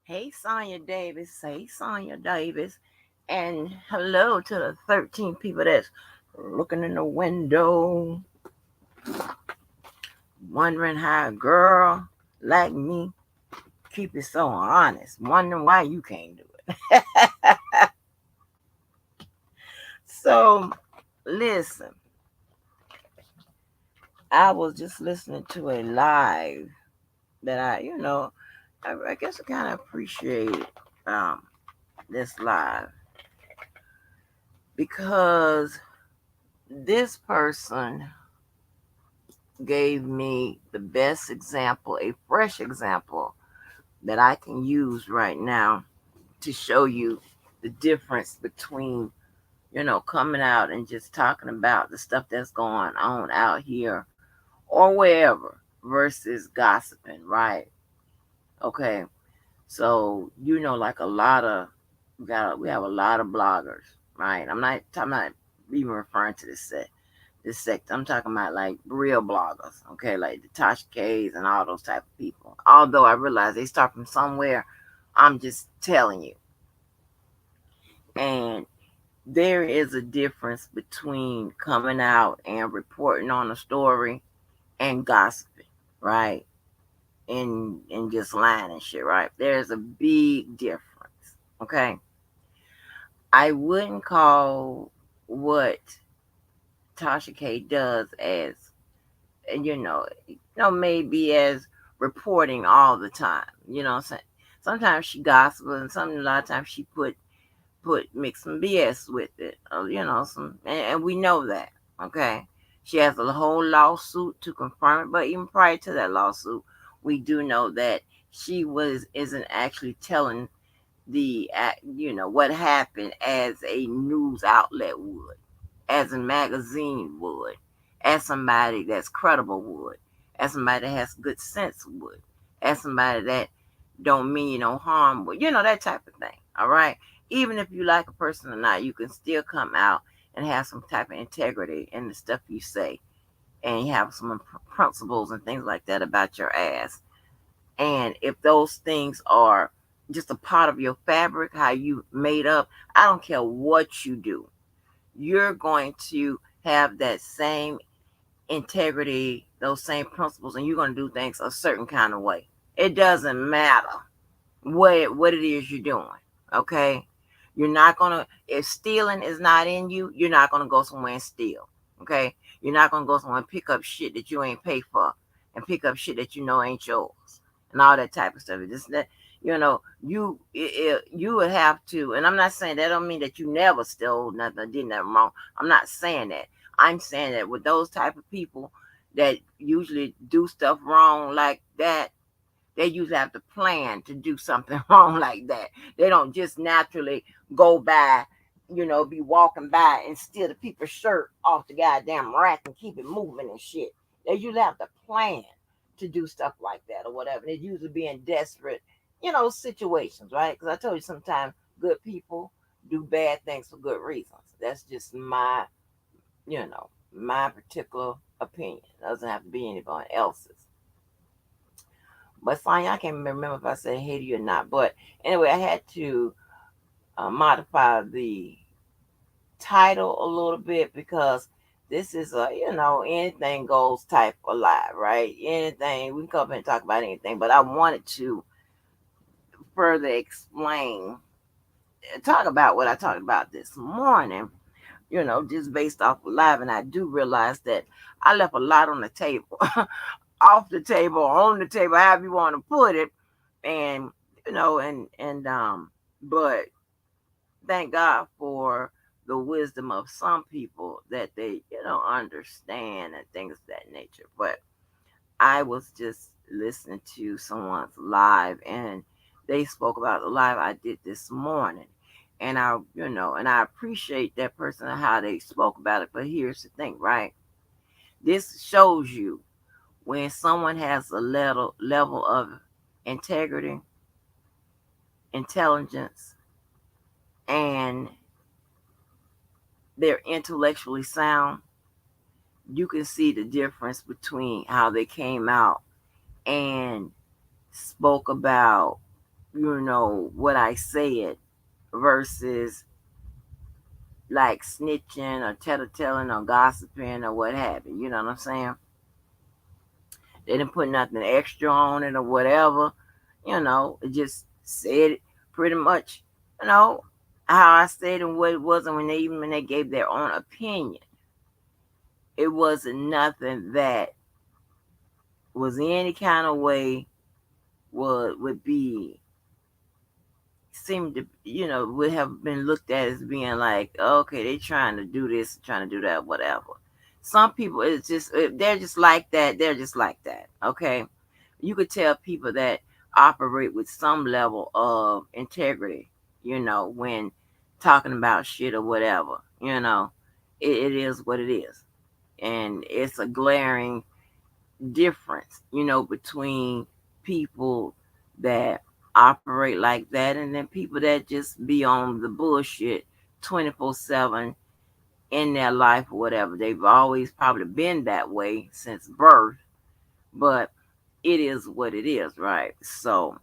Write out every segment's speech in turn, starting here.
Hey, Sonya Davis. Hey, Sonya Davis. And hello to the 13 people that's looking in the window, wondering how a girl like me keep it so honest, wondering why you can't do it. So, listen, I was just listening to a live that I guess I kind of appreciated um, this live because this person gave me the best example, a fresh example that I can use right now to show you the difference between, coming out and just talking about the stuff that's going on out here or wherever versus gossiping, right? Okay. So, like a lot of we have a lot of bloggers, right? I'm not even referring to this sector. I'm talking about like real bloggers, okay, like the Tasha K's and all those type of people. Although I realize they start from somewhere, I'm just telling you. And there is a difference between coming out and reporting on a story and gossiping, right? And just lying and shit, right? There's a big difference, okay? I wouldn't call what Tasha K does as maybe as reporting all the time. You know what I'm saying? Sometimes she gossips and a lot of times she put mix some BS with it. And we know that. Okay. She has a whole lawsuit to confirm it, but even prior to that lawsuit, we do know that she isn't actually telling what happened as a news outlet would, as a magazine would, as somebody that's credible would, as somebody that has good sense would, as somebody that don't mean you no harm would, that type of thing. All right. Even if you like a person or not, you can still come out and have some type of integrity in the stuff you say, and you have some principles and things like that about your ass. And if those things are just a part of your fabric, how you made up, I don't care what you do, you're going to have that same integrity, those same principles, and you're going to do things a certain kind of way. It doesn't matter what it is you're doing. Okay, you're not gonna, if stealing is not in you, you're not gonna go somewhere and steal. Okay, you're not gonna go somewhere and pick up shit that you ain't paid for, and pick up shit that you know ain't yours, and all that type of stuff. Just that, you would have to. And I'm not saying that don't mean that you never stole nothing, did nothing wrong. I'm not saying that. I'm saying that with those type of people that usually do stuff wrong like that, they usually have to plan to do something wrong like that. They don't just naturally go by, be walking by and steal the people's shirt off the goddamn rack and keep it moving and shit. They usually have to plan to do stuff like that or whatever. They usually be in desperate, situations, right? Because I told you sometimes good people do bad things for good reasons. That's just my particular opinion. It doesn't have to be anyone else's. But fine, I can't remember if I said Haiti or not. But anyway, I had to modify the title a little bit because this is a anything goes type of live, right? Anything we can come up and talk about anything, but I wanted to further explain, talk about what I talked about this morning. Just based off of live, and I do realize that I left a lot on the table, off the table, on the table, however you want to put it, and but thank God for the wisdom of some people that they understand and things of that nature. But I was just listening to someone's live, and they spoke about the live I did this morning. And I appreciate that person and how they spoke about it. But here's the thing, right? This shows you when someone has a level of integrity, intelligence, and they're intellectually sound, you can see the difference between how they came out and spoke about what I said versus like snitching or tattletelling or gossiping or what have you. You know what I'm saying? They didn't put nothing extra on it or whatever. It just said pretty much, you know, how I said and what it was. And when they gave their own opinion, it wasn't nothing that was any kind of way would be seemed to would have been looked at as being like, okay, they trying to do this, trying to do that, whatever. Some people, it's just they're just like that. They're just like that. Okay, you could tell people that operate with some level of integrity. When talking about shit or whatever. It is what it is, and it's a glaring difference, between people that operate like that and then people that just be on the bullshit 24/7 in their life or whatever. They've always probably been that way since birth, but it is what it is, right? So,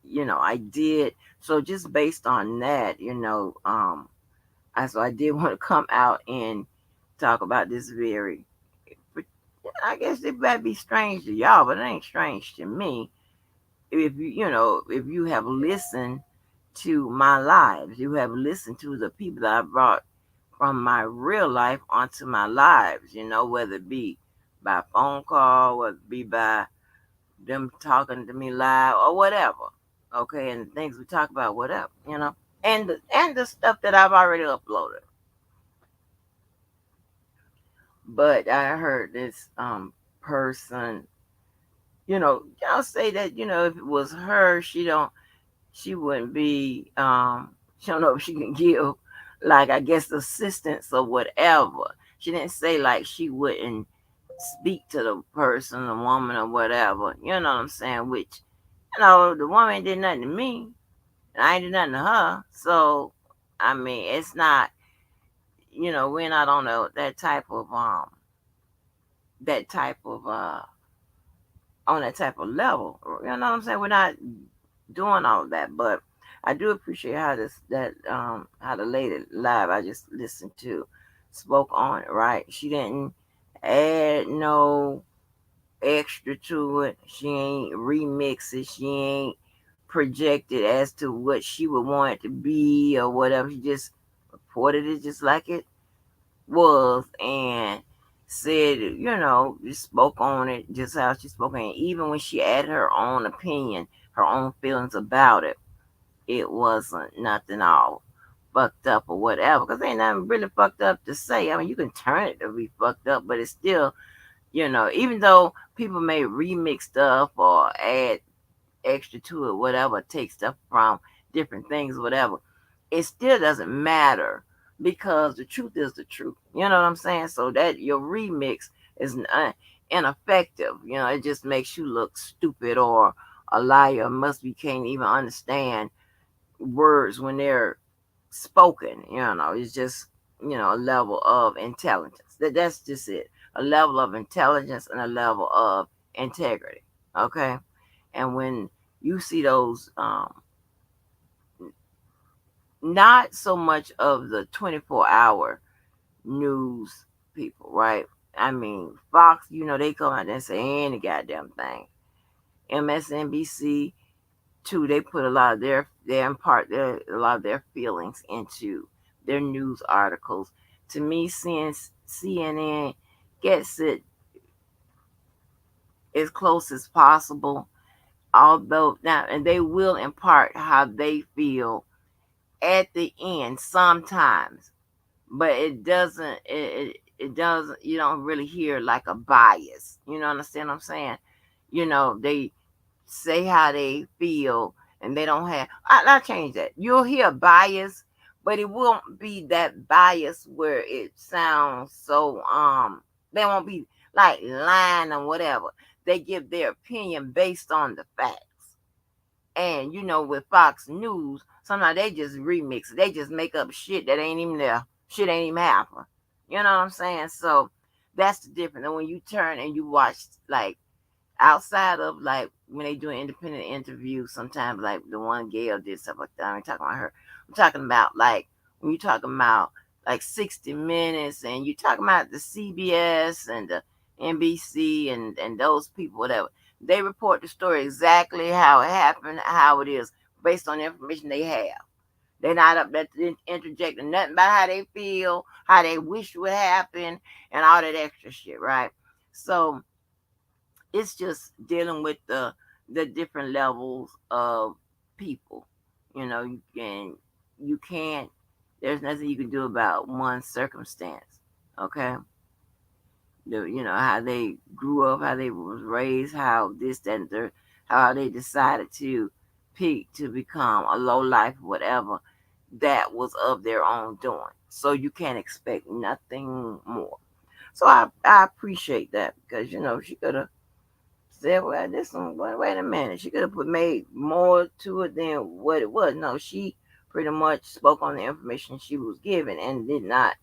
I did. So just based on that, I did want to come out and talk about this very, I guess it might be strange to y'all, but it ain't strange to me. If you have listened to my lives, you have listened to the people that I brought from my real life onto my lives, whether it be by phone call, whether it be by them talking to me live or whatever. Okay, and the things we talk about, whatever, and the stuff that I've already uploaded. But I heard this person, y'all say that, if it was her, she wouldn't be she don't know if she can give, like, I guess, assistance or whatever. She didn't say like she wouldn't speak to the person, the woman or whatever. You know what I'm saying? Which, the woman ain't did nothing to me, and I ain't did nothing to her. So I mean, it's not, we're not on that type of on that type of level. You know what I'm saying? We're not doing all of that, but I do appreciate how the lady live I just listened to spoke on it. Right? She didn't add no extra to it. She ain't remix it. She ain't projected as to what she would want it to be or whatever. She just reported it just like it was and said, just spoke on it just how she spoke on it. Even when she added her own opinion, her own feelings about it, it wasn't nothing all fucked up or whatever. Because ain't nothing really fucked up to say. I mean, you can turn it to be fucked up, but it's still, even though people may remix stuff or add extra to it, whatever, take stuff from different things, whatever, it still doesn't matter because the truth is the truth. You know what I'm saying? So that your remix is ineffective. It just makes you look stupid or a liar. Must be can't even understand words when they're spoken. It's just a level of intelligence. That's just it. A level of intelligence and a level of integrity. Okay, and when you see those, not so much of the 24-hour news people, right? I mean, Fox, they come out there and say any goddamn thing. MSNBC, too, they put a lot of they impart a lot of their feelings into their news articles. To me, seeing CNN gets it as close as possible, although now, and they will impart how they feel at the end sometimes, but it doesn't, you don't really hear like a bias. Understand what I'm saying? They say how they feel and they don't have, I'll change that. You'll hear bias, but it won't be that bias where it sounds so they won't be like lying or whatever. They give their opinion based on the facts. And with Fox News, sometimes they just remix it. They just make up shit that ain't even there. Shit ain't even happen. You know what I'm saying? So that's the difference. And when you turn and you watch, like, outside of like when they do an independent interview, sometimes like the one Gail did stuff like that. I ain't talking about her. I'm talking about like when you're talking about like 60 Minutes and you talking about the CBS and the NBC and those people, whatever. They report the story exactly how it happened, how it is, based on the information they have. They're not up there interjecting nothing about how they feel, how they wish would happen, and all that extra shit, right? So it's just dealing with the different levels of people. You can't there's nothing you can do about one circumstance. Okay. How they grew up, how they was raised, how this, that, and third, how they decided to pick to become a low life, whatever, that was of their own doing. So you can't expect nothing more. So I appreciate that because she could have said, well, this one, wait a minute. She could have made more to it than what it was. No, she pretty much spoke on the information she was given and did not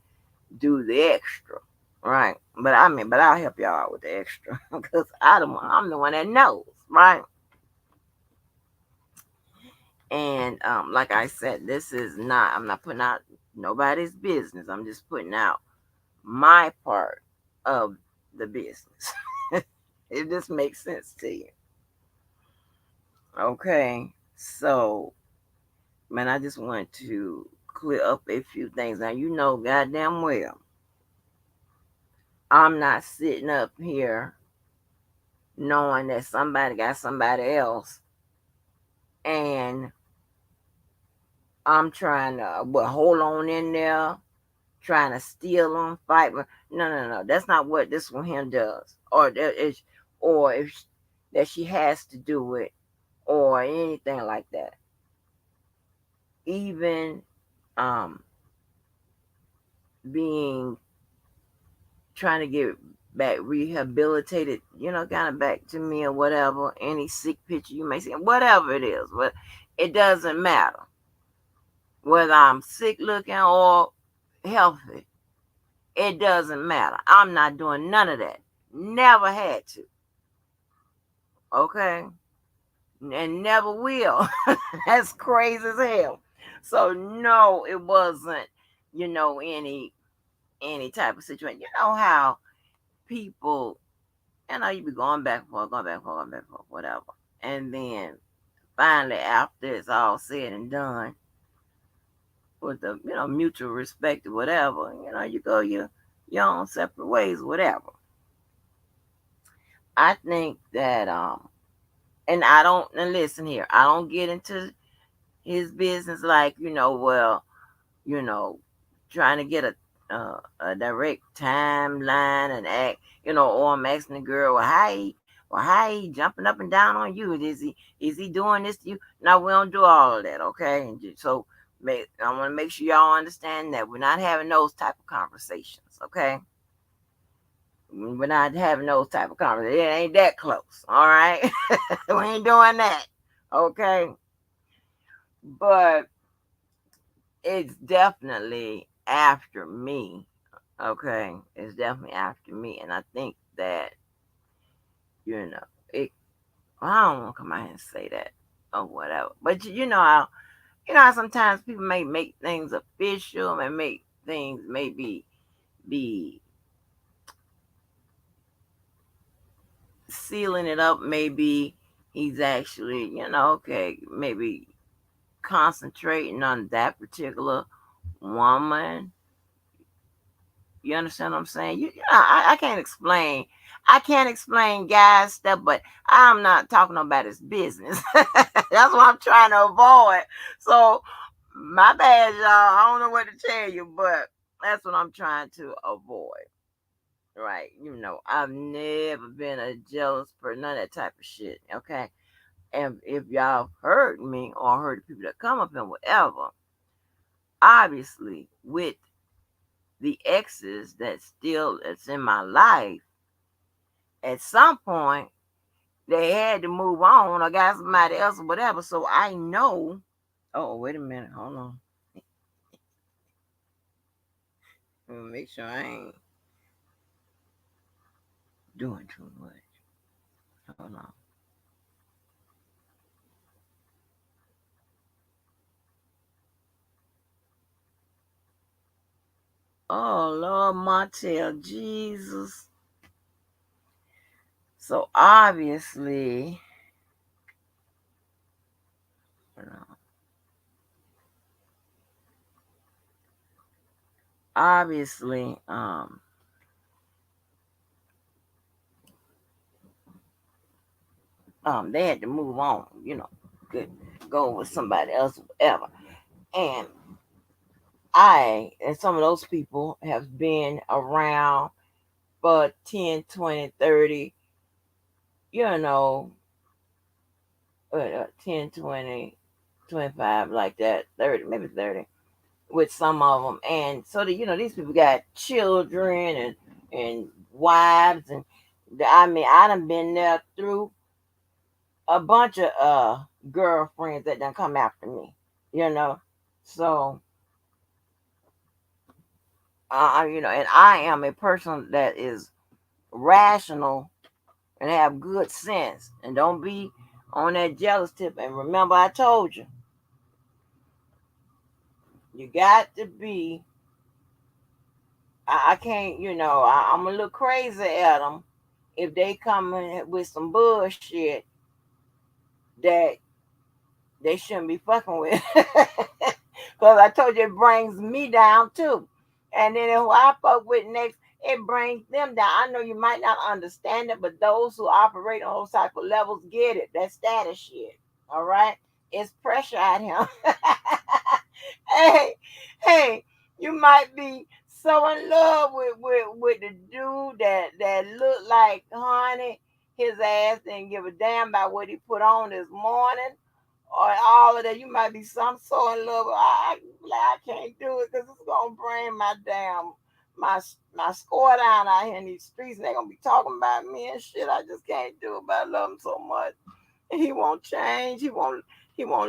do the extra. Right. But I'll help y'all out with the extra because I'm the one that knows. Right. And like I said, I'm not putting out nobody's business. I'm just putting out my part of the business. If this makes sense to you. Okay. So, man, I just wanted to clear up a few things. Now, goddamn well, I'm not sitting up here knowing that somebody got somebody else and I'm trying to hold on in there, trying to steal them, fight. No, no, no. That's not what this one here does. Or if that she has to do it, or anything like that. Even um being trying to get back rehabilitated, kind of back to me or whatever. Any sick picture you may see, whatever it is, but it doesn't matter whether I'm sick looking or healthy. It doesn't matter. I'm not doing none of that. Never had to. Okay? And never will. That's crazy as hell. So no, it wasn't, any type of situation. You know how people, you be going back and forth, going back and forth, going back and forth, whatever. And then finally after it's all said and done, with the mutual respect or whatever, you go your own separate ways, whatever. I think that and I don't and listen here, I don't get into his business like, well, you know, trying to get a direct timeline and act, or I'm asking the girl, well, how he jumping up and down on you? Is he doing this to you? No, we don't do all of that, okay? So I want to make sure y'all understand that we're not having those type of conversations, okay? We're not having those type of conversations. It ain't that close, all right? We ain't doing that, okay? But it's definitely after me. Okay, it's definitely after me, and I think that it. I don't want to come out here and say that or whatever, but how sometimes people may make things official and make things maybe be sealing it up. Maybe he's actually okay, maybe concentrating on that particular woman. You understand what I'm saying? I can't explain. I can't explain guys stuff, but I'm not talking about his business. That's what I'm trying to avoid. So my bad, y'all. I don't know what to tell you, but that's what I'm trying to avoid. Right? I've never been a jealous person, none of that type of shit. Okay. And if y'all heard me or heard the people that come up and whatever, obviously with the exes that's in my life, at some point they had to move on or got somebody else or whatever. So I know. Oh, wait a minute, hold on. Let me make sure I ain't doing too much. Hold on. Oh Lord, Montel, Jesus. So obviously, you know, obviously, they had to move on. Good, go with somebody else, whatever. And and some of those people have been around for 10, 20, 30, you know, 10, 20, 25, like that, 30, maybe 30, with some of them. And so, these people got children and wives. And I mean, I done been there through a bunch of girlfriends that done come after me, you know. So, and I am a person that is rational and have good sense and don't be on that jealous tip. And remember, I told you, you got to be. I can't, I'm a little crazy at them if they come in with some bullshit that they shouldn't be fucking with. Because I told you it brings me down too. And then who I fuck with next, it brings them down. I know you might not understand it, but those who operate on those type of levels get it. That status shit. All right? It's pressure at him. hey, hey, you might be so in love with the dude that looked like honey. His ass didn't give a damn about what he put on this morning or all of that. You might be some so in love. I can't do it because it's gonna bring my my score down out here in these streets, and they're gonna be talking about me and shit. I just can't do it, but I love him so much. He won't change. He won't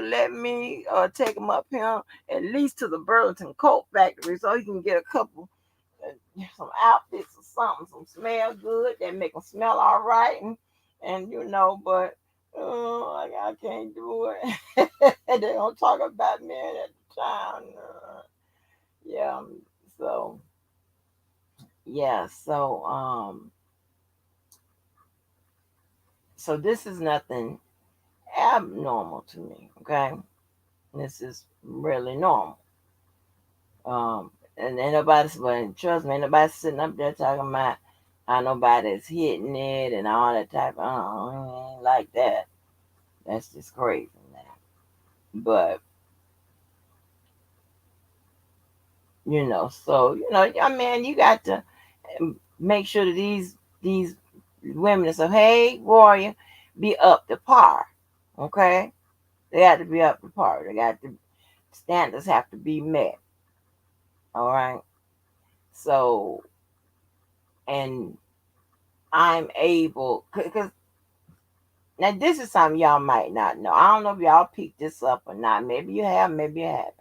let me take him up here at least to the Burlington Coat Factory so he can get a couple some outfits or something, some smell good that make them smell all right, and but I can't do it. They don't talk about me at the time. Yeah, so yeah, so this is nothing abnormal to me. Okay, this is really normal. And ain't nobody, but trust me, ain't nobody sitting up there talking about how nobody's hitting it and all that type. Ain't like that. That's just crazy now. But so I mean, you got to make sure that these women that say, "Hey, warrior, be up to par." Okay, they got to be up to par. They got to standards have to be met. All right. So, and I'm able because now this is something y'all might not know. I don't know if y'all picked this up or not. Maybe you have, maybe you haven't.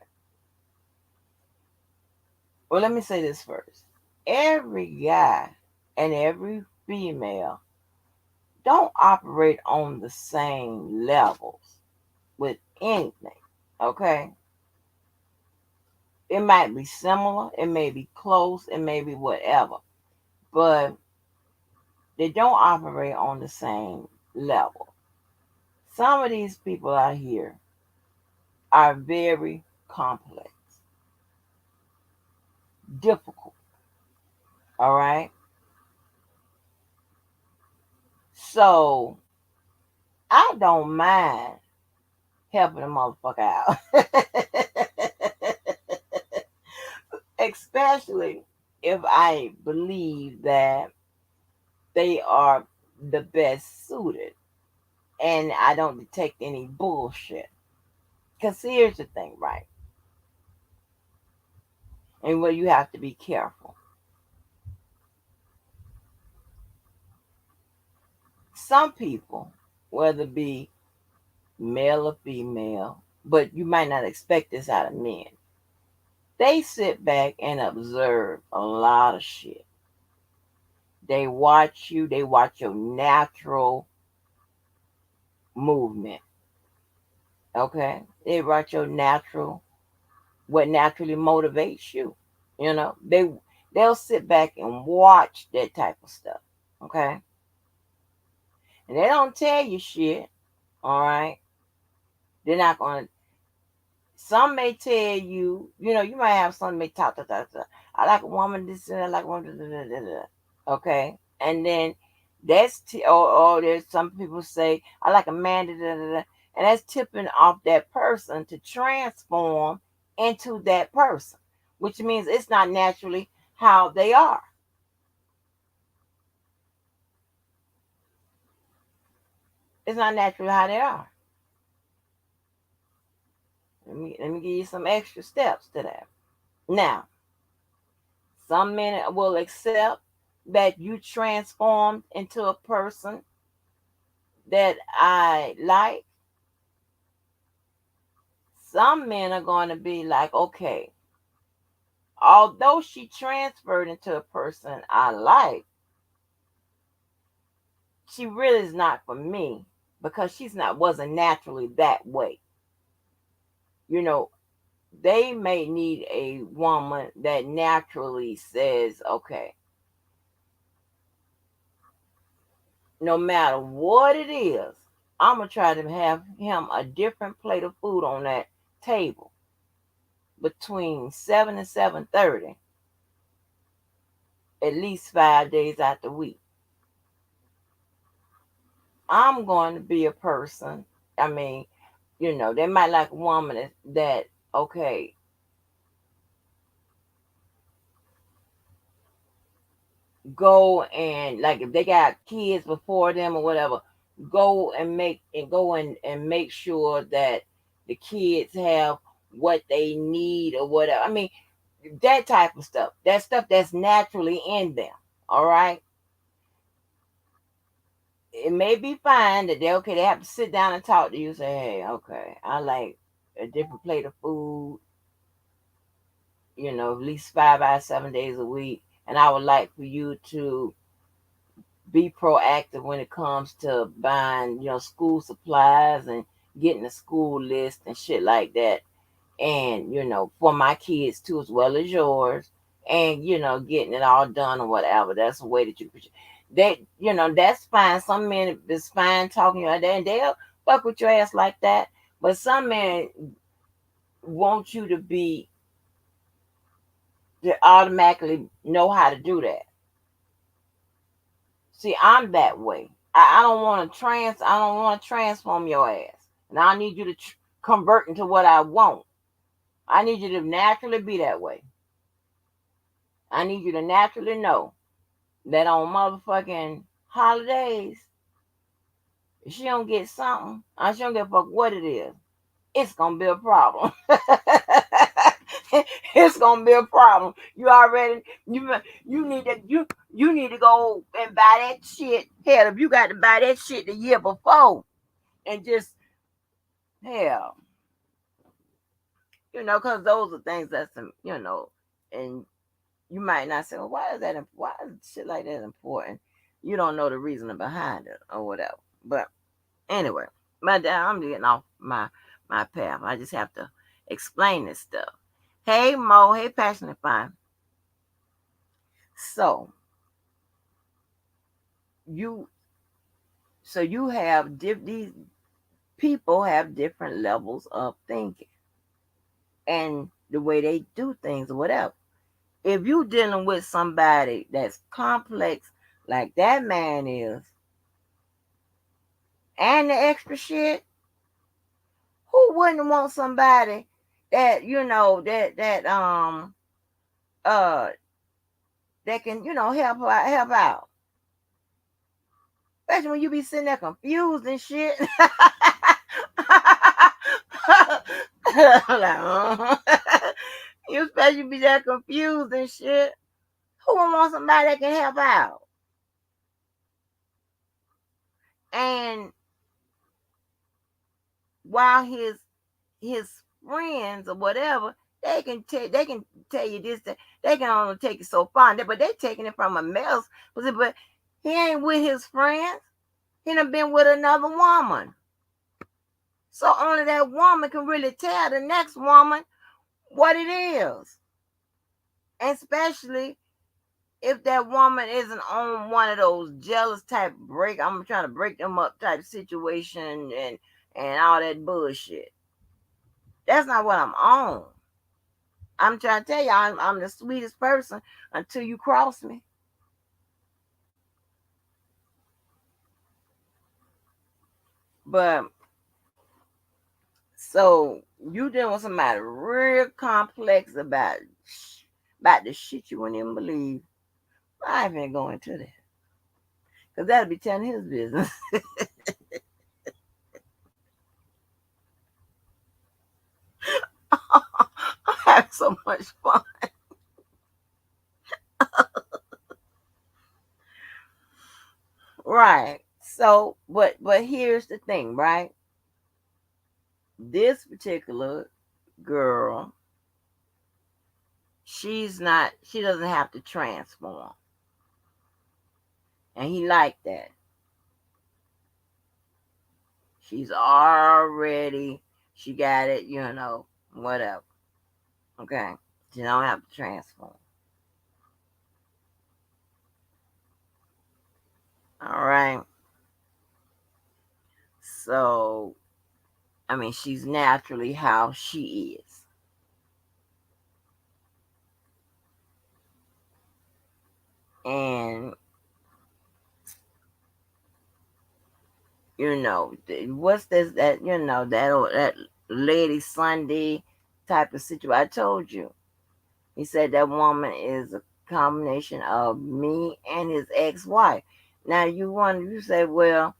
Well, let me say this first. Every guy and every female don't operate on the same levels with anything. Okay? It might be similar, it may be close, it may be whatever. But they don't operate on the same level. Some of these people out here are very complex, difficult. All right? So I don't mind helping a motherfucker out. Especially if I believe that they are the best suited and I don't detect any bullshit. Because here's the thing, right? And where you have to be careful. Some people, whether it be male or female, but you might not expect this out of men, they sit back and observe a lot of shit. They watch you, they watch your natural movement. Okay? They watch your natural, what naturally motivates you. They They'll sit back and watch that type of stuff. Okay? And they don't tell you shit. All right? They're not going to. Some may tell you, you might have some may talk. I like a woman this and I like a woman. Okay? And then or there's some people say, I like a man. And that's tipping off that person to transform into that person, which means it's not naturally how they are. It's not naturally how they are. Let me give you some extra steps to that. Now, some men will accept that you transformed into a person that I like. Some men are going to be like, okay, although she transferred into a person I like, she really is not for me because wasn't naturally that way. You know, they may need a woman that naturally says, okay, no matter what it is, I'm gonna try to have him a different plate of food on that table between 7 and 7:30, at least 5 days out the week. I'm going to be a person. I mean, they might like a woman that okay, go and like if they got kids before them or whatever, go and make sure that the kids have what they need or whatever. I mean, that type of stuff. That stuff that's naturally in them. All right. It may be fine that they have to sit down and talk to you. Say, hey, okay, I like a different plate of food. At least 5 out of 7 days a week, and I would like for you to be proactive when it comes to buying, school supplies and getting a school list and shit like that. And, for my kids too, as well as yours. And, getting it all done or whatever. That's the way that that's fine. Some men is fine talking like that and they'll fuck with your ass like that. But some men want you to automatically know how to do that. See, I'm that way. I don't want to transform your ass, and I need you to convert into what I want. I need you to naturally be that way. I need you to naturally know that on motherfucking holidays, if she don't get something, she don't give a fuck what it is. It's gonna be a problem. It's gonna be a problem. You need to go and buy that shit. Hell, if you got to buy that shit the year before, and just hell, because those are things and you might not say, well, why is shit like that important? You don't know the reason behind it or whatever. But anyway, I'm getting off my path. I just have to explain this stuff. Hey Mo, hey Passionate Fine. So you you have these people have different levels of thinking and the way they do things or whatever. If you dealing with somebody that's complex like that man is, and the extra shit, who wouldn't want somebody that uh that can help out, especially when you be sitting there confused and shit. Like, you especially be that confused and shit. Who would want somebody that can help out? And while his friends or whatever, they can tell you this, that they can only take it so far, but they taking it from a male. But he ain't with his friends. He done been with another woman. So only that woman can really tell the next woman what it is. And especially if that woman isn't on one of those jealous type break, I'm trying to break them up type situation and all that bullshit. That's not what I'm on. I'm trying to tell you, I'm the sweetest person until you cross me. But so you dealing with somebody real complex about the shit you wouldn't even believe. I ain't gonna go into that because that'll be telling his business. I have so much fun. Right. So, but here's the thing, right? This particular girl, she doesn't have to transform. And he liked that. She's already, she got it, whatever. Okay. She don't have to transform. All right. So, I mean, she's naturally how she is. And, what's this, that Lady Sunday type of situation? I told you. He said that woman is a combination of me and his ex-wife. Now you say, well,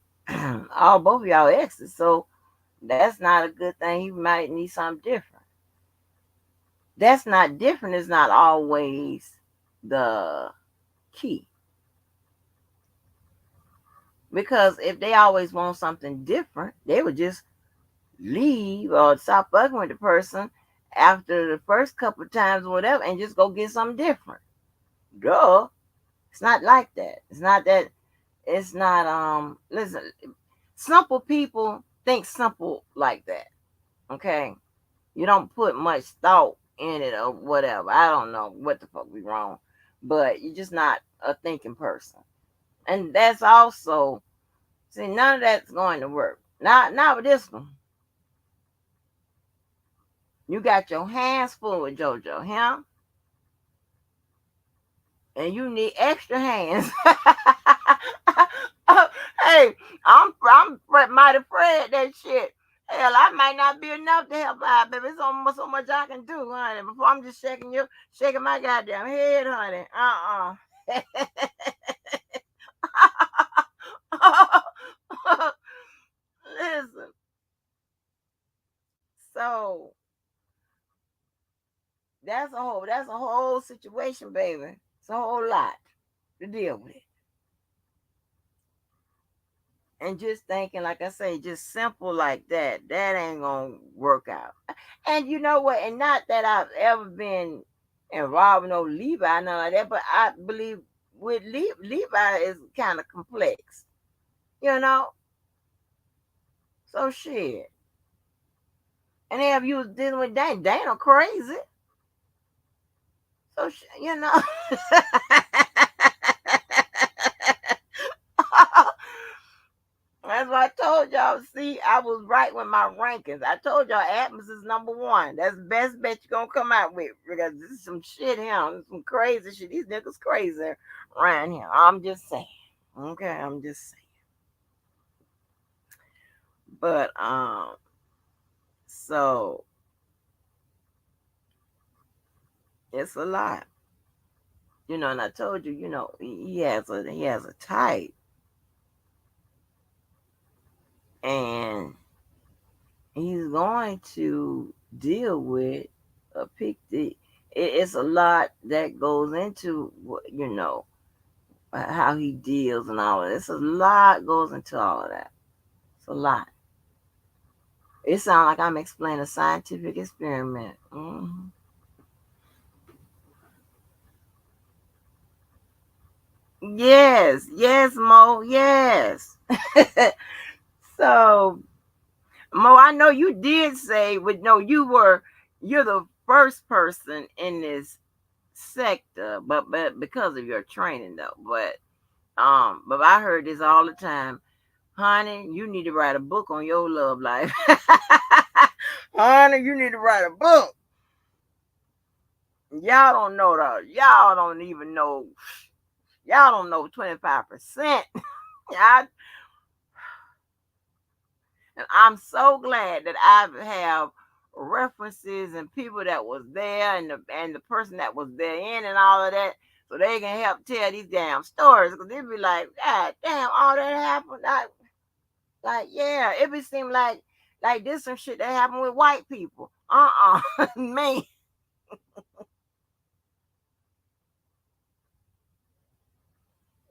all both of y'all exes, so that's not a good thing. He might need something different. That's not different is not always the key. Because if they always want something different, they would just leave or stop fucking with the person after the first couple of times or whatever and just go get something different. Duh. It's not like that. It's not that. It's not listen, simple people think simple like that. Okay? You don't put much thought in it or whatever. I don't know what the fuck we wrong. But you're just not a thinking person. And that's also, see, none of that's going to work. Not with this one. You got your hands full with JoJo, huh? And you need extra hands. Hey, I'm mighty afraid that shit. Hell, I might not be enough to help out, baby. It's almost so much I can do, honey. Before I'm just shaking my goddamn head, honey. Listen. So that's a whole situation, baby. It's a whole lot to deal with. And just thinking, like I say, just simple like that ain't gonna work out. And you know what? And not that I've ever been involved with no Levi, none like that, but I believe with Levi is kind of complex, you know. So shit. And if you was dealing with Dana crazy. So you know. That's what I told y'all. See, I was right with my rankings. I told y'all Atmos is number one. That's the best bet you're gonna come out with because this is some shit here. This is some crazy shit. These niggas crazy around here. I'm just saying. Okay, I'm just saying. But so it's a lot. And I told you, he has a type. And he's going to deal with a pick it's a lot that goes into how he deals and all of this. A lot goes into all of that. It's a lot. It sounds like I'm explaining a scientific experiment. Yes, Mo, yes. So, Mo, I know you did say, but no, you're the first person in this sector, but because of your training though. But I heard this all the time. Honey, you need to write a book on your love life. Honey, you need to write a book. Y'all don't know that. Y'all don't even know. Y'all don't know 25%. I, and I'm so glad that I have references and people that was there and the person that was there in and all of that, so they can help tell these damn stories. Because they be like, God damn, all that happened. Like yeah, it be seem like this some shit that happened with white people. Man.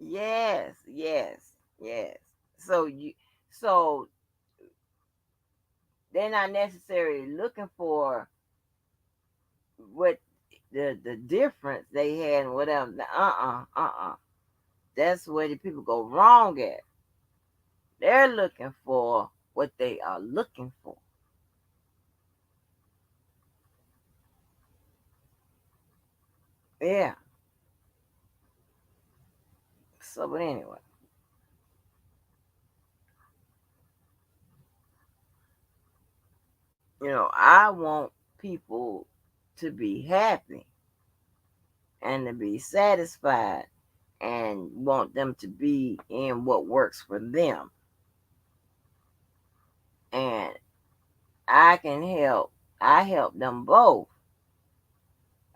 Yes, yes, yes. So so they're not necessarily looking for what the difference they had and whatever. That's where the people go wrong at. They're looking for what they are looking for. Yeah. So, but anyway, I want people to be happy and to be satisfied and want them to be in what works for them. And I can help. I help them both.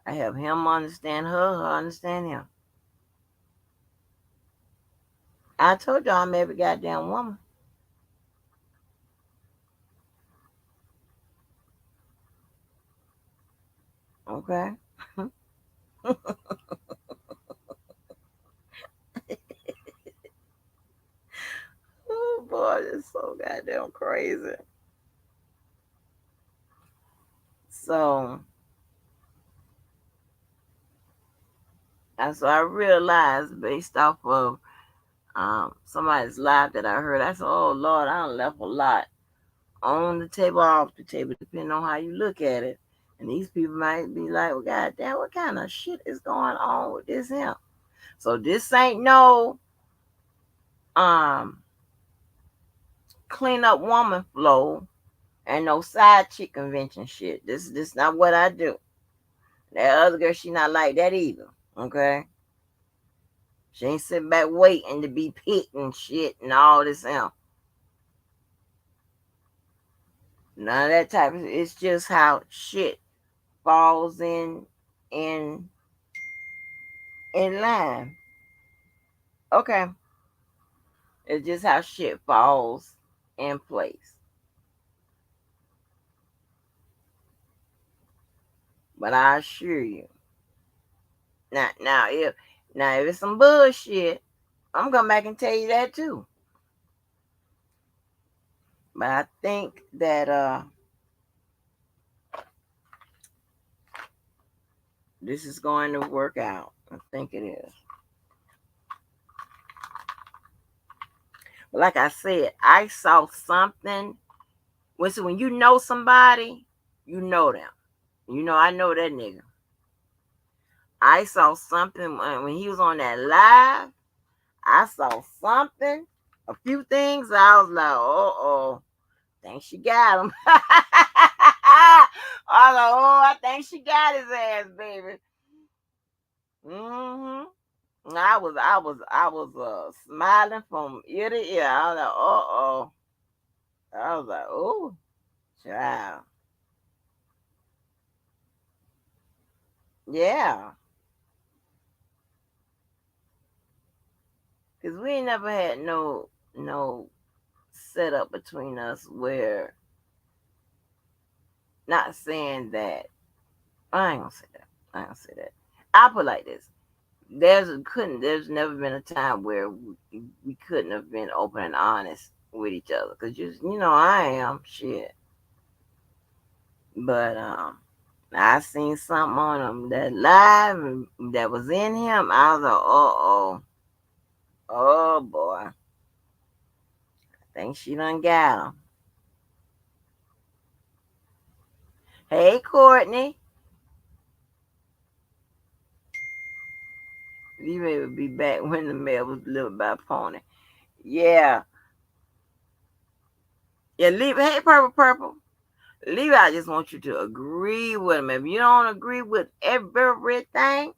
I help him understand her, her understand him. I told y'all I'm every goddamn woman. Okay. Oh boy, it's so goddamn crazy. So, so I realized based off of somebody's live that I heard, I said, "Oh Lord, I done left a lot on the table, off the table, depending on how you look at it." And these people might be like, "Well, God damn, what kind of shit is going on with this him?" So this ain't no um clean up woman flow and no side chick convention shit. This not what I do. That other girl, she not like that either. Okay, she ain't sitting back waiting to be picked and shit and all this else. None of that type of. It's just how shit falls in in line. Okay, it's just how shit falls in place. But I assure you, now if it's some bullshit, I'm gonna back and tell you that too. But I think that this is going to work out. I think it is. But like I said, I saw something. When you know somebody, you know them. I know that nigga. I saw something when he was on that live. I saw something, a few things. I was like, oh, think she got him. I was like, oh, I think she got his ass, baby. I was smiling from ear to ear. I was like, oh. I was like, oh, child. Yeah. Cause we ain't never had no setup between us where, not saying that, I ain't gonna say that. I ain't gonna say that. I put it like this. There's never been a time where we couldn't have been open and honest with each other. Cause I am shit. But I seen something on him that live that was in him. I was like, oh boy. I think she done got him. Hey, Courtney. You may be back when the mail was delivered by pony. Yeah. Yeah, leave. Hey, Purple Purple. Leave. I just want you to agree with him. If you don't agree with everything,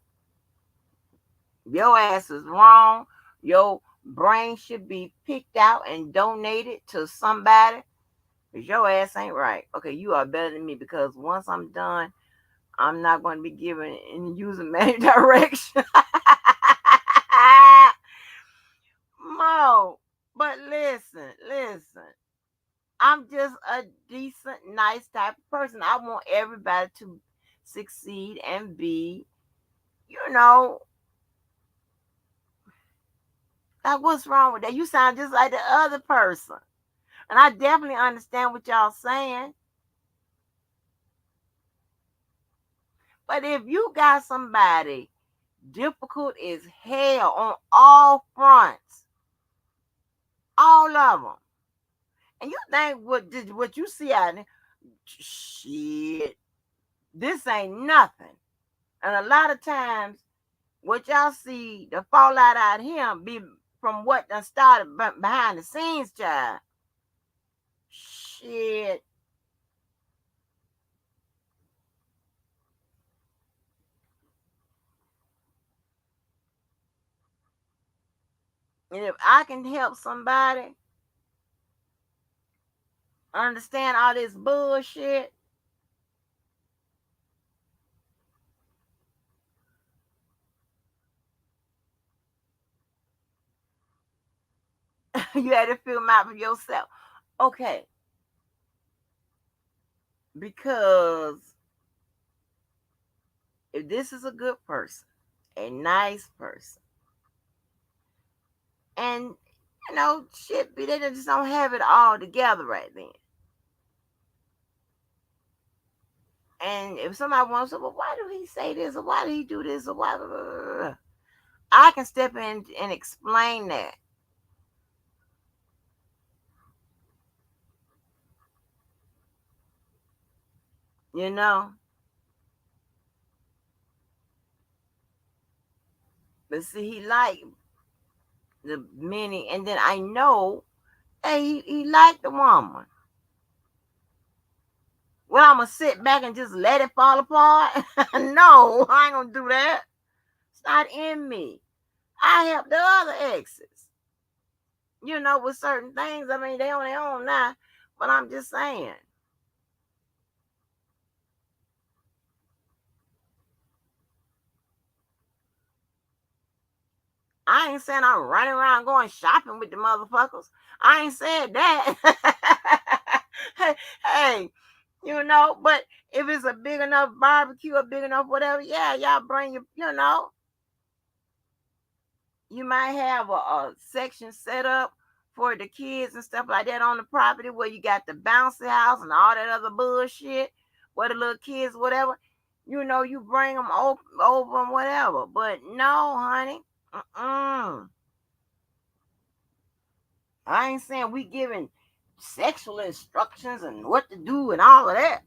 your ass is wrong. Your brain should be picked out and donated to somebody. Because your ass ain't right. Okay, you are better than me because once I'm done, I'm not going to be giving and using many direction. Mo, but listen. I'm just a decent, nice type of person. I want everybody to succeed and be, you know, like what's wrong with that? You sound just like the other person. And I definitely understand what y'all saying. But if you got somebody difficult as hell on all fronts, all of them, and you think what you see out there, shit, this ain't nothing. And a lot of times, what y'all see the fallout out here be from what done started behind the scenes, child. Shit. And if I can help somebody understand all this bullshit, you had to figure them out for yourself. Okay, because if this is a good person, a nice person, and shit, they just don't have it all together right then. And if somebody wants to, well, why do he say this, or why do he do this, or why? Blah, blah, blah, blah. I can step in and explain that. You know, but see, he like the many, and then I know, hey, he liked the woman. Well, I'm gonna sit back and just let it fall apart. No, I ain't gonna do that. It's not in me. I help the other exes. With certain things. I mean, they on their own now, but I'm just saying. I ain't saying I'm running around going shopping with the motherfuckers. I ain't said that. hey, but if it's a big enough barbecue or big enough whatever, yeah, y'all bring you might have a section set up for the kids and stuff like that on the property where you got the bouncy house and all that other bullshit where the little kids, whatever, you bring them over and whatever. But no, honey, I ain't saying we giving sexual instructions and what to do and all of that.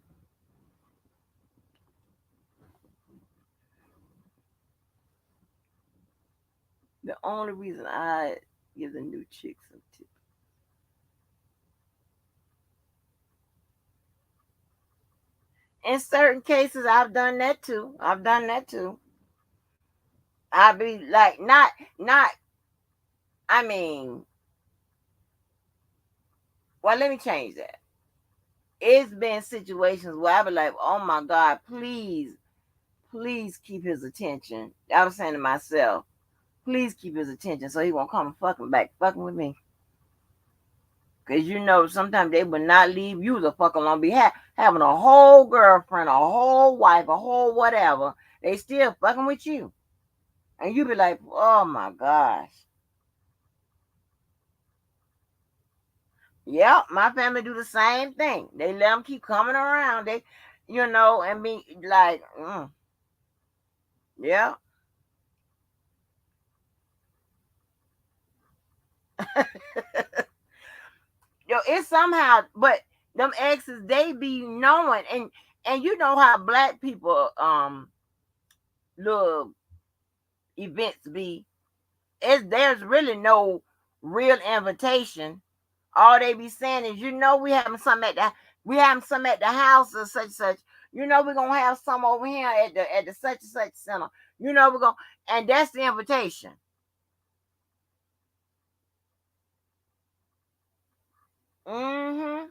The only reason I give the new chicks some tips. In certain cases, I've done that too. I've done that too. I be like, not. I mean, well, let me change that. It's been situations where I be like, oh my God, please keep his attention. I was saying to myself, please keep his attention so he won't come fucking back fucking with me. Cause sometimes they would not leave you the fuck alone. Be having a whole girlfriend, a whole wife, a whole whatever. They still fucking with you, and you be like, oh my gosh. Yep, my family do the same thing. They let them keep coming around. They, and be like, yeah. It's somehow, but them exes they be knowing, and you know how black people look events be. There's really no real invitation. All they be saying is, we having some at the house or such such. We're gonna have some over here at the such and such center. We're gonna, and that's the invitation. Mm-hmm.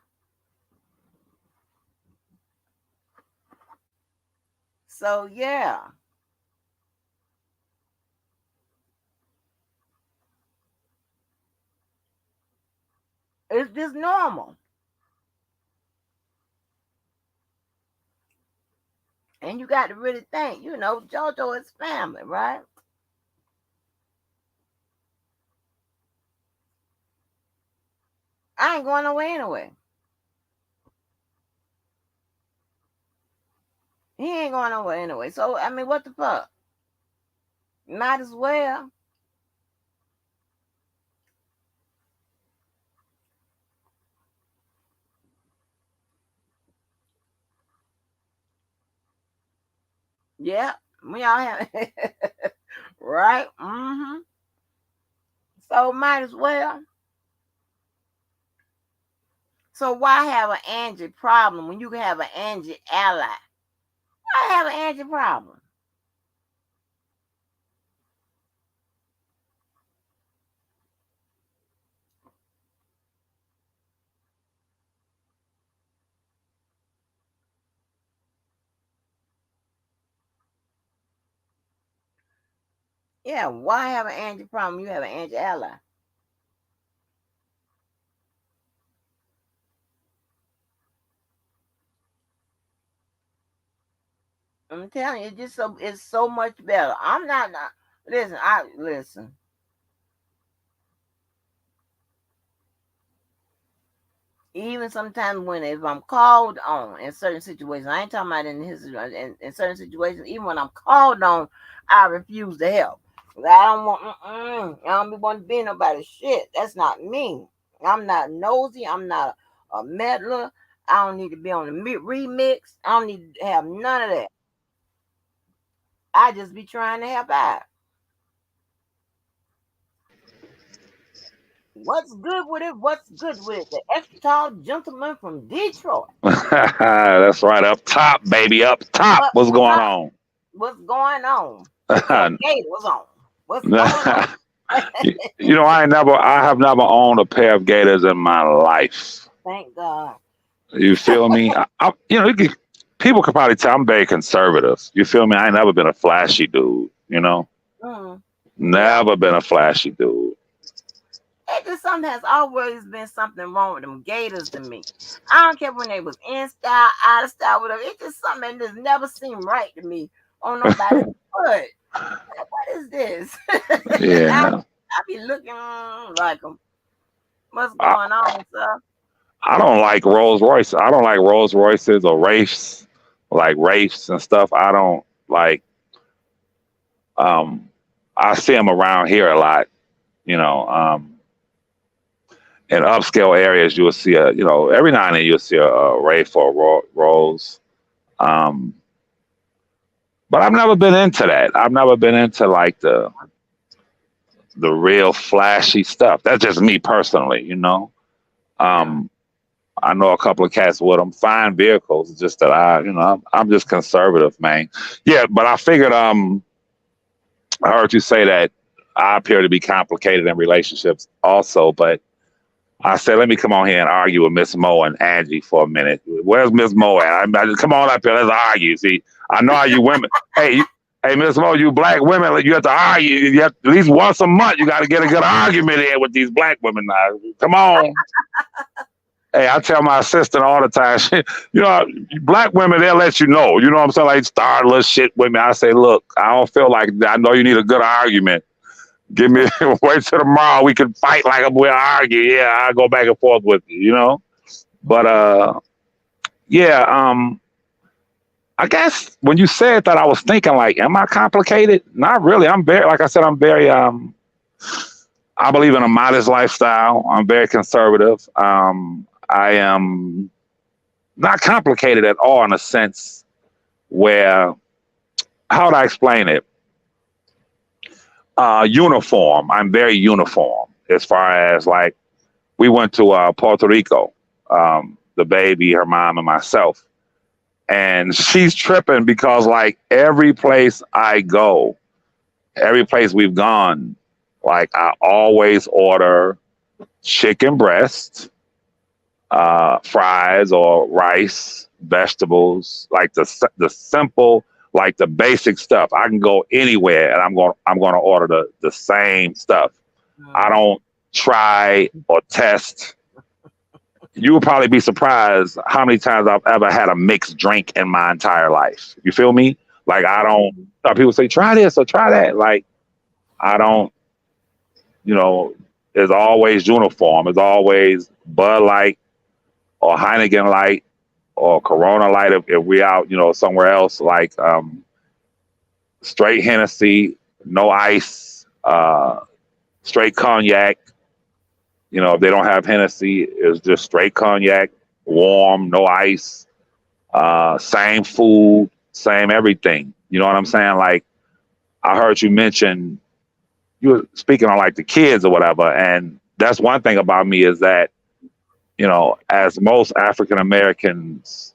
So yeah, it's just normal. And you got to really think, JoJo is family, right? I ain't going nowhere anyway. He ain't going nowhere anyway. So I mean, what the fuck? Might as well. Yeah, we all have right. Mm-hmm. So might as well. So why have an Angie problem when you can have an Angie ally? Why have an Angie problem? Yeah, why have an Angie problem? You have an Angie ally. I'm telling you, it's so much better. I'm not listen. I listen. Even sometimes when if I'm called on in certain situations, I ain't talking about in certain situations. Even when I'm called on, I refuse to help. I don't want. I don't be want to be nobody's shit. That's not me. I'm not nosy. I'm not a meddler. I don't need to be on the remix. I don't need to have none of that. I just be trying to help out. What's good with it? What's good with it? The extra tall gentleman from Detroit. That's right, up top, baby, up top. Up What's going top. on? What's going on? Put your gators on. What's going on? I have never owned a pair of Gators in my life. Thank God. You feel me? People could probably tell I'm very conservative. You feel me? I ain't never been a flashy dude. Mm, yeah. Never been a flashy dude. It just something has always been something wrong with them gators to me. I don't care when they was in style, out of style, whatever. It's just something that just never seemed right to me on nobody's foot. Like, what is this? Yeah. I be looking like them. What's I, going on, sir? I don't like Rolls Royce. I don't like Rolls Royces or Wraiths, like Wraiths and stuff. I don't like. Um, I see them around here a lot. You know, in upscale areas, you'll see every now and then you'll see a Wraith or Rolls. Um, but I've never been into that. I've never been into like the real flashy stuff. That's just me personally. Yeah. Um, I know a couple of cats with them, fine vehicles. It's just that I'm just conservative, man. Yeah, but I figured, I heard you say that I appear to be complicated in relationships also, but I said, let me come on here and argue with Miss Mo and Angie for a minute. Where's Miss Mo at? Come on up here, let's argue. See, I know how you women. Hey, Miss Mo, you black women, you have to argue. You have, at least once a month, you got to get a good argument in with these black women now. Come on. Hey, I tell my assistant all the time, black women, they'll let you know. You know what I'm saying? Like, start a little shit with me. I say, look, I don't feel like that. I know you need a good argument. Give me, wait till tomorrow. We can fight like we'll argue. Yeah, I'll go back and forth with you. But, yeah, I guess when you said that, I was thinking, like, am I complicated? Not really. I'm very, like I said, I'm very, I believe in a modest lifestyle. I'm very conservative. I am not complicated at all in a sense where, how would I explain it? Uniform. I'm very uniform as far as like we went to Puerto Rico, the baby, her mom, and myself, and she's tripping because like every place I go, every place we've gone, like I always order chicken breast, fries or rice, vegetables, like the simple, like the basic stuff. I can go anywhere and I'm going to order the same stuff. I Mhm. don't try or test. You would probably be surprised how many times I've ever had a mixed drink in my entire life. You feel me? Like I don't. People say try this or try that. Like I don't. You know, it's always uniform. It's always Bud Light or Heineken Light or Corona Light if we out, somewhere else, like straight Hennessy, no ice, straight cognac. If they don't have Hennessy, it's just straight cognac, warm, no ice, same food, same everything. You know what I'm saying? Like I heard you mention you were speaking on like the kids or whatever, and that's one thing about me is that as most African Americans,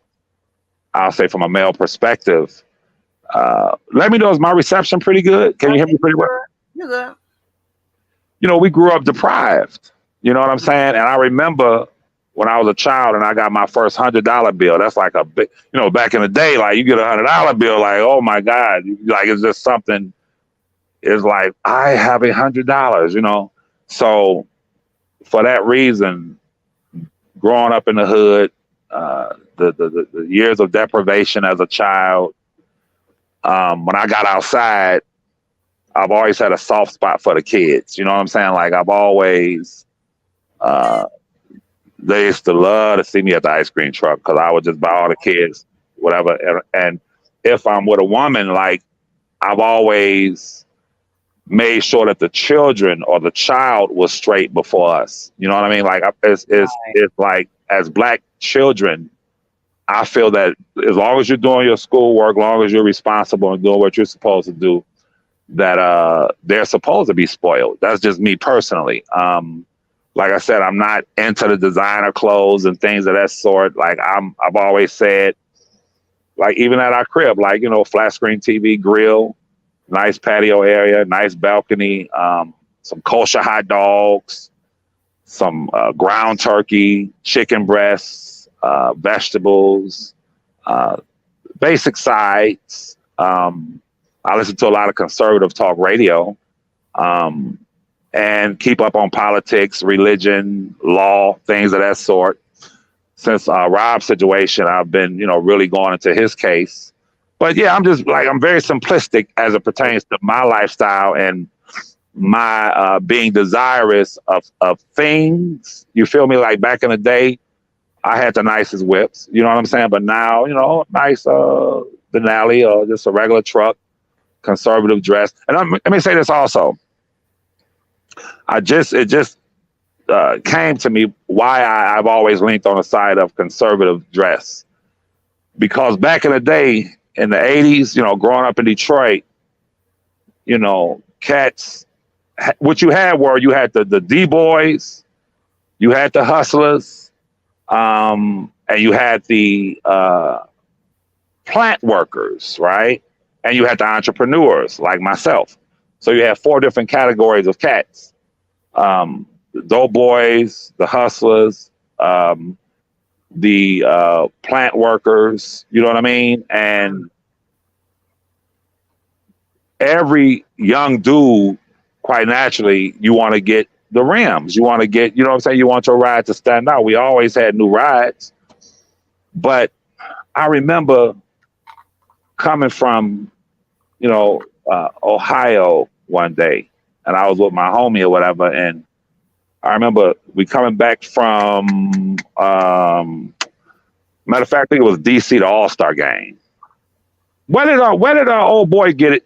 I'll say from a male perspective. Let me know, is my reception pretty good? Can you hear me pretty well? You good? We grew up deprived. You know what I'm saying? And I remember when I was a child and I got my first $100 bill. That's like a big, back in the day, like you get $100 bill, like, oh my God, like it's just something. It's like I have $100. So for that reason, growing up in the hood, the years of deprivation as a child, when I got outside, I've always had a soft spot for the kids. You know what I'm saying? Like I've always, uh, they used to love to see me at the ice cream truck because I would just buy all the kids whatever. And if I'm with a woman, like I've always made sure that the children or the child was straight before us. You know what I mean? Like it's like as black children, I feel that as long as you're doing your schoolwork, as long as you're responsible and doing what you're supposed to do, that they're supposed to be spoiled. That's just me personally. Like I said, I'm not into the designer clothes and things of that sort. Like I've always said, like even at our crib, like flat screen TV, grill, nice patio area, nice balcony, some kosher hot dogs, some ground turkey, chicken breasts, vegetables, uh, basic sides. I listen to a lot of conservative talk radio, and keep up on politics, religion, law, things of that sort. Since Rob's situation, I've been, really going into his case. But yeah, I'm very simplistic as it pertains to my lifestyle and my being desirous of things. You feel me? Like back in the day, I had the nicest whips. You know what I'm saying? But now, nice Denali or just a regular truck, conservative dress. And let me say this also. It just came to me why I've always leaned on the side of conservative dress. Because back in the day, in the 80s, growing up in Detroit, cats, what you had the D boys, you had the hustlers, and you had the plant workers, right? And you had the entrepreneurs like myself. So you had four different categories of cats. The doughboys, the hustlers, the plant workers, you know what I mean? And every young dude, quite naturally, you want to get the rims. You want to get, you know what I'm saying? You want your ride to stand out. We always had new rides. But I remember coming from, Ohio one day, and I was with my homie or whatever, and I remember we coming back from, matter of fact, I think it was DC, the All Star game. Where did our old boy get it?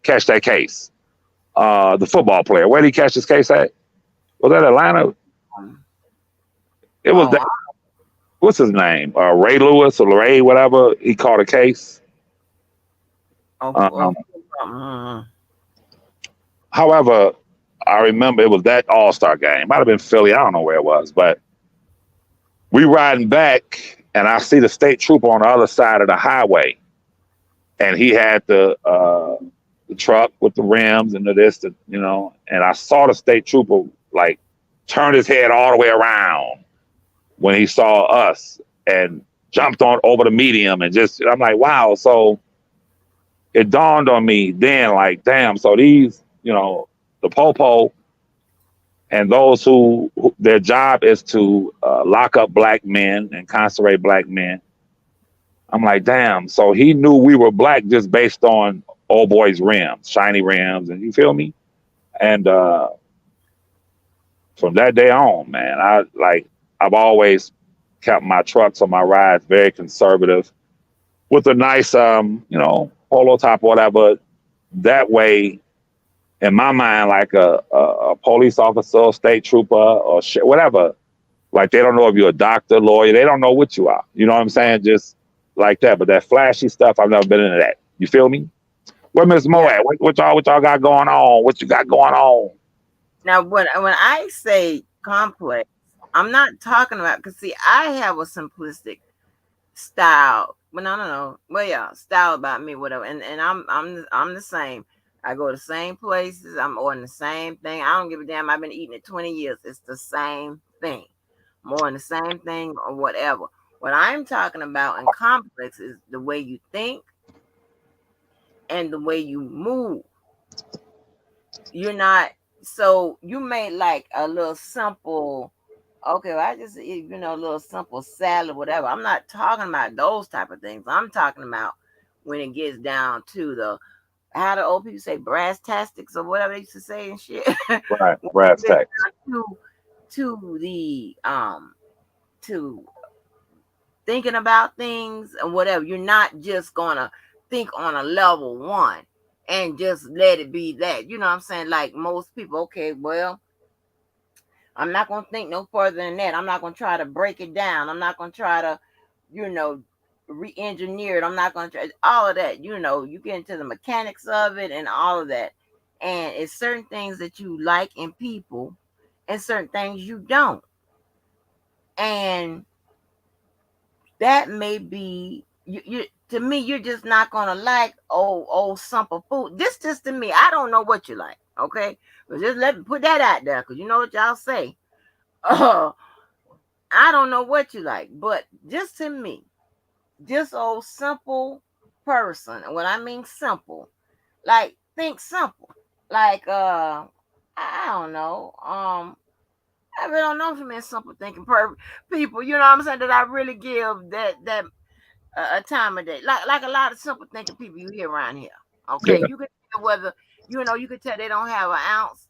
Catch that case? The football player. Where did he catch his case at? Was that Atlanta? It was that. Oh, What's his name? Ray Lewis or Ray, whatever. He caught a case. oh, Um, oh, mm, However, I remember it was that All-Star game. Might have been Philly. I don't know where it was, but we riding back, and I see the state trooper on the other side of the highway, and he had the truck with the rims and and I saw the state trooper like turn his head all the way around when he saw us and jumped on over the medium and just I'm like, wow. So it dawned on me then, like, damn, so these, the popo and those who their job is to lock up black men, incarcerate black men. I'm like, damn. So he knew we were black just based on old boy's rims, shiny rims, and you feel me? And from that day on, man, I've always kept my trucks or my rides very conservative with a nice, polo top or whatever. That way, in my mind, like a police officer, state trooper, or whatever, like they don't know if you're a doctor, lawyer. They don't know what you are. You know what I'm saying? Just like that. But that flashy stuff, I've never been into that. You feel me? Where Miss Mo Yeah. at? What y'all got going on? What you got going on? Now, when I say complex, I'm not talking about because see, I have a simplistic style. Well, no. Well, yeah, style about me, whatever. And I'm the same. I go to the same places. I'm ordering the same thing. I don't give a damn. I've been eating it 20 years. It's the same thing. More than the same thing or whatever. What I'm talking about in complex is the way you think and the way you move. You're not so you made like a little simple okay, well, I just eat, a little simple salad, whatever. I'm not talking about those type of things. I'm talking about when it gets down to the how the old people say brass tastics or whatever they used to say and shit. Right, When brass it gets tacks. down to the to thinking about things and whatever, you're not just gonna think on a level one and just let it be that. You know what I'm saying? Like most people, okay, well, I'm not gonna think no further than that. I'm not gonna try to break it down. I'm not gonna try to, you know, re-engineer it. I'm not gonna try all of that. You get into the mechanics of it and all of that. And it's certain things that you like in people, and certain things you don't. And that may be you to me. You're just not gonna like old simple food. This just to me. I don't know what you like. Okay, but just let me put that out there because you know what y'all say. Uh, I don't know what you like, but just to me, this old simple person, and what I mean simple, like think simple. Like I don't know. I really don't know too many simple thinking people, you know what I'm saying, that I really give that a time of day. Like a lot of simple thinking people you hear around here. Okay. Yeah, You can tell whether you can tell they don't have an ounce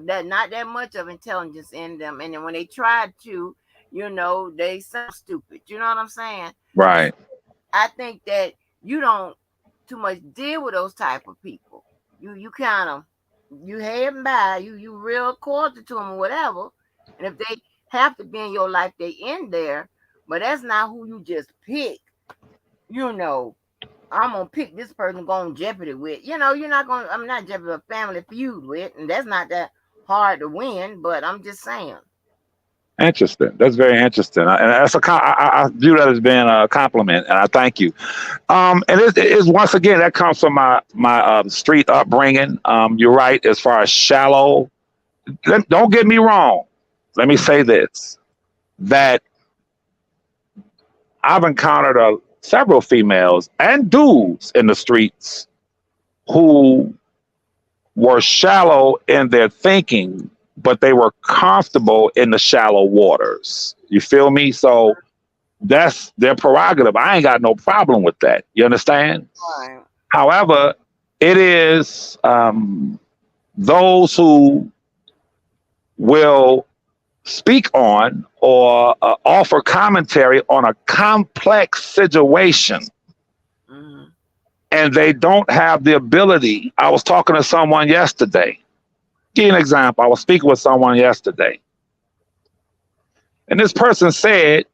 that not that much of intelligence in them. And then when they try to, they sound stupid. You know what I'm saying? right. I think that you don't too much deal with those type of people. You kind of you head and by you real cordial to them or whatever, and if they have to be in your life, they in there. But that's not who you just pick. You know, I'm gonna pick this person going jeopardy with. You're not gonna. I'm not jeopardy a family feud with, and that's not that hard to win. But I'm just saying. Interesting. That's very interesting, and that's I view that as being a compliment, and I thank you. And it is once again that comes from my street upbringing. You're right as far as shallow. Don't get me wrong. Let me say this: that I've encountered several females and dudes in the streets who were shallow in their thinking, but they were comfortable in the shallow waters. You feel me? So that's their prerogative. I ain't got no problem with that. You understand? Right. However, it is those who will speak on or offer commentary on a complex situation Mm-hmm. and they don't have the ability. I was talking to someone yesterday. Give you an example. I was speaking with someone yesterday, and this person said,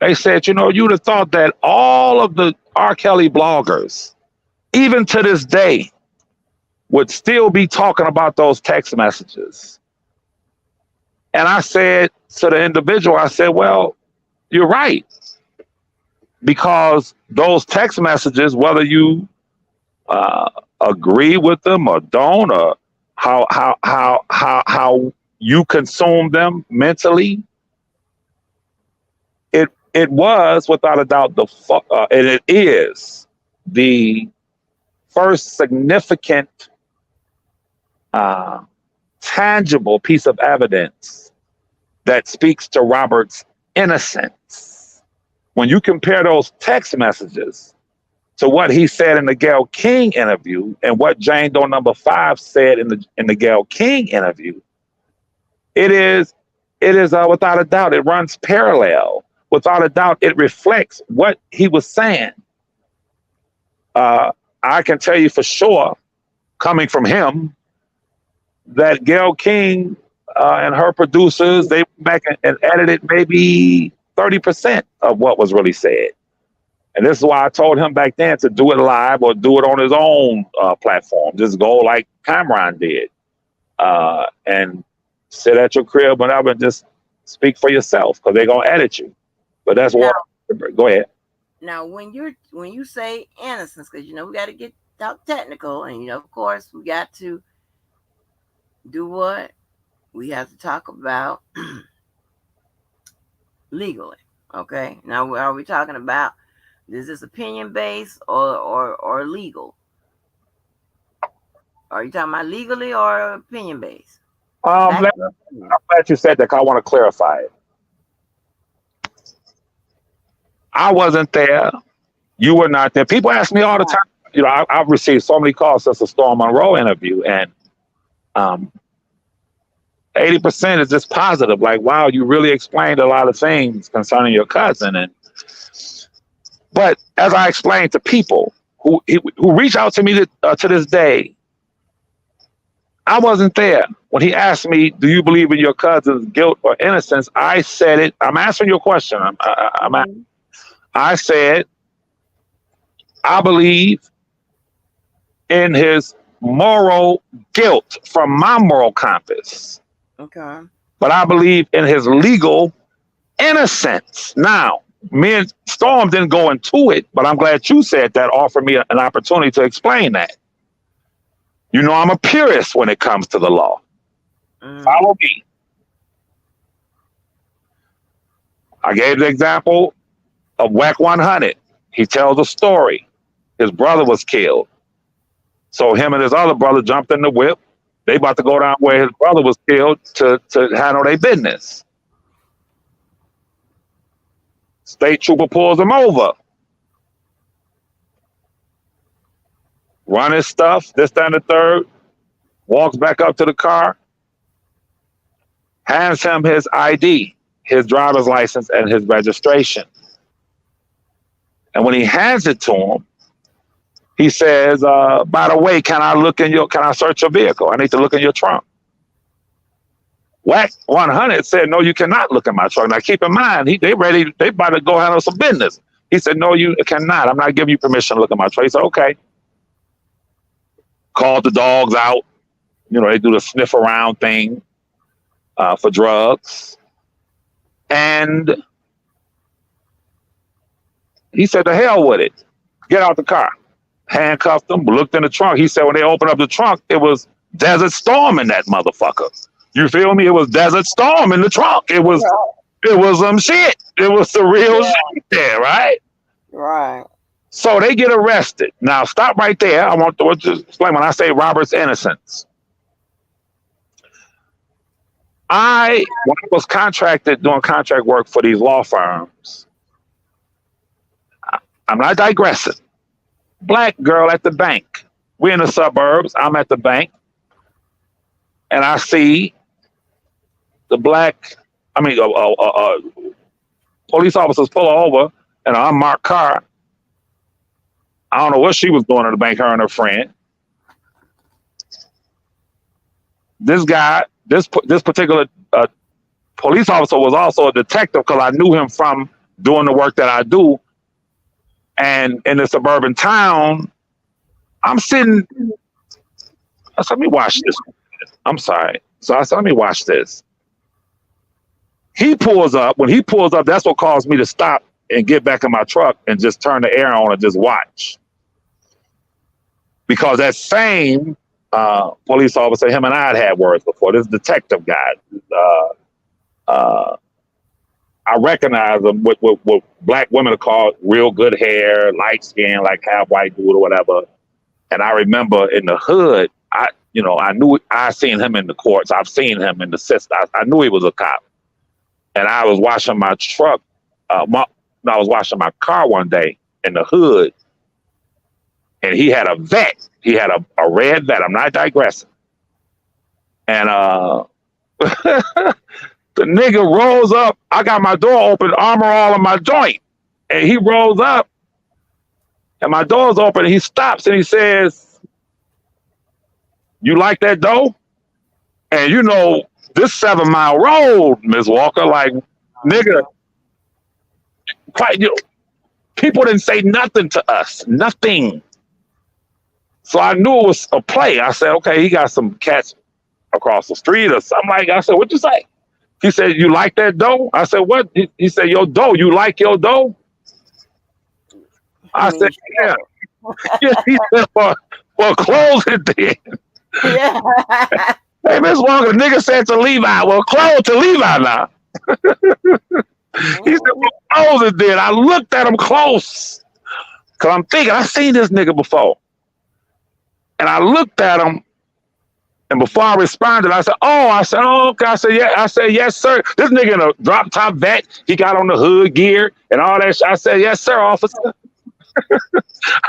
they said, you'd have thought that all of the R. Kelly bloggers, even to this day, would still be talking about those text messages. And I said to the individual, I said, well, you're right. Because those text messages, whether you uh, agree with them or don't, or how you consume them mentally, it was without a doubt and it is the first significant uh, tangible piece of evidence that speaks to Robert's innocence. When you compare those text messages to what he said in the Gayle King interview and what Jane Doe number 5 said in the Gayle King interview, it is without a doubt, it runs parallel. Without a doubt, it reflects what he was saying. I can tell you for sure, coming from him, that Gayle King and her producers, they went back and edited maybe 30% of what was really said. And this is why I told him back then to do it live or do it on his own platform. Just go like Cameron did and sit at your crib whenever and just speak for yourself because they're going to edit you. But that's Now, what. Go ahead. now when you say innocence, because we got to get talk technical, and of course we got to do what we have to talk about legally. Okay. Now, are we talking about, is this opinion based or legal? Are you talking about legally or opinion based? Um, Back let- up. I'm glad you said that 'cause I want to clarify it. I wasn't there. You were not there. People ask me all the time. I've received so many calls since the Storm Monroe interview, and um, 80% is just positive. Like, wow, you really explained a lot of things concerning your cousin. But as I explained to people who reach out to me to this day, I wasn't there. When he asked me, do you believe in your cousin's guilt or innocence? I said it. I'm answering your question. I said, I believe in his moral guilt from my moral compass, Okay. but I believe in his legal innocence. Now, me and Storm didn't go into it, but I'm glad you said that, offered me an opportunity to explain that. I'm a purist when it comes to the law. Mm-hmm. Follow me. I gave the example of WAC 100. He tells a story. His brother was killed. So him and his other brother jumped in the whip. They about to go down where his brother was killed to handle their business. State trooper pulls him over. Run his stuff, this, that, and the third. Walks back up to the car. Hands him his ID, his driver's license, and his registration. And when he hands it to him, he says, by the way, can I search your vehicle? I need to look in your trunk. WAC 100 said, no, you cannot look in my trunk. Now keep in mind, they about to go handle some business. He said, no, you cannot. I'm not giving you permission to look in my trunk. He said, okay. Called the dogs out. They do the sniff around thing for drugs. And he said, the hell with it. Get out the car. Handcuffed him, looked in the trunk. He said when they opened up the trunk, it was Desert Storm in that motherfucker. You feel me? It was Desert Storm in the trunk. It was some shit. It was the real shit there, right? Right. So they get arrested. Now stop right there. I want to just explain when I say Robert's innocence. When I was contracted doing contract work for these law firms, I'm not digressing. Black girl at the bank. We're in the suburbs. I'm at the bank. And I see the police officers pull her over in an unmarked car. I don't know what she was doing at the bank, her and her friend. This guy, this particular police officer was also a detective because I knew him from doing the work that I do. And in the suburban town, I'm sitting I said, let me watch this. I'm sorry. So I said, let me watch this. He pulls up. When he pulls up, that's what caused me to stop and get back in my truck and just turn the air on and just watch. Because that same police officer, him and I had words before. This detective guy, I recognize him with what black women are called real good hair, light skin, like half white dude or whatever. And I remember in the hood, I knew I seen him in the courts. I've seen him in the system. I knew he was a cop. And I was washing my truck. I was washing my car one day in the hood, and he had a vet. He had a red vet. I'm not digressing. And the nigga rolls up. I got my door open, armor all in my joint. And he rolls up, and my door's open, and he stops, and he says, "You like that dough?" And you know, this 7 Mile road, Ms. Walker, like, nigga, quite, people didn't say nothing to us. Nothing. So I knew it was a play. I said, okay, he got some cats across the street or something like that. I said, what'd you say? He said, you like that dough? I said, what? He said, your dough. You like your dough? I said, yeah. Yeah. He said, well, close it then. Yeah. Hey, Miss Walker, the nigga said to Levi. Well, close to Levi now. He said, well, close it then. I looked at him close. Because I'm thinking, I seen this nigga before. And I looked at him. And before I responded, I said, oh, okay. I said, yeah. I said, yes, sir. This nigga in a drop top vet. He got on the hood gear and all that shit. I said, yes, sir, officer.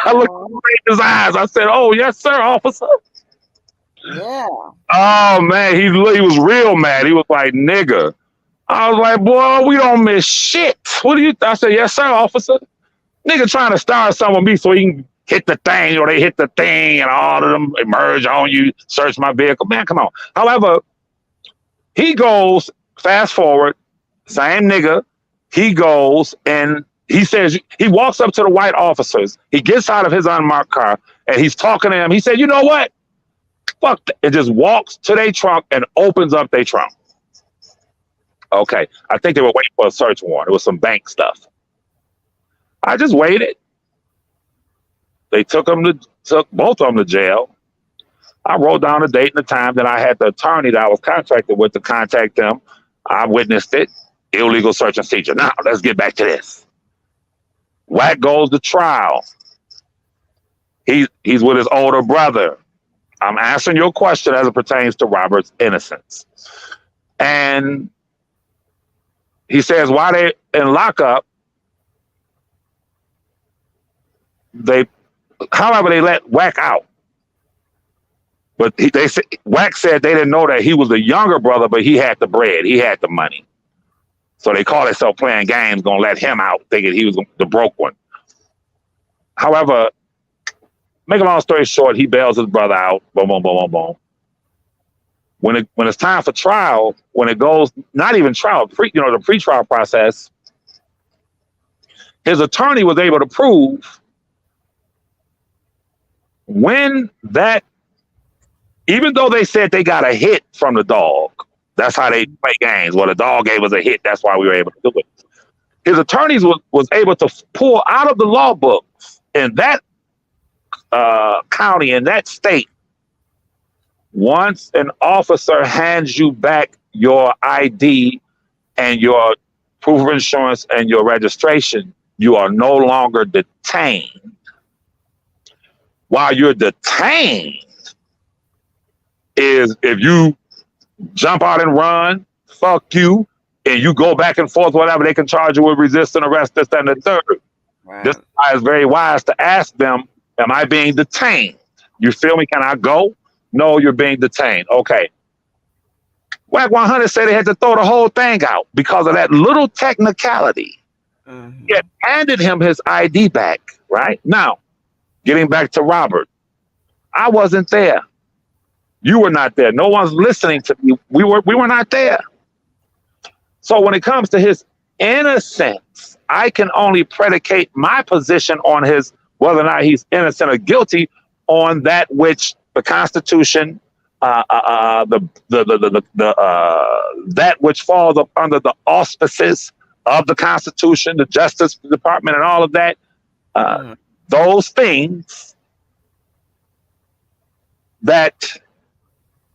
I looked at his eyes. I said, oh, yes, sir, officer. Yeah. Oh, man. He was real mad. He was like, nigga. I was like, boy, we don't miss shit. What do you I said, yes, sir, officer. Nigga trying to start something with me so he can hit the thing, they hit the thing and all of them emerge on you, search my vehicle. Man, come on. However, he goes, fast forward, same nigga, he goes and he says, he walks up to the white officers, he gets out of his unmarked car and he's talking to them. He said, you know what? Fuck that. It just walks to their trunk and opens up their trunk. Okay. I think they were waiting for a search warrant. It was some bank stuff. I just waited. They took both of them to jail. I wrote down the date and the time. Then I had the attorney that I was contracted with to contact them. I witnessed it. Illegal search and seizure. Now, let's get back to this. Wack goes to trial. He's with his older brother. I'm answering your question as it pertains to Robert's innocence. And he says, while they in lockup, however, they let Wack out. But Wack said they didn't know that he was the younger brother, but he had the bread. He had the money. So they called themselves playing games, going to let him out, thinking he was the broke one. However, make a long story short, he bails his brother out. Boom, boom, boom, boom, boom. When it's time for trial, when it goes, not even trial, the pre-trial process, his attorney was able to prove when that, even though they said they got a hit from the dog, that's how they play games. Well, the dog gave us a hit. That's why we were able to do it. His attorneys was able to pull out of the law books in that county, in that state, once an officer hands you back your ID and your proof of insurance and your registration, you are no longer detained. While you're detained is if you jump out and run, fuck you, and you go back and forth, whatever, they can charge you with resisting arrest, this, and the third. Right. This is why it's very wise to ask them, am I being detained? You feel me? Can I go? No, you're being detained. Okay. Wack 100 said they had to throw the whole thing out because of that little technicality. Mm-hmm. It handed him his ID back, right? Now, getting back to Robert, I wasn't there. You were not there. No one's listening to me. We were not there. So when it comes to his innocence, I can only predicate my position on whether or not he's innocent or guilty on that which the Constitution, that which falls up under the auspices of the Constitution, the Justice Department, and all of that. Mm-hmm. Those things that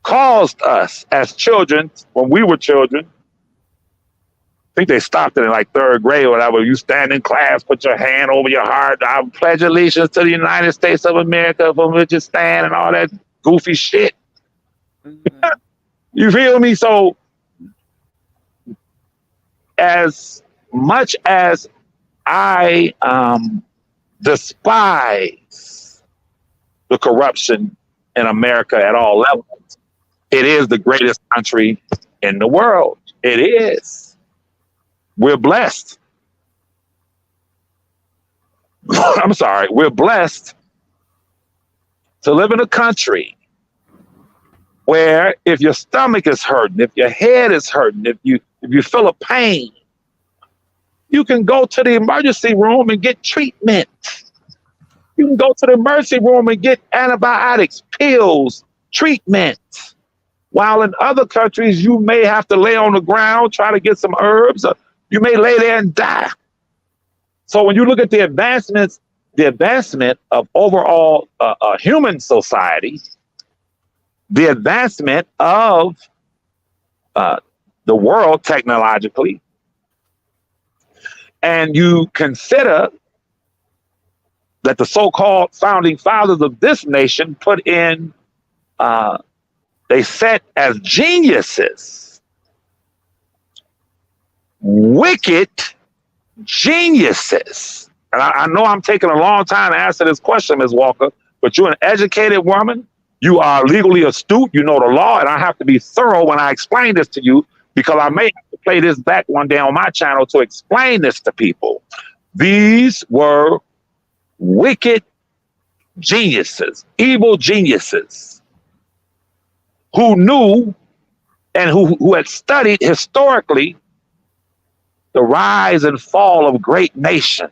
caused us as children, when we were children, I think they stopped it in like third grade or whatever. You stand in class, put your hand over your heart. I pledge allegiance to the United States of America, from which it stand, and all that goofy shit. Mm-hmm. You feel me? So, as much as I despise the corruption in America at all levels, it is the greatest country in the world. It is. We're blessed. I'm sorry. We're blessed to live in a country where if your stomach is hurting, if your head is hurting, if you feel a pain, you can go to the emergency room and get treatment. You can go to the emergency room and get antibiotics, pills, treatment. While in other countries, you may have to lay on the ground, try to get some herbs. You may lay there and die. So when you look at the advancement of overall human society, the advancement of the world technologically, and you consider that the so-called founding fathers of this nation put in, they set as geniuses, wicked geniuses. And I know I'm taking a long time to answer this question, Ms. Walker, but you're an educated woman. You are legally astute. You know the law. And I have to be thorough when I explain this to you, because I may have to play this back one day on my channel to explain this to people. These were wicked geniuses, evil geniuses, who knew and who had studied historically the rise and fall of great nations,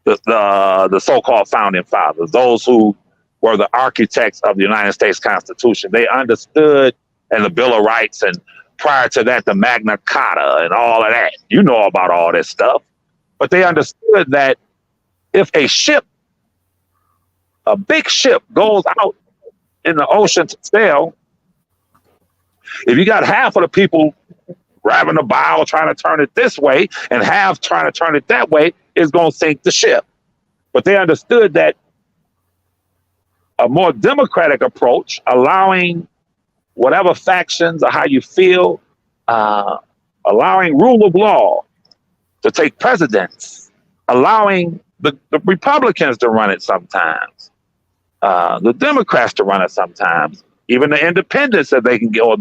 the so-called founding fathers, those who were the architects of the United States Constitution. They understood, and the Bill of Rights, and prior to that, the Magna Carta and all of that. You know about all this stuff. But they understood that if a ship, a big ship, goes out in the ocean to sail, if you got half of the people grabbing the bow trying to turn it this way and half trying to turn it that way, it's going to sink the ship. But they understood that a more democratic approach, allowing whatever factions or how you feel, allowing rule of law to take precedence, allowing the Republicans to run it sometimes, the Democrats to run it sometimes, even the independents that they can get, or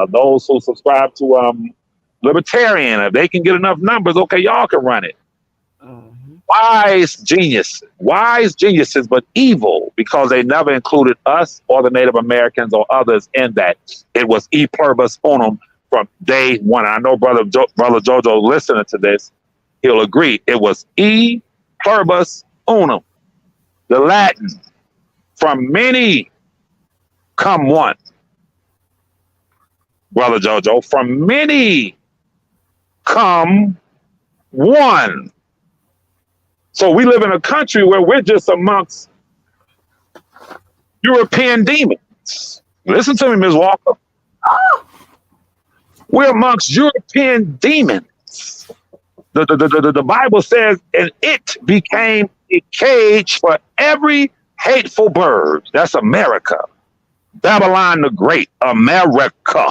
those who subscribe to libertarian, if they can get enough numbers, okay, y'all can run it. Mm-hmm. Wise geniuses, but evil, because they never included us or the Native Americans or others in that. It was e pluribus unum from day one. I know brother Jojo listening to this, he'll agree. It was e pluribus unum, the Latin, from many come one. Brother Jojo, from many come one. So we live in a country where we're just amongst European demons. Listen to me, Ms. Walker. We're amongst European demons. The Bible says, and it became a cage for every hateful bird. That's America. Babylon the Great, America.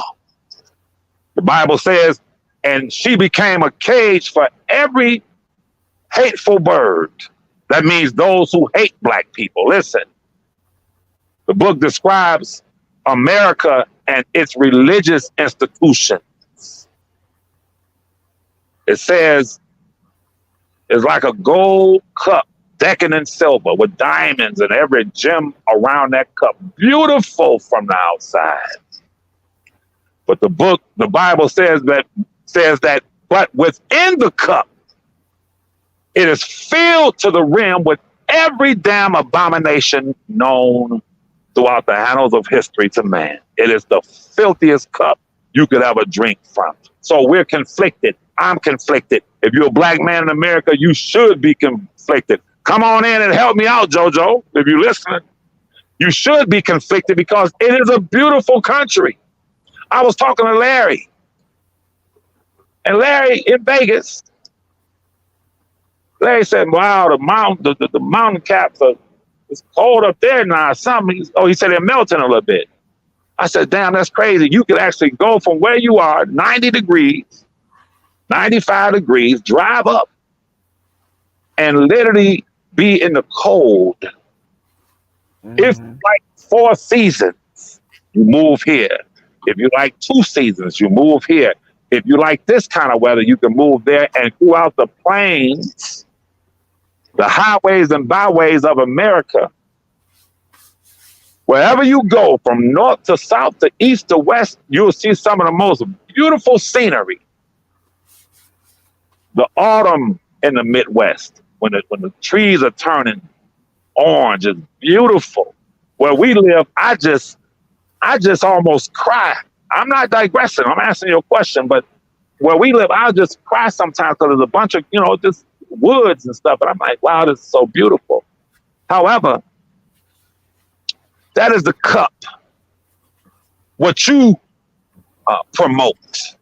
The Bible says, and she became a cage for every hateful bird. That means those who hate black people. Listen, the book describes America and its religious institutions. It says it's like a gold cup decking in silver with diamonds and every gem around that cup. Beautiful from the outside. But the Bible says that, but within the cup, it is filled to the rim with every damn abomination known throughout the annals of history to man. It is the filthiest cup you could ever drink from. So we're conflicted. I'm conflicted. If you're a black man in America, you should be conflicted. Come on in and help me out, JoJo. If you're listening, you should be conflicted because it is a beautiful country. I was talking to Larry, and Larry in Vegas, Larry said, "Wow, the mountain caps are it's cold up there now. He said they're melting a little bit." I said, "Damn, that's crazy. You could actually go from where you are, 90 degrees, 95 degrees, drive up, and literally be in the cold. If you like 4 seasons, you move here. If you like 2 seasons, you move here. If you like this kind of weather, you can move there. And throughout the plains, the highways and byways of America, wherever you go, from north to south to east to west, you'll see some of the most beautiful scenery. The autumn in the Midwest, when the trees are turning orange, is beautiful. Where we live, I just almost cry. I'm not digressing. I'm answering your question, but where we live, I'll just cry sometimes because there's a bunch of, just woods and stuff. And I'm like, wow, this is so beautiful. However, that is the cup. What you promote,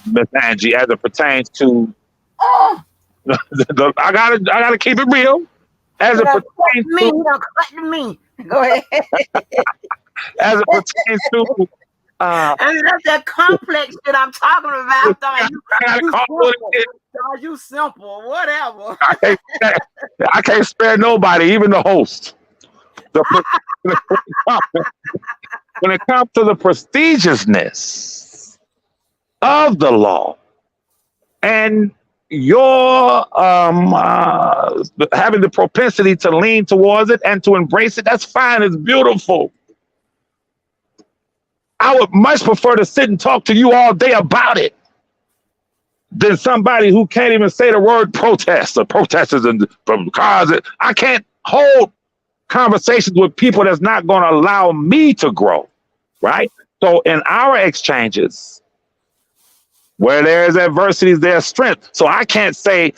Miss Angie, as it pertains to, I gotta keep it real. As it pertains to me, go ahead. As it pertains to, and that's that complex that I'm talking about. You simple, whatever. I can't spare nobody, even the host. When it comes to the prestigiousness of the law and your having the propensity to lean towards it and to embrace it, that's fine. It's beautiful. I would much prefer to sit and talk to you all day about it than somebody who can't even say the word protest or protesters and from cars. I can't hold conversations with people that's not going to allow me to grow, right? So in our exchanges, where there is adversity, there's strength. So I can't say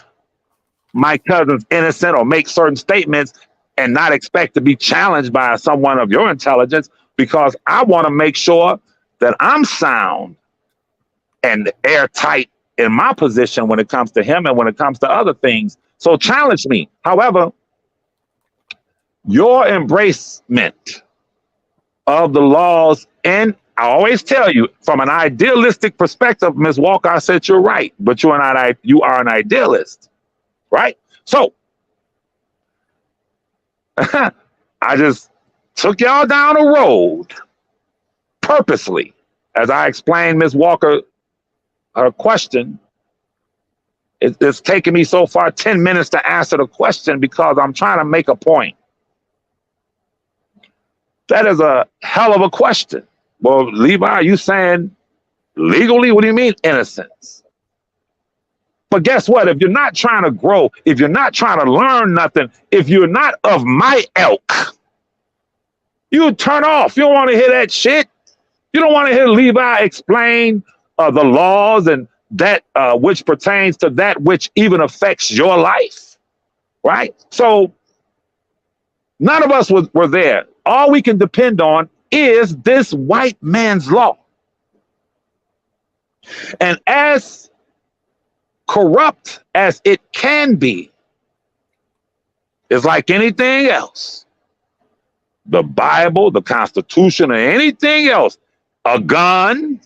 my cousin's innocent or make certain statements and not expect to be challenged by someone of your intelligence, because I want to make sure that I'm sound and airtight in my position when it comes to him and when it comes to other things. So challenge me. However, your embracement of the laws, and I always tell you, from an idealistic perspective, Ms. Walker, I said you're right, but you are an idealist, right? So I just took y'all down a road purposely, as I explained Ms. Walker her question. It's taken me so far 10 minutes to answer the question because I'm trying to make a point. That is a hell of a question. Well, Levi, are you saying legally? What do you mean innocence? But guess what? If you're not trying to grow, if you're not trying to learn nothing, if you're not of my ilk, you turn off. You don't want to hear that shit. You don't want to hear Levi explain the laws and that which pertains to that which even affects your life, right? So none of us were there. All we can depend on is this white man's law. And as corrupt as it can be, it's like anything else. The Bible, the Constitution, or anything else, a gun,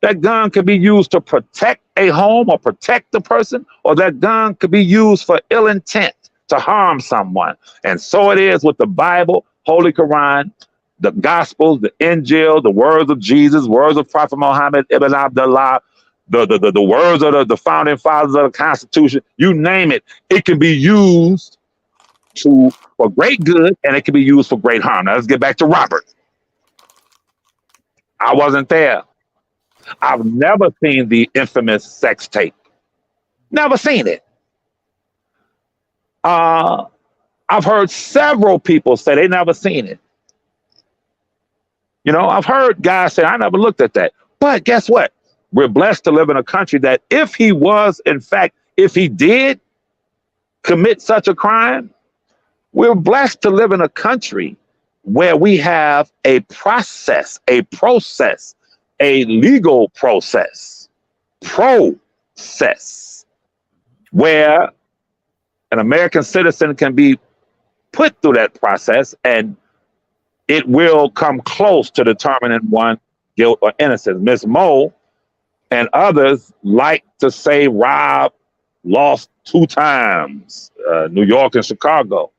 that gun could be used to protect a home or protect the person, or that gun could be used for ill intent to harm someone. And so it is with the Bible, Holy Quran, the Gospels, the Injil, the words of Jesus, words of Prophet Muhammad ibn Abdullah, the words of the founding fathers of the Constitution, you name it, it can be used for great good and it can be used for great harm. Now let's get back to Robert. I wasn't there. I've never seen the infamous sex tape. Never seen it. I I've heard several people say they never seen it. You know, I've heard guys say, I never looked at that. But guess what? We're blessed to live in a country that if he was, in fact, if he did commit such a crime, we're blessed to live in a country where we have a process, a legal process, where an American citizen can be put through that process and it will come close to determining one guilt or innocence. Miss Moe and others like to say Rob lost 2 times, New York and Chicago.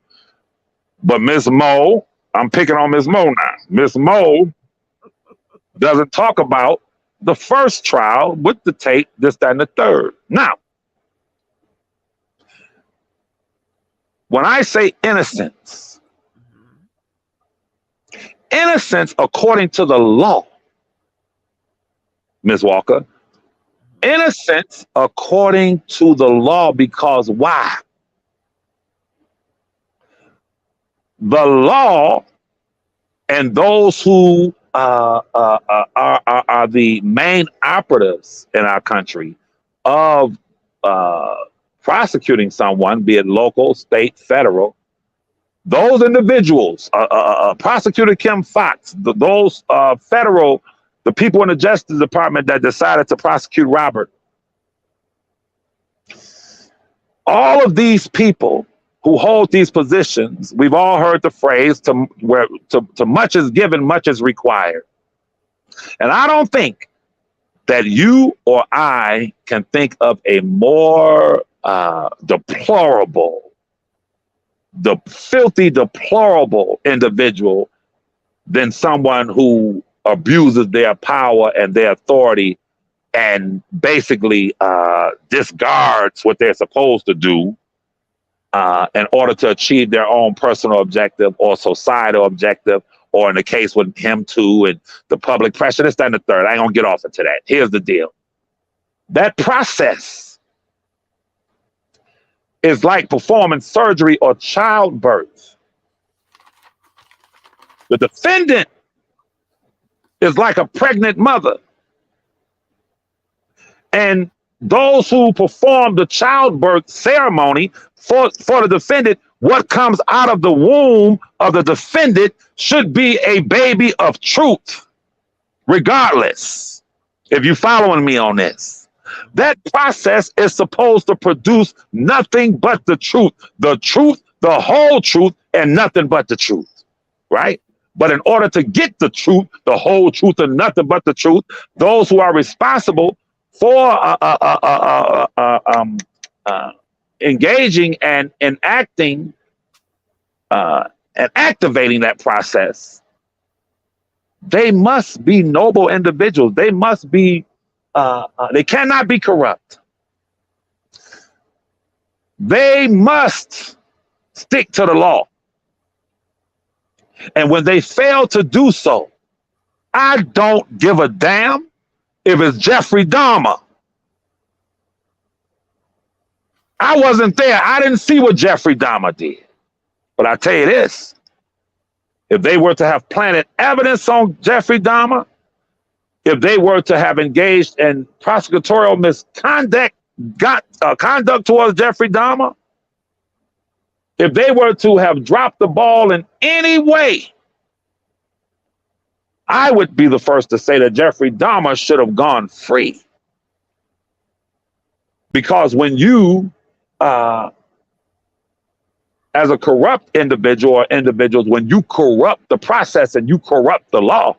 But Miss Moe, I'm picking on Miss Moe now. Miss Moe doesn't talk about the first trial with the tape, this, that, and the third. Now, when I say innocence, innocence according to the law, Ms. Walker, innocence according to the law, because why? The law and those who are the main operatives in our country of prosecuting someone, be it local, state, federal, those individuals, Prosecutor Kim Fox, those federal, the people in the Justice Department that decided to prosecute Robert, all of these people who hold these positions, we've all heard the phrase, to much is given, much is required. And I don't think that you or I can think of a more deplorable, the filthy, deplorable individual than someone who abuses their power and their authority and basically discards what they're supposed to do in order to achieve their own personal objective or societal objective, or in the case with him too, and the public pressure, this, that, and the third. I ain't gonna get off into that. Here's the deal. That process is like performing surgery or childbirth. The defendant is like a pregnant mother. And those who perform the childbirth ceremony for the defendant, what comes out of the womb of the defendant should be a baby of truth, regardless. If you're following me on this, that process is supposed to produce nothing but the truth, the whole truth, and nothing but the truth, right? But in order to get the truth, the whole truth, and nothing but the truth, those who are responsible for engaging and enacting and activating that process, they must be noble individuals. They must be, they cannot be corrupt. They must stick to the law. And when they fail to do so, I don't give a damn if it's Jeffrey Dahmer. I wasn't there. I didn't see what Jeffrey Dahmer did. But I tell you this, if they were to have planted evidence on Jeffrey Dahmer, if they were to have engaged in prosecutorial misconduct, conduct towards Jeffrey Dahmer, if they were to have dropped the ball in any way, I would be the first to say that Jeffrey Dahmer should have gone free. Because when you, as a corrupt individual or individuals, when you corrupt the process and you corrupt the law,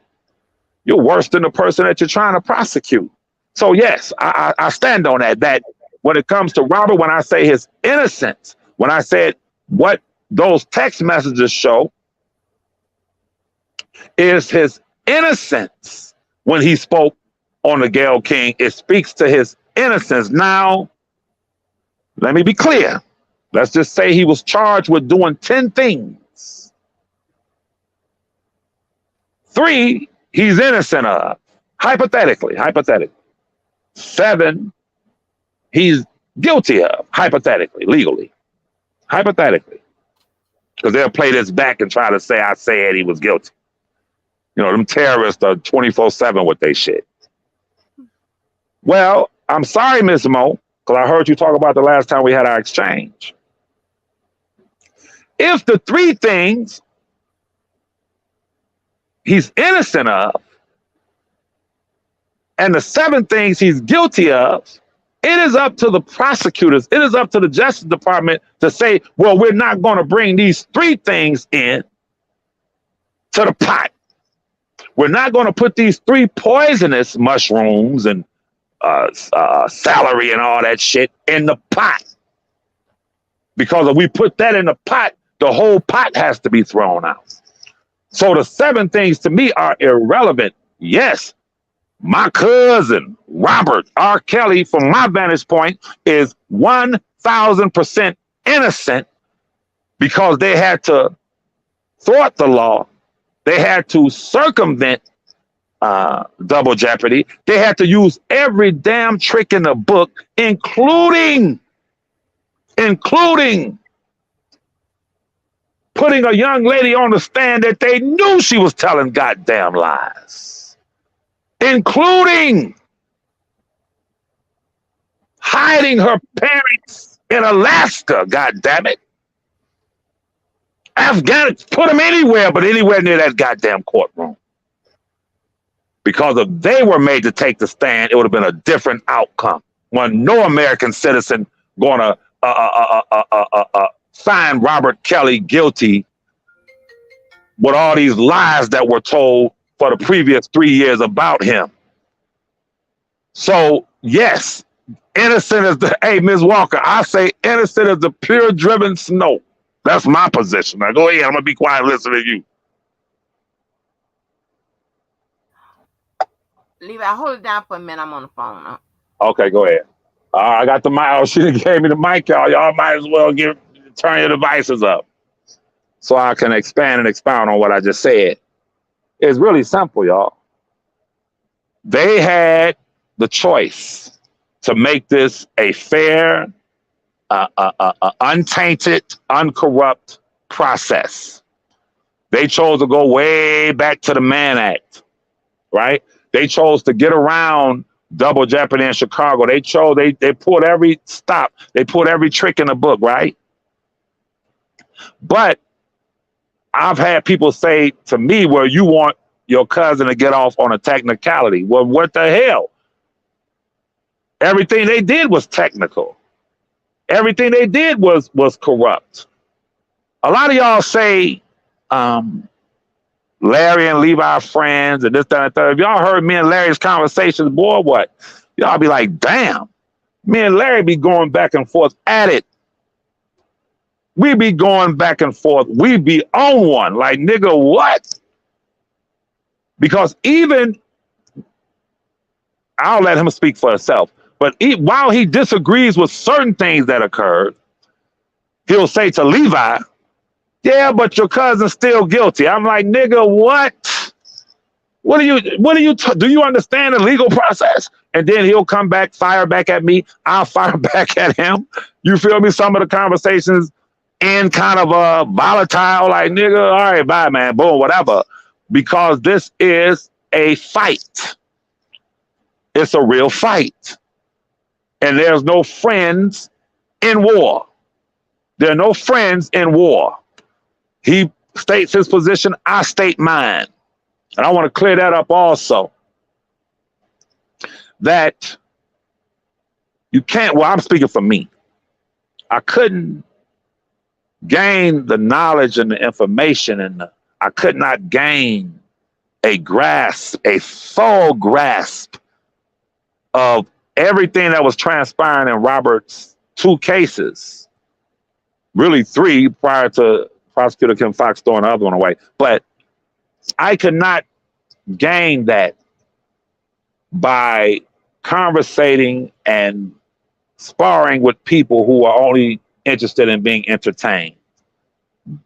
you're worse than the person that you're trying to prosecute. So yes, I stand on that. That when it comes to Robert, when I say his innocence, when I said what those text messages show is his innocence when he spoke on the Gayle King, it speaks to his innocence. Now, let me be clear. Let's just say he was charged with doing 10 things. 3, he's innocent of, hypothetically. 7, he's guilty of, hypothetically, legally, hypothetically. because they'll play this back and try to say I said he was guilty. You know, them terrorists are 24/7 with their shit. Well, I'm sorry, Miss Mo, because I heard you talk about the last time we had our exchange. If the three things he's innocent of and the seven things he's guilty of, it is up to the prosecutors, it is up to the Justice Department to say, well, we're not going to bring these three things in to the pot. We're not going to put these three poisonous mushrooms and celery and all that shit in the pot. Because if we put that in the pot, the whole pot has to be thrown out. So the seven things to me are irrelevant. Yes, my cousin, Robert R. Kelly, from my vantage point, is 1,000% innocent because they had to thwart the law. They had to circumvent double jeopardy. They had to use every damn trick in the book, including putting a young lady on the stand that they knew she was telling goddamn lies, including hiding her parents in Alaska, goddammit. Afghanistan, put them anywhere, but anywhere near that goddamn courtroom. Because if they were made to take the stand, it would have been a different outcome. When no American citizen gonna find Robert Kelly guilty with all these lies that were told for the previous 3 years about him. So yes, innocent as the, hey, Ms. Walker, I say innocent as the pure driven snow. That's my position. Now go ahead, I'm gonna be quiet and listen to you. Levi, hold it down for a minute. I'm on the phone. Okay, go ahead. I got the mic. Oh, she gave me the mic, y'all. Y'all might as well turn your devices up so I can expand and expound on what I just said. It's really simple, y'all. They had the choice to make this a fair, untainted, uncorrupt process. They chose to go way back to the Mann Act, right? They chose to get around double jeopardy in Chicago. They pulled every stop. They pulled every trick in the book, right? But I've had people say to me, well, you want your cousin to get off on a technicality. Well, what the hell? Everything they did was technical. Everything they did was corrupt. A lot of y'all say Larry and Levi are friends and this, that, and third. If y'all heard me and Larry's conversations, boy, what? Y'all be like, damn, me and Larry be going back and forth at it. We be going back and forth. We be on one. Like, nigga, what? Because even, I'll let him speak for himself, but while he disagrees with certain things that occurred, he'll say to Levi, yeah, but your cousin's still guilty. I'm like, nigga, what? Do you understand the legal process? And then he'll come back, fire back at me. I'll fire back at him. You feel me? Some of the conversations end kind of volatile, like, nigga, all right, bye, man, boom, whatever. Because this is a fight. It's a real fight. And there's no friends in war. There are no friends in war. He states his position, I state mine. And I want to clear that up also. That you can't, well, I'm speaking for me. I couldn't gain the knowledge and the information, and I could not gain a full grasp of everything that was transpiring in Robert's 2 cases. Really 3 prior to Prosecutor Kim Fox throwing the other one away. But I could not gain that by conversating and sparring with people who are only interested in being entertained.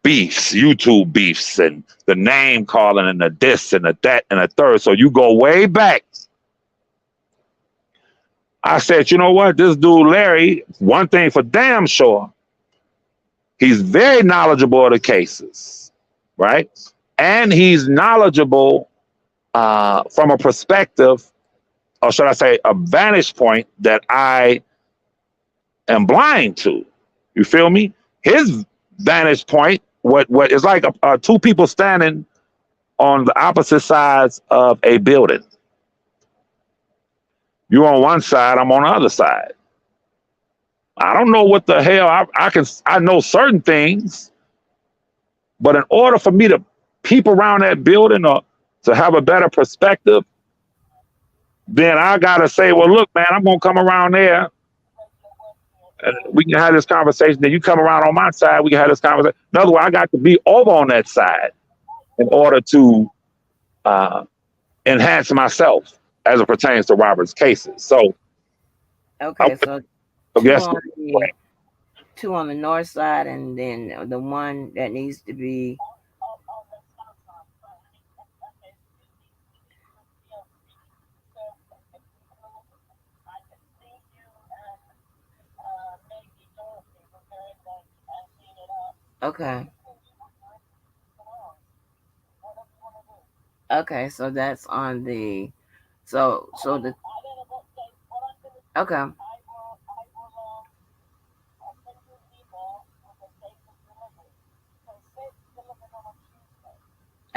Beefs, YouTube beefs, and the name calling, and the this and the that and the third. So you go way back. I said, you know what? This dude, Larry, one thing for damn sure, He's very knowledgeable of the cases, right? And he's knowledgeable from a perspective, or should I say, a vantage point that I am blind to. You feel me? His vantage point, what is like two people standing on the opposite sides of a building. You're on one side, I'm on the other side. I don't know what the hell I know certain things, but in order for me to peep around that building or to have a better perspective, then I gotta say, well, look, man, I'm gonna come around there and we can have this conversation. Then you come around on my side, we can have this conversation. In other words, I got to be over on that side in order to uh, enhance myself as it pertains to Robert's cases. So I Okay, so two guess on the north side, and then the one that needs to be. Okay. Okay, so that's on the. So the. Okay.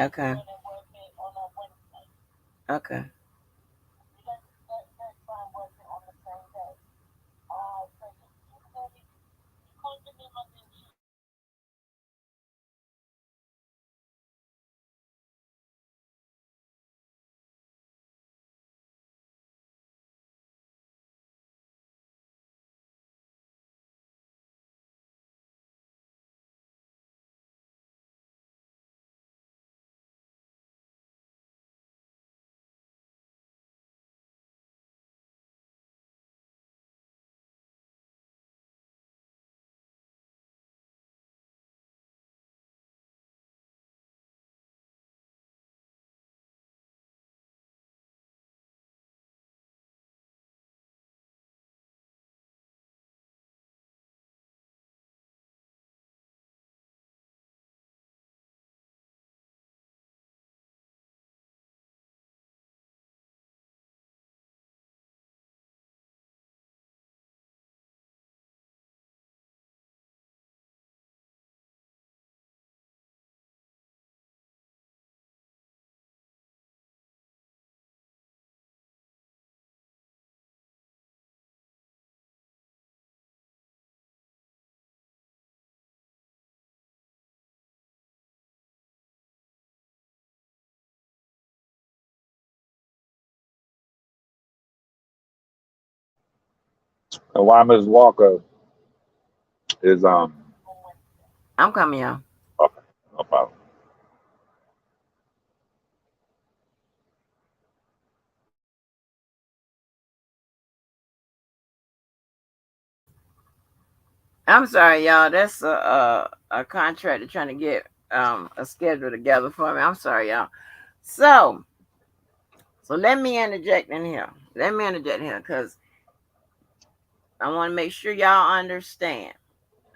Okay. Okay. why Ms. Walker is I'm coming, y'all. okay, no problem. I'm sorry, y'all. That's a contractor trying to get a schedule together for me. I'm sorry, y'all. So let me interject in here. Let me interject in here because I want to make sure y'all understand.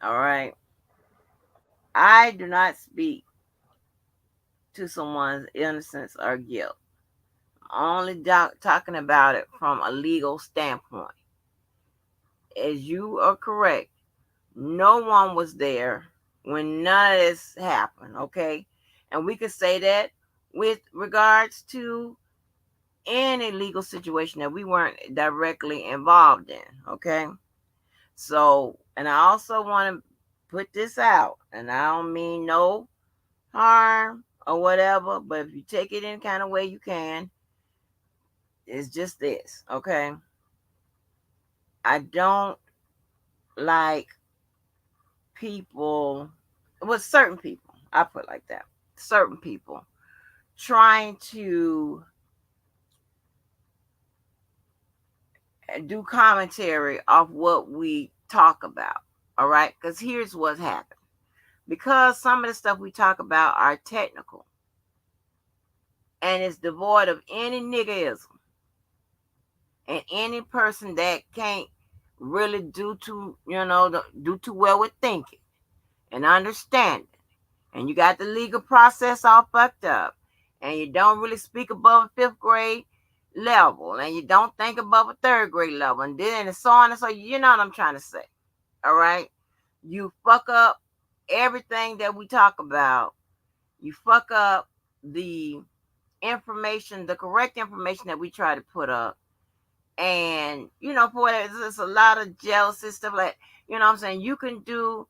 All right. I do not speak to someone's innocence or guilt. I'm only talking about it from a legal standpoint. As you are correct, no one was there when none of this happened, okay? And we could say that with regards to any legal situation that we weren't directly involved in, okay? So, and I also want to put this out, and I don't mean no harm or whatever, but if you take it any kind of way you can, it's just this, okay? I don't like people, with certain people, I put it like that, certain people trying to do commentary off what we talk about, all right? Because here's what's happened. Because some of the stuff we talk about are technical and it's devoid of any niggerism and any person that can't really do too well with thinking. and understand it, and you got the legal process all fucked up, and you don't really speak above a fifth grade level, and you don't think above a third grade level, and then and so on and so, you know what I'm trying to say. All right? You fuck up everything that we talk about. You fuck up the information, the correct information that we try to put up. And, for there's a lot of jealousy stuff like, what I'm saying? You can do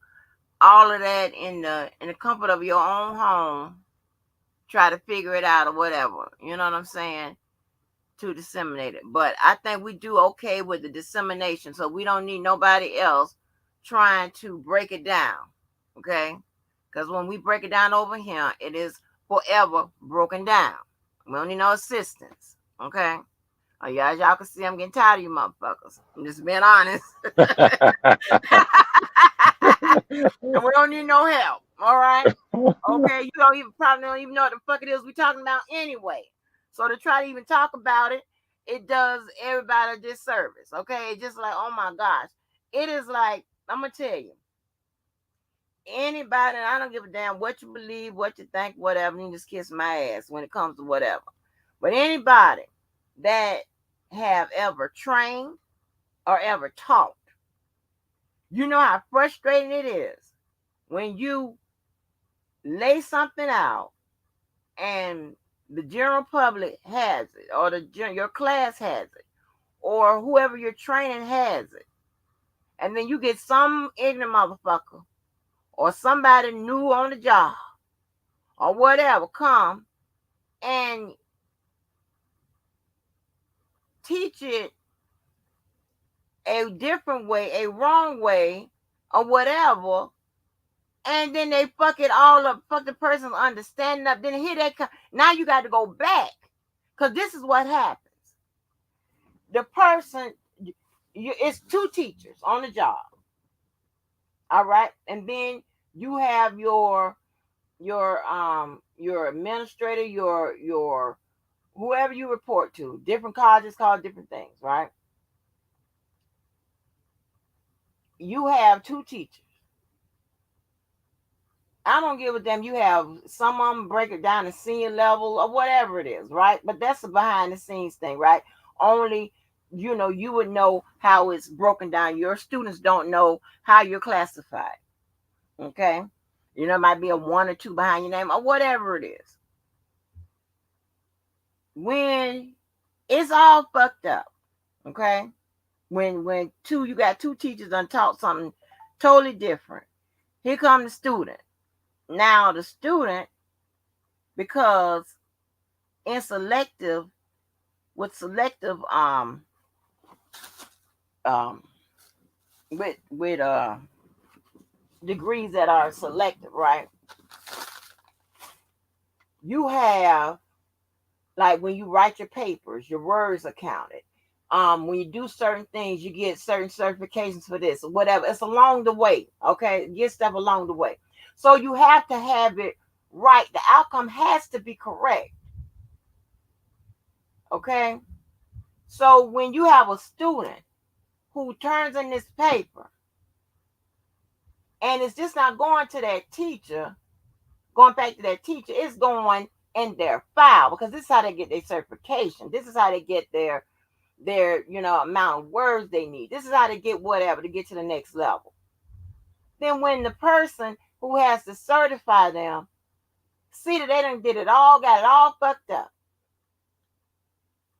all of that in the comfort of your own home, try to figure it out or whatever. You know what I'm saying? To disseminate it. But I think we do okay with the dissemination, so we don't need nobody else trying to break it down. Okay? Because when we break it down over here, it is forever broken down. We don't need no assistance. Okay? Oh, yeah, as y'all can see, I'm getting tired of you motherfuckers. I'm just being honest. And we don't need no help. All right? Okay? You don't even probably don't even know what the fuck it is we talking about anyway. So to try to even talk about it, it does everybody a disservice. Okay? It's just like, oh my gosh. It is like, I'm gonna tell you, anybody, I don't give a damn what you believe, what you think, whatever, you just kiss my ass when it comes to whatever. But anybody that have ever trained or ever taught, you know how frustrating it is when you lay something out and the general public has it, or your class has it, or whoever you're training has it, and then you get some ignorant motherfucker or somebody new on the job or whatever come and teach it a different way, a wrong way, or whatever, and then they fuck it all up, fuck the person's understanding up. Then here they come. Now you got to go back, because this is what happens. The person, it's two teachers on the job, all right, and then you have your administrator, your whoever you report to. Different colleges call different things, right? You have two teachers. I don't give a damn. You have some of them break it down to senior level or whatever it is, right? But that's a behind the scenes thing, right? Only, you would know how it's broken down. Your students don't know how you're classified, okay? It might be a one or two behind your name or whatever it is. When it's all fucked up, okay? When you got two teachers done taught something totally different. Here come the student. Now the student, because in selective with selective um with degrees that are selective, right? You have, like, when you write your papers, your words are counted. When you do certain things, you get certain certifications for this or whatever. It's along the way, okay? Get stuff along the way. So you have to have it right. The outcome has to be correct, okay? So when you have a student who turns in this paper and it's just not going to that teacher, going back to that teacher, it's going in their file, because this is how they get their certification. This is how they get their amount of words they need. This is how they get whatever to get to the next level. Then when the person who has to certify them see that they done did it all, got it all fucked up,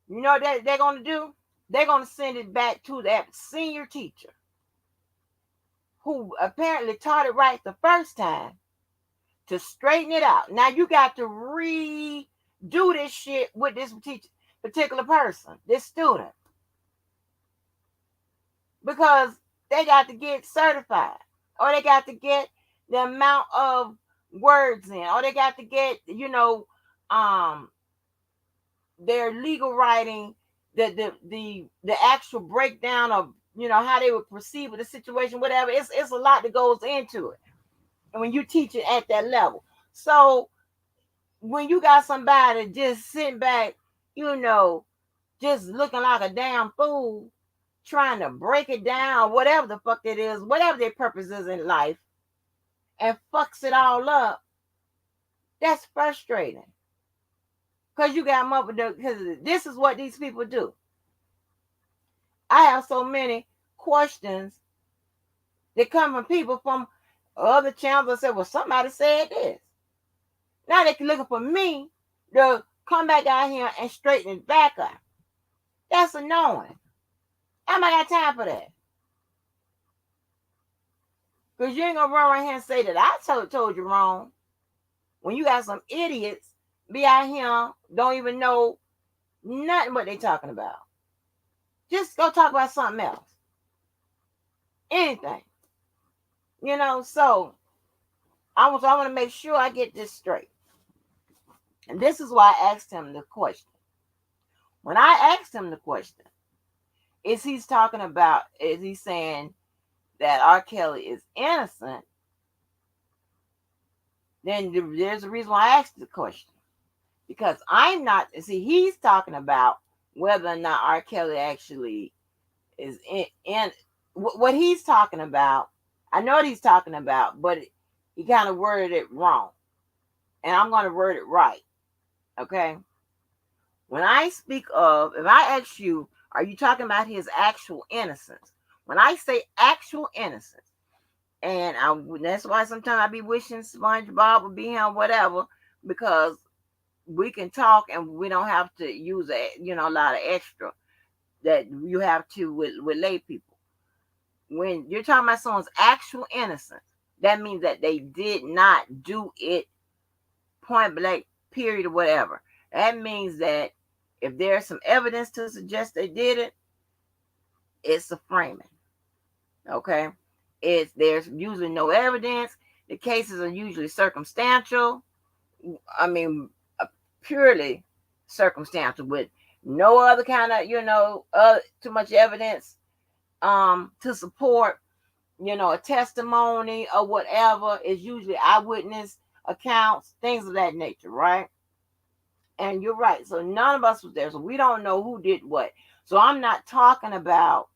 you know what they're going to do? They're going to send it back to that senior teacher who apparently taught it right the first time to straighten it out. Now you got to redo this shit with this particular person, this student, because they got to get certified, or they got to get the amount of words in, or they got to get their legal writing, the actual breakdown of how they would proceed with the situation, whatever. It's a lot that goes into it, and when you teach it at that level. So when you got somebody just sitting back, just looking like a damn fool, trying to break it down, whatever the fuck it is, whatever their purpose is in life, and fucks it all up, that's frustrating. Because you got them up with because this is what these people do. I have so many questions that come from people from other channels that say, well, somebody said this. Now they can looking for me to come back out here and straighten it back up. That's annoying. I ain't got time for that. Because you ain't going to run around here and say that I told you wrong. When you got some idiots be out here, don't even know nothing what they talking about. Just go talk about something else. Anything. So I want to make sure I get this straight. And this is why I asked him the question. When I asked him the question, is he saying that R. Kelly is innocent? Then there's a reason why I asked the question. Because I'm not, he's talking about whether or not R. Kelly actually is in what he's talking about. I know what he's talking about, but he kind of worded it wrong. And I'm going to word it right. Okay? When I speak of, if I ask you, are you talking about his actual innocence? When I say actual innocence, and that's why sometimes I be wishing SpongeBob would be here, whatever, because we can talk and we don't have to use a lot of extra that you have to with lay people. When you're talking about someone's actual innocence, that means that they did not do it point blank, period, or whatever. That means that if there's some evidence to suggest they did it, it's a framing. Okay? There's usually no evidence. The cases are usually circumstantial. I mean, purely circumstantial with no other kind of, too much evidence to support, a testimony or whatever. Is usually eyewitness accounts, things of that nature, right? And you're right. So none of us was there. So we don't know who did what. So I'm not talking about,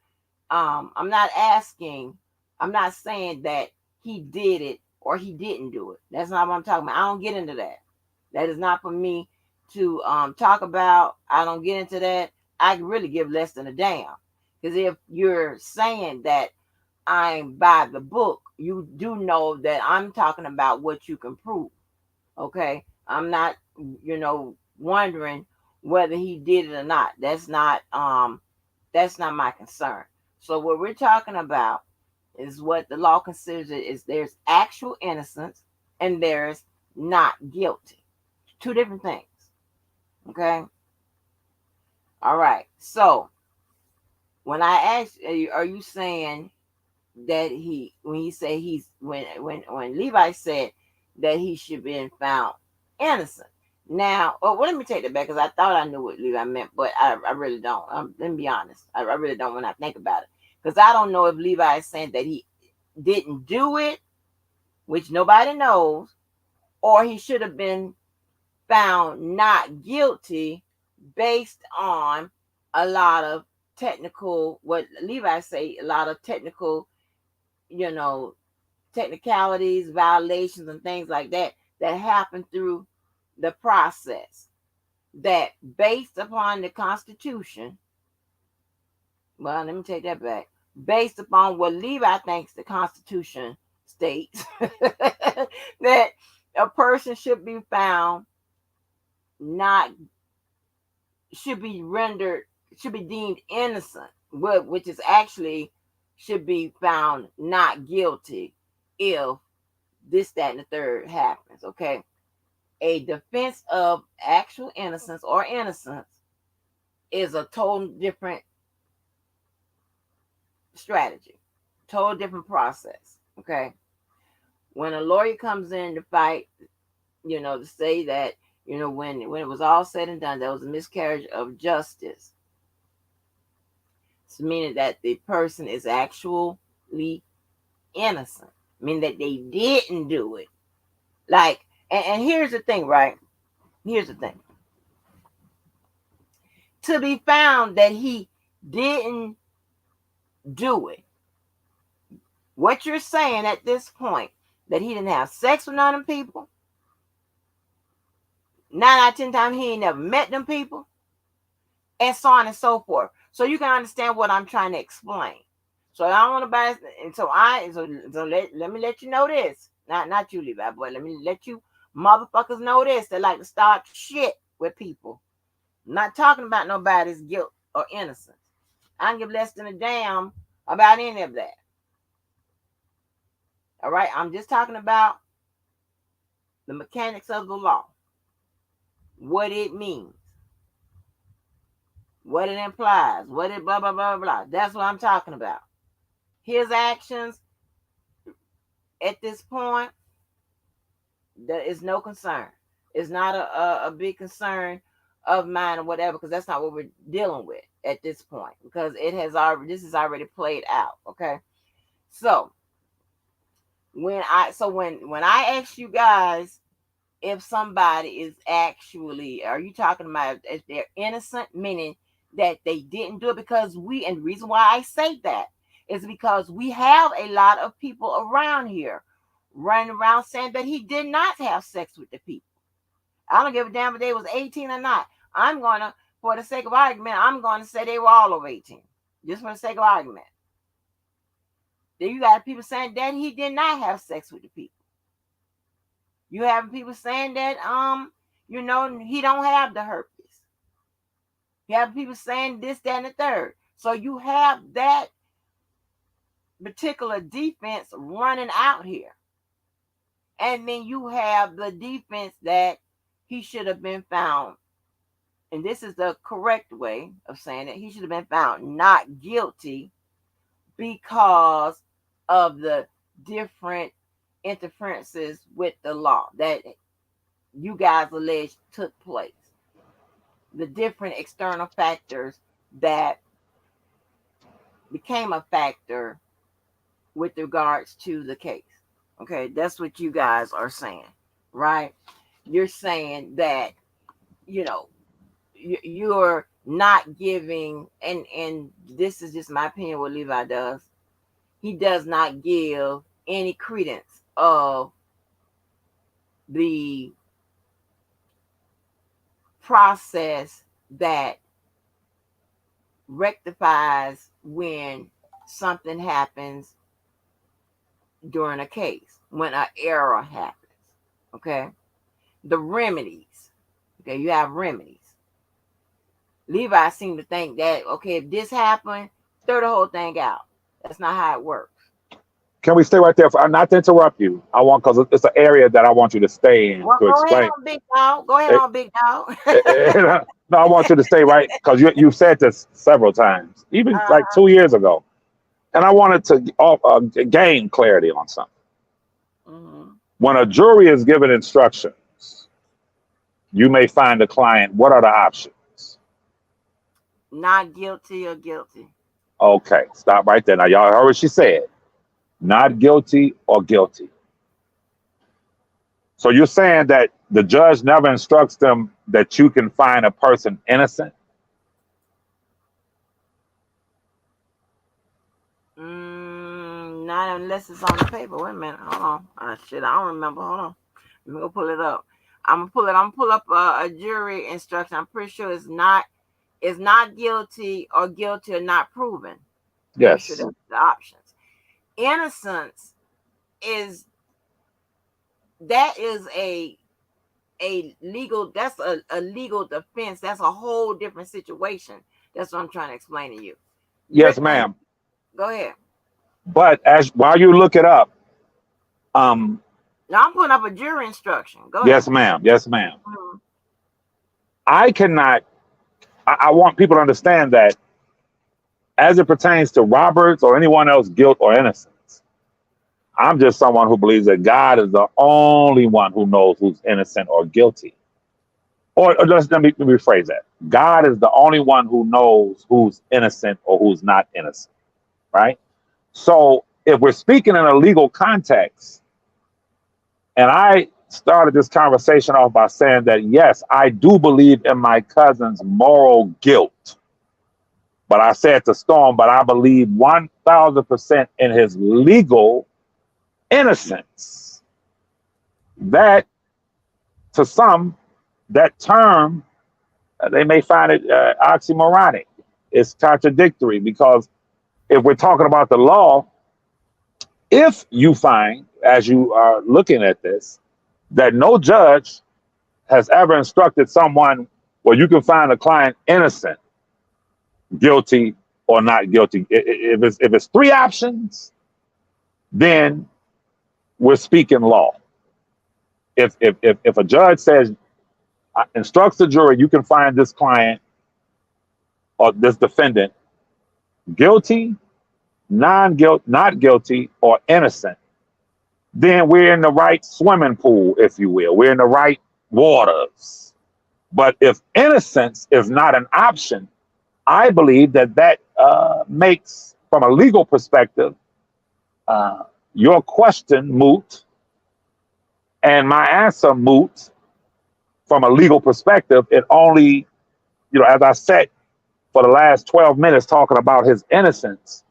I'm not saying that he did it or he didn't do it. That's not what I'm talking about. I don't get into that. That is not for me to talk about. I don't get into that. I really give less than a damn. Because if you're saying that I'm by the book, you do know that I'm talking about what you can prove. Okay? I'm not, wondering whether he did it or not. That's not my concern. So what we're talking about is what the law considers it is there's actual innocence and there's not guilty. Two different things. Okay? All right. So when I ask, are you saying that when Levi said that he should be found innocent? Now, let me take that back because I thought I knew what Levi meant, but I really don't. Let me be honest. I really don't when I think about it. Because I don't know if Levi is saying that he didn't do it, which nobody knows, or he should have been found not guilty based on a lot of what Levi say, a lot of technicalities, violations, and things like that happen through the process. That based upon the Constitution, well, let me take that back. Based upon what Levi thinks the Constitution states, that a person should be found not, should be deemed innocent, which is actually should be found not guilty if this, that, and the third happens. Okay. A defense of actual innocence or innocence is a total different strategy, total different process. Okay. When a lawyer comes in to fight, to say that, when it was all said and done, there was a miscarriage of justice. It's meaning that the person is actually innocent, meaning that they didn't do it. Like, and here's the thing, right? Here's the thing. To be found that he didn't do it, what you're saying at this point, that he didn't have sex with none of them people. 9 out of 10 times he ain't never met them people, and so on and so forth. So you can understand what I'm trying to explain. So I don't want to buy, and so let me let you know this. Not you, Levi, boy. Let me let you motherfuckers know this. They like to start shit with people. I'm not talking about nobody's guilt or innocence. I don't give less than a damn about any of that. All right, I'm just talking about the mechanics of the law, what it means, what it implies, what it blah blah blah blah. That's what I'm talking about. His actions at this point, there is no concern. It's not a big concern of mine or whatever, because that's not what we're dealing with at this point, because this is already played out. Okay, so when I ask you guys if somebody is actually, are you talking about if they're innocent, meaning that they didn't do it? Because and the reason why I say that is because we have a lot of people around here running around saying that he did not have sex with the people. I don't give a damn if they was 18 or not. For the sake of argument, I'm going to say they were all over 18. Just for the sake of argument. Then you got people saying that he did not have sex with the people. You have people saying that he don't have the herpes. You have people saying this, that, and the third. So you have that particular defense running out here. And then you have the defense that he should have been found, and this is the correct way of saying it, he should have been found not guilty because of the different interferences with the law that you guys allege took place. The different external factors that became a factor with regards to the case. Okay, that's what you guys are saying, right? You're saying that, you're not giving, and this is just my opinion, what Levi does. He does not give any credence of the process that rectifies when something happens during a case, when an error happens. Okay, the remedies. Okay, you have remedies. Levi seemed to think that, okay, if this happened, throw the whole thing out. That's not how it works. Can we stay right there? Not to interrupt you. I want, because it's an area that I want you to stay in Well, to go ahead explain. on, big dog. Go ahead Eh, on, big dog. no, I want you to stay right, because you've said this several times, even like uh, 2 years ago. And I wanted to gain clarity on something. mm-hmm. When a jury is given instructions, you may find a client. What are the options? Not guilty or guilty. Okay, stop right there. Now, y'all heard what she said. Not guilty or guilty. So you're saying that the judge never instructs them that you can find a person innocent? Not unless it's on the paper. Wait a minute. Hold on. Shit, I don't remember. Hold on. Let me go pull it up. I'm gonna pull up a jury instruction. I'm pretty sure it's not guilty or not proven. Pretty sure Yes. that's the options. Innocence is a legal, that's a legal defense. That's a whole different situation. That's what I'm trying to explain to you. You're Yes, thinking, ma'am. go ahead. But while you look it up, Now I'm putting up a jury instruction. Go ahead. yes, ma'am. Yes, ma'am. Mhm. I cannot. I want people to understand that as it pertains to Roberts or anyone else, guilt or innocence, I'm just someone who believes that God is the only one who knows who's innocent or guilty. Or let me rephrase that. God is the only one who knows who's innocent or who's not innocent, right? So if we're speaking in a legal context, and I started this conversation off by saying that, yes, I do believe in my cousin's moral guilt. But I said to Storm, but I believe 1000% in his legal innocence. That, to some, that term, they may find it oxymoronic. It's contradictory because if we're talking about the law, if you find, as you are looking at this, that no judge has ever instructed someone, well, you can find a client innocent, guilty, or not guilty. If it's three options, then we're speaking law. If a judge says, instructs the jury, you can find this client or this defendant guilty, non-guilt, not guilty, or innocent, then we're in the right swimming pool, if you will. We're in the right waters. But if innocence is not an option, I believe that makes, from a legal perspective, your question moot and my answer moot from a legal perspective. It only, as I said for the last 12 minutes talking about his innocence,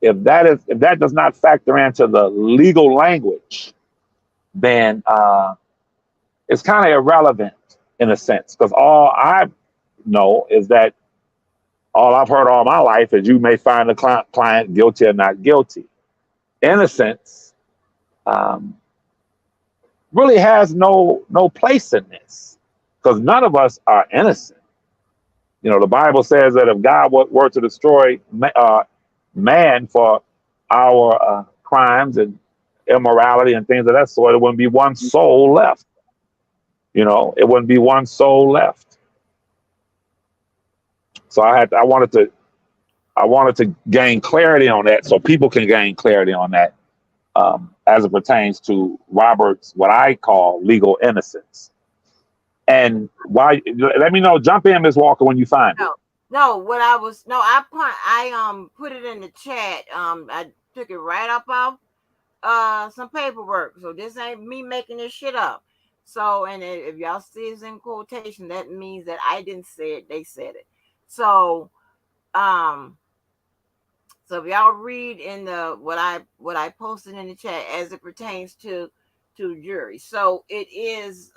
if that does not factor into the legal language, then it's kind of irrelevant in a sense, because all I know is that all I've heard all my life is you may find the client guilty or not guilty. Innocence really has no place in this, because none of us are innocent. The Bible says that if God were to destroy man for our crimes and immorality and things of that sort, it wouldn't be one soul left. It wouldn't be one soul left. So I wanted to gain clarity on that, so people can gain clarity on that, as it pertains to Robert's, what I call legal innocence. And why? Let me know. Jump in, Ms. Walker, when you find it. No, I put it in the chat. I took it right up off some paperwork. So this ain't me making this shit up. So, and if y'all see it's in quotation, that means that I didn't say it, they said it. So if y'all read in the what I posted in the chat as it pertains to jury. So it is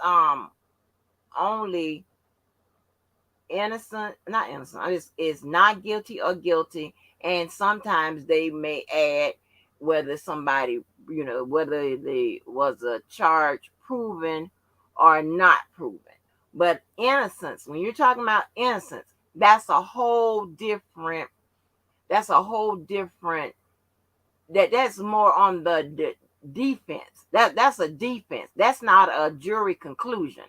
only not innocent. It's not guilty or guilty, and sometimes they may add whether somebody, whether they was a charge proven or not proven. But innocence, when you're talking about innocence, that's a whole different. That's more on the defense. That's a defense. That's not a jury conclusion.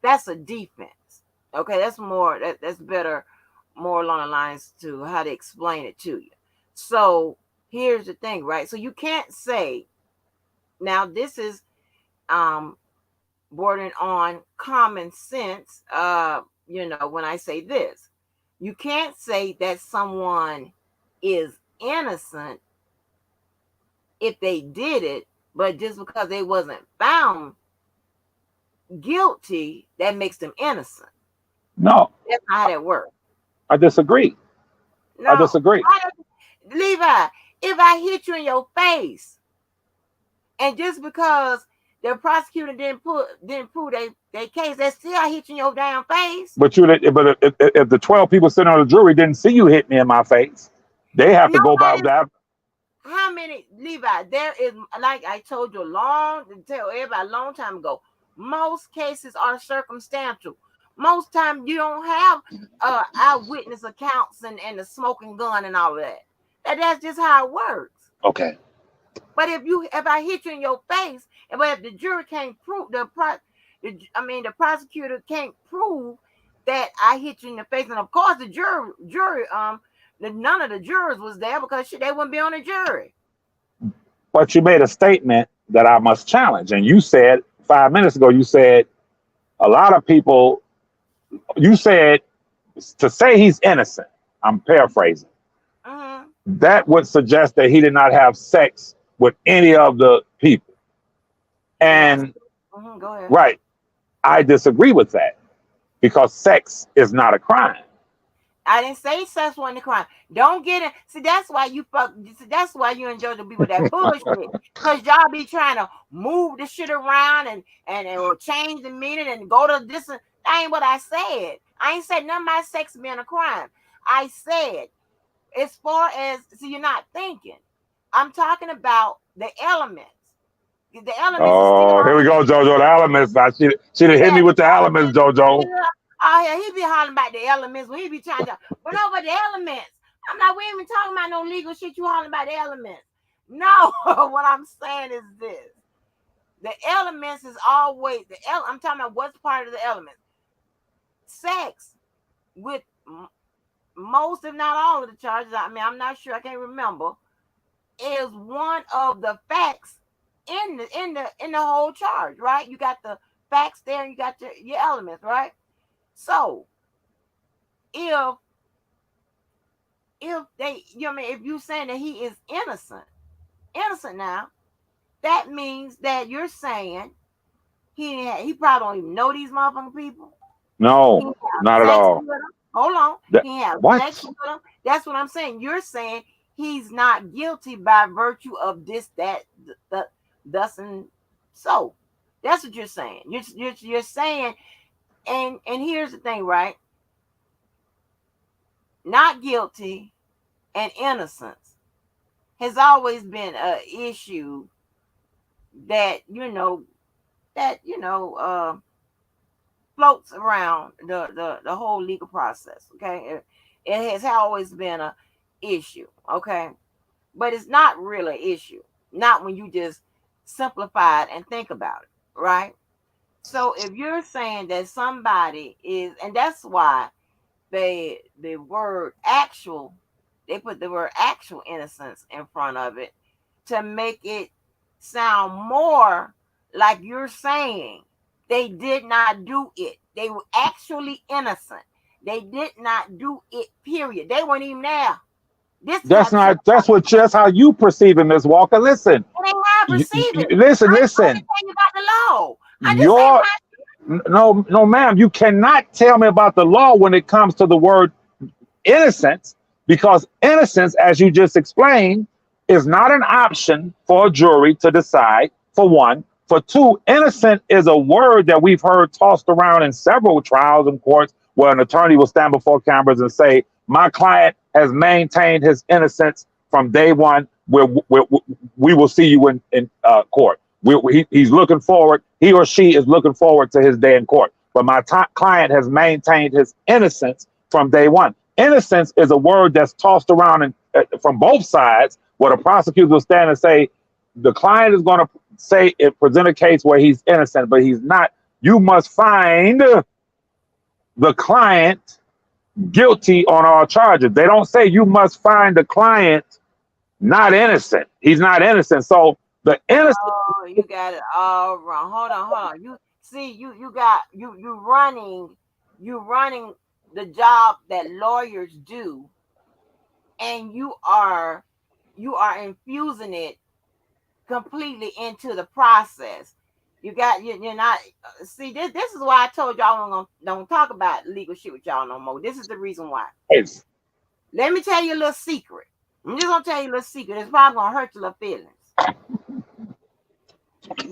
That's a defense. Okay, that's better, more along the lines to how to explain it to you. So here's the thing, right? So you can't say, now this is bordering on common sense. When I say this, you can't say that someone is innocent if they did it, but just because they wasn't found guilty, that makes them innocent. No, that's not how that works. I disagree. I disagree. Levi, if I hit you in your face, and just because the prosecutor didn't prove their case, that's still I hit you in your damn face. But if the 12 people sitting on the jury didn't see you hit me in my face, they have to go by that. How many, Levi? There is, like I told you tell everybody a long time ago, most cases are circumstantial. Most times you don't have eyewitness accounts and the smoking gun and all of that. That's just how it works. Okay. But if I hit you in your face, but if the jury can't prove the prosecutor can't prove that I hit you in the face, and of course the jury none of the jurors was there because they wouldn't be on the jury. But you made a statement that I must challenge, and you said 5 minutes ago, you said a lot of people. You said to say he's innocent. I'm paraphrasing. Uh-huh. That would suggest that he did not have sex with any of the people. And go ahead. Right, I disagree with that because sex is not a crime. I didn't say sex wasn't a crime. Don't get it. See, that's why you fuck. See, that's why you enjoy to be with that bullshit. Cause y'all be trying to move the shit around and or change the meaning and go to this. That ain't what I said. I ain't said nothing about sex being a crime. I said as far as see, you're not thinking. I'm talking about the elements. The elements is still Oh, here we on. go, JoJo. The elements. Now she done hit Yeah, me the with the elements, elements. JoJo. Yeah. Oh yeah, he be hollering about the elements when he be trying to. But no, but the elements. I'm like, we ain't even talking about no legal shit. You hollering about the elements. No, what I'm saying is this: the elements is always I'm talking about what's part of the elements. Sex with most, if not all, of the charges. I mean, I'm not sure. I can't remember. Is one of the facts in the whole charge, right? You got the facts there, and you got your elements, right? So if they, you know, what I mean, if you saying that he is innocent now, that means that you're saying he probably don't even know these motherfucking people. He No, have not at sex all. with them. Hold on, That, he have sex what? with them. That's what I'm saying. You're saying he's not guilty by virtue of this, that, thus, and so. That's what you're saying. You're saying, and here's the thing, right? Not guilty and innocence has always been a issue that floats around the whole legal process. Okay, it has always been a issue. Okay, but it's not really an issue. Not when you just simplify it and think about it, right? So if you're saying that somebody is, and that's why the word actual, they put the word actual innocence in front of it to make it sound more like you're saying they did not do it. They were actually innocent. They did not do it, period. They weren't even there. This is how That's true. not. That's what. That's how you perceive it, Miss Walker. Listen, It ain't how I perceive it. listen, I'm only listen. telling you about the law. I just ain't Your no, no, ma'am. You cannot tell me about the law when it comes to the word innocence, because innocence, as you just explained, is not an option for a jury to decide, for one. For two, innocent is a word that we've heard tossed around in several trials and courts where an attorney will stand before cameras and say, my client has maintained his innocence from day one. We will see you in court. He's looking forward, he or she is looking forward to his day in court. But my client has maintained his innocence from day one. Innocence is a word that's tossed around from both sides, where the prosecutor will stand and say, the client is going to say it, present a case where he's innocent, but he's not. You must find the client guilty on all charges. They don't say you must find the client not innocent. He's not innocent. So the innocent. Oh, you got it all wrong. Hold on. You see, you got you running the job that lawyers do, and you are infusing it completely into the process. You're not see this is why I told y'all don't talk about legal shit with y'all no more. This is the reason why. Let me tell you a little secret. I'm just gonna tell you a little secret. It's probably gonna hurt your little feelings.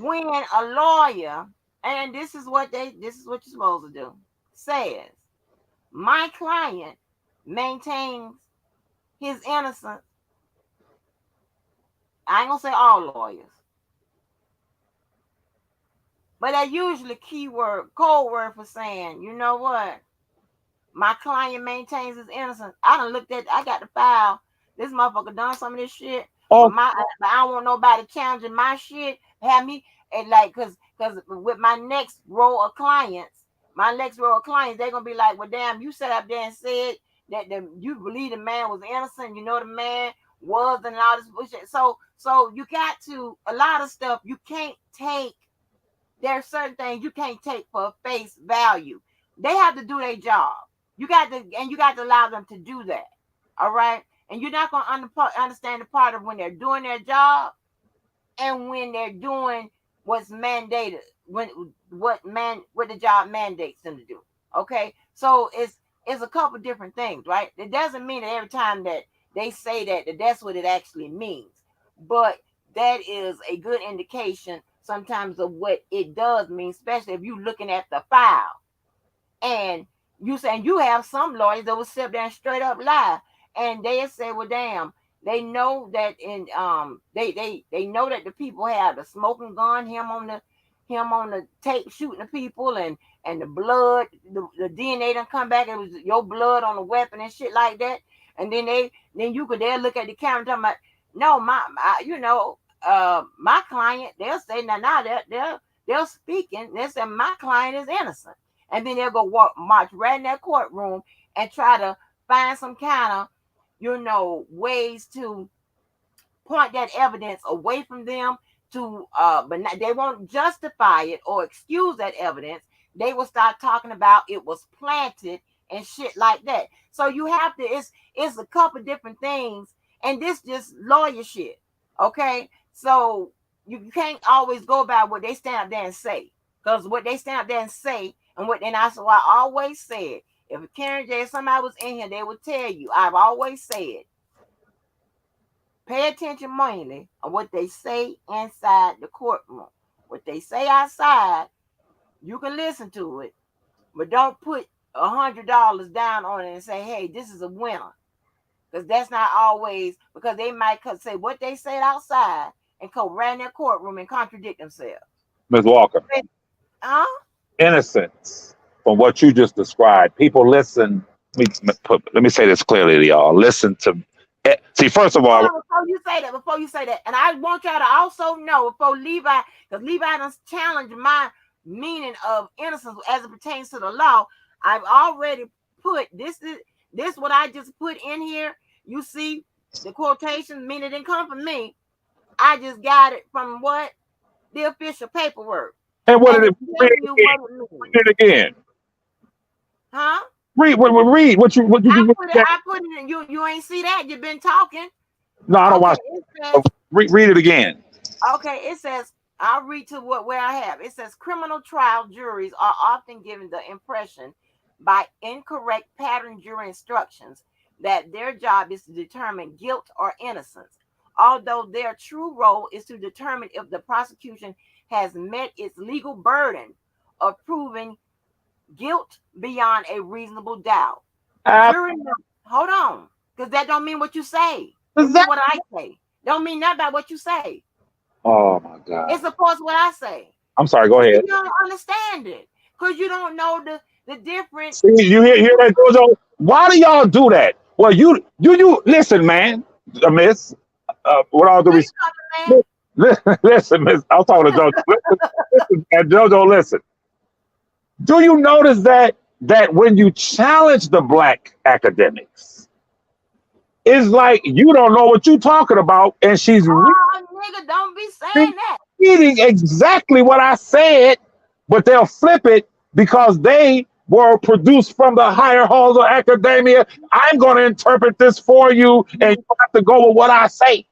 When a lawyer, and this is what you're supposed to do, says my client maintains his innocence. I ain't gonna say all lawyers, but that usually code word for saying, you know what, my client maintains his innocence. I done looked at, I got the file. This motherfucker done some of this shit, but Oh, but I don't want nobody challenging my shit. Have me and like, cause with my next row of clients, they're gonna be like, well, damn, you sat up there and said that you believe the man was innocent. You know the man was, and all this bullshit. So you got to a lot of stuff you can't take. There's certain things you can't take for face value. They have to do their job. You got to allow them to do that. All right, and you're not going to understand the part of when they're doing their job and when they're doing what's mandated, what the job mandates them to do. Okay, so it's a couple different things, right? It doesn't mean that every time that they say that that's what it actually means, but that is a good indication sometimes of what it does mean, especially if you're looking at the file. And you saying you have some lawyers that will sit there and straight up lie, and they say, well, damn, they know that in they know that the people had the smoking gun, him on the tape shooting the people, and the blood, the DNA done come back. It was your blood on the weapon and shit like that. And then you could there look at the camera and talking about, no, my client. They'll say now they're speaking. They say my client is innocent, and then they'll go march right in that courtroom and try to find some kind of ways to point that evidence away from them to but not, they won't justify it or excuse that evidence. They will start talking about it was planted and shit like that. So you have to, it's a couple different things, and this just lawyer shit. Okay, so you can't always go by what they stand up there and say, because what they stand up there and say, and I always said, if Karen J, if somebody was in here, they would tell you. I've always said, pay attention mainly on what they say inside the courtroom. What they say outside, you can listen to it, but don't put $100 down on it and say, hey, this is a winner. Because that's not always, because they might say what they said outside and go right in their courtroom and contradict themselves. Ms. Walker, Huh? innocence from what you just described. People listen. Let me say this clearly to y'all. Listen to. See, first of all, before you say that, and I want y'all to also know before Levi, because Levi does challenge my meaning of innocence as it pertains to the law. I've already put this what I just put in here. You see the quotation, meaning it didn't come from me. I just got it from what? The official paperwork. And what did it read it again? Huh? Read what you I put it in. You ain't see that. You've been talking. No, I don't watch. Read it again. Okay, it says, I'll read to where I have. It says criminal trial juries are often given the impression by incorrect pattern jury instructions that their job is to determine guilt or innocence, although their true role is to determine if the prosecution has met its legal burden of proving guilt beyond a reasonable doubt. Hold on, because that don't mean what you say. It mean what I say. Don't mean nothing about what you say. Oh my God! It supports what I say. I'm sorry. Go ahead. You don't understand it because you don't know the difference. See, you hear that, Jojo? Why do y'all do that? Well, you listen, man, Miss. With all the respect, listen, Miss. I'm talking to Jojo. Listen, and Jojo, listen. Do you notice that when you challenge the black academics, it's like you don't know what you're talking about, and she's nigga, don't be saying that. Reading exactly what I said, but they'll flip it because they were produced from the higher halls of academia. I'm going to interpret this for you, and you have to go with what I say.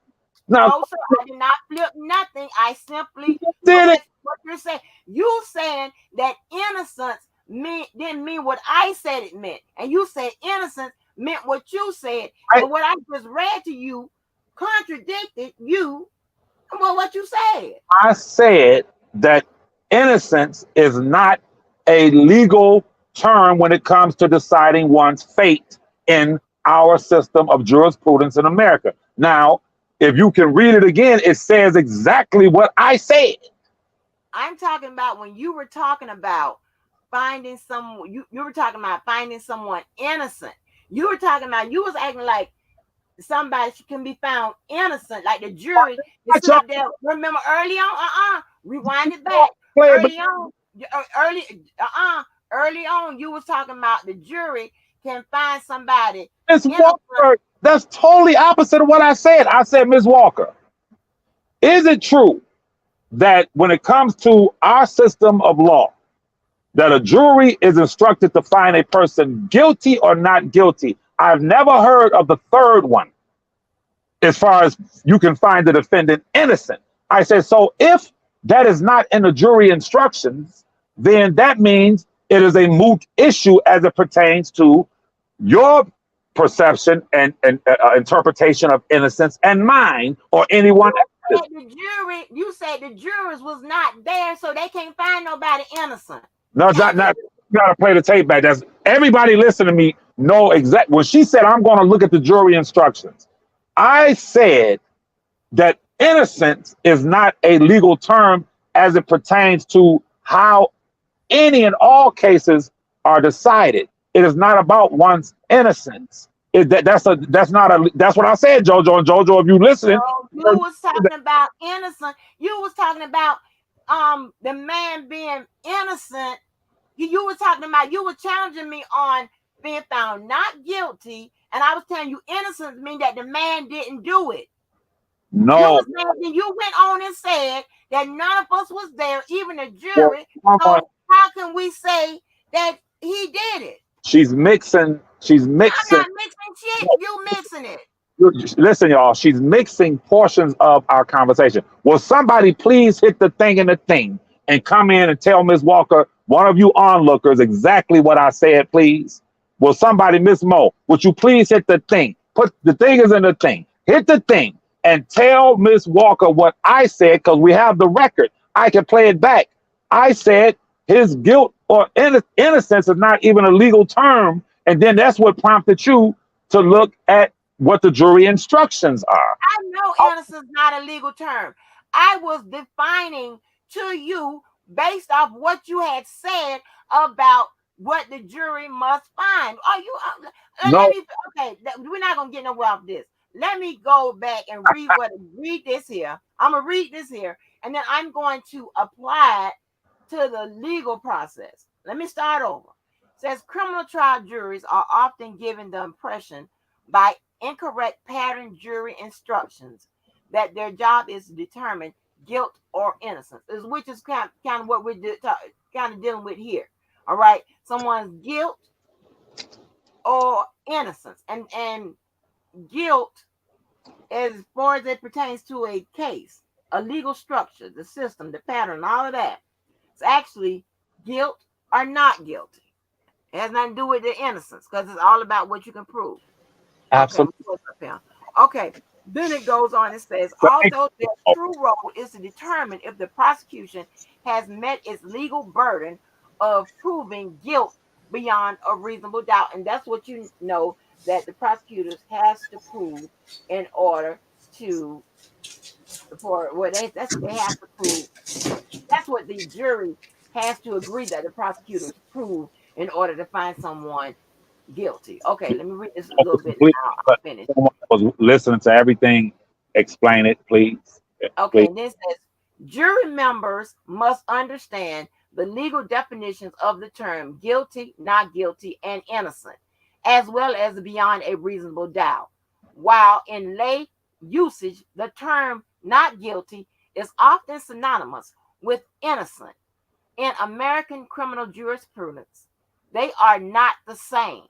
Now, no, sir, I did not flip nothing. I simply did it. What you're saying. You saying that innocence didn't mean what I said it meant, and you said innocence meant what you said. But what I just read to you contradicted you. Well, what you said. I said that innocence is not a legal term when it comes to deciding one's fate in our system of jurisprudence in America. Now, if you can read it again, it says exactly what I said. I'm talking about when you were talking about finding someone, you were talking about finding someone innocent. You were talking about, you was acting like somebody can be found innocent, like the jury. There, remember early on, rewind it back. Early on, you was talking about the jury can find somebody. Ms. Walker, that's totally opposite of what I said. I said, Ms. Walker, is it true that when it comes to our system of law, that a jury is instructed to find a person guilty or not guilty? I've never heard of the third one, as far as you can find the defendant innocent. I said, so if that is not in the jury instructions, then that means it is a moot issue as it pertains to your perception and interpretation of innocence and mine or anyone else's. You said the jurors was not there, so they can't find nobody innocent. No, it's not. You gotta play the tape back. That's everybody listen to me. Know exact when she said I'm going to look at the jury instructions. I said that innocence is not a legal term as it pertains to how any and all cases are decided. It is not about one's innocence. That's what I said, Jojo. And Jojo, if you listening, No, you was talking about innocent. You was talking about the man being innocent. You were talking about, you were challenging me on being found not guilty, and I was telling you innocence mean that the man didn't do it. no. You went on and said that none of us was there, even the jury. So how can we say that he did it? She's mixing. I'm not mixing shit. You mixing it. Listen, y'all. She's mixing portions of our conversation. Will somebody please hit the thing and the thing and come in and tell Ms. Walker, one of you onlookers, exactly what I said, please? Will somebody, Miss Mo, would you please hit the thing? Put the thing is in the thing. Hit the thing and tell Miss Walker what I said, because we have the record. I can play it back. I said his guilt or innocence is not even a legal term. And then that's what prompted you to look at what the jury instructions are. I know innocence is not a legal term. I was defining to you based off what you had said about what the jury must find. Are you No. okay, we're not gonna get nowhere off this. Let me go back and read this here. I'm gonna read this here, and then I'm going to apply it to the legal process. Let me start over. It says criminal trial juries are often given the impression by incorrect pattern jury instructions that their job is to determine guilt or innocence, which is kind of what we're kind of dealing with here. All right, someone's guilt or innocence, and guilt, as far as it pertains to a case, a legal structure, the system, the pattern, all of that. It's actually guilt or not guilty. It has nothing to do with the innocence, because it's all about what you can prove. Absolutely. Okay. Then it goes on and says, although their true role is to determine if the prosecution has met its legal burden of proving guilt beyond a reasonable doubt. And that's what you know that the prosecutors has to prove in order to, that's what they have to prove. That's what the jury has to agree that the prosecutors prove in order to find someone guilty. Okay, let me read this a little bit now. I'll finish. Someone was listening to everything. Explain it, please. Okay, and this says jury members must understand the legal definitions of the term guilty, not guilty, and innocent, as well as beyond a reasonable doubt. While in lay usage, the term not guilty is often synonymous with innocent. In American criminal jurisprudence, they are not the same.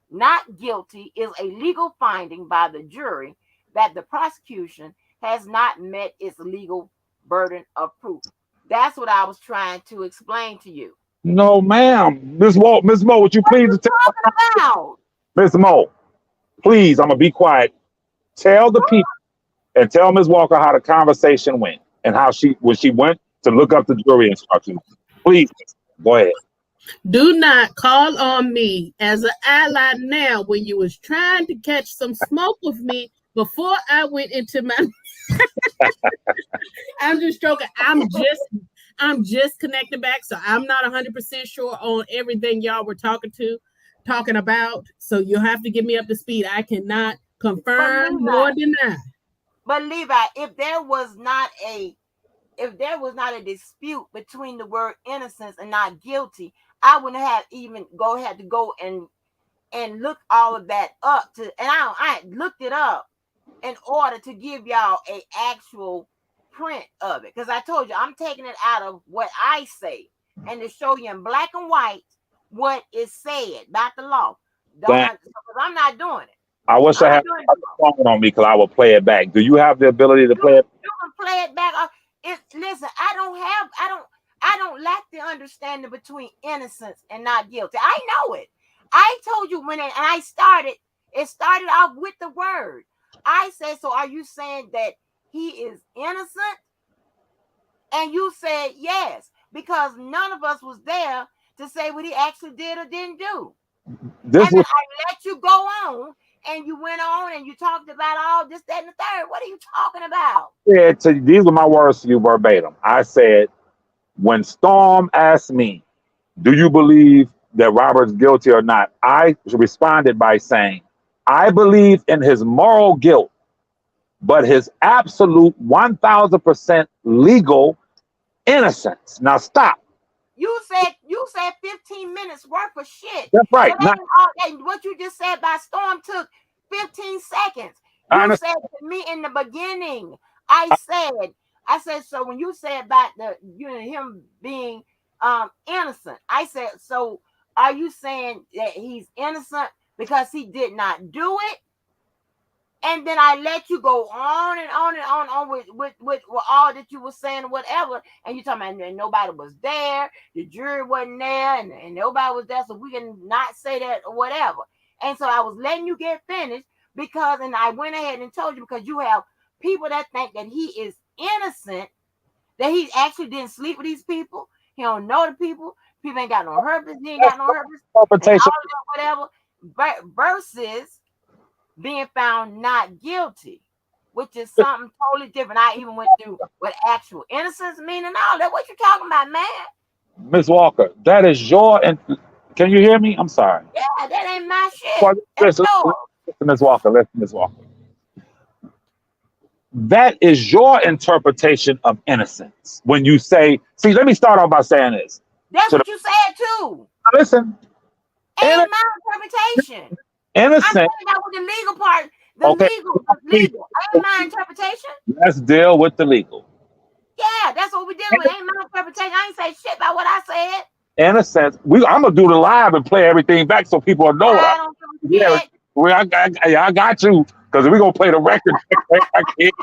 Not guilty is a legal finding by the jury that the prosecution has not met its legal burden of proof. That's what I was trying to explain to you. No, ma'am. Miss Mo, would you please tell About Miss Mo, please, I'm gonna be quiet. Tell the people and tell Ms. Walker how the conversation went and how when she went to look up the jury instructions. Please go ahead. Do not call on me as an ally now when you was trying to catch some smoke with me before I went into my I'm just joking. I'm just connecting back, so I'm not 100% sure on everything y'all were talking about. So you'll have to get me up to speed. I cannot confirm nor deny. But Levi, if there was not a dispute between the word innocence and not guilty, I wouldn't have even had to go and look all of that up I looked it up in order to give y'all a actual print of it, because I told you I'm taking it out of what I say and to show you in black and white what is said about the law. I'm not doing it. I wish I had a phone on me because I will play it back. Do you have the ability to play it? You can play it back. Listen, I don't lack the understanding between innocence and not guilty. I know it. I told you when and I started, it started off with the word. I said, so are you saying that he is innocent? And you said yes, because none of us was there to say what he actually did or didn't do. This And then was I let you go on, and you went on and you talked about all this, that, and the third. What are you talking about? said to these are my words to you verbatim. I said, when Storm asked me, do you believe that Robert's guilty or not? I responded by saying, I believe in his moral guilt, but his absolute 1000% legal innocence. Now stop. You said 15 minutes worth of shit. That's So right. that ain't all that what you just said by Storm took 15 seconds. I You understand. said to me in the beginning, I said, so when you said about him being innocent, I said, so are you saying that he's innocent because he did not do it? And then I let you go on and on and on with all that you were saying, whatever. And you talking about nobody was there, the jury wasn't there, and nobody was there, so we can not say that or whatever. And so I was letting you get finished and I went ahead and told you because you have people that think that he is innocent, that he actually didn't sleep with these people, he don't know the people, people ain't got no herpes, he ain't got no herpes, and Interpretation. all that, whatever, versus being found not guilty, which is something totally different. I even went through what actual innocence mean and all that. What you talking about, man? Ms. Walker, that is your and can you hear me? I'm sorry. Yeah, that ain't my shit. Well, That's listen, yours. Ms. Walker, listen, Ms. Walker. That is your interpretation of innocence. When you say, see, let me start off by saying this. That's So what you said too. listen, Ain't my interpretation. I'm innocent. talking about with the legal part. The Okay, legal. Ain't my interpretation. let's deal with the legal. Yeah, that's what we dealing with. Ain't my interpretation. I ain't say shit about what I said. Innocence. I'm gonna do the live and play everything back so people will know what I. I don't give a Yeah, shit. I got you because we're gonna play the record. I can't.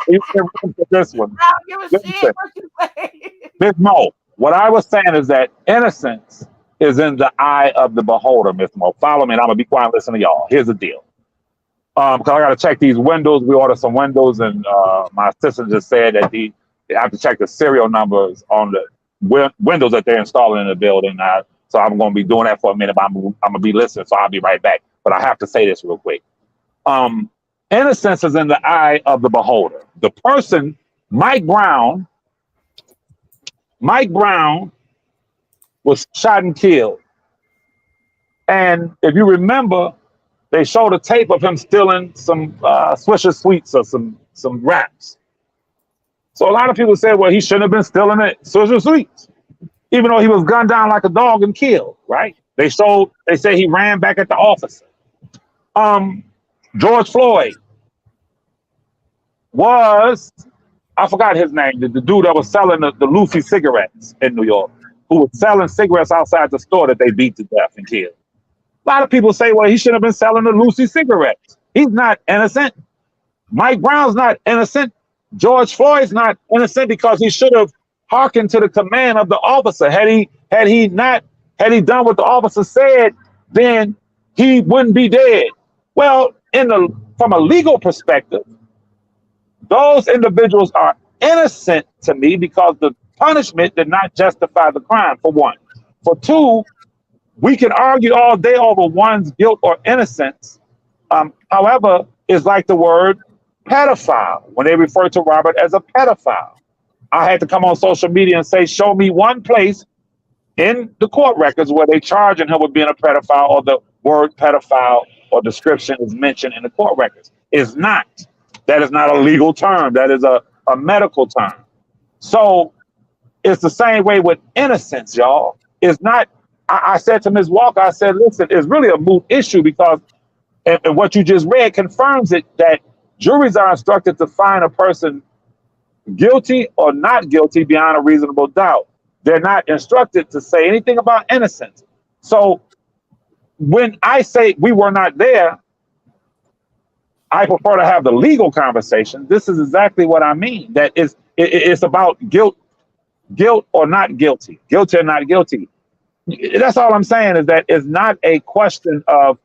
You can run for this one. I don't give a shit Listen, what you say. Miss Mo, what I was saying is that innocence is in the eye of the beholder, Miss Mo. Follow me, and I'm gonna be quiet and listen to y'all. Here's the deal. Because I gotta check these windows. We ordered some windows, and my assistant just said that they have to check the serial numbers on the windows that they're installing in the building. So I'm gonna be doing that for a minute. But I'm gonna be listening, so I'll be right back. But I have to say this real quick. Innocence is in the eye of the beholder. The person, Mike Brown, was shot and killed. And if you remember, they showed a tape of him stealing some Swisher Sweets or some wraps. So a lot of people said, well, he shouldn't have been stealing it, Swisher Sweets, even though he was gunned down like a dog and killed, right? They say he ran back at the officer. George Floyd was, I forgot his name, the dude that was selling the Lucy cigarettes in New York, who was selling cigarettes outside the store that they beat to death and killed. A lot of people say, well, he should have been selling the Lucy cigarettes. He's not innocent. Mike Brown's not innocent. George Floyd's not innocent because he should have hearkened to the command of the officer. Had he done what the officer said, then he wouldn't be dead. Well, from a legal perspective, those individuals are innocent to me because the punishment did not justify the crime, for one. For two, we can argue all day over one's guilt or innocence. However, it's like the word pedophile when they refer to Robert as a pedophile. I had to come on social media and say, show me one place in the court records where they charging him with being a pedophile or the word pedophile or description is mentioned in the court records. It's not. That is not a legal term. That is a medical term. So it's the same way with innocence, y'all. It's not. I said to Ms. Walker, I said, listen, it's really a moot issue because and what you just read confirms it that juries are instructed to find a person guilty or not guilty beyond a reasonable doubt. They're not instructed to say anything about innocence. So when I say we were not there, I prefer to have the legal conversation. This is exactly what I mean. That it's about guilt or not guilty, guilty or not guilty. That's all I'm saying is that it's not a question of.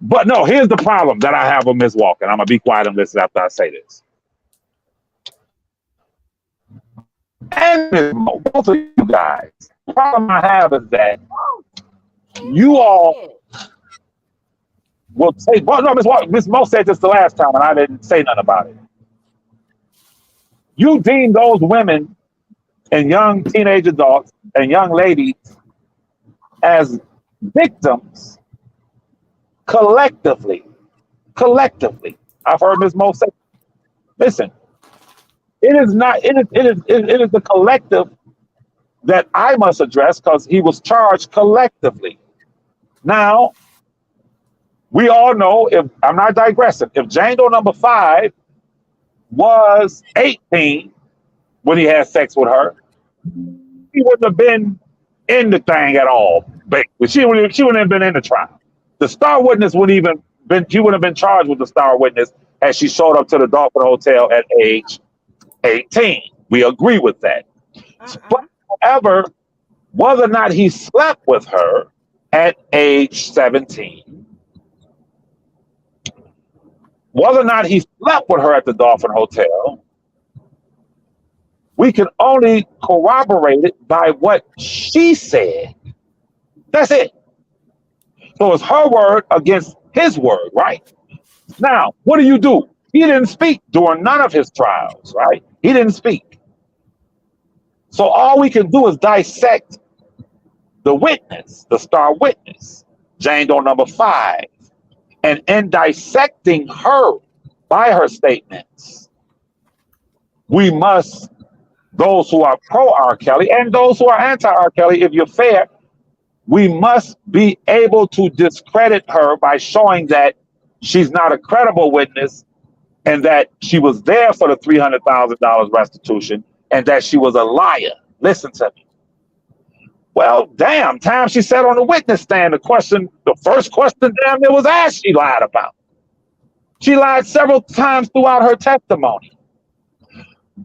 But no, here's the problem that I have with Miss Walker. And I'm gonna be quiet and listen after I say this. And Miss Mo, both of you guys. The problem I have is that you all will say, well, no, Miss Mo said this the last time, and I didn't say nothing about it. You deem those women and young teenage adults and young ladies as victims collectively. Collectively. I've heard Ms. Mo say, listen, it is not, it is the collective that I must address because he was charged collectively. Now, we all know, if I'm not digressing, if Jane Doe number 5 was 18 when he had sex with her, he wouldn't have been in the thing at all. But she wouldn't have been in the trial. The star witness wouldn't even been. She wouldn't have been charged with the star witness as she showed up to the Dolphin Hotel at age 18. We agree with that. But however, whether or not he slept with her at age 17, whether or not he slept with her at the Dolphin Hotel, we can only corroborate it by what she said. That's it. So it's her word against his word, right? Now, what do? He didn't speak during none of his trials, right? He didn't speak. So all we can do is dissect the witness, the star witness, Jane Doe number 5. And in dissecting her by her statements, we must, those who are pro R. Kelly and those who are anti R. Kelly, if you're fair, we must be able to discredit her by showing that she's not a credible witness and that she was there for the $300,000 restitution and that she was a liar. Listen to me. Well, damn, time she said on the witness stand, the first question damn it was asked she lied about. She lied several times throughout her testimony.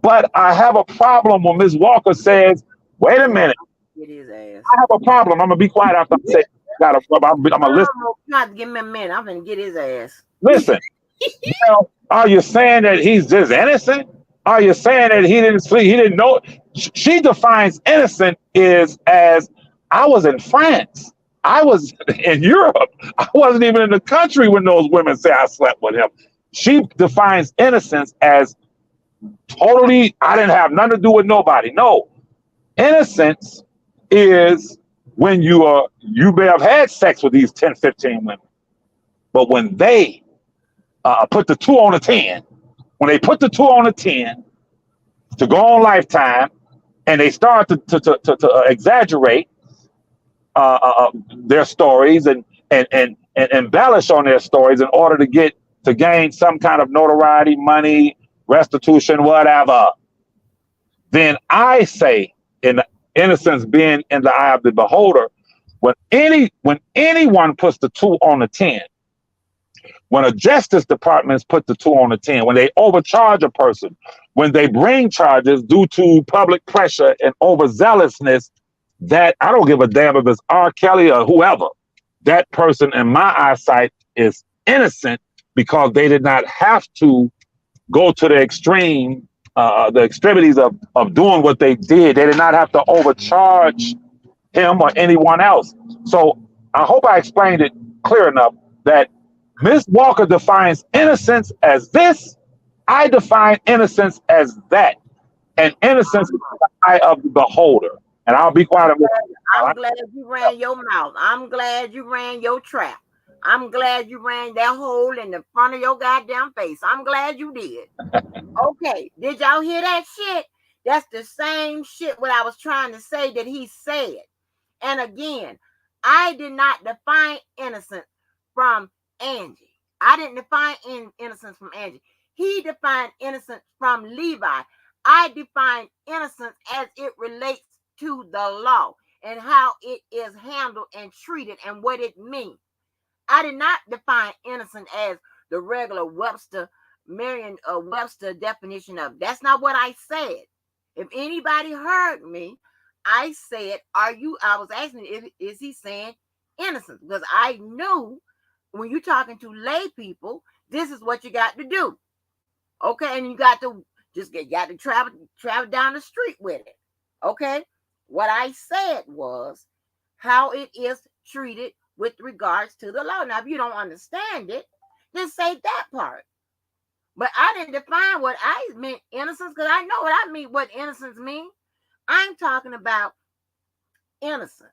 But I have a problem when Ms. Walker says, wait a minute. Get his ass. I have a problem. I'm going to be quiet after I say I'm going to listen. Not give me a minute. I'm going to get his ass. Listen. Now, are you saying that he's just innocent? Are you saying that he didn't sleep? He didn't know? She defines innocent as I was in France. I was in Europe. I wasn't even in the country when those women say I slept with him. She defines innocence as totally, I didn't have nothing to do with nobody. No. Innocence is when you may have had sex with these 10, 15 women. But when they put the 2 on a 10, when they put the 2 on a 10 to go on Lifetime, and they start to exaggerate their stories and embellish on their stories in order to gain some kind of notoriety, money, restitution, whatever, then I say, in innocence being in the eye of the beholder, when anyone puts the 2 on the 10, when a justice department put the 2 on the 10, when they overcharge a person, when they bring charges due to public pressure and overzealousness, that I don't give a damn if it's R. Kelly or whoever, that person in my eyesight is innocent because they did not have to go to the extremities of doing what they did. They did not have to overcharge him or anyone else. So I hope I explained it clear enough that Ms. Walker defines innocence as this. I define innocence as that. And innocence is the eye of the beholder. And I'll be quiet. I'm glad you ran your mouth. I'm glad you ran your trap. I'm glad you ran that hole in the front of your goddamn face. I'm glad you did. Okay. Did y'all hear that shit? That's the same shit what I was trying to say that he said. And again, I did not define innocence from Angie. I didn't define innocence from Angie. He defined innocence from Levi. I define innocence as it relates to the law and how it is handled and treated and what it means. I did not define innocent as the regular Merriam-Webster definition of. That's not what I said. If anybody heard me, I said, I was asking, is he saying innocence? Because I knew when you're talking to lay people, this is what you got to do. Okay, and you got to got to travel down the street with it. Okay, what I said was how it is treated with regards to the law. Now, if you don't understand it, then say that part. But I didn't define what I meant innocence, because I know what I mean, what innocence means. I'm talking about innocence.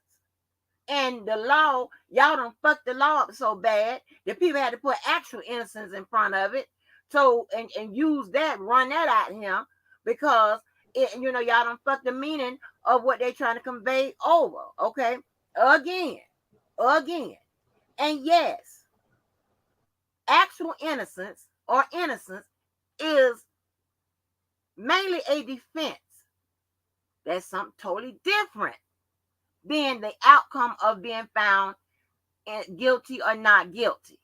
And the law, y'all done fucked the law up so bad that people had to put actual innocence in front of it. So, and use that, run that out here, because y'all done fucked the meaning of what they're trying to convey over. Okay. Again. And yes, actual innocence or innocence is mainly a defense. That's something totally different than the outcome of being found guilty or not guilty.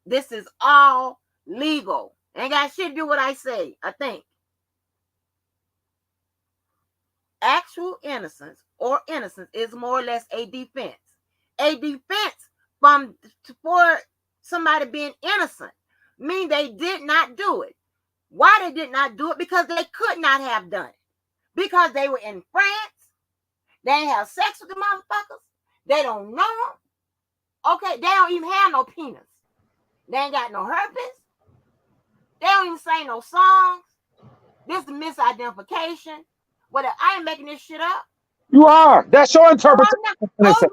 This is all legal. Ain't got shit to do what I say, I think. Actual innocence or innocence is more or less a defense. A defense for somebody being innocent mean they did not do it. Why they did not do it? Because they could not have done it. Because they were in France. They ain't have sex with the motherfuckers. They don't know them. Okay, they don't even have no penis. They ain't got no herpes. They don't even sing no songs. This is misidentification. Whatever. I ain't making this shit up. You are. That's your interpretation of innocence.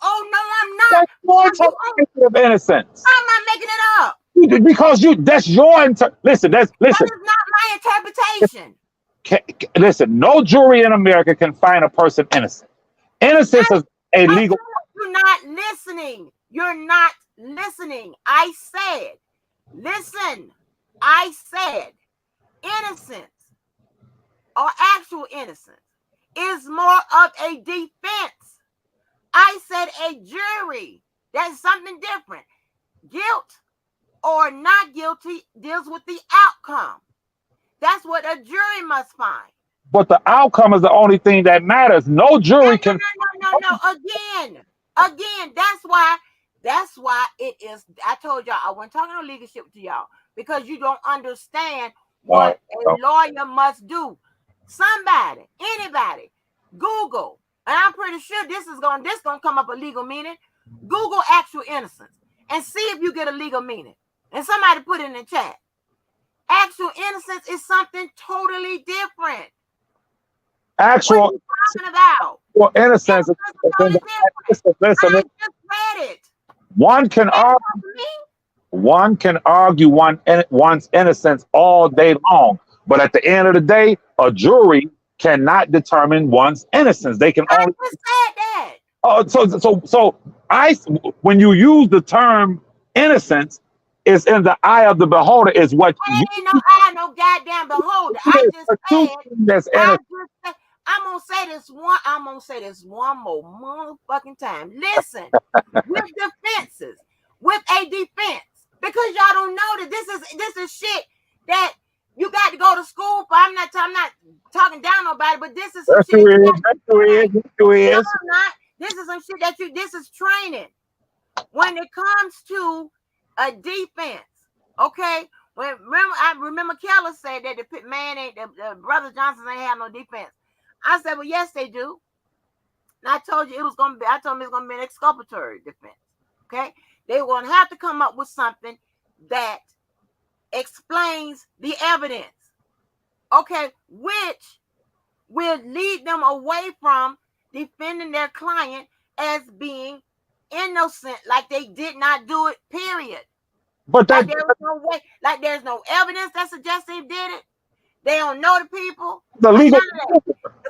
I'm not. That's your interpretation of innocence. I'm not making it up. Because that's your listen. That is not my interpretation. Listen, no jury in America can find a person innocent. Innocence is a legal. You're not listening. You're not listening. I said, listen. I said, innocence or actual innocence is more of a defense. I said a jury. That's something different. Guilt or not guilty deals with the outcome. That's what a jury must find. But the outcome is the only thing that matters. No jury can. No. Again, that's why it is. I told y'all I wasn't talking no leadership to y'all because you don't understand what a lawyer must do. Somebody, anybody, Google, and I'm pretty sure this gonna come up a legal meaning. Google actual innocence and see if you get a legal meaning. And somebody put it in the chat. Actual innocence is something totally different. Actual what are you talking about? Well, innocence. Totally listen, I just read it. One can argue one's innocence all day long, but at the end of the day, a jury cannot determine one's innocence. They can only. I just said that. So when you use the term innocence, is in the eye of the beholder. Is what ain't no eye, no goddamn beholder. I just said. I'm gonna say this one more motherfucking time. Listen, with defenses, with a defense, because y'all don't know that this is shit that you got to go to school for. I'm not talking down nobody, but this is some shit. No, I'm not. This is some shit this is training. When it comes to a defense, okay. I remember Keller said that the Brother Johnson ain't have no defense. I said, well, yes, they do. And I told you I told them it's gonna be an exculpatory defense. Okay, they were gonna have to come up with something that explains the evidence. Okay, which will lead them away from defending their client as being innocent, like they did not do it, period. But there was no way, like there's no evidence that suggests they did it. They don't know the people. The legal.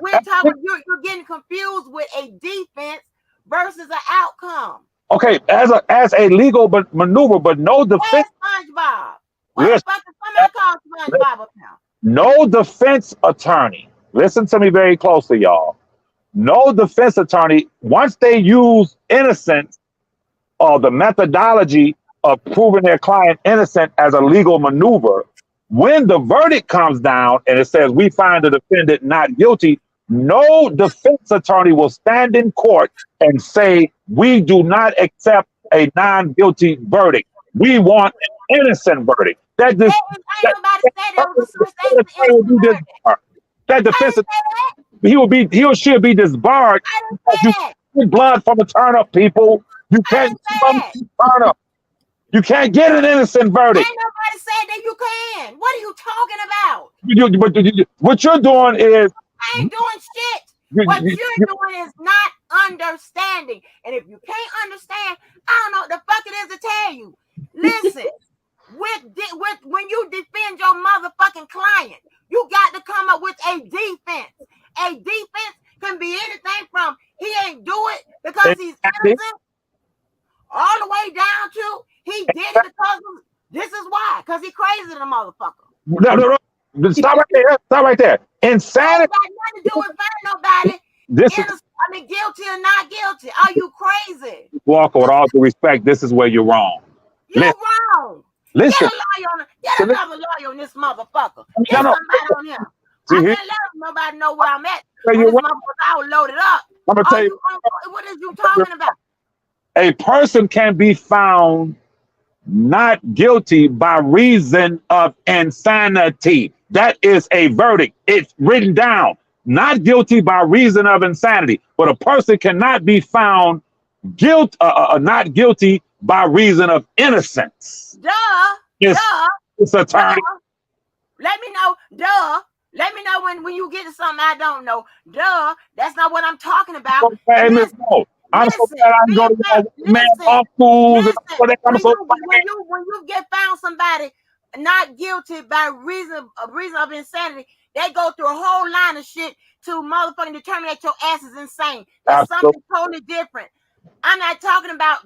We're talking. You're getting confused with a defense versus an outcome. Okay, as a legal maneuver, but no defense. SpongeBob. What the fuck is somebody called SpongeBob up now? No defense attorney. Listen to me very closely, y'all. No defense attorney, once they use innocence or the methodology of proving their client innocent as a legal maneuver, when the verdict comes down and it says we find the defendant not guilty, No defense attorney will stand in court and say, we do not accept a non-guilty verdict. We want an innocent verdict. That There this ain't that, nobody that, said there was a such thing that as an attorney will innocent be verdict. disbarred. That I defense didn't say that. he or she will be disbarred I didn't because say you that. get blood from a turnip, people. You I can't didn't say from that. a turnip. You can't get an innocent verdict. Ain't nobody said that you can. What are you talking about? What you're doing is I ain't doing shit. you, What you, you're you, doing is not understanding. And if you can't understand, I don't know what the fuck it is to tell you. Listen, with when you defend your motherfucking client, you got to come up with a defense. A defense can be anything from he ain't do it because he's innocent, all the way down to he did it because this is why, because he crazy than a motherfucker. no. Stop right there. Stop right there. I Insanity. ain't got nothing to do with finding nobody This is innocent, I mean guilty or not guilty. Are you crazy? Walker. With all due respect, this is where you're wrong. You Listen, wrong. Get listen. a lawyer on get another lawyer on this motherfucker. Get No, no. somebody on here. See, I here, can't let nobody know where I'm at on you're this wrong. motherfucker. I was loaded up. I'm gonna Are tell you. you what is you talking about? A person can be found not guilty by reason of insanity. That is a verdict. It's written down. Not guilty by reason of insanity. But a person cannot be found not guilty by reason of innocence. Duh, It's, duh, it's duh. attorney. Let me know, duh. Let me know when you get to something I don't know. Duh, that's not what I'm talking about. Hey, Miss Listen, Mo, I'm so listen, glad I can being go to found, y'all man listen, uncles and listen. all that. I'm When so you get found somebody not guilty by reason of insanity, they go through a whole line of shit to motherfucking determine that your ass is insane. That's absolutely. something totally different. I'm not talking about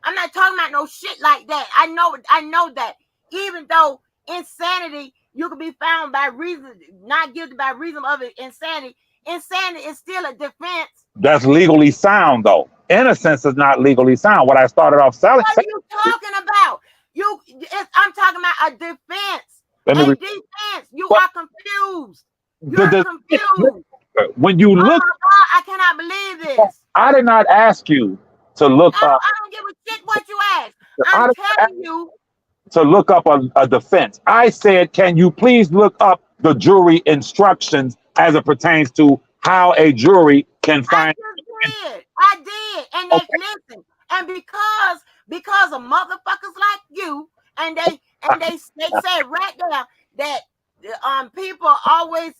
I'm not talking about no shit like that. I know that. Even though insanity, you can be found by reason, not guilty by reason of it, insanity. Insanity is still a defense. That's legally sound, though. Innocence is not legally sound. What I started off selling. What are you talking about? I'm talking about a defense. Let me A repeat. defense. You What are confused. You're the, confused. when you Oh look, my God, I cannot believe this. I did not ask you to I look don't, up. I don't give a shit what you ask. I I'm did not ask telling you. to look up a defense. I said, can you please look up the jury instructions as it pertains to how a jury can I find? just did. I did. And they Okay. listen. And because of motherfuckers like you, and they said right there that people always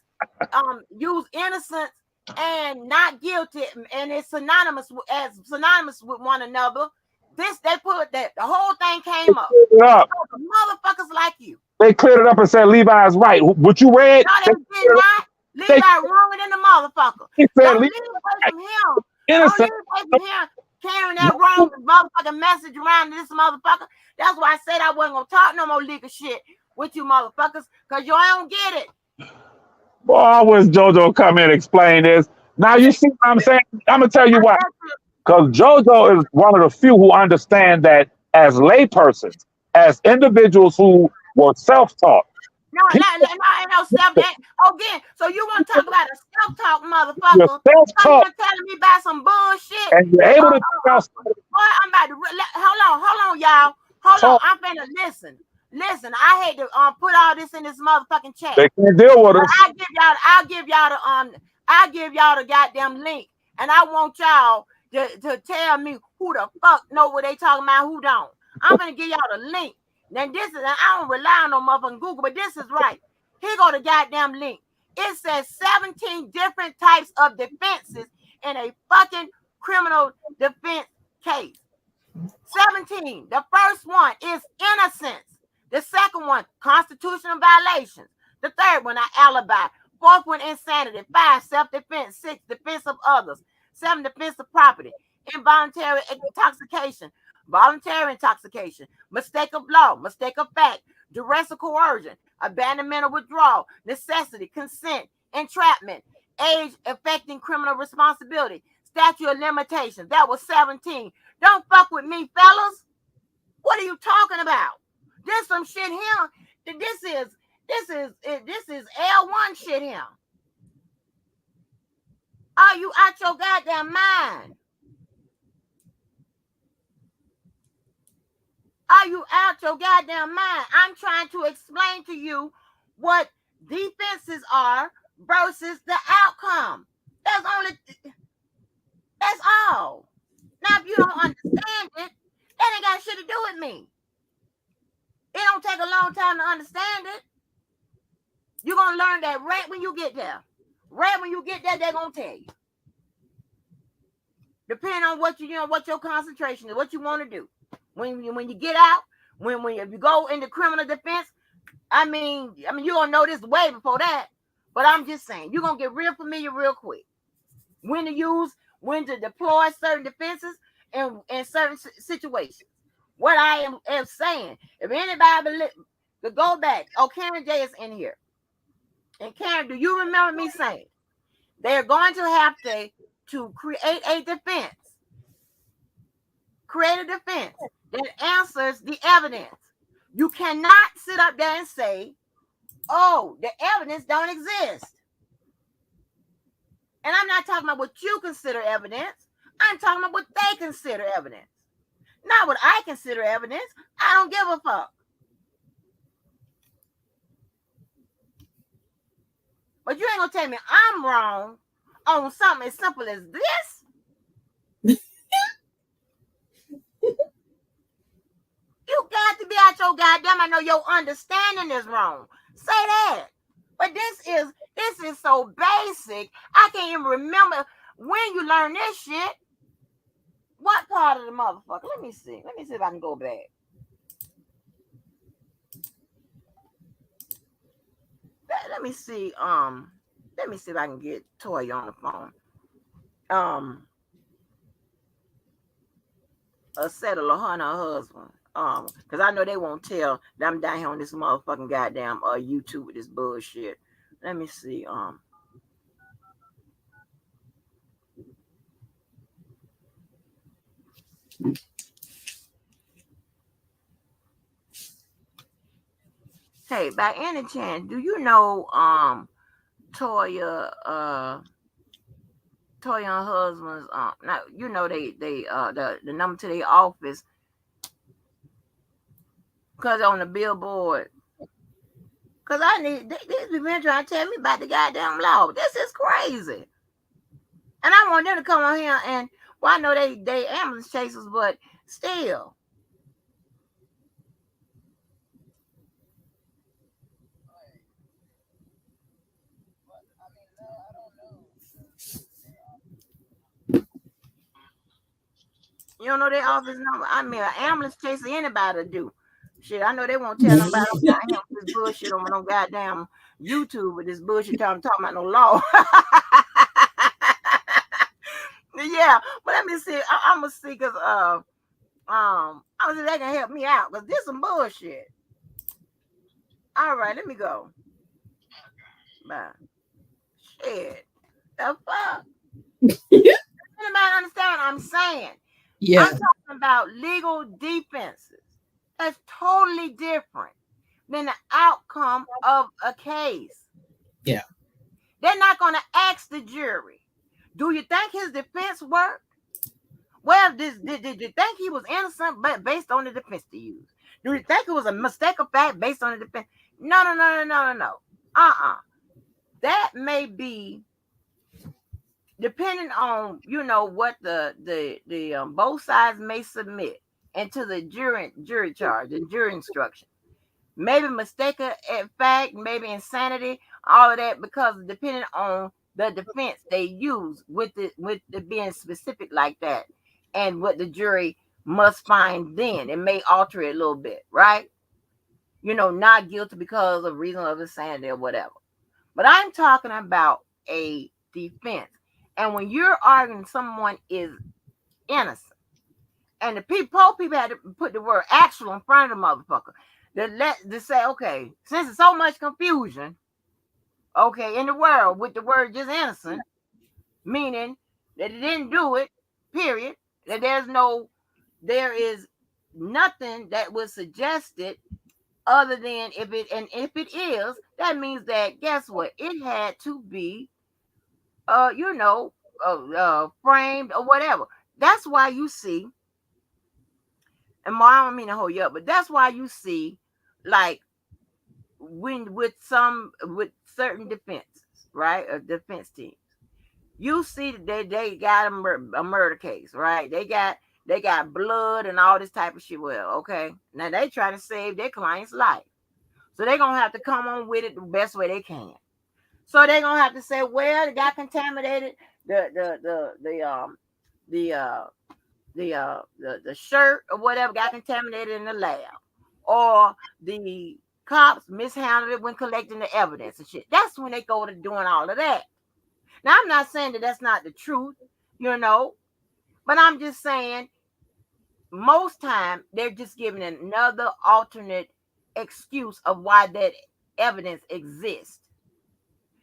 use innocence and not guilty, and it's synonymous with one another. They put that the whole thing They came up cleared it up. because of motherfuckers like you. They cleared it up and said Levi's right. What you read? No, they did not. Levi They, wrong than the motherfucker. they said Don't Levi's leave away from him. Don't innocent. leave away from him carrying that wrong motherfucking message around to this motherfucker. That's why I said I wasn't gonna talk no more legal shit with you motherfuckers, because you don't get it. Boy, when JoJo come in and explain this. Now you see what I'm saying? I'm gonna tell you why. Because JoJo is one of the few who understand that as laypersons, as individuals who were self-taught, No, people ain't no self that again. So you want to talk about a self-talk who are motherfucker? Come self-taught here telling me about some bullshit. and you're able to tell somebody Boy, I'm about to hold on, y'all. Hold on, talk, I'm finna listen. Listen, I hate to put all this in this motherfucking chat. they can't deal with But us. I'll give y'all the goddamn link, and I want y'all to tell me who the fuck know what they talking about, who don't. I'm gonna give y'all the link. Now I don't rely on no motherfucking Google, but this is right. Here go the goddamn link. It says 17 different types of defenses in a fucking criminal defense case. 17. The first one is innocence. The second one, constitutional violations. The third one, alibi. Fourth one, insanity. 5, self-defense. 6, defense of others. 7, defense of property. Involuntary intoxication. Voluntary intoxication. Mistake of law. Mistake of fact. Duress or coercion. Abandonment or withdrawal. Necessity. Consent. Entrapment. Age affecting criminal responsibility. Statute of limitations. That was 17. Don't fuck with me, fellas. What are you talking about? This some shit here. This is L1 shit here. Are you out your goddamn mind? Are you out your goddamn mind? I'm trying to explain to you what defenses are versus the outcome. That's only that's all. Now, if you don't understand it, that ain't got shit to do with me. It don't take a long time to understand it. You're gonna learn that right when you get there. Right when you get there, they're gonna tell you. Depending on what what your concentration is, what you want to do. When you get out, when if you go into criminal defense, I mean, you're gonna know this way before that. But I'm just saying, you're gonna get real familiar real quick. When to use, when to deploy certain defenses in certain situations. What I am saying, if anybody to go back, oh, Karen J is in here. And Karen, do you remember me saying they're going to have to create a defense? Create a defense that answers the evidence. You cannot sit up there and say, oh, the evidence don't exist. And I'm not talking about what you consider evidence. I'm talking about what they consider evidence. Not what I consider evidence. I don't give a fuck. But you ain't gonna tell me I'm wrong on something as simple as this. You got to be out your goddamn. I know your understanding is wrong. Say that. But this is so basic. I can't even remember when you learn this shit. What part of the motherfucker? Let me see. Let me see if I can go back. Let me see. Let me see if I can get Toya on the phone. A settle her and her husband. Because I know they won't tell that I'm down here on this motherfucking goddamn YouTube with this bullshit. Let me see. Hey, by any chance, do you know Toya and her husband's now you know they the number to their office because on the billboard. Cause I need these people been trying to tell me about the goddamn law. This is crazy. And I want them to come on here and well, I know they ambulance chasers, but still. You don't know their office number. I mean, an ambulance chaser anybody do. Shit, I know they won't tell them about them down here with this bullshit on no goddamn YouTube with this bullshit talking about no law. Yeah, but let me see. I'm gonna see because I'm gonna see if they can help me out because this some bullshit. All right, let me go. Bye. Shit, the fuck. Anybody understand what I'm saying? Yeah. I'm talking about legal defenses. That's totally different than the outcome of a case. Yeah. They're not going to ask the jury, do you think his defense worked? Well, did you think he was innocent but based on the defense they used? Do you think it was a mistake of fact based on the defense? No. That may be depending on what the both sides may submit into the jury charge and jury instruction. Maybe mistake of fact, maybe insanity, all of that, because depending on the defense they use with the being specific like that, and what the jury must find, then it may alter it a little bit, right? Not guilty because of reason of insanity or whatever. But I'm talking about a defense. And when you're arguing someone is innocent, and the poor people had to put the word actual in front of the motherfucker to say, okay, since there's so much confusion, okay, in the world with the word just innocent, meaning that it didn't do it, period, that there is nothing that was suggested other than if it is, that means that guess what? It had to be framed or whatever. That's why you see, and I don't mean to hold you up, but that's why you see, like, when with certain defenses, right, or defense teams, you see that they got a murder case, right? They got blood and all this type of shit. Well, okay, now they try to save their client's life, so they're gonna have to come on with it the best way they can. So they're gonna have to say, well, it got contaminated. The the shirt or whatever got contaminated in the lab, or the cops mishandled it when collecting the evidence and shit. That's when they go to doing all of that. Now, I'm not saying that that's not the truth, but I'm just saying most time they're just giving another alternate excuse of why that evidence exists.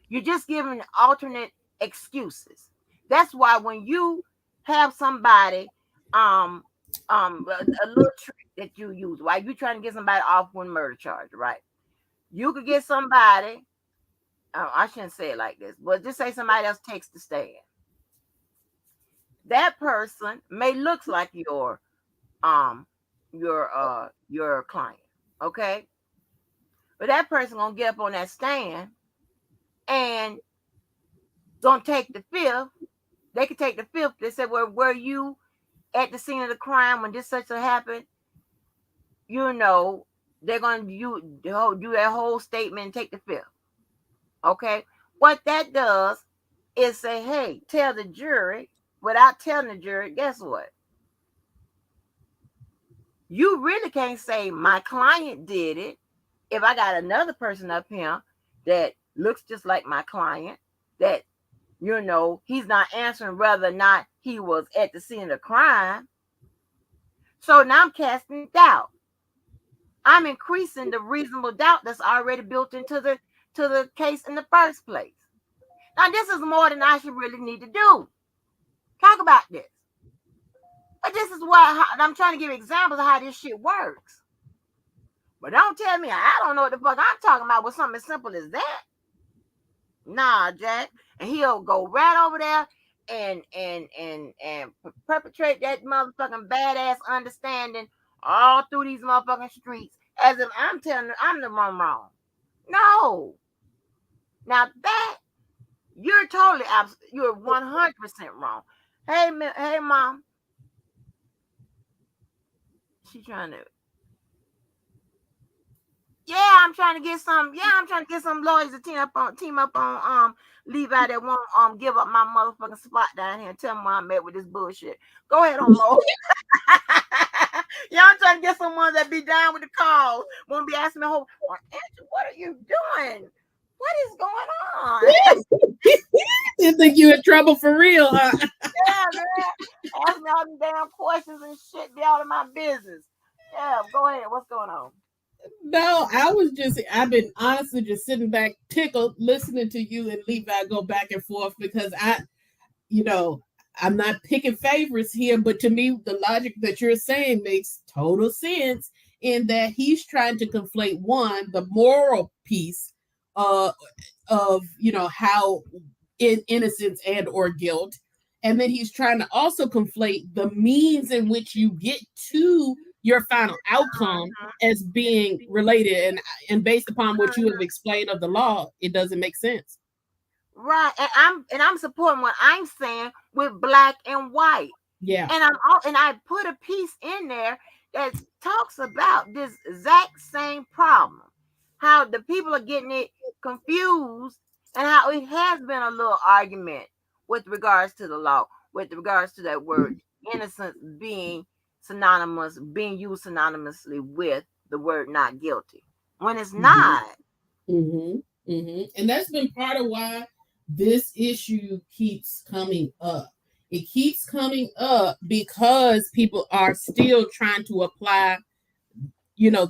You're just giving alternate excuses. That's why when you have somebody, a little trick that you use, right? You trying to get somebody off one murder charge, right? You could get somebody. I shouldn't say it like this, but just say somebody else takes the stand. That person may look like um your client, okay? But that person gonna get up on that stand and gonna take the fifth. They could take the fifth. They said, well, were you at the scene of the crime when this such a happened? They're gonna do that whole statement and take the fifth. Okay. What that does is say, hey, tell the jury, without telling the jury, guess what? You really can't say my client did it if I got another person up here that looks just like my client, that he's not answering whether or not he was at the scene of the crime. So now I'm casting doubt. I'm increasing the reasonable doubt that's already built into the case in the first place. Now, this is more than I should really need to do. Talk about this. But this is I'm trying to give examples of how this shit works. But don't tell me I don't know what the fuck I'm talking about with something as simple as that. Nah, Jack. And he'll go right over there and perpetrate that motherfucking badass understanding all through these motherfucking streets as if I'm telling her I'm the one wrong. No. Now that you're totally you're 100% wrong. Hey, mom. She trying to. I'm trying to get some. I'm trying to get some lawyers to team up on Levi that won't give up my motherfucking spot down here and tell me why I'm at with this bullshit. Go ahead on, Mo. I'm trying to get someone that be down with the cause. Won't be asking me, well, Andrew, what are you doing? What is going on? You think you in trouble for real, huh? Yeah, man. Ask me all them damn questions and shit. Be out of my business. Yeah, go ahead. What's going on? No, I've been honestly just sitting back tickled listening to you and Levi go back and forth because I'm not picking favorites here, but to me, the logic that you're saying makes total sense in that he's trying to conflate the moral piece of how innocence and or guilt, and then he's trying to also conflate the means in which you get to your final outcome as being related, and based upon what you have explained of the law, it doesn't make sense. Right, and I'm supporting what I'm saying with black and white. Yeah, and I put a piece in there that talks about this exact same problem, how the people are getting it confused, and how it has been a little argument with regards to the law, with regards to that word innocence being used synonymously with the word not guilty when it's not. And that's been part of why this issue keeps coming up. It keeps coming up because people are still trying to apply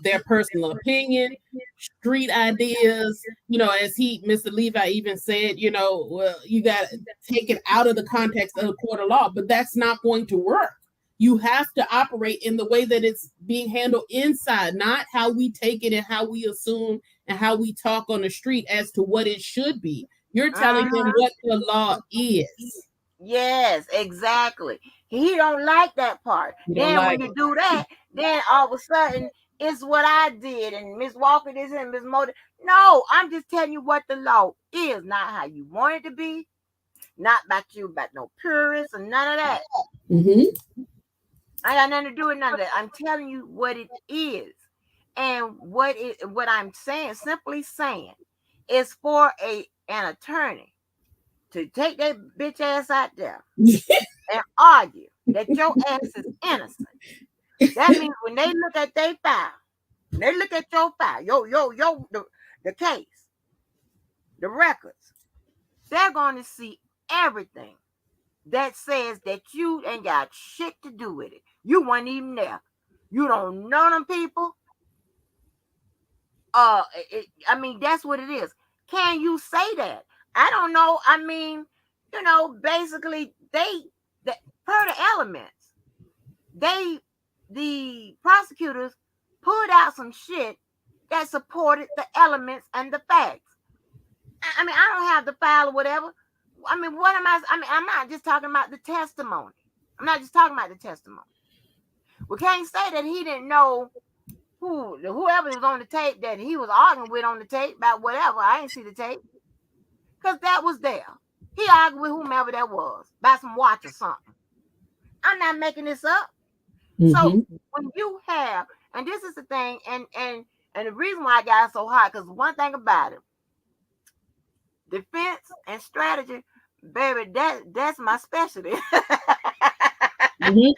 their personal opinion, street ideas, as Mr. Levi even said, well, you got to take it out of the context of the court of law, but that's not going to work. You have to operate in the way that it's being handled inside, not how we take it and how we assume and how we talk on the street as to what it should be. You're telling them what the law is. Yes, exactly. He don't like that part. You don't Then when like you do that, then all of a sudden it's what I did, and Miss Walker this and Miss Motor. No, I'm just telling you what the law is, not how you want it to be, not about no purists or none of that. it. Mm-hmm. I got nothing to do with none of that. I'm telling you what it is. And what I'm saying, simply saying, is for an attorney to take that bitch ass out there and argue that your ass is innocent. That means when they look at their file, they look at your file, the case, the records, they're going to see everything that says that you ain't got shit to do with it. You weren't even there. You don't know them people. I mean, that's what it is. Can you say that? I don't know. I mean, basically, they per the elements, they the prosecutors pulled out some shit that supported the elements and the facts. I mean, I don't have the file or whatever. I mean, what am I? I mean, I'm not just talking about the testimony. I'm not just talking about the testimony. We can't say that he didn't know whoever was on the tape that he was arguing with on the tape about whatever. I didn't see the tape because that was there. He argued with whomever that was about some watch or something. I'm not making this up. So Mm-hmm. when you have, and this is the thing, and the reason why I got so hot, because one thing about it, defense and strategy, baby, that's my specialty. Mm-hmm.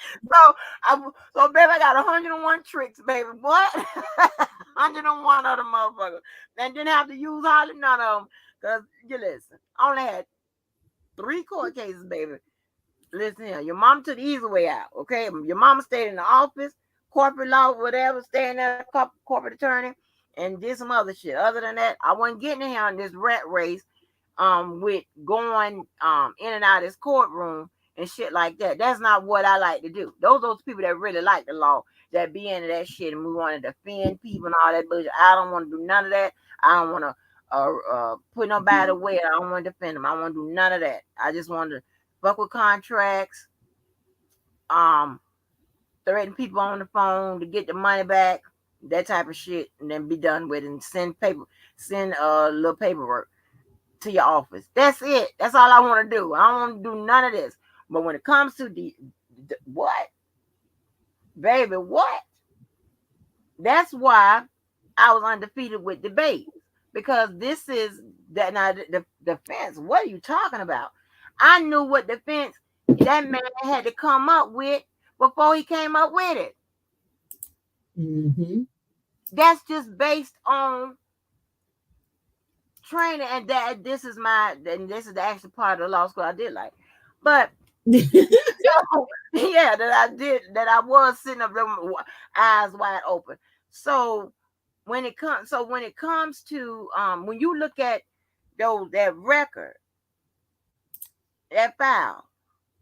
So baby, I got 101 tricks, baby. What? 101 of them motherfuckers. And didn't have to use hardly none of them. Because you listen, I only had 3 court cases, baby. Listen here, your mom took the easy way out, okay? Your mama stayed in the office, corporate law, whatever, staying there, corporate attorney, and did some other shit. Other than that, I wasn't getting in here in this rat race with going in and out of this courtroom and shit like that. That's not what I like to do. Those people that really like the law, that be into that shit, and we want to defend people and all that bullshit. I don't want to do none of that. I don't want to put nobody away. I don't want to defend them. I don't want to do none of that. I just want to fuck with contracts, um, threaten people on the phone to get the money back, that type of shit, and then be done with it and send little paperwork to your office. That's it. That's all I want to do. I don't want to do none of this. But when it comes to the what, baby, what? That's why I was undefeated with debates, because this is that now the defense. What are you talking about? I knew what defense that man had to come up with before he came up with it. Mm-hmm. That's just based on training, and that this is the actual part of the law school I did like. But so, yeah, that I was sitting up there with my eyes wide open. So when it comes to when you look at that record, that file,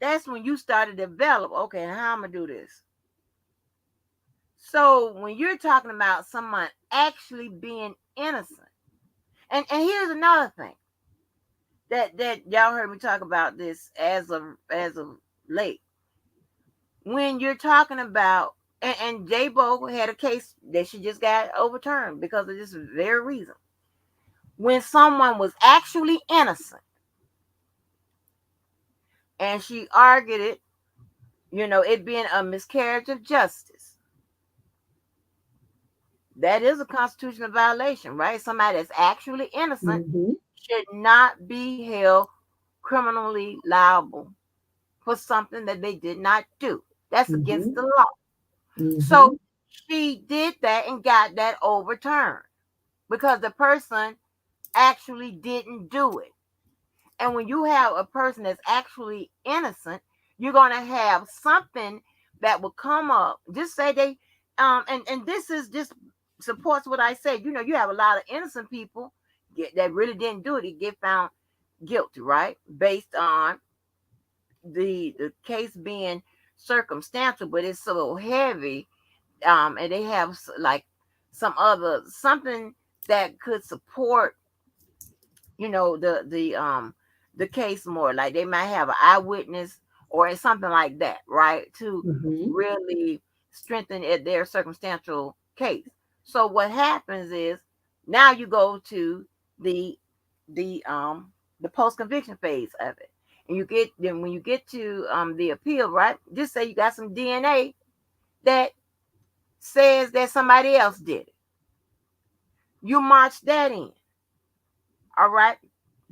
that's when you start to develop, okay, how I'm gonna do this. So when you're talking about someone actually being innocent, and here's another thing that y'all heard me talk about this as of late. When you're talking about, and J-Bo had a case that she just got overturned because of this very reason. When someone was actually innocent and she argued it, it being a miscarriage of justice, that is a constitutional violation, right? Somebody that's actually innocent Mm-hmm. should not be held criminally liable for something that they did not do. That's against Mm-hmm. the law. Mm-hmm. So she did that and got that overturned because the person actually didn't do it. And when you have a person that's actually innocent, you're going to have something that will come up. Just say they, and this is just supports what I said. You have a lot of innocent people that really didn't do it. They get found guilty, right? Based on the case being circumstantial, but it's so heavy, and they have like something that could support, the the case more. Like they might have an eyewitness or something like that, right? To Mm-hmm. really strengthen their circumstantial case. So what happens is now you go to the the um the post conviction phase of it. And you get then when you get to the appeal, right? Just say you got some DNA that says that somebody else did it. You march that in. All right.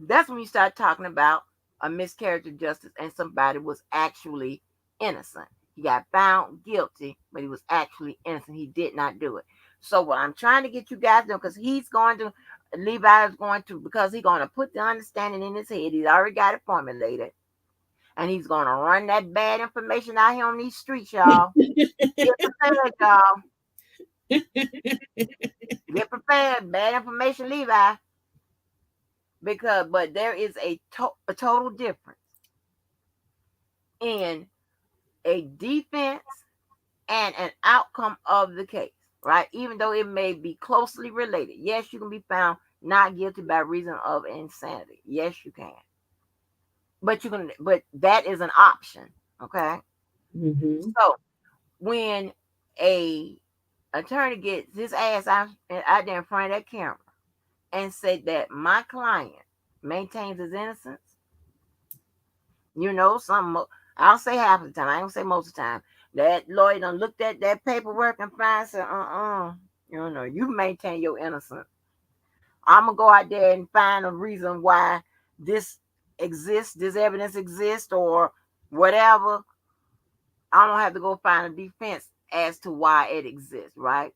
That's when you start talking about a miscarriage of justice and somebody was actually innocent. He got found guilty, but he was actually innocent. He did not do it. So what I'm trying to get you guys to, because he's going to, Levi is going to, because he's going to put the understanding in his head. He's already got it formulated. And he's going to run that bad information out here on these streets, y'all. Get prepared, y'all. Get prepared. Bad information, Levi. But there is a total difference in a defense and an outcome of the case, right? Even though it may be closely related. Yes, you can be found not guilty by reason of insanity. Yes, you can. But that is an option. Okay. Mm-hmm. So when a attorney gets his ass out there in front of that camera and say that my client maintains his innocence, some I'll say half of the time. I don't say most of the time. That lawyer done looked at that paperwork and find said, you maintain your innocence. I'm gonna go out there and find a reason why this exists, this evidence exists, or whatever. I don't have to go find a defense as to why it exists, right?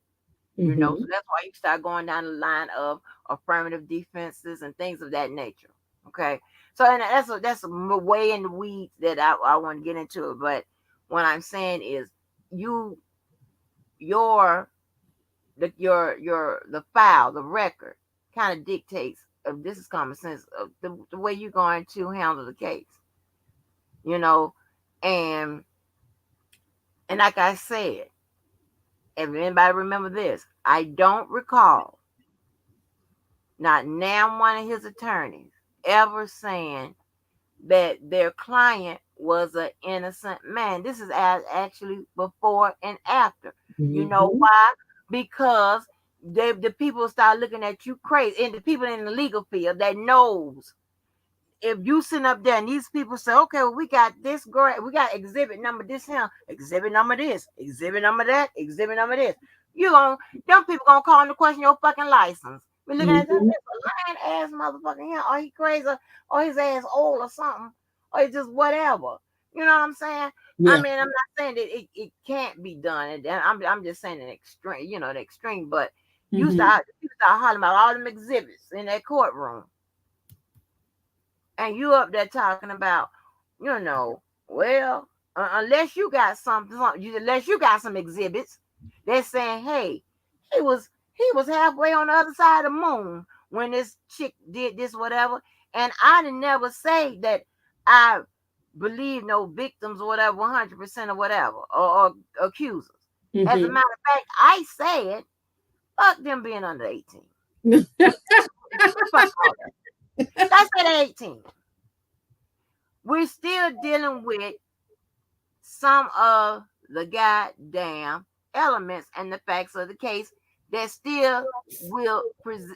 Mm-hmm. So that's why you start going down the line of affirmative defenses and things of that nature. Okay. So and that's a way in the weeds that I want to get into it. But what I'm saying is you your the file, the record kind of dictates this is common sense of the way you're going to handle the case. You know, and like I said, if anybody remember this, I don't recall not now one of his attorneys ever saying that their client was an innocent man. This is actually before and after. You know Mm-hmm. why? Because the people start looking at you crazy, and the people in the legal field that knows if you sit up there and these people say, okay, well, we got this girl, we got exhibit number this here, exhibit number this, exhibit number that, exhibit number this. Them people gonna call into question your fucking license. We looking at them, Mm-hmm. this a lying ass motherfucker here, or he crazy, or his ass old or something, or it's just whatever. You know what I'm saying? I Yeah. mean, I'm not saying that it can't be done, and I'm just saying the extreme. But Mm-hmm. you start hollering about all them exhibits in that courtroom and you up there talking about, well, unless you got unless you got some exhibits, they're saying, hey, he was halfway on the other side of the moon when this chick did this, whatever. And I didn't never say that I believe no victims or whatever, 100% or whatever, or accusers. As a Mm-hmm. matter of fact, I said, fuck them being under 18. Fuck all that. I said 18. We're still dealing with some of the goddamn elements and the facts of the case that still will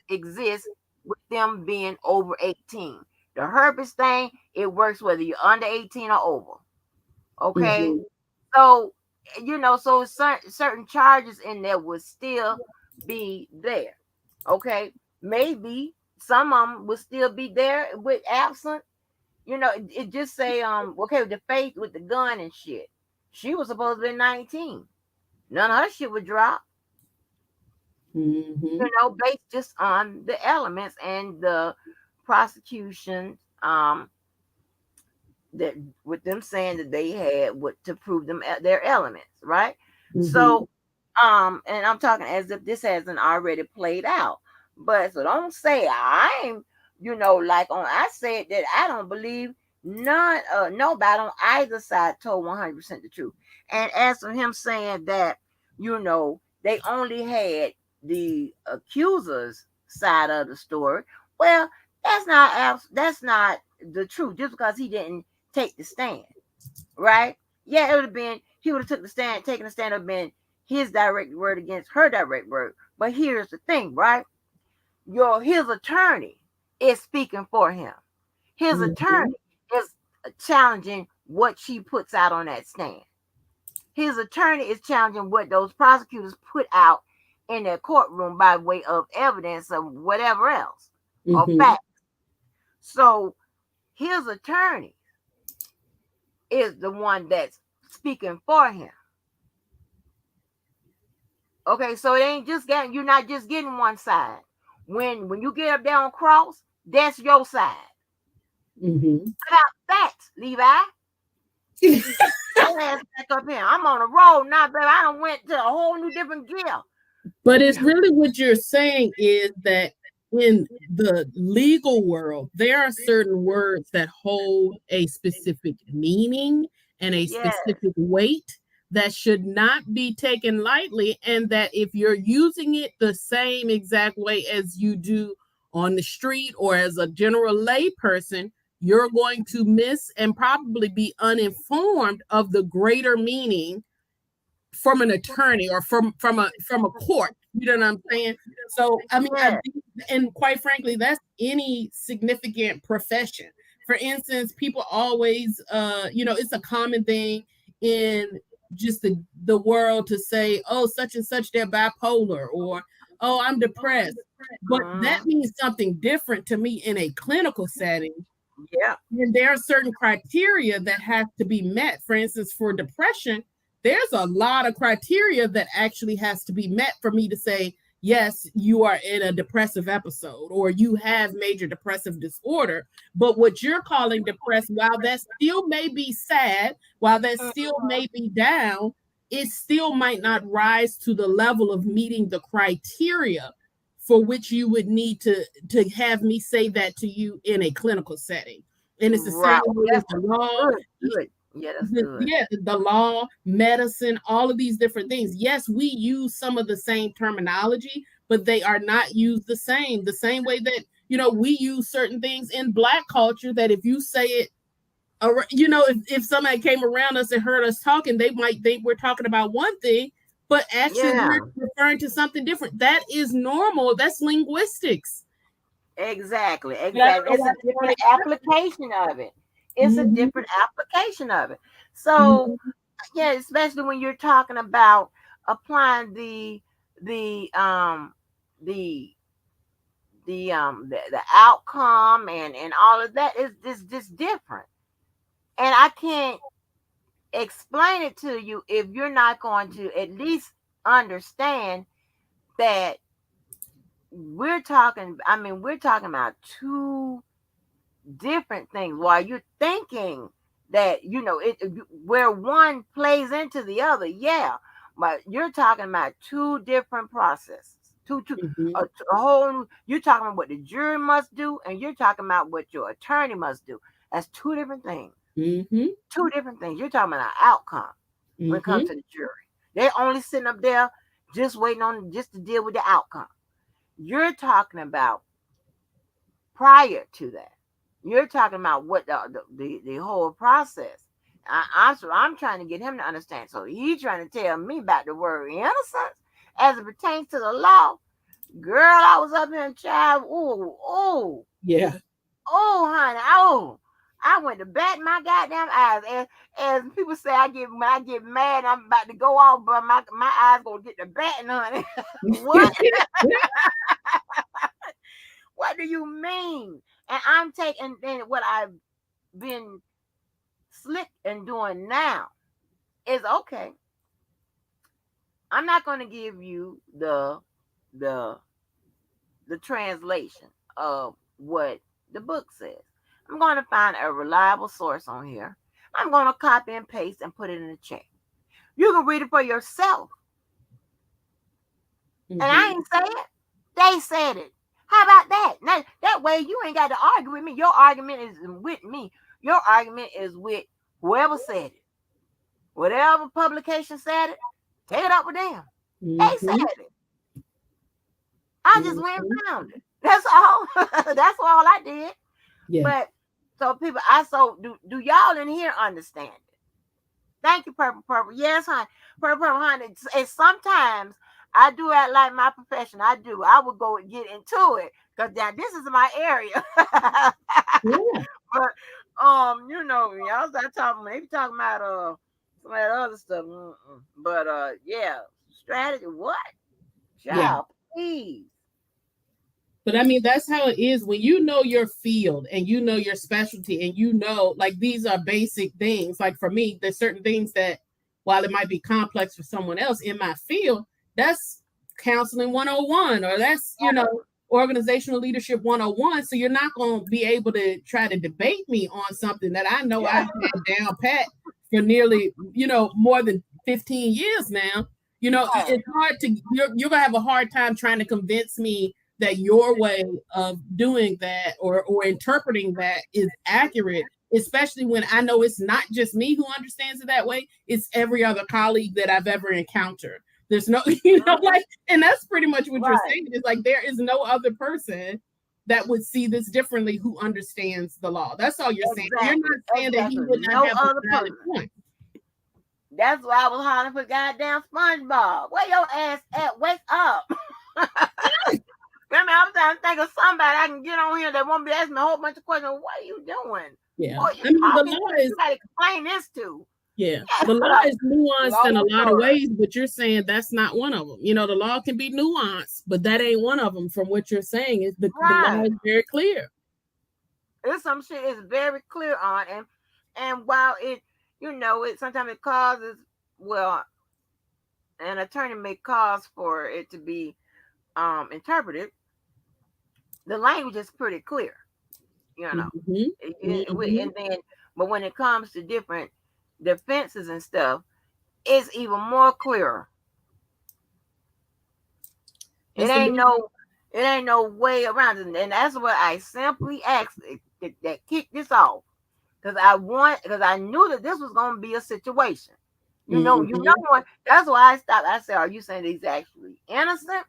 exist with them being over 18. The herpes thing, it works whether you're under 18 or over. Okay. Mm-hmm. So, so certain charges in there would still be there. Okay. Maybe some of them would still be there with absent. It just say okay, the faith with the gun and shit. She was supposed to be 19. None of her shit would drop, Mm-hmm. based just on the elements and the prosecution that with them saying that they had what to prove them their elements, right? Mm-hmm. So and I'm talking as if this hasn't already played out. But so don't say I'm, like on I said that I don't believe nobody on either side told 100% the truth. And as for him saying that, they only had the accuser's side of the story, well, that's that's not the truth. Just because he didn't take the stand, right? Yeah, it would have been he would have took the stand, taken the stand, would have been his direct word against her direct word. But here's the thing, right? His attorney is speaking for him. His Mm-hmm. attorney is challenging what she puts out on that stand. His attorney is challenging what those prosecutors put out in their courtroom by way of evidence or whatever else or Mm-hmm. fact. So his attorney is the one that's speaking for him. Okay, so it ain't just getting you're not just getting one side. When you get up there on cross, that's your side. Mm-hmm. About facts, Levi. Your ass back up here. I'm on the road now, baby. I done went to a whole new different gear. But it's really what you're saying is that in the legal world, there are certain words that hold a specific meaning and a Yes, specific weight that should not be taken lightly. And that if you're using it the same exact way as you do on the street or as a general lay person, you're going to miss and probably be uninformed of the greater meaning from an attorney or from a court. You know what I'm saying? So I mean, yes, and quite frankly, that's any significant profession. For instance, people always, it's a common thing in just the world to say, "Oh, such and such, they're bipolar," or "Oh, I'm depressed." But that mm-hmm. means something different to me in a clinical setting. Yeah, And there are certain criteria that have to be met. For instance, for depression, there's a lot of criteria that actually has to be met for me to say, yes, you are in a depressive episode or you have major depressive disorder. But what you're calling depressed, while that still may be sad, while that still may be down, it still might not rise to the level of meeting the criteria for which you would need to have me say that to you in a clinical setting. And it's the same right. way with That's the law. good, good. Yeah, that's good. Yeah, the law, medicine, all of these different things. Yes, we use some of the same terminology, but they are not used the same. The same way that, we use certain things in Black culture that if you say it, if somebody came around us and heard us talking, they might think we're talking about one thing, but actually we're Yeah, referring to something different. That is normal. That's linguistics. exactly, But I don't exactly. know It's why a people different application of it. It's a Mhm, different application of it. So mhm, yeah, especially when you're talking about applying the the outcome and all of that is just different. And I can't explain it to you if you're not going to at least understand that we're talking about two different things while you're thinking that where one plays into the other, yeah, but you're talking about two different processes, mhm, a whole you're talking about what the jury must do and you're talking about what your attorney must do. That's two different things. mhm, Two different things. You're talking about an outcome when it comes mhm, to the jury. They're only sitting up there just waiting on just to deal with the outcome. You're talking about prior to that. You're talking about what the whole process. I'm trying to get him to understand. So he's trying to tell me about the word innocence as it pertains to the law. Girl, I was up here and child. Oh, yeah. honey. Oh, I went to bat my goddamn eyes. As people say, when I get mad, I'm about to go off, but my eyes gonna get the batting, honey. What? What do you mean? And I'm taking then what I've been slick and doing now is okay. I'm not going to give you the the translation of what the book says. I'm going to find a reliable source on here. I'm going to copy and paste and put it in the chat. You can read it for yourself. And I Mhm, ain't say it. They said it. How about that? Now, that way you ain't got to argue with me. Your argument is with me. Your argument is with whoever said it. Whatever publication said it, take it up with them. They mhm, said it. I just went mhm. and found it. That's all. That's all I did. Yeah. But so people, I so do y'all in here understand it? Thank you, Purple Purple. Yes, honey. Purple Purple, honey. And sometimes I do act like my profession. I do. I would go and get into it because now this is my area. Yeah. But y'all start talking. Maybe talking about some of that other stuff. But yeah, strategy. What? Yeah. Child, please. But I mean, that's how it is when you know your field and you know your specialty and you know, like, these are basic things. Like for me, there's certain things that, while it might be complex for someone else in my field, that's counseling 101, or that's, organizational leadership 101. So you're not going to be able to try to debate me on something that I know I've had down pat for nearly, more than 15 years now. It's hard to, you're going to have a hard time trying to convince me that your way of doing that or interpreting that is accurate, especially when I know it's not just me who understands it that way, it's every other colleague that I've ever encountered. There's no, and that's pretty much what you're saying. It's like there is no other person that would see this differently who understands the law. That's all you're saying. You're not saying that he would not have a valid point. That's why I was hollering for goddamn SpongeBob. Where your ass at? Wake up. I'm trying to think of somebody I can get on here that won't be asking me a whole bunch of questions. What are you doing? Yeah. What are you talking to? You gotta explain this to. Yeah. The law is nuanced in a lot of ways, but you're saying that's not one of them. The law can be nuanced, but that ain't one of them from what you're saying. The law is very clear. There's some shit is very clear on, and while it, sometimes it causes, an attorney may cause for it to be interpreted, the language is pretty clear, Mm-hmm. And then, but when it comes to different defenses and stuff, it's even more clearer. It ain't no way around it, and that's what I simply asked that kicked this off, because I knew that this was going to be a situation. That's why I stopped. I said, "Are you saying he's actually innocent?"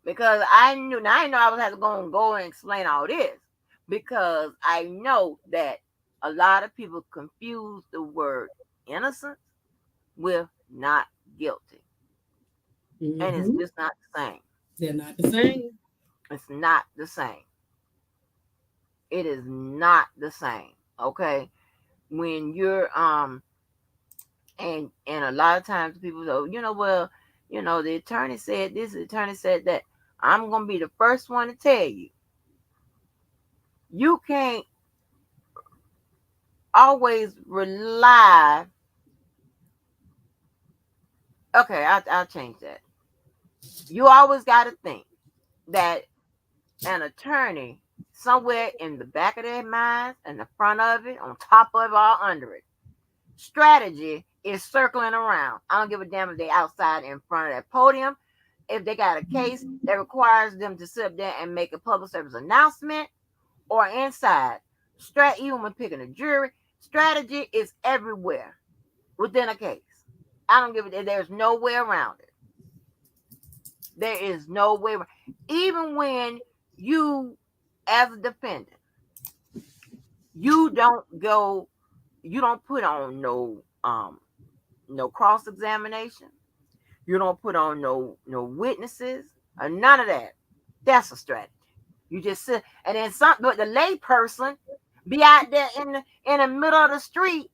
Because I know I was have to go and explain all this, because I know that a lot of people confuse the word innocent with not guilty. Mm-hmm. And it's just not the same. They're not the same. It's not the same. It is not the same. Okay. When you're and a lot of times people go, the attorney said this, the attorney said that. I'm gonna be the first one to tell you, you can't always rely. Okay, I'll change that. You always got to think that an attorney, somewhere in the back of their minds, in the front of it, on top of it, or under it, strategy is circling around. I don't give a damn if they're outside in front of that podium. If they got a case that requires them to sit up there and make a public service announcement, or inside, even when picking a jury, strategy is everywhere within a case. I don't give a damn. There's no way around it. There is no way around. Even when you, as a defendant, you don't put on no cross-examination. You don't put on no witnesses or none of that. That's a strategy. You just sit, and then but the lay person be out there in the middle of the street,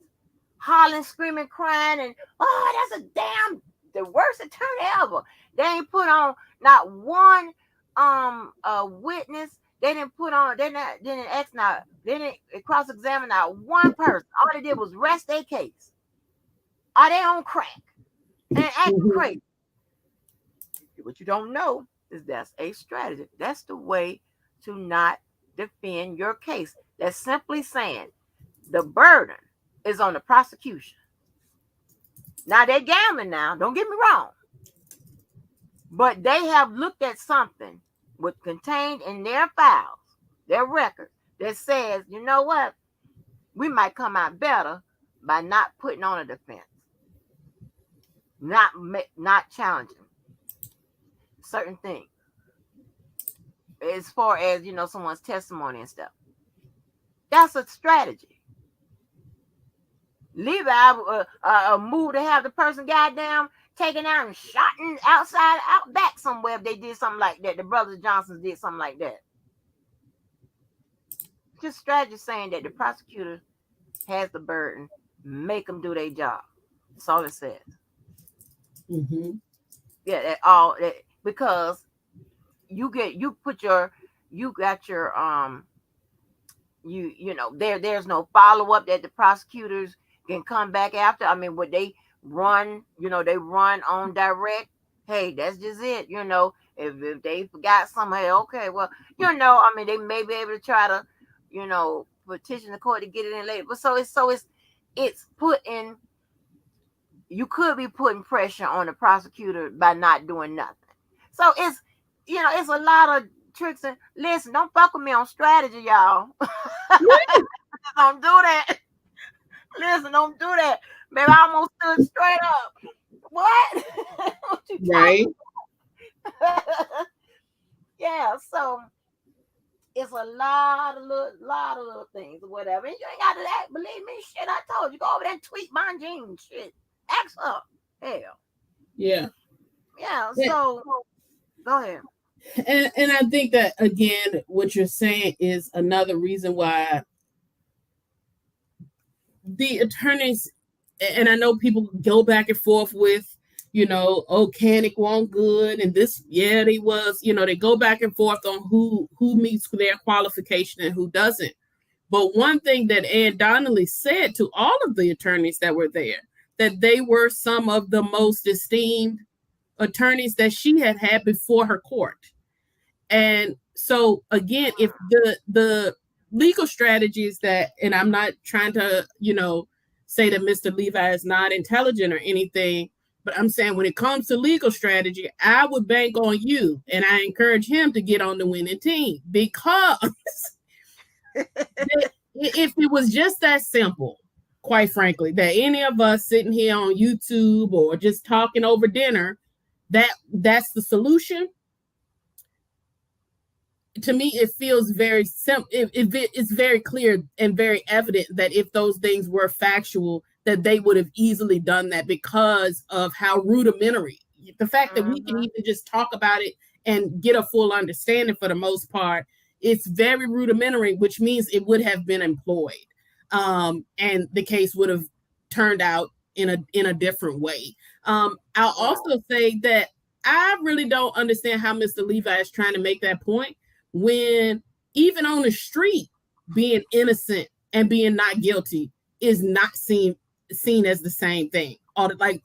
hollering, screaming, crying, and that's the worst attorney ever. They ain't put on not one witness. They didn't cross-examine not one person. All they did was rest their case. Are they on crack and acting crazy? What you don't know is that's a strategy. That's the way to not defend your case. That's simply saying the burden is on the prosecution. Now they're gambling now, don't get me wrong. But they have looked at something contained in their files, their record, that says, you know what? We might come out better by not putting on a defense. Not challenging certain things. as far as someone's testimony and stuff. That's a strategy. Levi move to have the person goddamn taken out and shot outside out back somewhere if they did something like that. The brothers Johnsons did something like that. Just strategy saying that the prosecutor has the burden, make them do their job. That's all it says. Mm-hmm. Yeah, because you got your there's no follow up that the prosecutors can come back after. I mean, would they run? They run on direct. Hey, that's just it. If they forgot something, hey, okay, well, I mean, they may be able to try to, petition the court to get it in later. But it's putting. You could be putting pressure on the prosecutor by not doing nothing. So it's a lot of tricks. And listen, don't fuck with me on strategy, y'all. Don't do that. Listen, don't do that. Baby, I almost stood straight up. What? What you Right. talking about? Yeah, so it's a lot of little things or whatever. And you ain't got to act, believe me, shit, I told you. Go over there and tweet my jeans, shit. Ask up. Hell. Yeah. Yeah, so go ahead. And I think that again, what you're saying is another reason why the attorneys, and I know people go back and forth with, oh, Canick won't good, and this, yeah, they was, they go back and forth on who meets their qualification and who doesn't. But one thing that Ann Donnelly said to all of the attorneys that were there, that they were some of the most esteemed attorneys that she had before her court. And so again, if the legal strategies that, and I'm not trying to, say that Mr. Levi is not intelligent or anything, but I'm saying when it comes to legal strategy, I would bank on you, and I encourage him to get on the winning team, because if it was just that simple, quite frankly, that any of us sitting here on YouTube or just talking over dinner, that's the solution. To me, it feels very simple. It's very clear and very evident that if those things were factual, that they would have easily done that, because of how rudimentary. The fact that we can even just talk about it and get a full understanding, for the most part, it's very rudimentary, which means it would have been employed, and the case would have turned out in a different way. I'll also say that I really don't understand how Mr. Levi is trying to make that point, when even on the street, being innocent and being not guilty is not seen as the same thing. Or like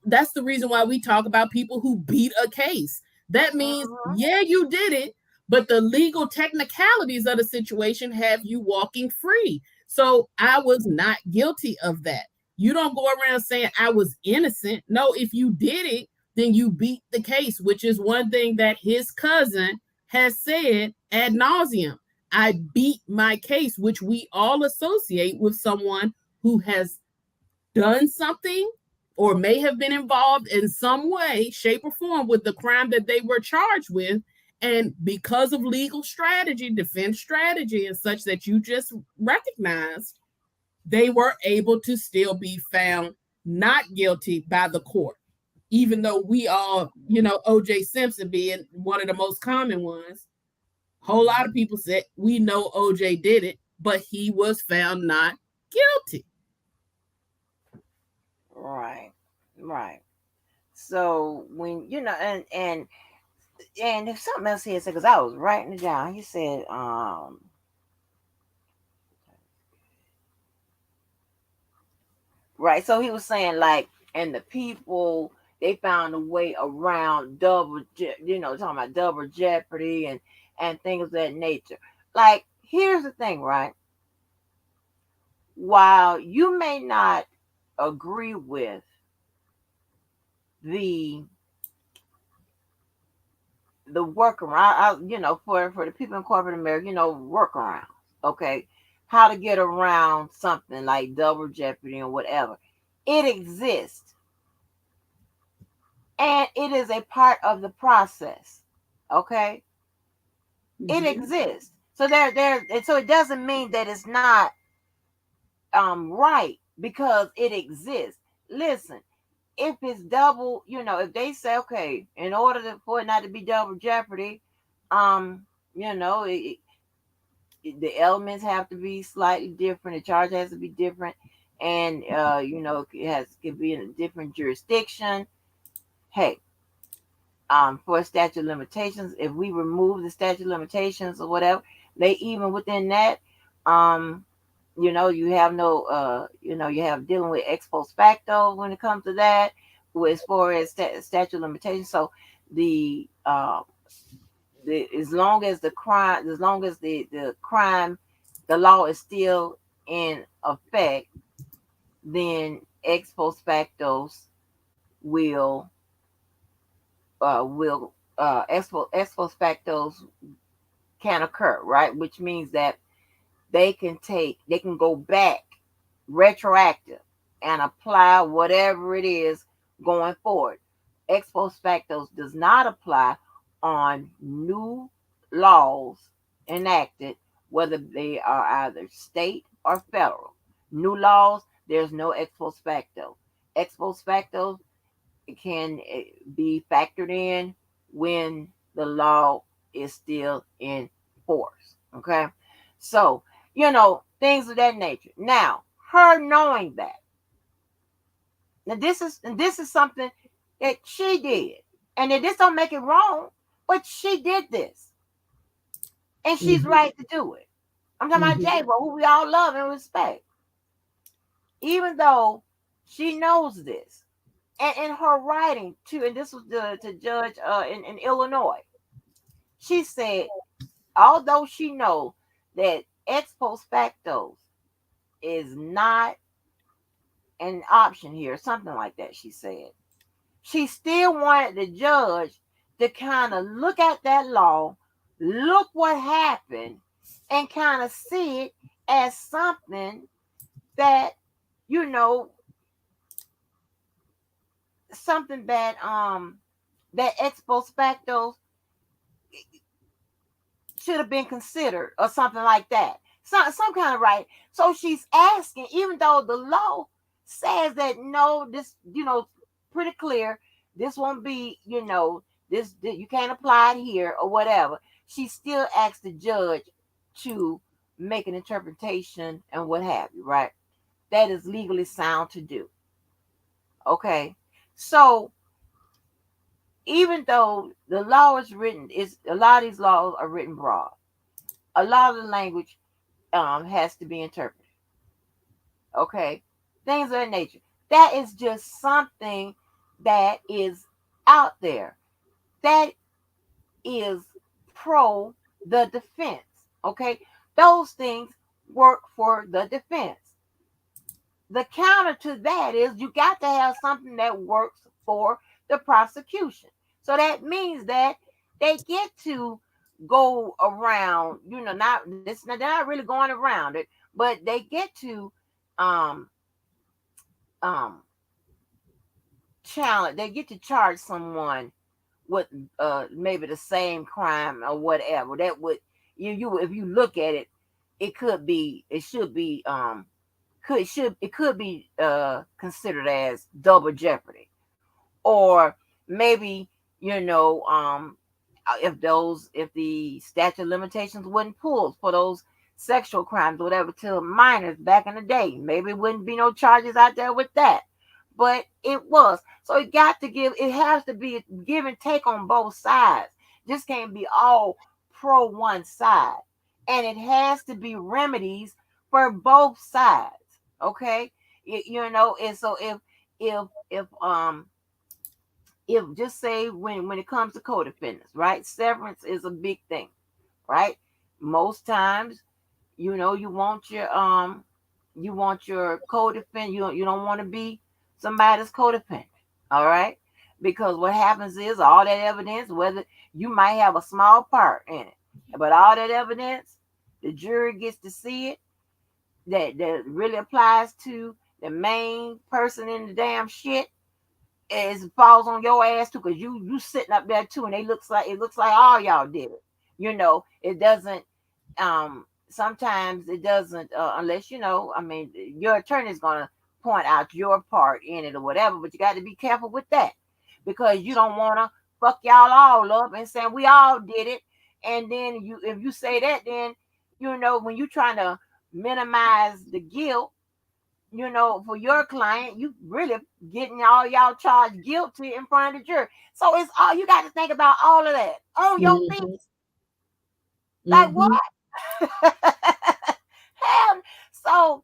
that's the reason why we talk about people who beat a case. That means, yeah, you did it, but the legal technicalities of the situation have you walking free. So I was not guilty of that. You don't go around saying I was innocent. No, if you did it, then you beat the case, which is one thing that his cousin has said ad nauseum. I beat my case, which we all associate with someone who has done something or may have been involved in some way, shape, or form with the crime that they were charged with. And because of legal strategy, defense strategy, and such that you just recognized, they were able to still be found not guilty by the court. Even though we all, O.J. Simpson being one of the most common ones, a whole lot of people said, we know O.J. did it, but he was found not guilty. Right. So when and if something else he said, because I was writing it down, he said, right. So he was saying, like, and the people, they found a way around talking about double jeopardy and things of that nature. Like, here's the thing, right? While you may not agree with the workaround, for the people in corporate America, workarounds, okay, how to get around something like double jeopardy or whatever. It exists, and it is a part of the process, okay? It Mm-hmm. exists. So and so it doesn't mean that it's not right because it exists. Listen, if it's double, if they say, okay, in order for it not to be double jeopardy, um, you know, the elements have to be slightly different, the charge has to be different, and it could be in a different jurisdiction. Hey, for statute of limitations, if we remove the statute of limitations or whatever, they even within that, um, you have no, you have dealing with ex post facto when it comes to that, as far as statute of limitations. So the as long as the crime, the law is still in effect, then ex post factos will ex post factos can occur, right? Which means that they can go back retroactive and apply whatever it is going forward. Ex post factos does not apply on new laws enacted, whether they are either state or federal. New laws, there's no ex post facto. Ex post facto can be factored in when the law is still in force. Okay. So, things of that nature. Now, her knowing that. Now this is something that she did. And this don't make it wrong, but she did this. And she's Mm-hmm. right to do it. I'm talking about Mm-hmm. J Bo, who we all love and respect. Even though she knows this. And in her writing too, and this was to judge in Illinois, she said, although she knows that ex post facto is not an option here, something like that, she said, she still wanted the judge to kind of look at that law, look what happened, and kind of see it as something that, you know, something that ex post facto should have been considered or something like that. Some kind of right. So she's asking, even though the law says that no, this, pretty clear, this won't be, this you can't apply it here or whatever. She still asks the judge to make an interpretation and what have you, right? That is legally sound to do. Okay. So even though the law is written, is a lot of these laws are written broad. A lot of the language has to be interpreted. Okay, things of that nature. That is just something that is out there. That is pro the defense. Okay, those things work for the defense. The counter to that is you got to have something that works for the prosecution. So that means that they get to go around, they're not really going around it, but they get to um um challenge, they get to charge someone with maybe the same crime or whatever. That would, you if you look at it, it should be it could be considered as double jeopardy. Or maybe, if the statute of limitations wasn't pulled for those sexual crimes or whatever to minors back in the day, maybe it wouldn't be no charges out there with that, but it was. So it has to be a give and take on both sides. Just can't be all pro one side, and it has to be remedies for both sides. Okay. And so if just say when it comes to co-defendants, right, severance is a big thing, right? Most times, you want your co-defendant, you don't want to be somebody's co-defendant. All right, because what happens is all that evidence, whether you might have a small part in it, but all that evidence, the jury gets to see it, that really applies to the main person in the damn shit, as it falls on your ass too, because you sitting up there too, and it looks like all y'all did it. It doesn't. Sometimes it doesn't, unless I mean, your attorney is gonna point out your part in it or whatever. But you got to be careful with that, because you don't want to fuck y'all all up and saying we all did it. And then if you say that, then when you're trying to minimize the guilt, for your client, you really getting all y'all charged guilty in front of the jury. So it's all you got to think about, all of that on your feet. Like what? Hell, so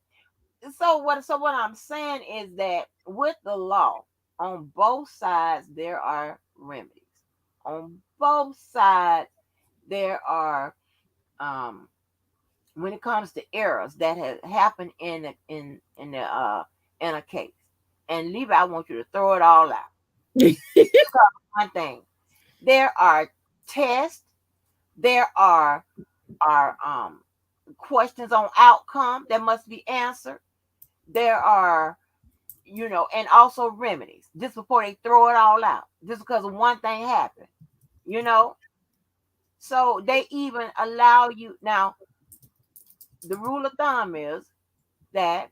what I'm saying is that with the law, on both sides there are remedies. On both sides there are, when it comes to errors that have happened in a case. And Levi, I want you to throw it all out. Because one thing, there are tests, there are questions on outcome that must be answered. There are, and also remedies, just before they throw it all out, just because one thing happened, you know. So they even allow you now. The rule of thumb is that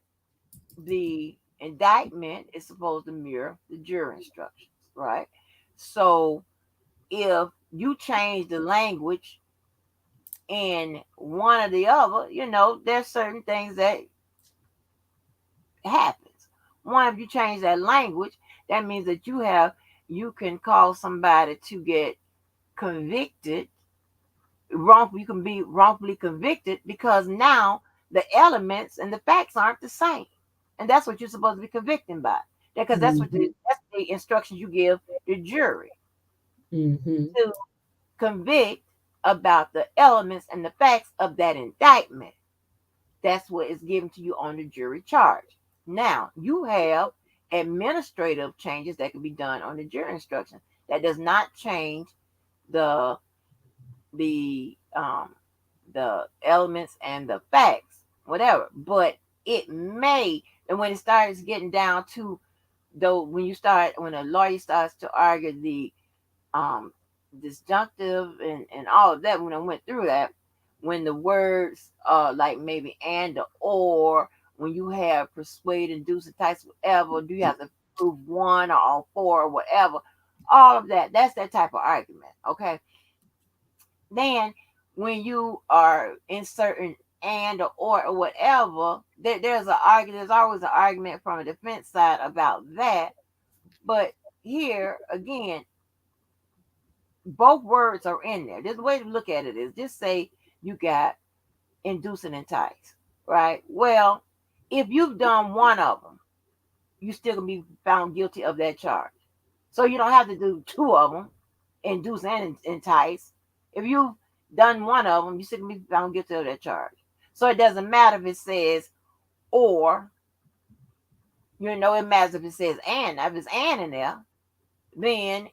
the indictment is supposed to mirror the jury instructions, right? So if you change the language in one or the other, there's certain things that happens. One, if you change that language, that means that you can cause somebody to get convicted wrongfully. You can be wrongfully convicted because now the elements and the facts aren't the same, and that's what you're supposed to be convicting by. Because that's that's the instructions you give the jury to convict about the elements and the facts of that indictment. That's what is given to you on the jury charge. Now, you have administrative changes that can be done on the jury instruction. That does not change the the um the elements and the facts, whatever. But it may, and when it starts getting down to, though, when a lawyer starts to argue the um disjunctive and all of that, when I went through that, when the words like maybe and or, when you have persuade, induce, entice, whatever, do you have to prove one or all four or whatever, all of that, that's that type of argument. Okay. Then when you are inserting and or whatever, there's always an argument from a defense side about that. But here again, both words are in there. There's a way to look at it is just say you got induce and entice, right? Well, if you've done one of them, you still gonna be found guilty of that charge. So you don't have to do two of them, induce and entice. If you've done one of them, you still gonna be found guilty of that charge. So it doesn't matter if it says or, it matters if it says and. If it's and in there, then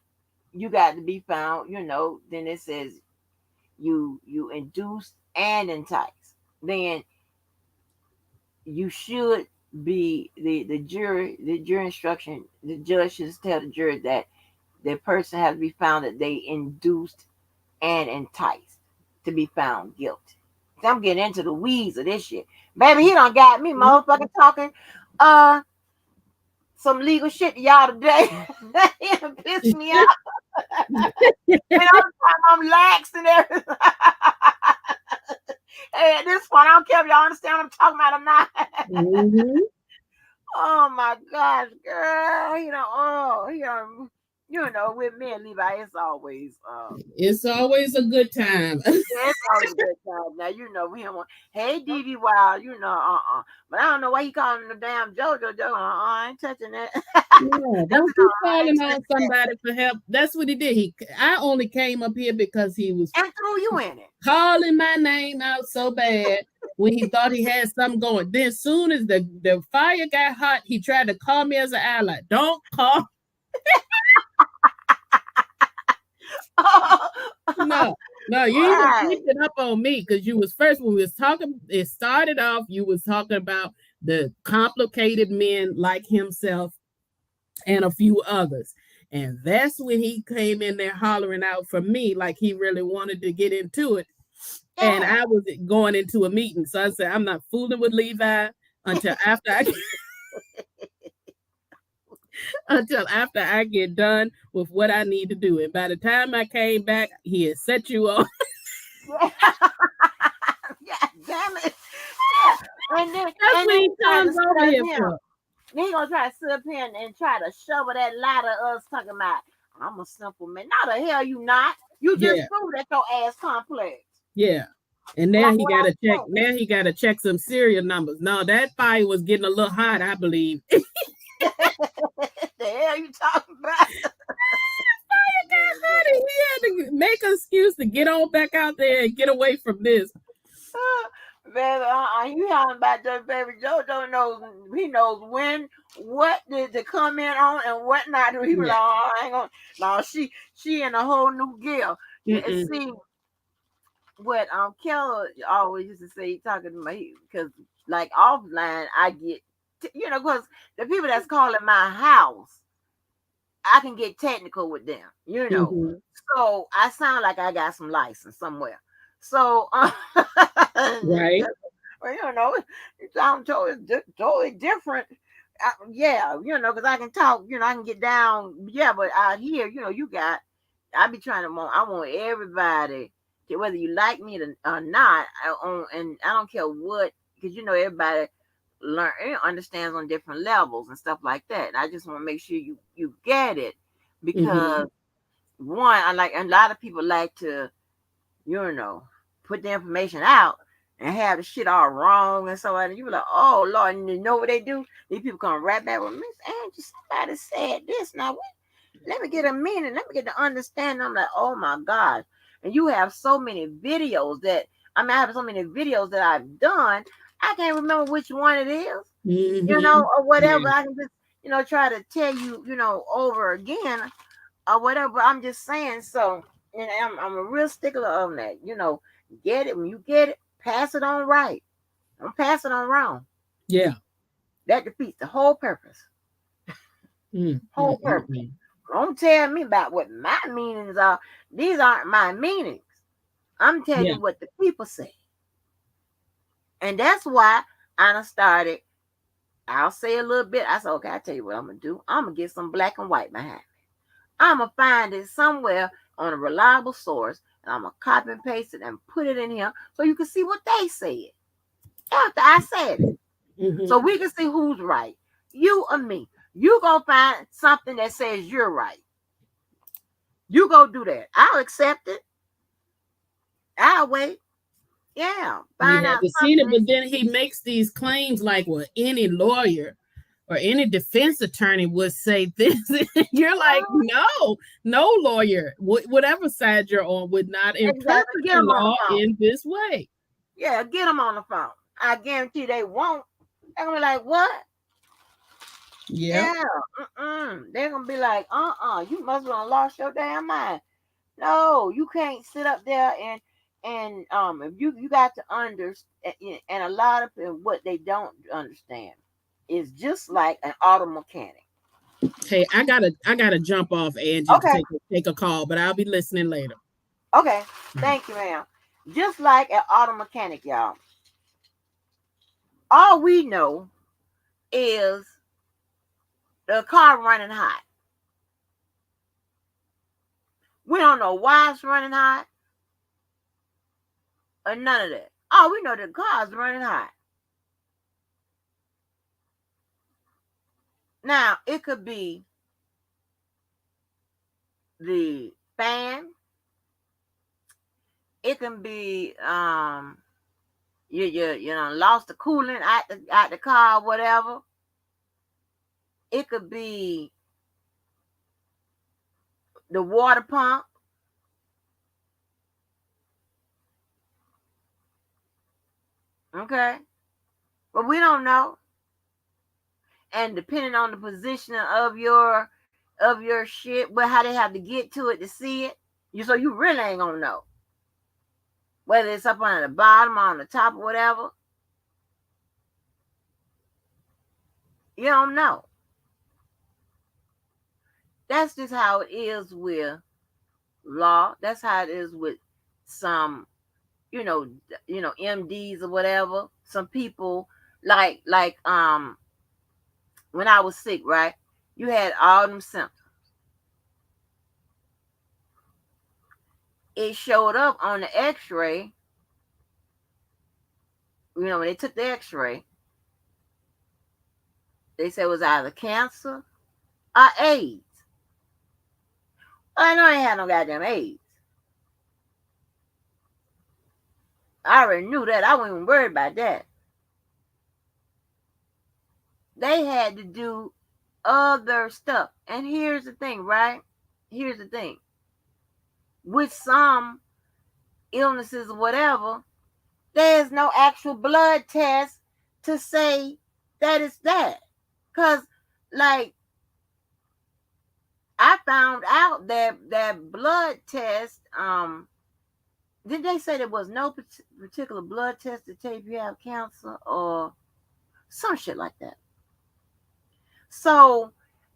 you got to be found, then it says you induce and entice. Then you should be the jury instruction, the judge should tell the jury that the person has to be found that they induced and enticed to be found guilty. I'm getting into the weeds of this shit. Baby, he done got me motherfucking talking some legal shit to y'all today. He done pissed me off. And all the time I'm lax and everything. Hey, at this point, I don't care if y'all understand what I'm talking about or not. Oh my gosh, girl. With me and Levi, it's always a good time. It's always a good time. Now we don't want, hey DV Wild, but I don't know why he calling the damn JoJo. I ain't touching that. Yeah, don't keep calling on somebody for help. That's what he did. I only came up here because he was and threw you in it, calling my name out so bad when he thought he had something going. Then as soon as the fire got hot, he tried to call me as an ally. Don't call. No, you even picked it up on me because you was first when we was talking. It started off, you was talking about the complicated men like himself and a few others. And that's when he came in there hollering out for me like he really wanted to get into it. And Yeah. I was going into a meeting. So I said, I'm not fooling with Levi until after I until after I get done with what I need to do. And by the time I came back, he had set you on. Yeah, damn it. Yeah. That's And what then he he trying to comes sit over up here here. for. Then he gonna try to sit up here and try to shovel that ladder of us talking about I'm a simple man. No, the hell you not. You just Yeah, proved that your ass complex. yeah. And now Like he what got I to check. said. Now he got to check some serial numbers. No, that fire was getting a little hot, I believe. The hell you talking about? He had to make an excuse to get on back out there and get away from this. Baby, you talking about that baby Jojo knows he knows when what to comment on and what not to. He was Yeah. like, oh, I ain't gonna no, she in a whole new gear. And Mm-mm. see what Keller always used to say talking to me because like offline I get because the people that's calling my house I can get technical with them. Mm-hmm. So I sound like I got some license somewhere. So, Right. well, it sounds totally different. Yeah, because I can talk, I can get down. Yeah, but out here, I be trying to I want everybody to, whether you like me or not, and I don't care what, because everybody understands on different levels and stuff like that. And I just want to make sure you get it Mm-hmm. because one, I like, and a lot of people like to, put the information out and have the shit all wrong and so on. And you be like, oh Lord, and you know what they do? These people come right back with Miss Angie. Somebody said this. Now, let me get a meaning. Let me get the understanding. I'm like, oh my God. And you have so many videos I have so many videos that I've done. I can't remember which one it is, Mm-hmm. or whatever. Yeah. I can just, try to tell you, over again or whatever. I'm just saying. So, and I'm a real stickler on that. Get it when you get it, pass it on right. Don't pass it on wrong. Yeah. That defeats the whole purpose. Whole purpose. Mm-mm. Don't tell me about what my meanings are. These aren't my meanings. I'm telling Yeah. you what the people say. And that's why I done started. I'll say a little bit. I said, okay, I'll tell you what I'm going to do. I'm going to get some black and white behind me. I'm going to find it somewhere on a reliable source. And I'm going to copy and paste it and put it in here so you can see what they said after I said it. Mm-hmm. So we can see who's right. You or me. You go find something that says you're right. You go do that. I'll accept it. I'll wait. Yeah. You Find out haven't seen it, something. but then he makes these claims like, well, any lawyer or any defense attorney would say this. You're like, no lawyer, whatever side you're on, would not interpret Exactly. Get the them on the law phone. in this way. Yeah, get them on the phone. I guarantee they won't. They're gonna be like, what? Yeah. Yeah. They're gonna be like, you must have lost your damn mind. No, you can't sit up there and if you got to understand, and a lot of people, what they don't understand is just like an auto mechanic. Hey, I gotta jump off, Angie, to Okay, take a call, but I'll be listening later. okay, thank you, ma'am. Just like an auto mechanic, y'all. All we know is the car running hot. We don't know why it's running hot or none of that. All we know the car's running hot. Now it could be the fan. It can be you lost the coolant out the car, whatever. It could be the water pump. Okay, but we don't know. And depending on the position of your shit, but how they have to get to it to see it, you really ain't gonna know whether it's up on the bottom or on the top or whatever. You don't know. that's just how it is with law. That's how it is with some, you know, MDs or whatever. Some people when I was sick, right? You had all them symptoms. It showed up on the X-ray. When they took the X-ray, they said it was either cancer or AIDS. Well, I know I ain't had no goddamn AIDS. I already knew that. I wasn't even worried about that. They had to do other stuff. And here's the thing, right? Here's the thing. With some illnesses or whatever, there's no actual blood test to say that it's that. Because, like, I found out that blood test, did they say there was no particular blood test to tell if you have cancer or some shit like that? So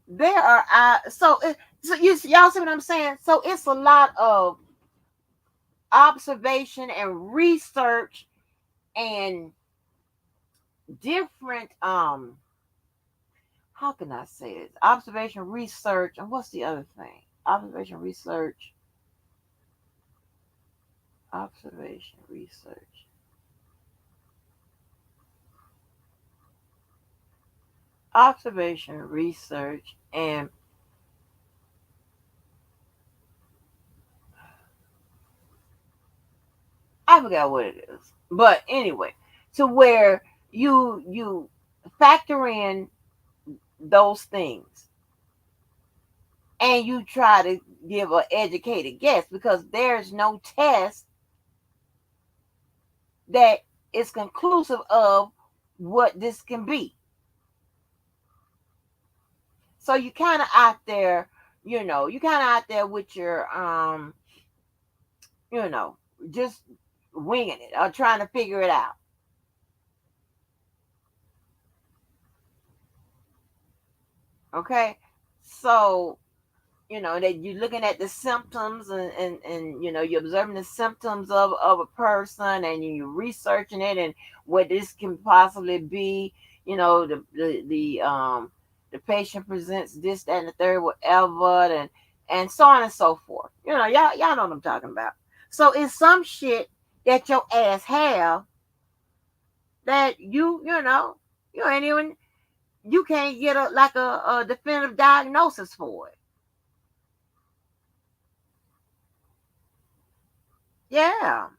there are y'all see what I'm saying? So it's a lot of observation and research and different how can I say it? Observation, research, and what's the other thing? Observation, research, observation, research. Observation, research, and I forgot what it is. But anyway, to where you factor in those things and you try to give an educated guess because there's no test that is conclusive of what this can be. So you kind of out there, you kind of out there with your you know, just winging it or trying to figure it out. Okay? So that you're looking at the symptoms and you're observing the symptoms of a person and you're researching it and what this can possibly be. The patient presents this, that, and the third, whatever, and so on and so forth. Y'all know what I'm talking about. So it's some shit that your ass have that you ain't even, you can't get a definitive diagnosis for it. Yeah.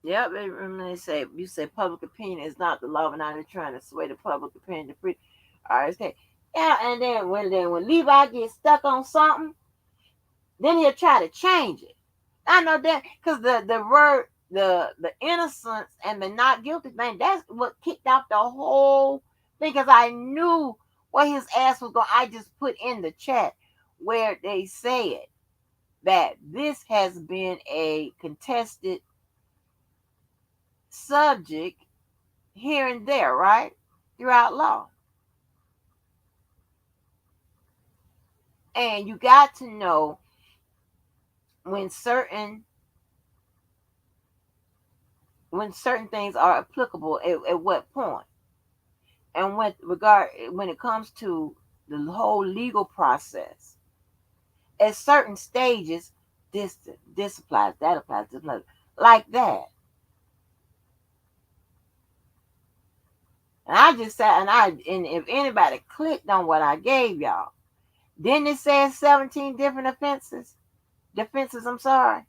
Yep, and they say you say public opinion is not the law, and now they're trying to sway the public opinion to free. All right, okay. Yeah, and then when Levi gets stuck on something, then he'll try to change it. I know that because the word the innocence and the not guilty thing, that's what kicked off the whole thing. Because I knew what his ass was going. I just put in the chat where they said that this has been a contested subject here and there, right? Throughout law. And you got to know when certain things are applicable at what point. And when it comes to the whole legal process, at certain stages, this applies, that applies, this applies, like that. And I just said, and if anybody clicked on what I gave y'all, then it says 17 different offenses. Defenses, I'm sorry.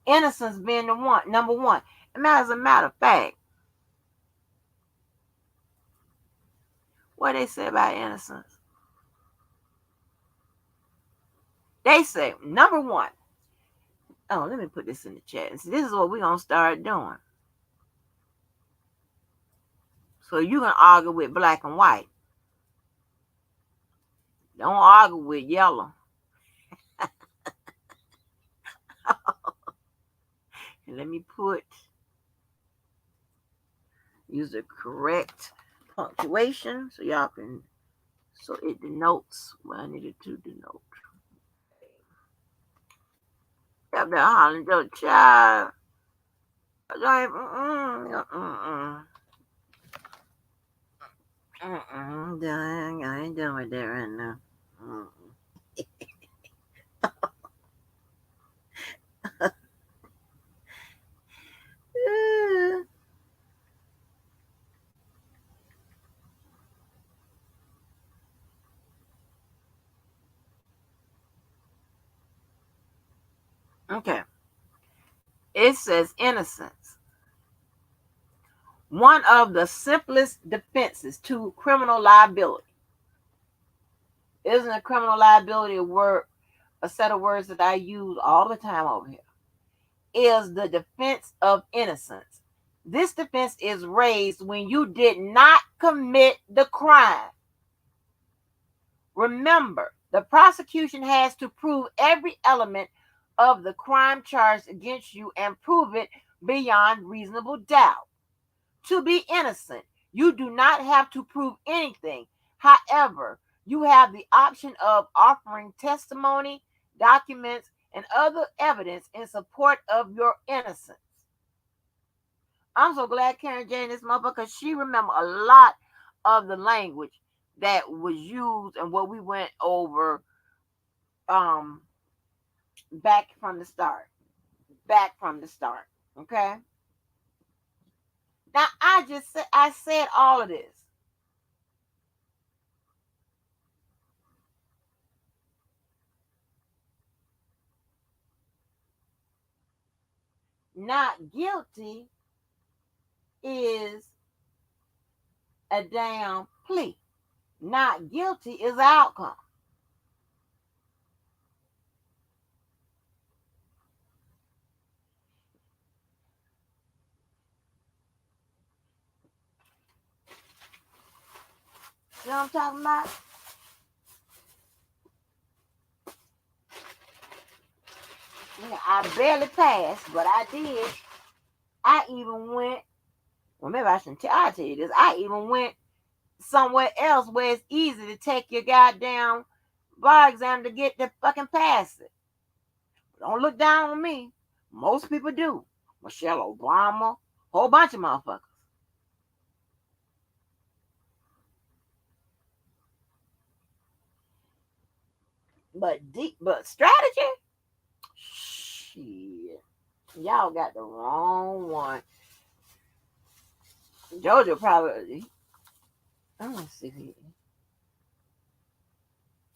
Innocence being number one. And as a matter of fact, what they say about innocence? They say number one. Oh, let me put this in the chat. See, this is what we're gonna start doing. So you can argue with black and white. Don't argue with yellow. And let me use the correct punctuation so y'all can, so it denotes what I needed to denote. Got that hollering your child. Dang, I ain't done with that right now. Mm. Okay. It says innocence. One of the simplest defenses to criminal liability. Isn't a criminal liability a set of words that I use all the time over here? Is the defense of innocence. This defense is raised when you did not commit the crime. Remember, the prosecution has to prove every element of the crime charged against you and prove it beyond reasonable doubt. To be innocent, you do not have to prove anything. However, you have the option of offering testimony, documents, and other evidence in support of your innocence. I'm so glad Karen Jane this motherfucker, she remember a lot of the language that was used and what we went over um back from the start. Back from the start. Okay? Now I said all of this. Not guilty is a damn plea. Not guilty is the outcome. You know what I'm talking about? Yeah, I barely passed, but I did. I even went, well, maybe I shouldn't I'll tell you this. I even went somewhere else where it's easy to take your goddamn bar exam to get the fucking pass it. Don't look down on me. Most people do. Michelle Obama, whole bunch of motherfuckers. But strategy? Shit. Y'all got the wrong one. Georgia probably. I'm gonna see here.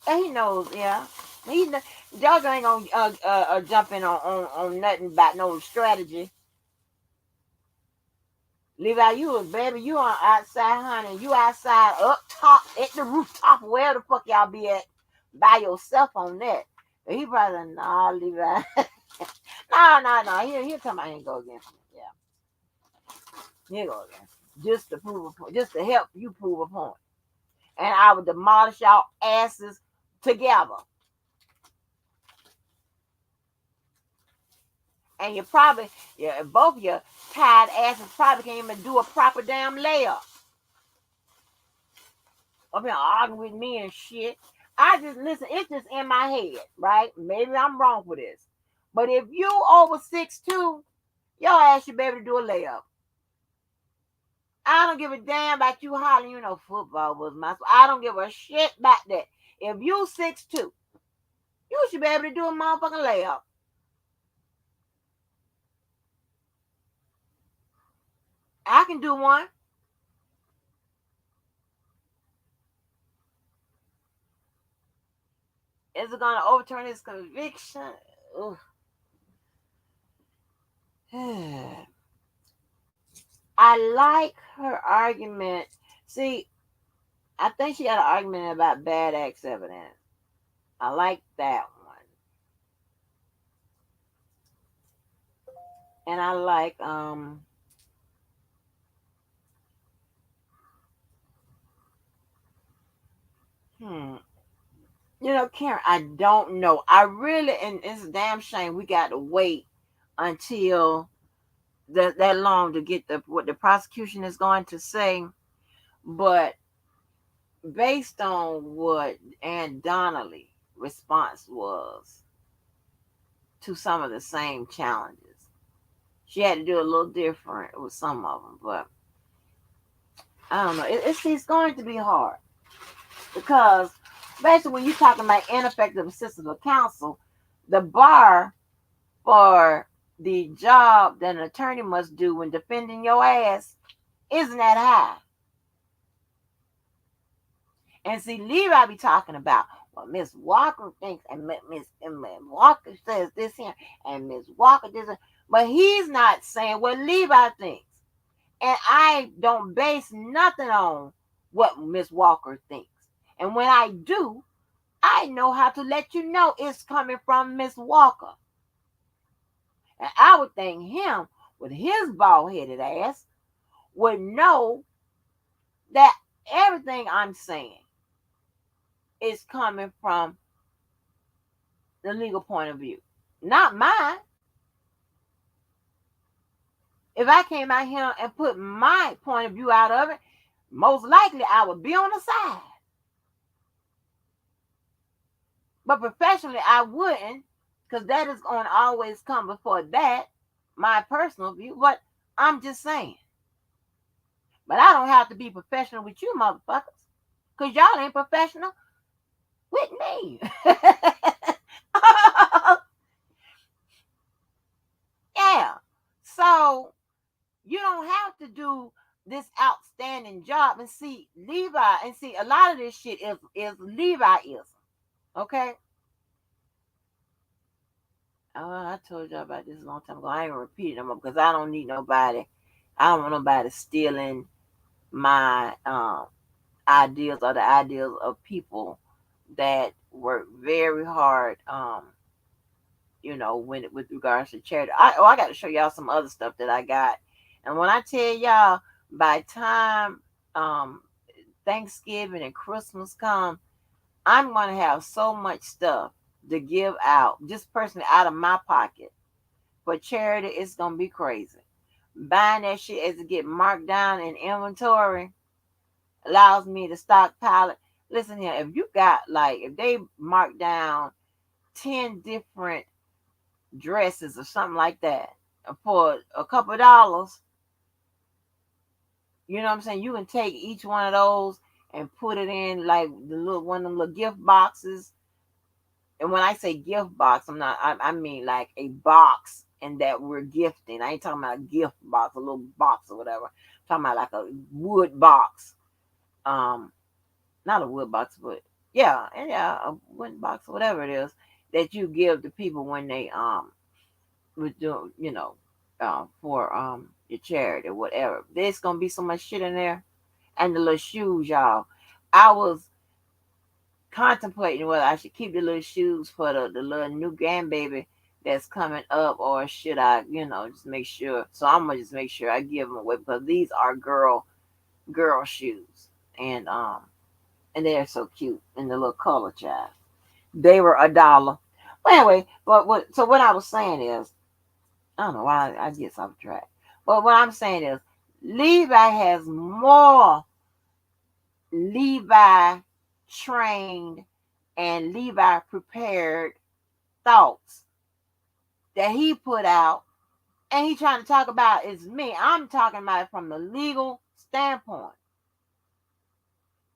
And he knows, yeah. Georgia ain't gonna jump in on nothing about no strategy. Levi, baby, you on outside, honey. You outside up top at the rooftop, where the fuck y'all be at by yourself on that. But he probably nah, Levi. no. He'll come out and go against me. Yeah. He'll go against me. Just to prove a point, just to help you prove a point. And I would demolish y'all asses together. And you probably, yeah, both of your tired asses probably can't even do a proper damn layup. Up here arguing with me and shit. I just listen, it's just in my head, right? Maybe I'm wrong for this. But if you over 6'2", your ass should be able to do a layup. I don't give a damn about you hollering, you know, football was my sport. I don't give a shit about that. If you 6'2", you should be able to do a motherfucking layup. I can do one. Is it going to overturn his conviction? I like her argument. See, I think she had an argument about bad acts evidence. I like that one. And I like you know, Karen, I don't know. I really, and it's a damn shame we got to wait until that long to get what the prosecution is going to say, but based on what Aunt Donnelly response was to some of the same challenges, she had to do a little different with some of them. But I don't know. It's going to be hard because basically when you're talking about ineffective assistance of counsel, the bar for the job that an attorney must do when defending your ass isn't that high. And see, Levi be talking about, well, Miss Walker thinks, and Miss Walker says this here, and Miss Walker this, but he's not saying what Levi thinks. And I don't base nothing on what Miss Walker thinks. And when I do, I know how to let you know it's coming from Miss Walker. And I would think him, with his bald-headed ass, would know that everything I'm saying is coming from the legal point of view, not mine. If I came out here and put my point of view out of it, most likely I would be on the side. But professionally, I wouldn't, because that is going to always come before that, my personal view. But I'm just saying. But I don't have to be professional with you motherfuckers, because y'all ain't professional with me. Yeah. So you don't have to do this outstanding job. And see, Levi, and see, a lot of this shit is Leviism. Okay? Oh, I told y'all about this a long time ago. I ain't gonna repeat it no more because I don't need nobody. I don't want nobody stealing my ideas or the ideas of people that work very hard. When with regards to charity. I got to show y'all some other stuff that I got. And when I tell y'all, by time Thanksgiving and Christmas come, I'm gonna have so much stuff to give out, just personally out of my pocket for charity. It's gonna be crazy. Buying that shit as it get marked down in inventory allows me to stockpile it. Listen here, if you got if they mark down 10 different dresses or something like that for a couple of dollars, you know what I'm saying? You can take each one of those and put it in like the little one of them little gift boxes. And when I say gift box, I mean like a box and that we're gifting. I ain't talking about a gift box, a little box or whatever. I'm talking about like a wood box. Not a wood box, but a wooden box or whatever it is that you give to people when they would do, for your charity or whatever. There's gonna be so much shit in there. And the little shoes, y'all. I was contemplating whether I should keep the little shoes for the little new grandbaby that's coming up, or should I, just make sure. So I'm gonna just make sure I give them away because these are girl shoes, and they're so cute in the little color, child. They were $1. Well, anyway, what I was saying is, I don't know why I get off track. But what I'm saying is, Levi has more Levi trained and Levi prepared thoughts that he put out, and he trying to talk about is me. I'm talking about it from the legal standpoint.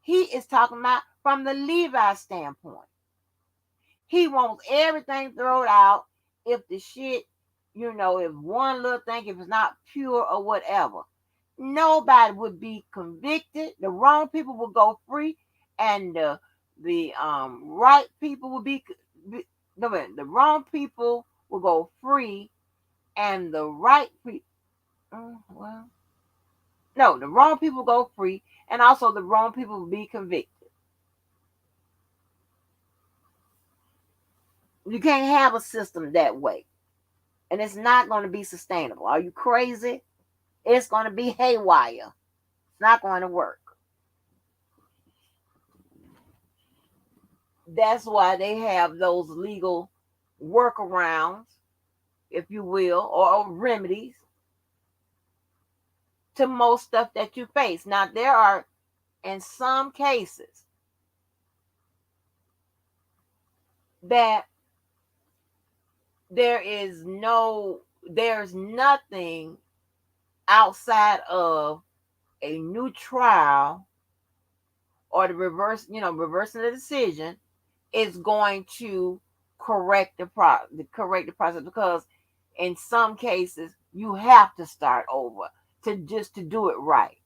He is talking about from the Levi standpoint. He wants everything thrown out if the shit, if one little thing, if it's not pure or whatever. Nobody would be convicted. The wrong people will go free, and the right people will the wrong people will go free, and the right people. The wrong people go free, and also the wrong people will be convicted. You can't have a system that way, and it's not going to be sustainable. Are you crazy? It's going to be haywire. It's not going to work. That's why they have those legal workarounds, if you will, or remedies to most stuff that you face. Now, there are, in some cases, that there's nothing outside of a new trial or reversing the decision is going to correct the process, because in some cases you have to start over to do it right.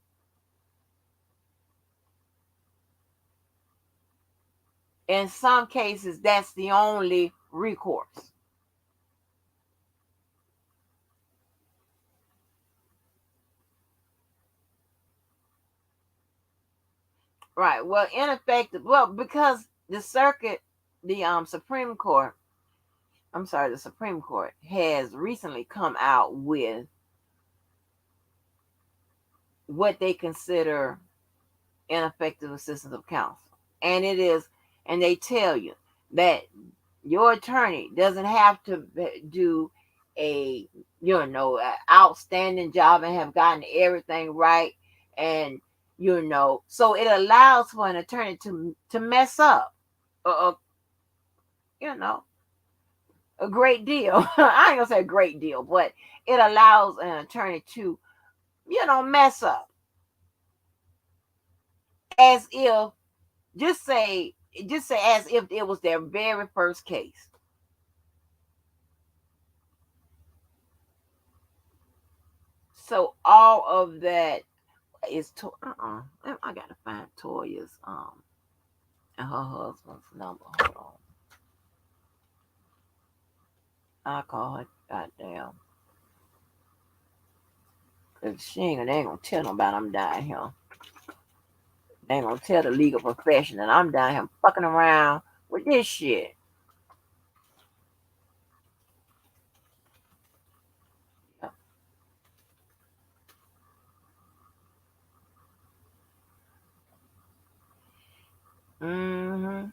In some cases, that's the only recourse. Right. Well, ineffective. Well, because the Supreme Court, the Supreme Court has recently come out with what they consider ineffective assistance of counsel. And and they tell you that your attorney doesn't have to do a outstanding job and have gotten everything right, and so it allows for an attorney to mess up, uh, you know a great deal. I ain't gonna say a great deal, but it allows an attorney to mess up, as if just say as if it was their very first case. So all of that is to I gotta find Toya's and her husband's number. Hold on. I call her, goddamn. Cause they ain't gonna tell nobody I'm down here. They ain't gonna tell the legal profession that I'm down here fucking around with this shit. Yeah. Mm-hmm.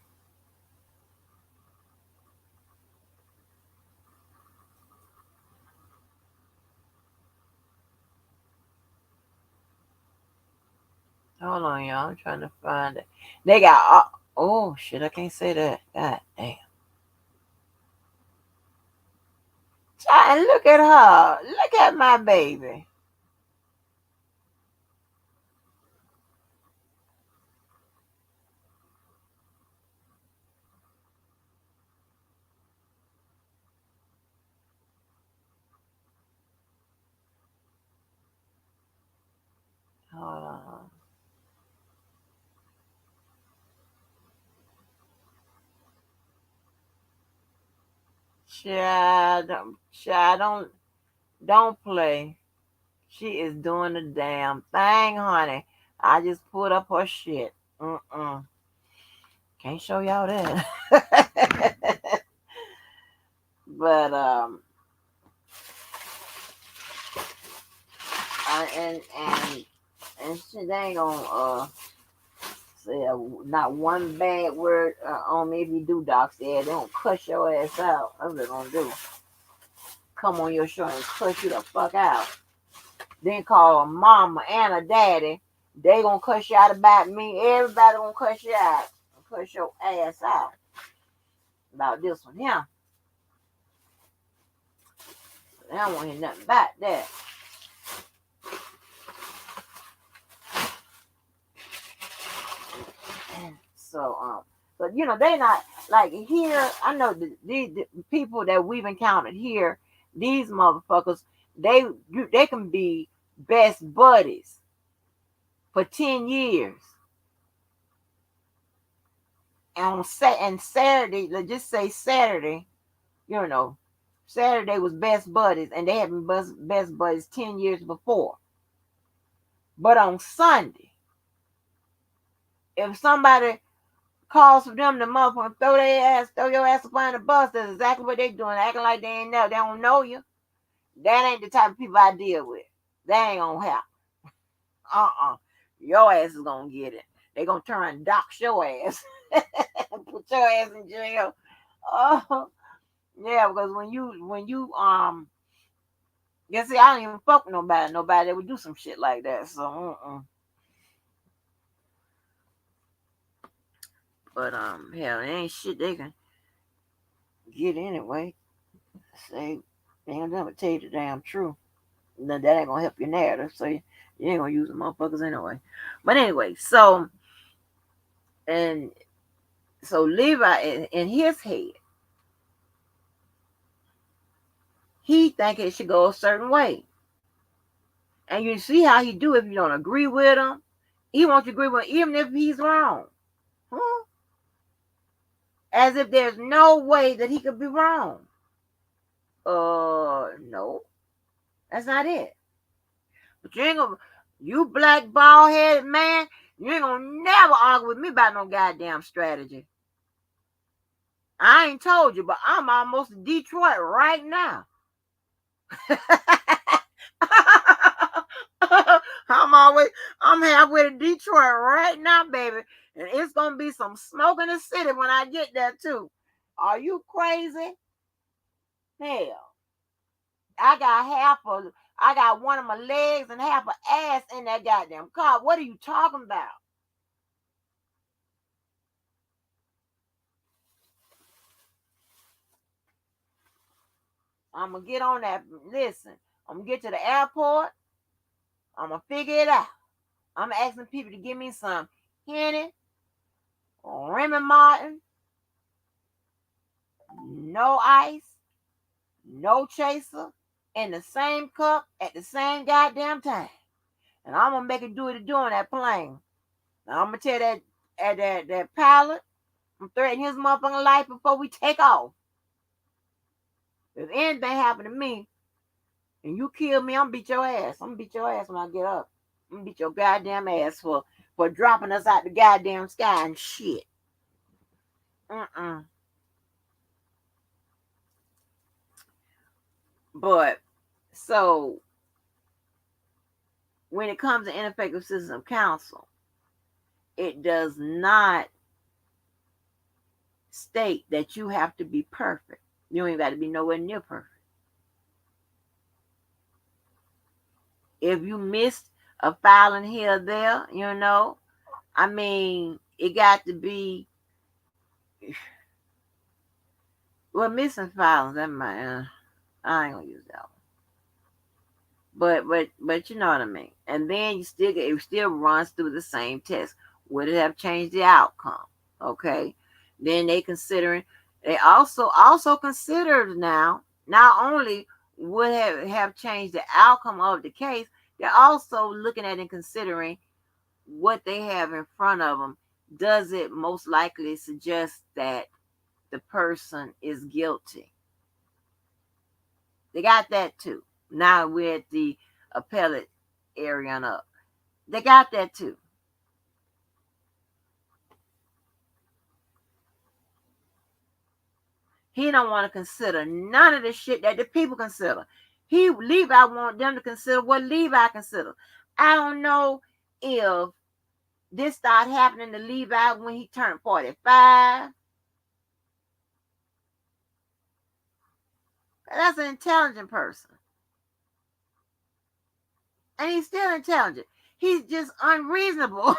Hold on, y'all. I'm trying to find it. They got oh shit, I can't say that. God damn. Child, look at her. Look at my baby. Hold on. Child, don't play. She is doing the damn thing, honey. I just put up her shit. Can't show y'all that. But and shit, they ain't gonna say not one bad word on me if you do dox there. They don't cuss your ass out. That's what they're gonna do. Come on your show and cuss you the fuck out. Then call a mama and a daddy. They gonna cuss you out about me. Everybody gonna cuss you out. Cuss your ass out about this one here. They don't want to hear nothing about that. So but they not like here. I know the people that we've encountered here, these motherfuckers, they can be best buddies for 10 years. And Saturday, let's just say Saturday, Saturday was best buddies, and they had been best buddies 10 years before. But on Sunday, if somebody calls for them to motherfucker throw your ass up on the bus, that's exactly what they doing, acting like they ain't know, they don't know you. That ain't the type of people I deal with. They ain't gonna help. Your ass is gonna get it. They gonna turn and dox your ass. Put your ass in jail. Oh, yeah, because when you Yeah, see, I don't even fuck with nobody that would do some shit like that. So, but hell, it ain't shit they can get anyway. Say, they ain't gonna tell you the damn truth. That ain't gonna help your narrative. So you ain't gonna use the motherfuckers anyway. But anyway, and so Levi in his head, he think it should go a certain way. And you see how he do if you don't agree with him. He wants you to agree with him even if he's wrong. Huh? As if there's no way that he could be wrong. No. That's not it. But you black bald headed man, you ain't gonna never argue with me about no goddamn strategy. I ain't told you, but I'm almost in Detroit right now. I'm halfway to Detroit right now, baby. And it's gonna be some smoke in the city when I get there too. Are you crazy? Hell. I got one of my legs and half an ass in that goddamn car. What are you talking about? I'm gonna get on that. Listen, I'm gonna get to the airport. I'm gonna figure it out. I'm asking people to give me some Henny or Remy Martin, no ice, no chaser, in the same cup at the same goddamn time. And I'm gonna make it do what it do on that plane. Now I'm gonna tell that pilot, I'm threatening his motherfucking life before we take off. If anything happened to me and you kill me, I'm gonna beat your ass. I'm gonna beat your ass when I get up. I'm gonna beat your goddamn ass for dropping us out the goddamn sky and shit. Mm-mm. But so when it comes to ineffective system counsel, it does not state that you have to be perfect. You ain't got to be nowhere near perfect. If you missed a filing here or there, I mean, it got to be. Well, missing filings, that might. I ain't gonna use that one. But you know what I mean. And then it still runs through the same test. Would it have changed the outcome? Okay. Then they also considered now, not only would have changed the outcome of the case, they're also looking at and considering what they have in front of them. Does it most likely suggest that the person is guilty? They got that too. Now we're at the appellate area and up. They got that too. He don't want to consider none of the shit that the people consider. Levi want them to consider what Levi consider. I don't know if this started happening to Levi when he turned 45. That's an intelligent person. And he's still intelligent. He's just unreasonable.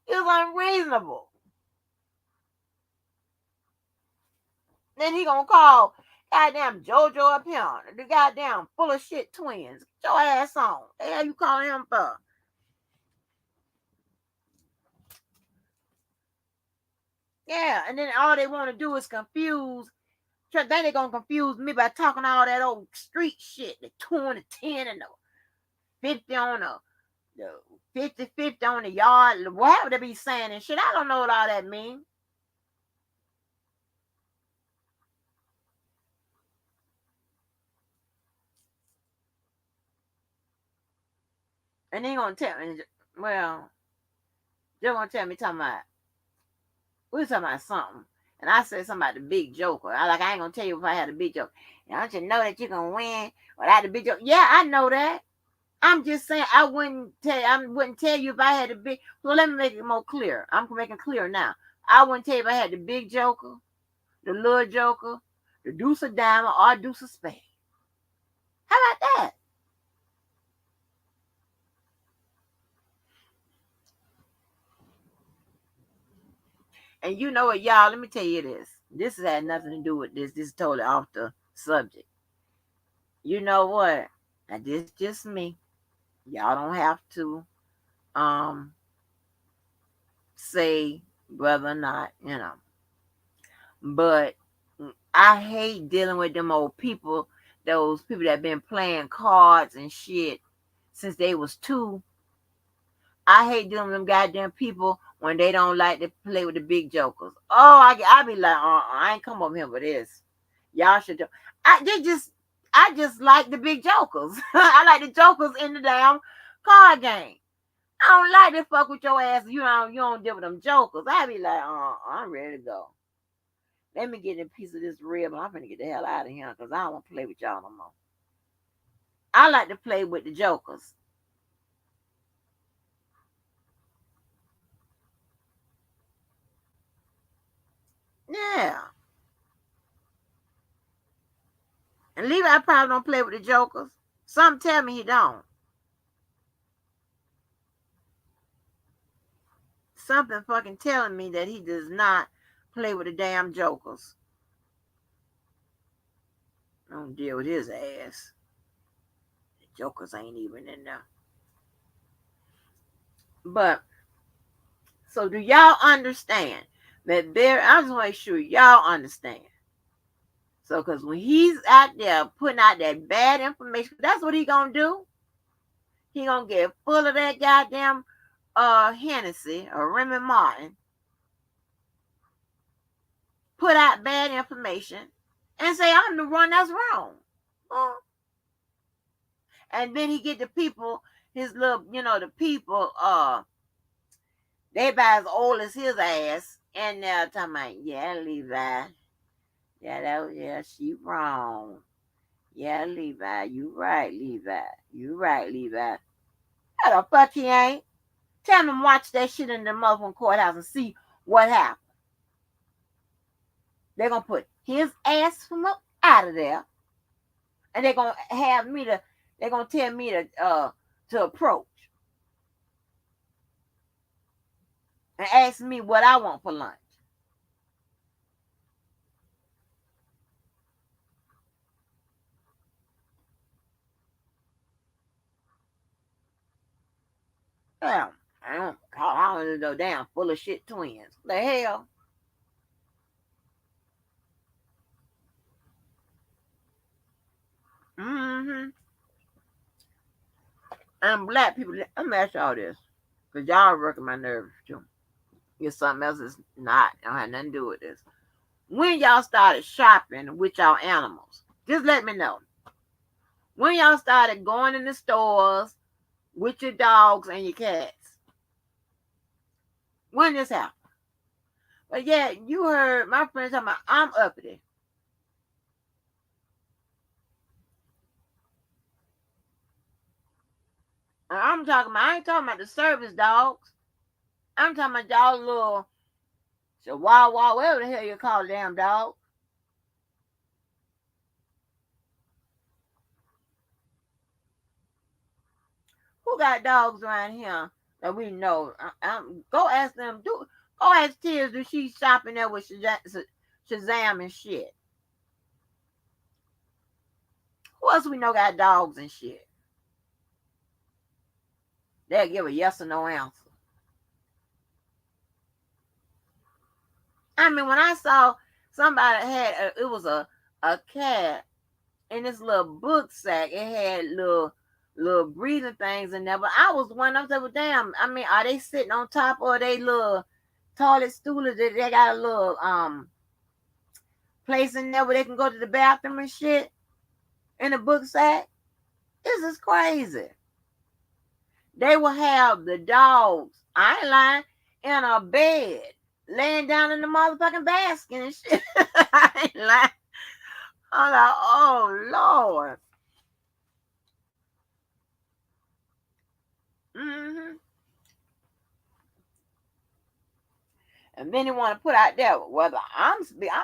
It's unreasonable. Then he gonna call goddamn JoJo up here, the goddamn full of shit twins. Get your ass on. The hell you calling him for? Yeah, and then all they want to do is confuse. Then they gonna confuse me by talking all that old street shit. The 2 on the 10 and the 50 on the 50 on the yard. Whatever they be saying and shit. I don't know what all that means. And they gonna tell me, well, they're gonna tell me talking about, we was talking about something. And I said something about the big joker. I ain't gonna tell you if I had a big joke. Don't you know that you can win without the big joke? Yeah, I know that. I'm just saying I wouldn't tell you if I had a big. So let me make it more clear. I'm making clear now. I wouldn't tell you if I had the big joker. the little joker, the deuce of diamond, or deuce of spade. How about that? And you know what, y'all? Let me tell you this. This has had nothing to do with this. This is totally off the subject. You know what? Now this just me. Y'all don't have to um say whether or not, But I hate dealing with them old people, those people that been playing cards and shit since they was 2. I hate dealing with them goddamn people when they don't like to play with the big jokers. Oh, I be like, I ain't come over here for this. Y'all should do. I just like the big jokers. I like the jokers in the damn card game. I don't like to fuck with your ass. You don't deal with them jokers. I be like, I'm ready to go. Let me get a piece of this rib. I'm finna get the hell out of here because I don't want to play with y'all no more. I like to play with the jokers. Yeah. And Levi probably don't play with the jokers. Some tell me he don't. Something fucking telling me that he does not play with the damn jokers. Don't deal with his ass. The jokers ain't even in there. But so do y'all understand that I just want to make sure y'all understand. So because when he's out there putting out that bad information, that's what he gonna do. He gonna get full of that goddamn Hennessy or Remy Martin, put out bad information, and say I'm the one that's wrong. And then he get the people, his little, the people, they about as old as his ass, and they're talking about, yeah, Levi, yeah, she wrong. Yeah, Levi, you right, Levi. You right, Levi. How the fuck he ain't? Tell him to watch that shit in the motherfucking courthouse and see what happened. They're gonna put his ass from up out of there, and they're gonna they're gonna tell me to approach and ask me what I want for lunch. Yeah, I don't call no damn full of shit twins. What the hell? Mm-hmm. And black people, let me ask y'all this. Because y'all working my nerves too. If something else is not, don't have nothing to do with this. When y'all started shopping with y'all animals, just let me know. When y'all started going in the stores with your dogs and your cats. When this happened. But yeah, you heard my friend talking about I'm uppity. And I ain't talking about the service dogs. I'm talking about y'all little chihuahua, whatever the hell you call a damn dog. Who got dogs around here that we know? Go ask them. Go ask Tears. Do she shopping there with Shazam and shit? Who else we know got dogs and shit? They'll give a yes or no answer. I mean, when I saw somebody it was a cat in this little book sack. It had little breathing things in there. But I was wondering, I was like, well, damn. I mean, are they sitting on top of they little toilet stool? They got a little place in there where they can go to the bathroom and shit in the book sack. This is crazy. They will have the dogs, I ain't lying, in a bed, laying down in the motherfucking basket and shit. I ain't lying. I'm like, oh Lord. Mm-hmm. And then they want to put out there whether I'm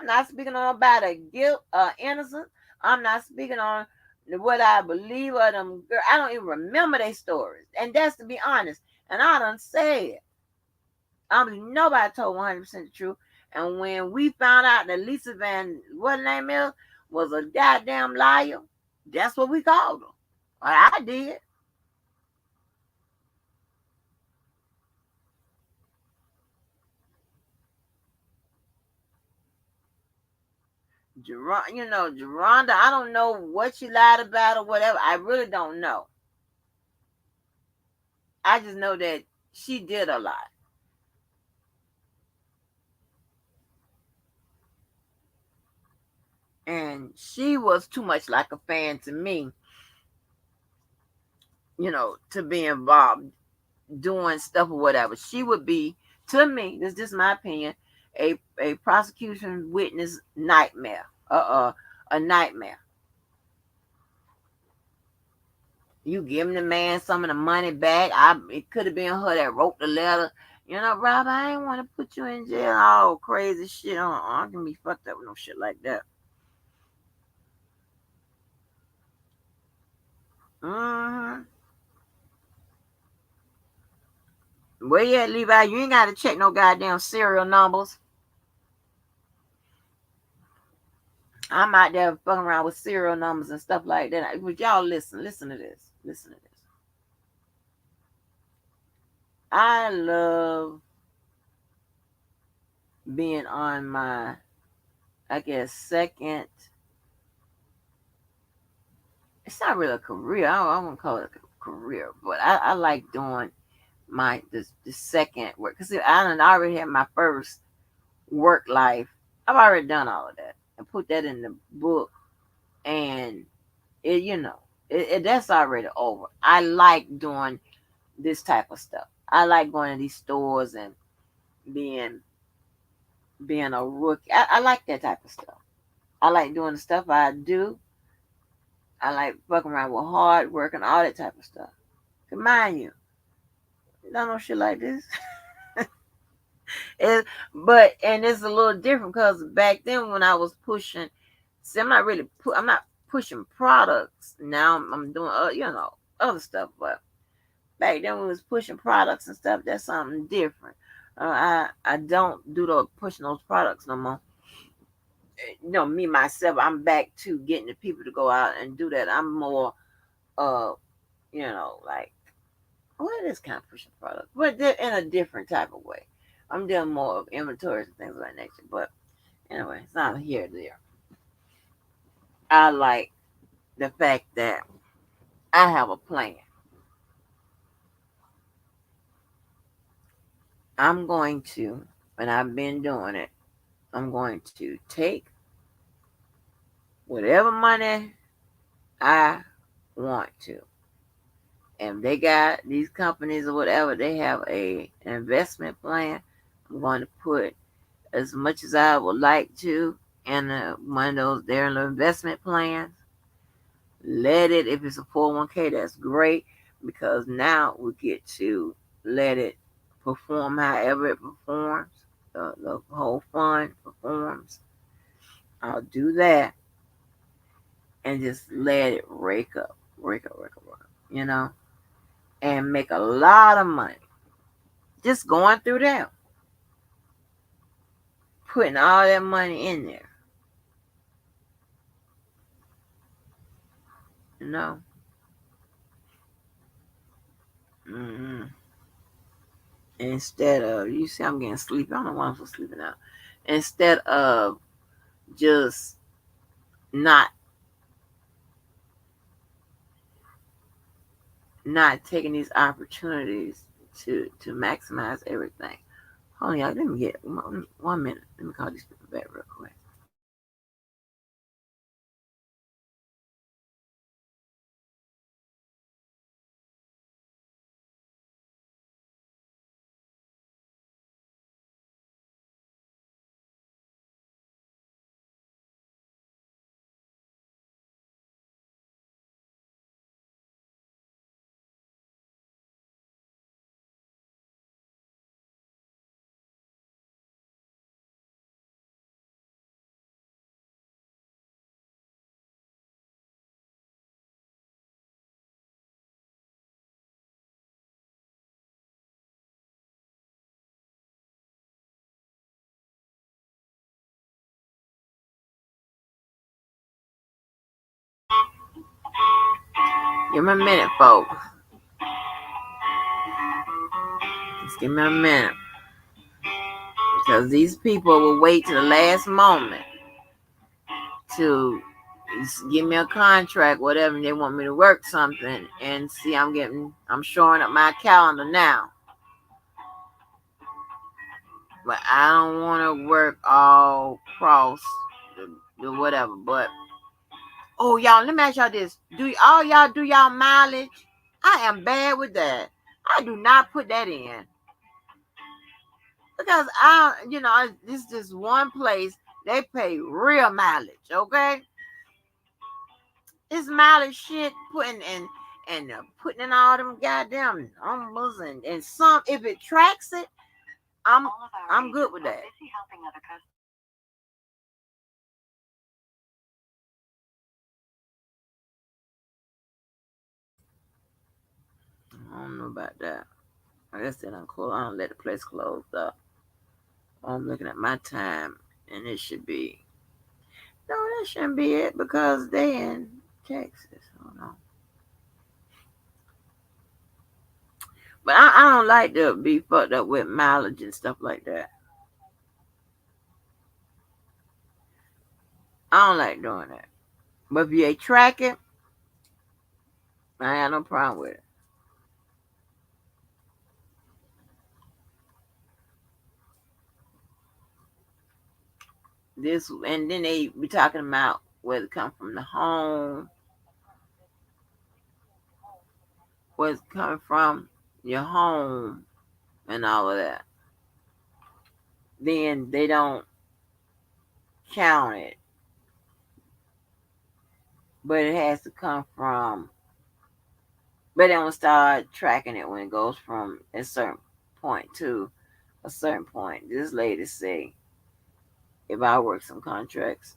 not speaking on about a guilt, innocence. I'm not speaking on what I believe of them. Girl, I don't even remember their stories, and that's to be honest. And I done said, nobody told 100% the truth. And when we found out that Lisa Van, what her name is, was a goddamn liar, that's what we called her. Well, I did. Geronda, I don't know what she lied about or whatever. I really don't know. I just know that she did a lot. And she was too much like a fan to me, to be involved doing stuff or whatever. She would be, to me, this is just my opinion, a prosecution witness nightmare. A nightmare. You giving the man some of the money back. It could have been her that wrote the letter. Rob, I ain't want to put you in jail. All crazy shit. I can be fucked up with no shit like that. Mm-hmm. Well, yeah, Levi, you ain't got to check no goddamn serial numbers. I'm out there fucking around with serial numbers and stuff like that. But y'all listen to this. Listen to this. I love being on my, I guess, second. It's not really a career. I won't call it a career, but I like doing the second work because I already had my first work life. I've already done all of that and put that in the book, and that's already over. I like doing this type of stuff. I like going to these stores and being being a rookie. I like that type of stuff. I like doing the stuff I do. I like fucking around with hard work and all that type of stuff. Mind you, don't know shit like this. And it's a little different because back then when I was pushing, see, I'm not pushing products. Now I'm doing other stuff, but back then when we was pushing products and stuff, that's something different. I don't do the pushing those products no more. Me myself, I'm back to getting the people to go out and do that. I'm more uh like, well, it is kind of pushing products, but in a different type of way. I'm doing more of inventories and things of that nature. But anyway, it's not here or there. I like the fact that I have a plan. I'm going to, and I've been doing it, I'm going to take whatever money I want to. And they got these companies or whatever, they have an investment plan. I'm going to put as much as I would like to in one of those their investment plans. Let it, if it's a 401k, that's great because now we get to let it perform however it performs. The whole fund performs. I'll do that and just let it rake up, and make a lot of money. Just going through them, putting all that money in there, you know. Mm-hmm. Instead of, you see, I'm getting sleepy. I don't know why I'm so sleepy now. Instead of just not not taking these opportunities to maximize everything. Hold on, y'all. Let me get 1 minute. Let me call these people back real quick. Give me a minute, folks. Just give me a minute. Because these people will wait to the last moment to give me a contract, whatever, and they want me to work something. And see, I'm showing up my calendar now. But I don't want to work all cross the whatever. But oh, y'all, let me ask y'all this: do all y'all do y'all mileage? I am bad with that. I do not put that in because this is just one place they pay real mileage. Okay, it's mileage shit and putting in all them goddamn numbers and some if it tracks it, I'm good with that. I don't know about that. I guess they don't close. I don't let the place close up. I'm looking at my time, and it should be. No, that shouldn't be it because they in Texas. I don't know. But I don't like to be fucked up with mileage and stuff like that. I don't like doing that. But if you track it, I have no problem with it. This and then they be talking about where it come from the home, where it's coming from your home, and all of that. Then they don't count it, but it has to come from. But they don't start tracking it when it goes from a certain point to a certain point. This lady say, if I work some contracts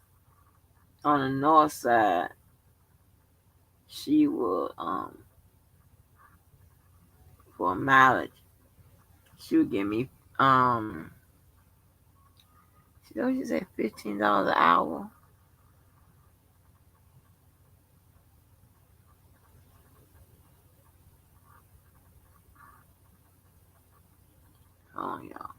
on the north side, she will for mileage, she would give me she said $15 an hour. Oh y'all.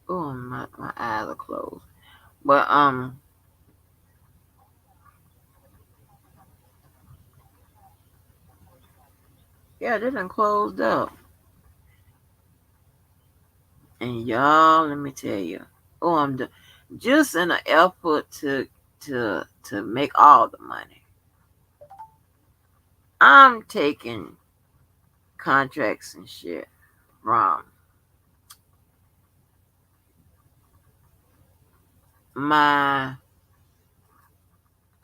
Oh my eyes are closed. But yeah, they done closed up. And y'all, let me tell you. Oh, just in an effort to make all the money. I'm taking contracts and shit from my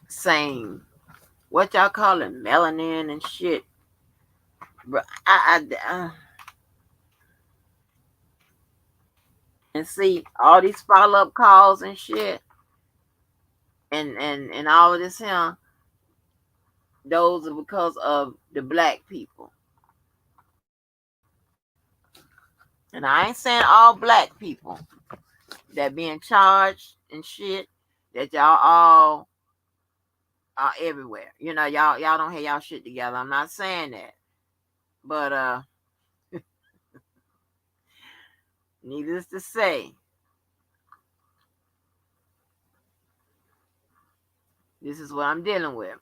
same what y'all call it melanin and shit. But and see all these follow up calls and shit and all of this here. Those are because of the black people. And I ain't saying all black people that being charged and shit that y'all all are everywhere. Y'all don't have y'all shit together. I'm not saying that. But needless to say, this is what I'm dealing with.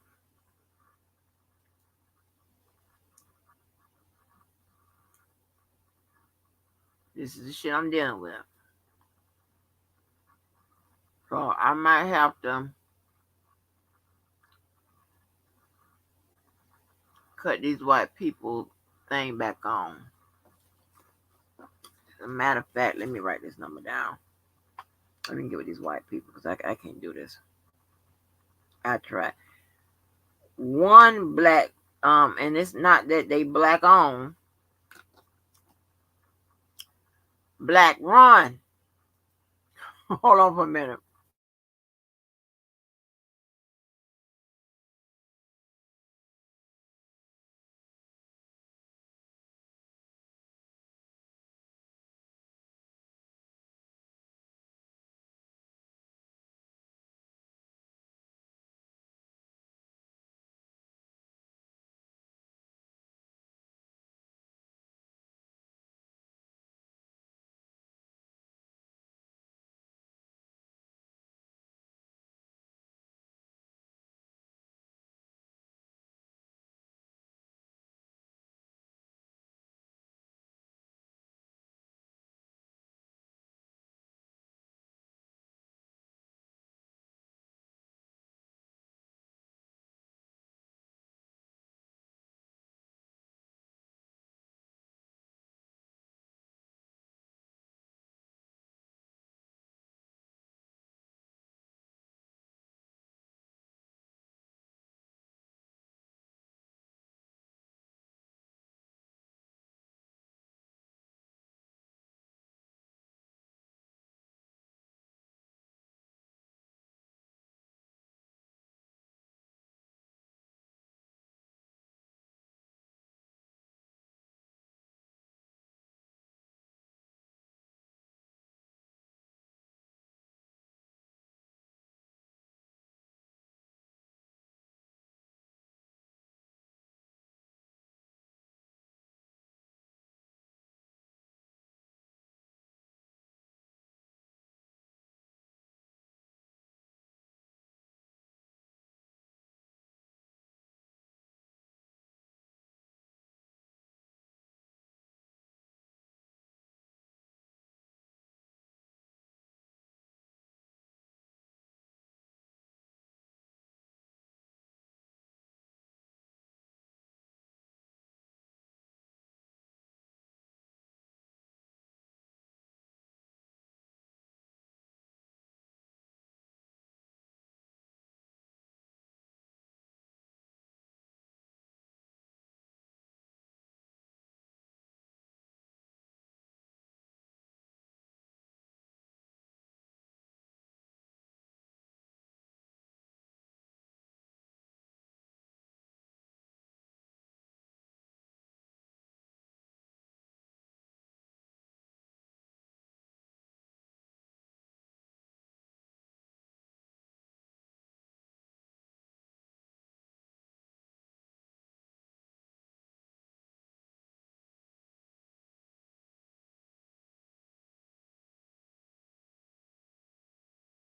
This is the shit I'm dealing with. So I might have to cut these white people thing back on. As a matter of fact, let me write this number down. Let me get with these white people because I can't do this. I try. One black, and it's not that they black on. Black run. Hold on for a minute.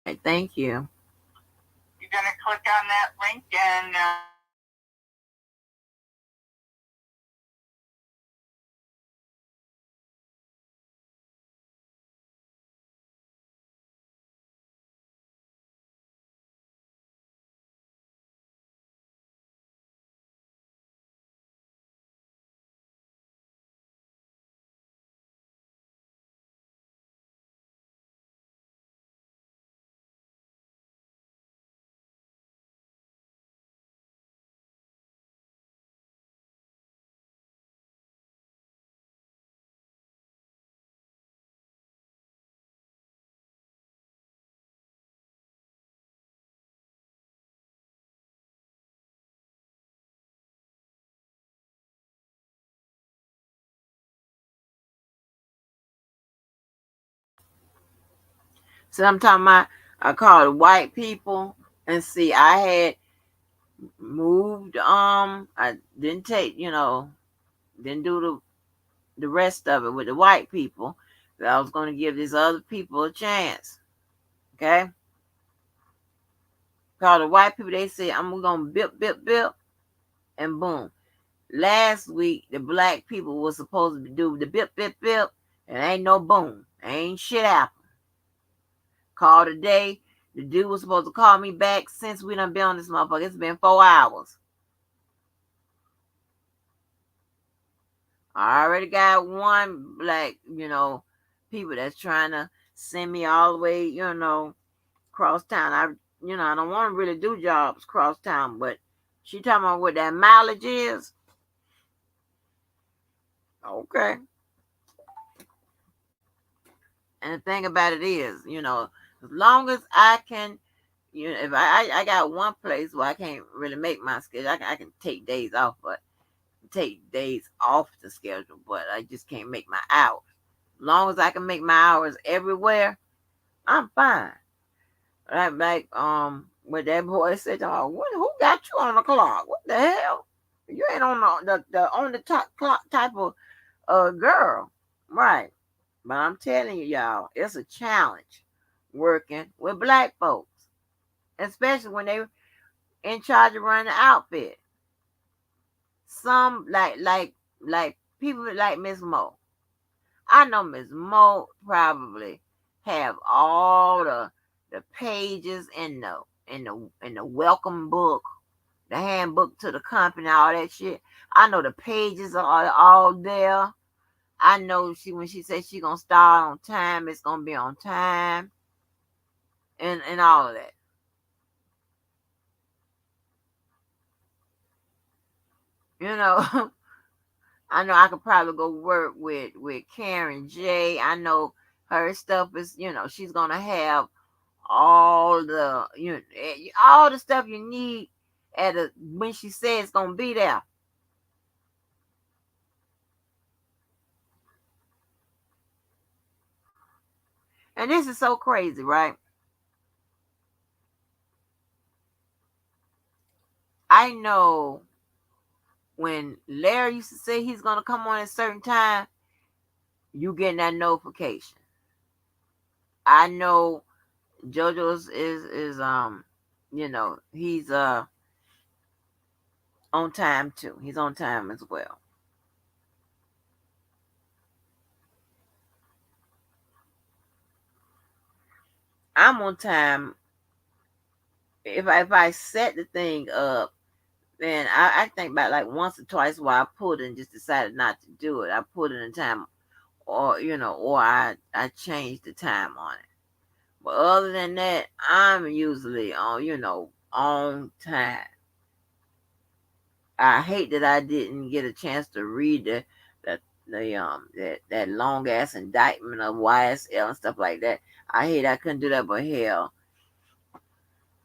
All right, thank you. You're going to click on that link and So I'm talking about, I called white people and see I had moved. I didn't take, didn't do the rest of it with the white people. I was going to give these other people a chance. Okay, called the white people. They said I'm gonna bip bip bip, and boom. Last week the black people was supposed to do the bip bip bip, and ain't no boom, ain't shit happen. Called today. The dude was supposed to call me back since we done been on this motherfucker. It's been 4 hours. I already got one black, people that's trying to send me all the way, cross town. I don't want to really do jobs cross town, but she talking about what that mileage is. Okay. And the thing about it is, as long as I can, if I got one place where I can't really make my schedule, I can take days off, but take days off the schedule, but I just can't make my hours. As long as I can make my hours everywhere, I'm fine. What that boy said, oh, who got you on the clock? What the hell? You ain't on the on the top clock type of girl, right? But I'm telling you, y'all, it's a challenge working with black folks, especially when they in charge of running the outfit. Some like people like Miss Mo. I know Miss Mo probably have all the pages in the welcome book, the handbook to the company, all that shit. I know the pages are all there. I know when she says she gonna start on time, it's gonna be on time, and all of that. You know, I know I could probably go work with Karen J. I know her stuff is, she's gonna have all the all the stuff you need when she says it's gonna be there. And this is so crazy, right? I know when Larry used to say he's gonna come on at a certain time, you getting that notification. I know JoJo's he's on time too. He's on time as well. I'm on time. If I set the thing up, then I think about like once or twice where I put it and just decided not to do it. I put it in time, or I change the time on it. But other than that, I'm usually on time. I hate that I didn't get a chance to read that long ass indictment of YSL and stuff like that. I hate I couldn't do that, but hell,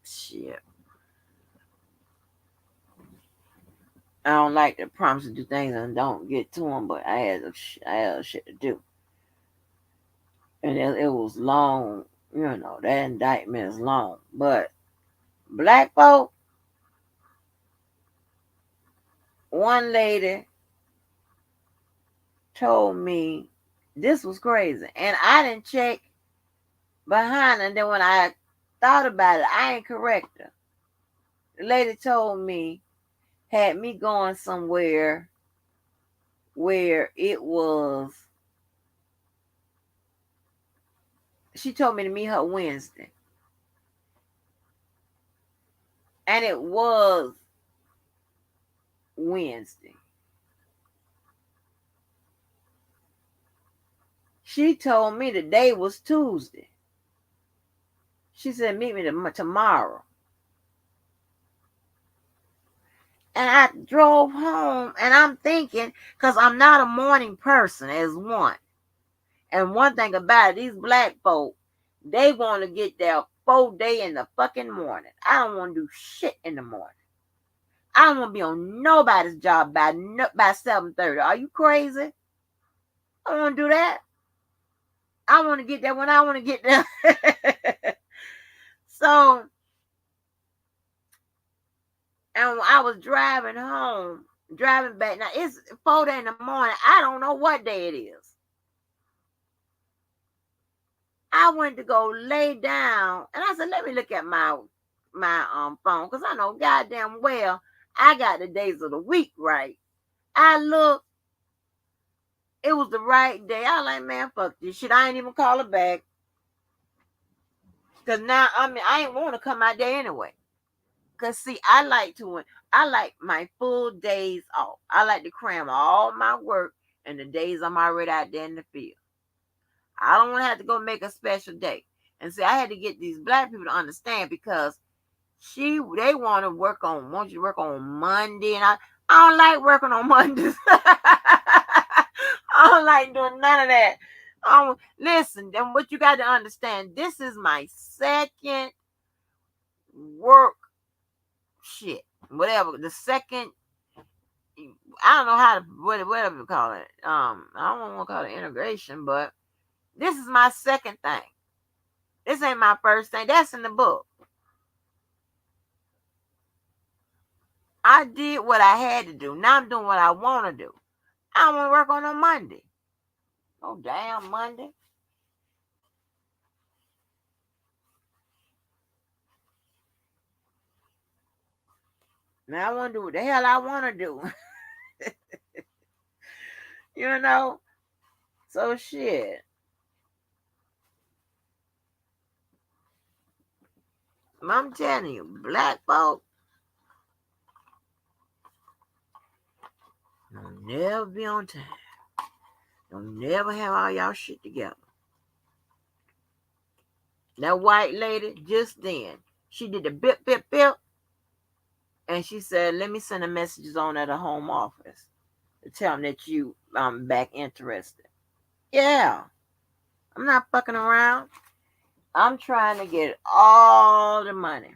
shit. I don't like to promise to do things and don't get to them, but I had shit to do, and it was long. That indictment is long, but black folk, one lady told me this was crazy, and I didn't check behind, and then when I thought about it. I ain't correct her. The lady told me, had me going somewhere where it was, she told me to meet her Wednesday. And it was Wednesday. She told me the day was Tuesday. She said, meet me tomorrow. And I drove home and I'm thinking, because I'm not a morning person as one. And one thing about it, these black folk, they want to get their 4 day in the fucking morning. I don't want to do shit in the morning. I don't want to be on nobody's job by 7:30. Are you crazy? I don't want to do that. I want to get there when I want to get there. So, and I was driving home, driving back. Now, it's 4 in the morning. I don't know what day it is. I went to go lay down, and I said, let me look at my phone, because I know goddamn well I got the days of the week right. I looked, it was the right day. I like, man, fuck this shit. I ain't even call her back. Because now, I ain't want to come out there anyway. Because, see, I like my full days off. I like to cram all my work and the days I'm already out there in the field. I don't want to have to go make a special day. And see, I had to get these black people to understand, because they want you to work on Monday, and I don't like working on Mondays. I don't like doing none of that. Listen, then what you got to understand, this is my second work shit. Whatever. The second, I don't know how to, whatever you call it. I don't want to call it integration, but this is my second thing. This ain't my first thing. That's in the book. I did what I had to do. Now I'm doing what I want to do. I don't want to work on a Monday. Oh, damn Monday. Now I want to do what the hell I want to do. You know? So shit. I'm telling you, black folk don't never be on time. Don't never have all y'all shit together. That white lady, just then, she did the bip, bip, bip. And she said, let me send the messages on at the home office to tell them that you back interested. Yeah. I'm not fucking around. I'm trying to get all the money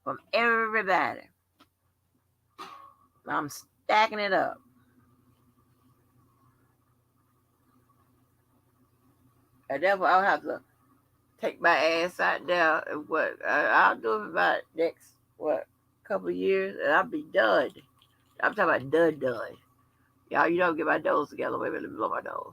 from everybody. I'm stacking it up. And therefore, I'll have to take my ass out there. I'll do it about next, couple of years, and I'll be done. I'm talking about done. Y'all, you don't get my nose together. Wait a minute, let me blow my nose.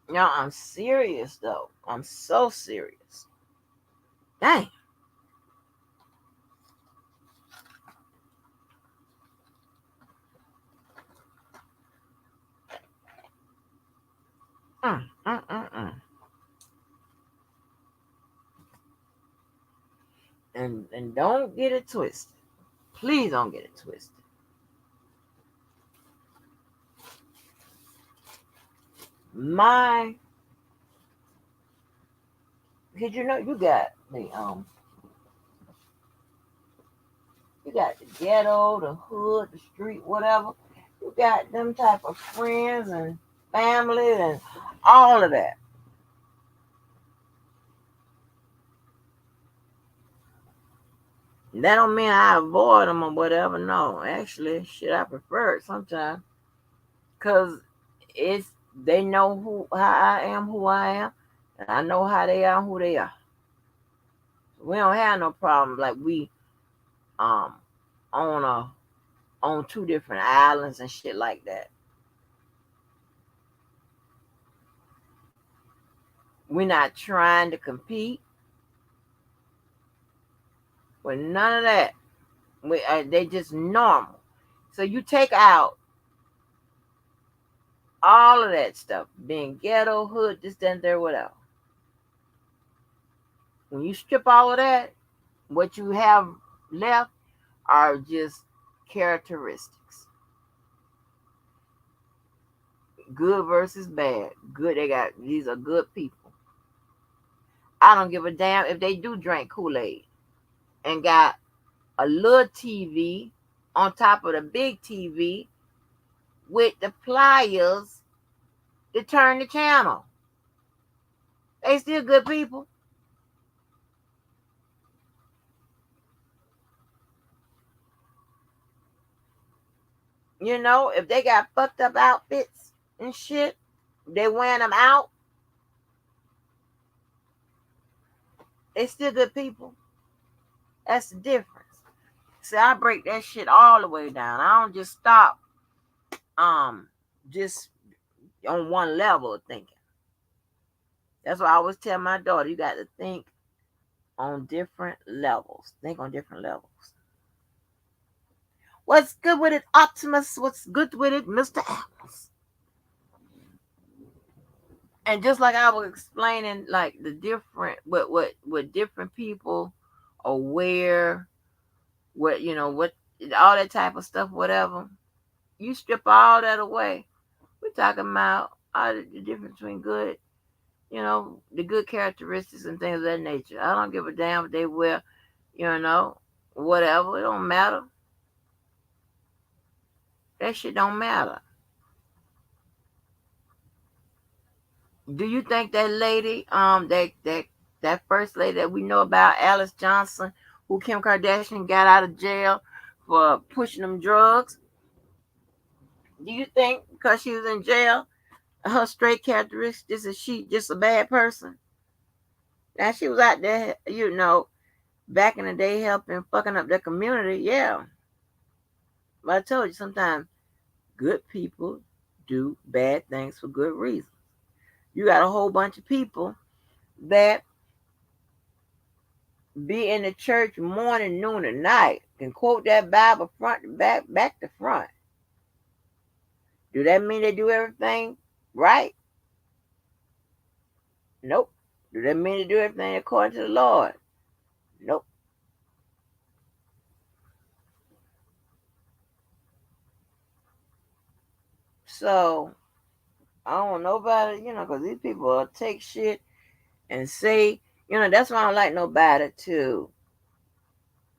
No, I'm serious though. I'm so serious. Dang. Mm, mm, mm, mm. And don't get it twisted. Please don't get it twisted. Cause you know you got the ghetto, the hood, the street, whatever. You got them type of friends and family and all of that. That don't mean I avoid them or whatever. No, actually, shit, I prefer it sometimes because it's they know who I am, and I know how they are, who they are. We don't have no problem like we um on two different islands and shit like that. We're not trying to compete with none of that. They just normal. So you take out all of that stuff, being ghetto, hood, this, that, and there, whatever. When you strip all of that, what you have left are just characteristics. Good versus bad. Good, these are good people. I don't give a damn if they do drink Kool-Aid and got a little TV on top of the big TV with the pliers to turn the channel. They still good people. You know, if they got fucked up outfits and shit, they wearing them out, they still good people. That's the difference. See, I break that shit all the way down. I don't just stop just on one level of thinking. That's why I always tell my daughter, you got to think on different levels. Think on different levels. What's good with it, Optimus? What's good with it, Mr. Atlas? And just like I was explaining, like the different what different people aware, what what all that type of stuff, whatever. You strip all that away. We're talking about all the difference between good, the good characteristics and things of that nature. I don't give a damn if they wear, you know, whatever. It don't matter. That shit don't matter. Do you think that lady, that first lady that we know about, Alice Johnson, who Kim Kardashian got out of jail for pushing them drugs? Do you think because she was in jail, her straight characteristics is she just a bad person? Now she was out there, back in the day helping fucking up the community, yeah. But I told you sometimes good people do bad things for good reasons. You got a whole bunch of people that be in the church morning, noon, and night, can quote that Bible front to back, back to front. Do that mean they do everything right? Nope. Do that mean they do everything according to the Lord? Nope. So I don't want nobody, because these people will take shit and say, that's why I don't like nobody to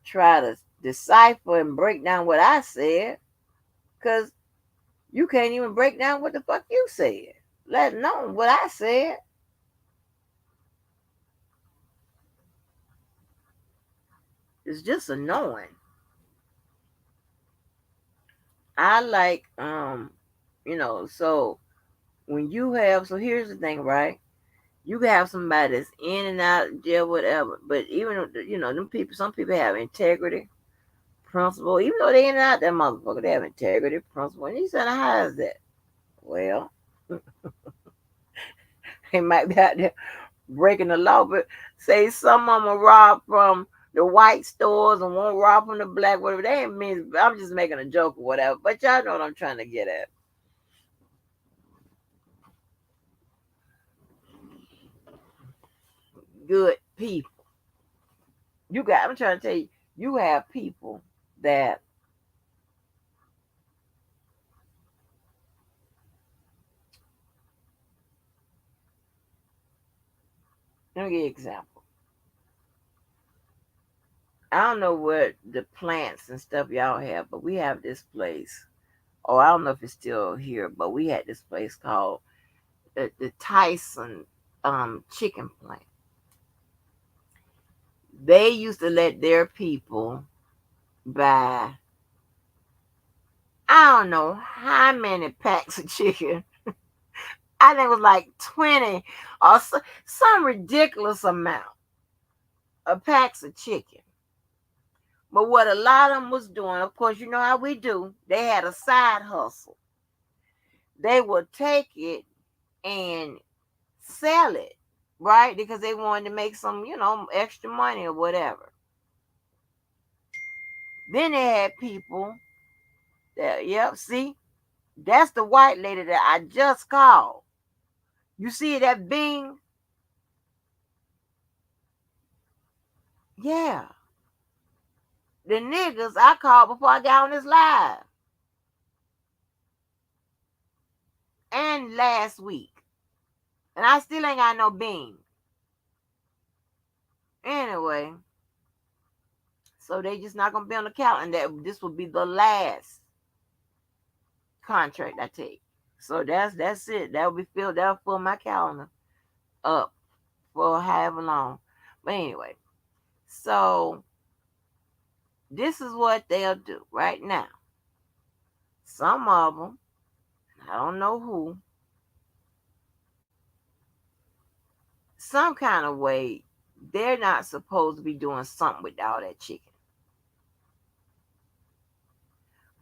try to decipher and break down what I said, because you can't even break down what the fuck you said, let alone what I said. It's just annoying. I like, so when you have, so here's the thing, right? You can have somebody that's in and out of jail, whatever, but even, them people, some people have integrity, principle, even though they in and out that motherfucker, they have integrity, principle. And you said, how is that? Well, they might be out there breaking the law, but say some of them will rob from the white stores and won't rob from the black, whatever. That ain't means I'm just making a joke or whatever. But y'all know what I'm trying to get at. Good people. I'm trying to tell you, you have people that let me give you an example. I don't know what the plants and stuff y'all have, but we have this place. Oh, I don't know if it's still here, but we had this place called the Tyson chicken plant. They used to let their people buy, I don't know how many packs of chicken. I think it was like 20 or some ridiculous amount of packs of chicken. But what a lot of them was doing, of course, you know how we do, they had a side hustle. They would take it and sell it, right? Because they wanted to make some, extra money or whatever. Then they had people that, yep, see, that's the white lady that I just called. You see that Bing? Yeah. The niggas I called before I got on this live. And last week. And I still ain't got no Bing. Anyway, so they just not gonna be on the calendar. That this will be the last contract I take. So that's it. That will be filled. That'll fill my calendar up for however long. But anyway, so this is what they'll do right now. Some of them, I don't know who, some kind of way, they're not supposed to be doing something with all that chicken.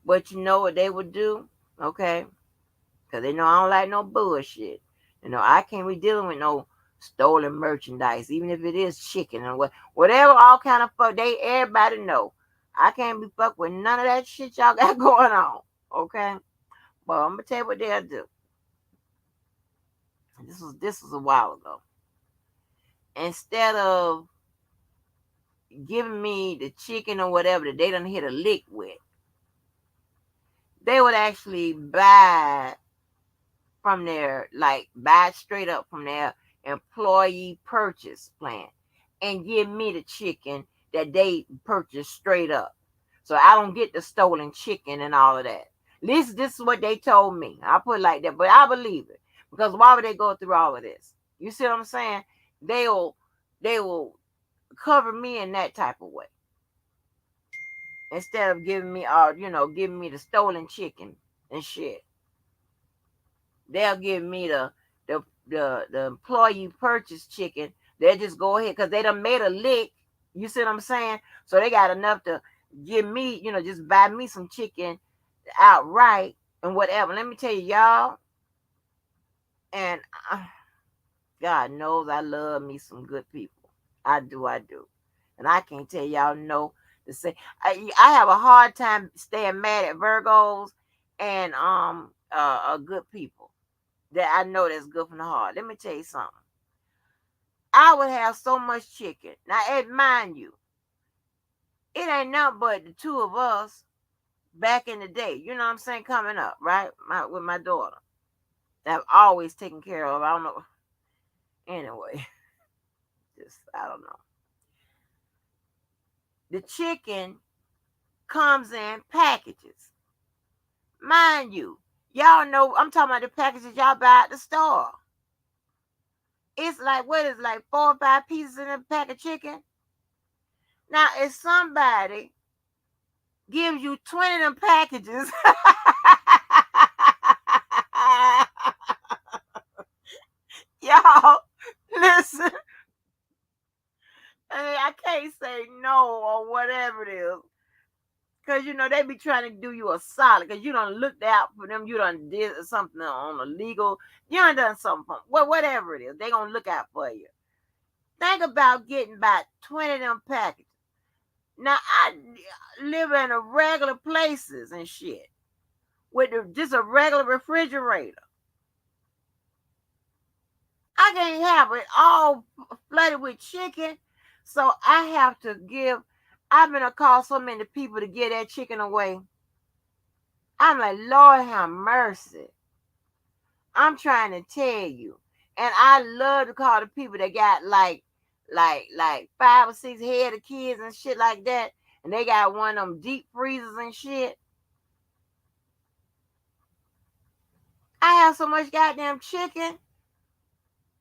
But you know what they would do? Okay? Because they know I don't like no bullshit. I can't be dealing with no stolen merchandise, even if it is chicken and whatever, all kind of fuck. Everybody know. I can't be fucked with none of that shit y'all got going on. Okay? But I'm going to tell you what they'll do. This was a while ago. Instead of giving me the chicken or whatever that they done hit a lick with, they would actually buy straight up from their employee purchase plan and give me the chicken that they purchased straight up. So I don't get the stolen chicken and all of that. At least this is what they told me. I put it like that, but I believe it. Because why would they go through all of this? You see what I'm saying? They will cover me in that type of way. Instead of giving me the stolen chicken and shit. They'll give me the employee purchase chicken. They'll just go ahead because they done made a lick. You see what I'm saying? So they got enough to give me, just buy me some chicken outright and whatever. Let me tell you, y'all, and God knows I love me some good people. I do. And I can't tell y'all no to say. I have a hard time staying mad at Virgos and good people that I know that's good from the heart. Let me tell you something. I would have so much chicken. Now, mind you, it ain't nothing but the two of us back in the day. You know what I'm saying? Coming up, right? With my daughter. That I've always taken care of. I don't know. Anyway, I don't know. The chicken comes in packages. Mind you, y'all know I'm talking about the packages y'all buy at the store. It's like, what is it, like 4 or 5 pieces in a pack of chicken? Now, if somebody gives you 20 of them packages, y'all, listen, I can't say no or whatever it is. Because, they be trying to do you a solid. Because you done looked out for them. You done did something on a legal. You done something for them. Whatever it is. They going to look out for you. Think about getting about 20 of them packages. Now, I live in a regular places and shit. With just a regular refrigerator. I can't have it all flooded with chicken. So I have to I've been to call so many people to get that chicken away. I'm like, Lord have mercy. I'm trying to tell you. And I love to call the people that got like 5 or 6 head of kids and shit like that. And they got one of them deep freezers and shit. I have so much goddamn chicken.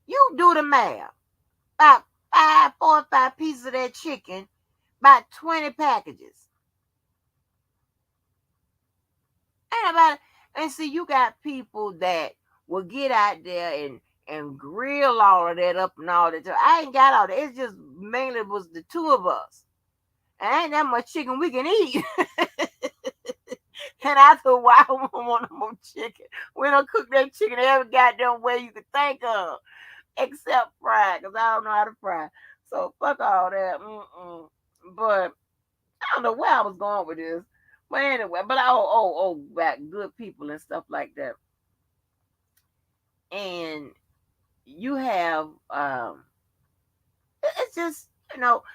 You do the math. About 4 or 5 pieces of that chicken, about 20 packages. Ain't about it. And see, you got people that will get out there and grill all of that up and all that. I ain't got all that. It's just mainly was the two of us. And ain't that much chicken we can eat. And I thought, why I don't want no more chicken? We don't cook that chicken every goddamn way you could think of, except fry, because I don't know how to fry. So fuck all that. But I don't know where I was going with this. But anyway, but about good people and stuff like that. And you have it's just,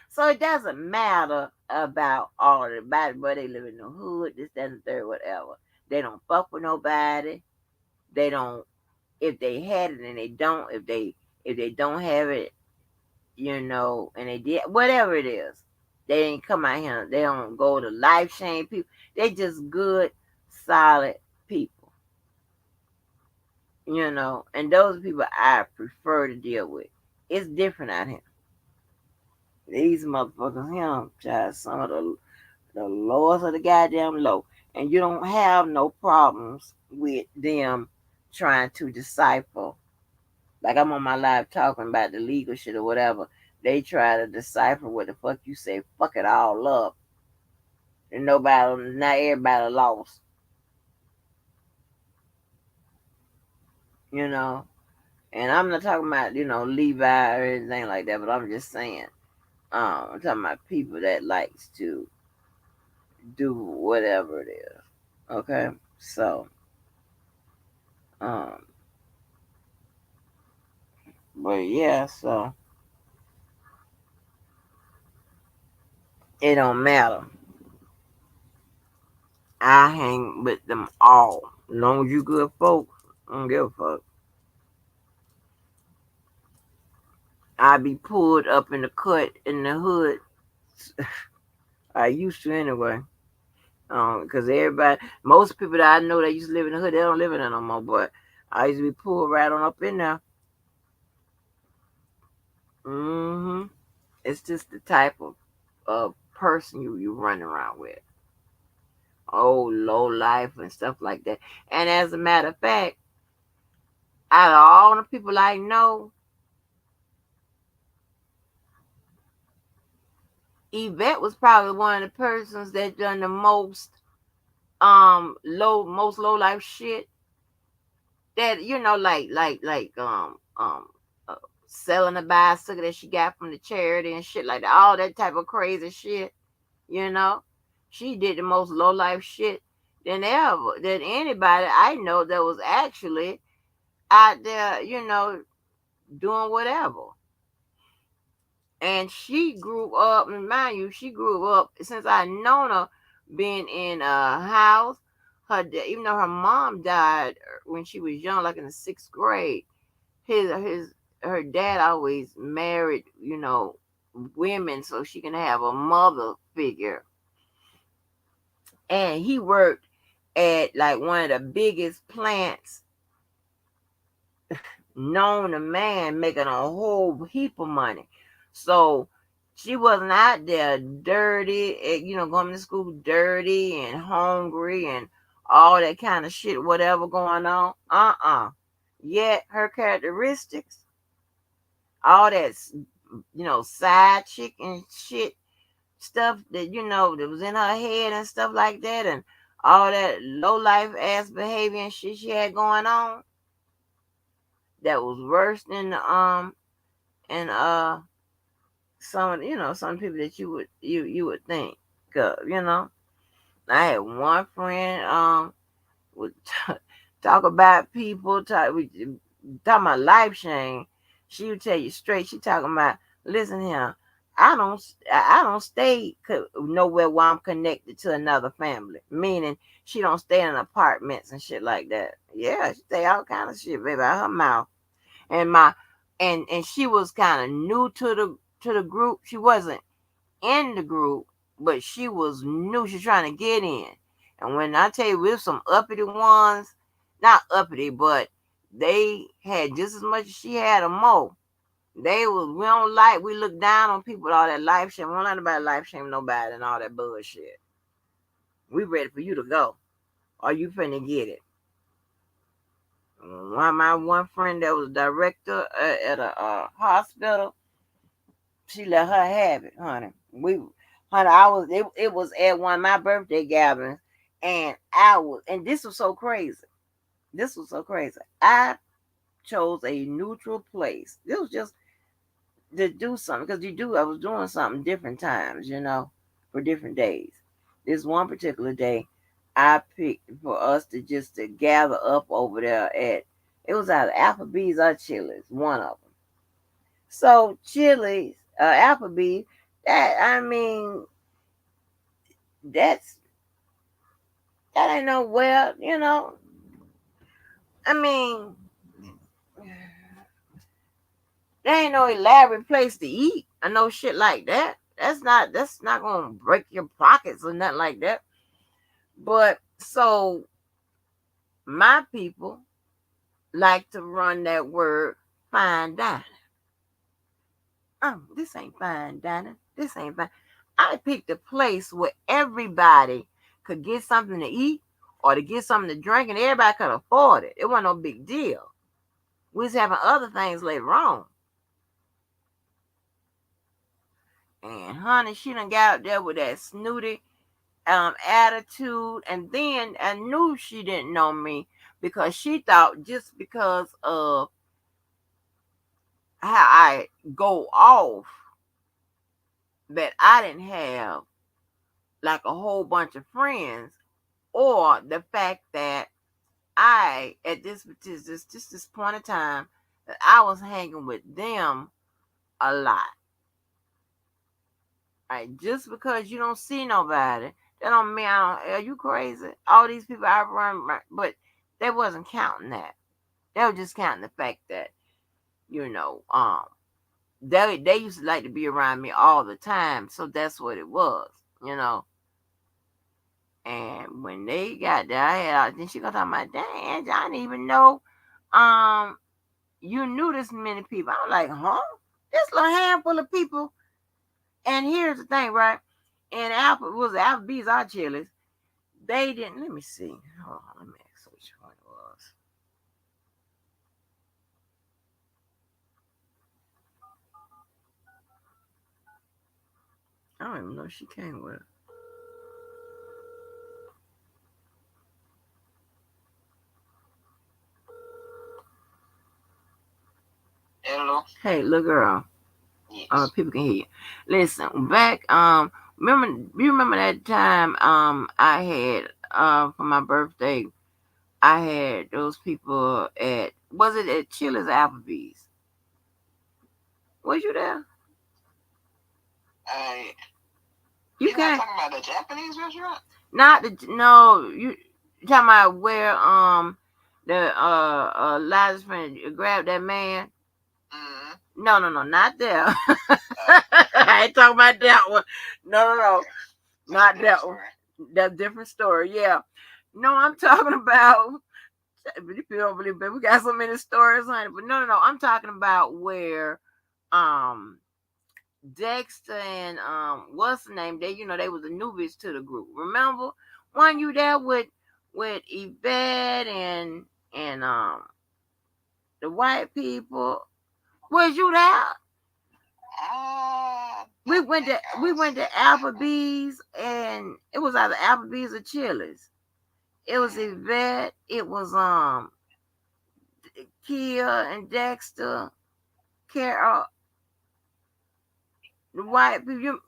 so it doesn't matter about all the body, where they live in the hood, this, that, and the third, whatever. They don't fuck with nobody. They don't, if they had it and they don't, if they don't have it, and they did whatever it is. They ain't come out here. They don't go to life change people. They just good, solid people. And those people I prefer to deal with. It's different out here. These motherfuckers here, child, some of the lowest of the goddamn low. And you don't have no problems with them trying to decipher. Like I'm on my live talking about the legal shit or whatever. They try to decipher what the fuck you say. Fuck it all up. And not everybody lost. You know. And I'm not talking about, Levi or anything like that, but I'm just saying. I'm talking about people that likes to do whatever it is. Okay? So, um, but yeah, so it don't matter. I hang with them all. As long as you good folks, I don't give a fuck. I be pulled up in the cut in the hood. I used to anyway. Because most people that I know that used to live in the hood, they don't live in there no more. But I used to be pulled right on up in there. It's just the type of person you running around with. Oh, low life and stuff like that. And as a matter of fact, out of all the people I know, Yvette was probably one of the persons that done the most low life shit. That uh, selling a bicycle that she got from the charity and shit like that, all that type of crazy shit. You know, she did the most low life shit than anybody I know that was actually out there. Doing whatever. And she grew up, and mind you, she grew up since I known her, being in a house. Even though her mom died when she was young, like in the 6th grade, her dad always married, women so she can have a mother figure. And he worked at like one of the biggest plants known to man, making a whole heap of money. So she wasn't out there dirty, going to school dirty and hungry and all that kind of shit, whatever going on. Yet her characteristics, all that, side chick and shit stuff that was in her head and stuff like that, and all that low life ass behavior and shit she had going on, that was worse than and some people that you would think. 'Cause, I had one friend would talk about people, talking about life change. She would tell you straight. She talking about, listen here, I don't stay nowhere where I'm connected to another family. Meaning she don't stay in apartments and shit like that. Yeah, she say all kind of shit, baby, out her mouth. And she was kind of new to the group. She wasn't in the group, but she was new. She's trying to get in. And when I tell you, we were some uppity ones, not uppity, but they had just as much as she had or more. We don't like, we look down on people with all that life shame. We don't let nobody life shame nobody and all that bullshit. We ready for you to go. Or you finna get it. My one friend that was director at a hospital, she let her have it, honey. It was at one of my birthday gatherings, and this was so crazy. This was so crazy. I chose a neutral place. This was just to do something because I was doing something different times, for different days. This one particular day, I picked for us to gather up over there at, it was either Applebee's or Chili's, one of them. So Chili's, Applebee's, that's that ain't nowhere. I mean, there ain't no elaborate place to eat or no shit like that. That's not gonna break your pockets or nothing like that. But so my people like to run that word fine dining. This ain't fine dining. This ain't fine. I picked a place where everybody could get something to eat or to get something to drink, and everybody could afford it. It wasn't no big deal. We was having other things later on. And honey, she done got up there with that snooty attitude, and then I knew she didn't know me because she thought just because of how I go off that I didn't have like a whole bunch of friends, or the fact that I at this point in time that I was hanging with them a lot. Right, just because you don't see nobody, that don't mean are you crazy? All these people I run, but they wasn't counting that. They were just counting the fact that you know, they used to like to be around me all the time, so that's what it was. And when they got there, then she gonna talk about, dang, I didn't even know, um, you knew this many people. I'm like, huh? This little handful of people. And here's the thing, right? And Applebee's our Chili's. They didn't. Let me see. Hold on, let me ask which one it was. I don't even know if she came with it. Hello. Hey, little girl. Yes. People can hear you. Listen, back. You remember that time? I had for my birthday, I had those people at, was it at Chili's or Applebee's? Was you there? Uh, You You're not can't. talking about the Japanese restaurant? Not the no. You talking about where the Liza's friend grabbed that man? Mm-hmm. No, not there. I ain't talking about that one. No, not that one. That's a different story. Yeah. No, I'm talking about. People don't believe it. We got so many stories on it, but no. I'm talking about where um Dexter and what's the name? They was the newbies to the group. Remember? Weren't you there with Yvette and the white people? Was you there? We went to Applebee's, and it was either Applebee's or Chili's. It was Yvette. It was Kia and Dexter, Carol, the white people.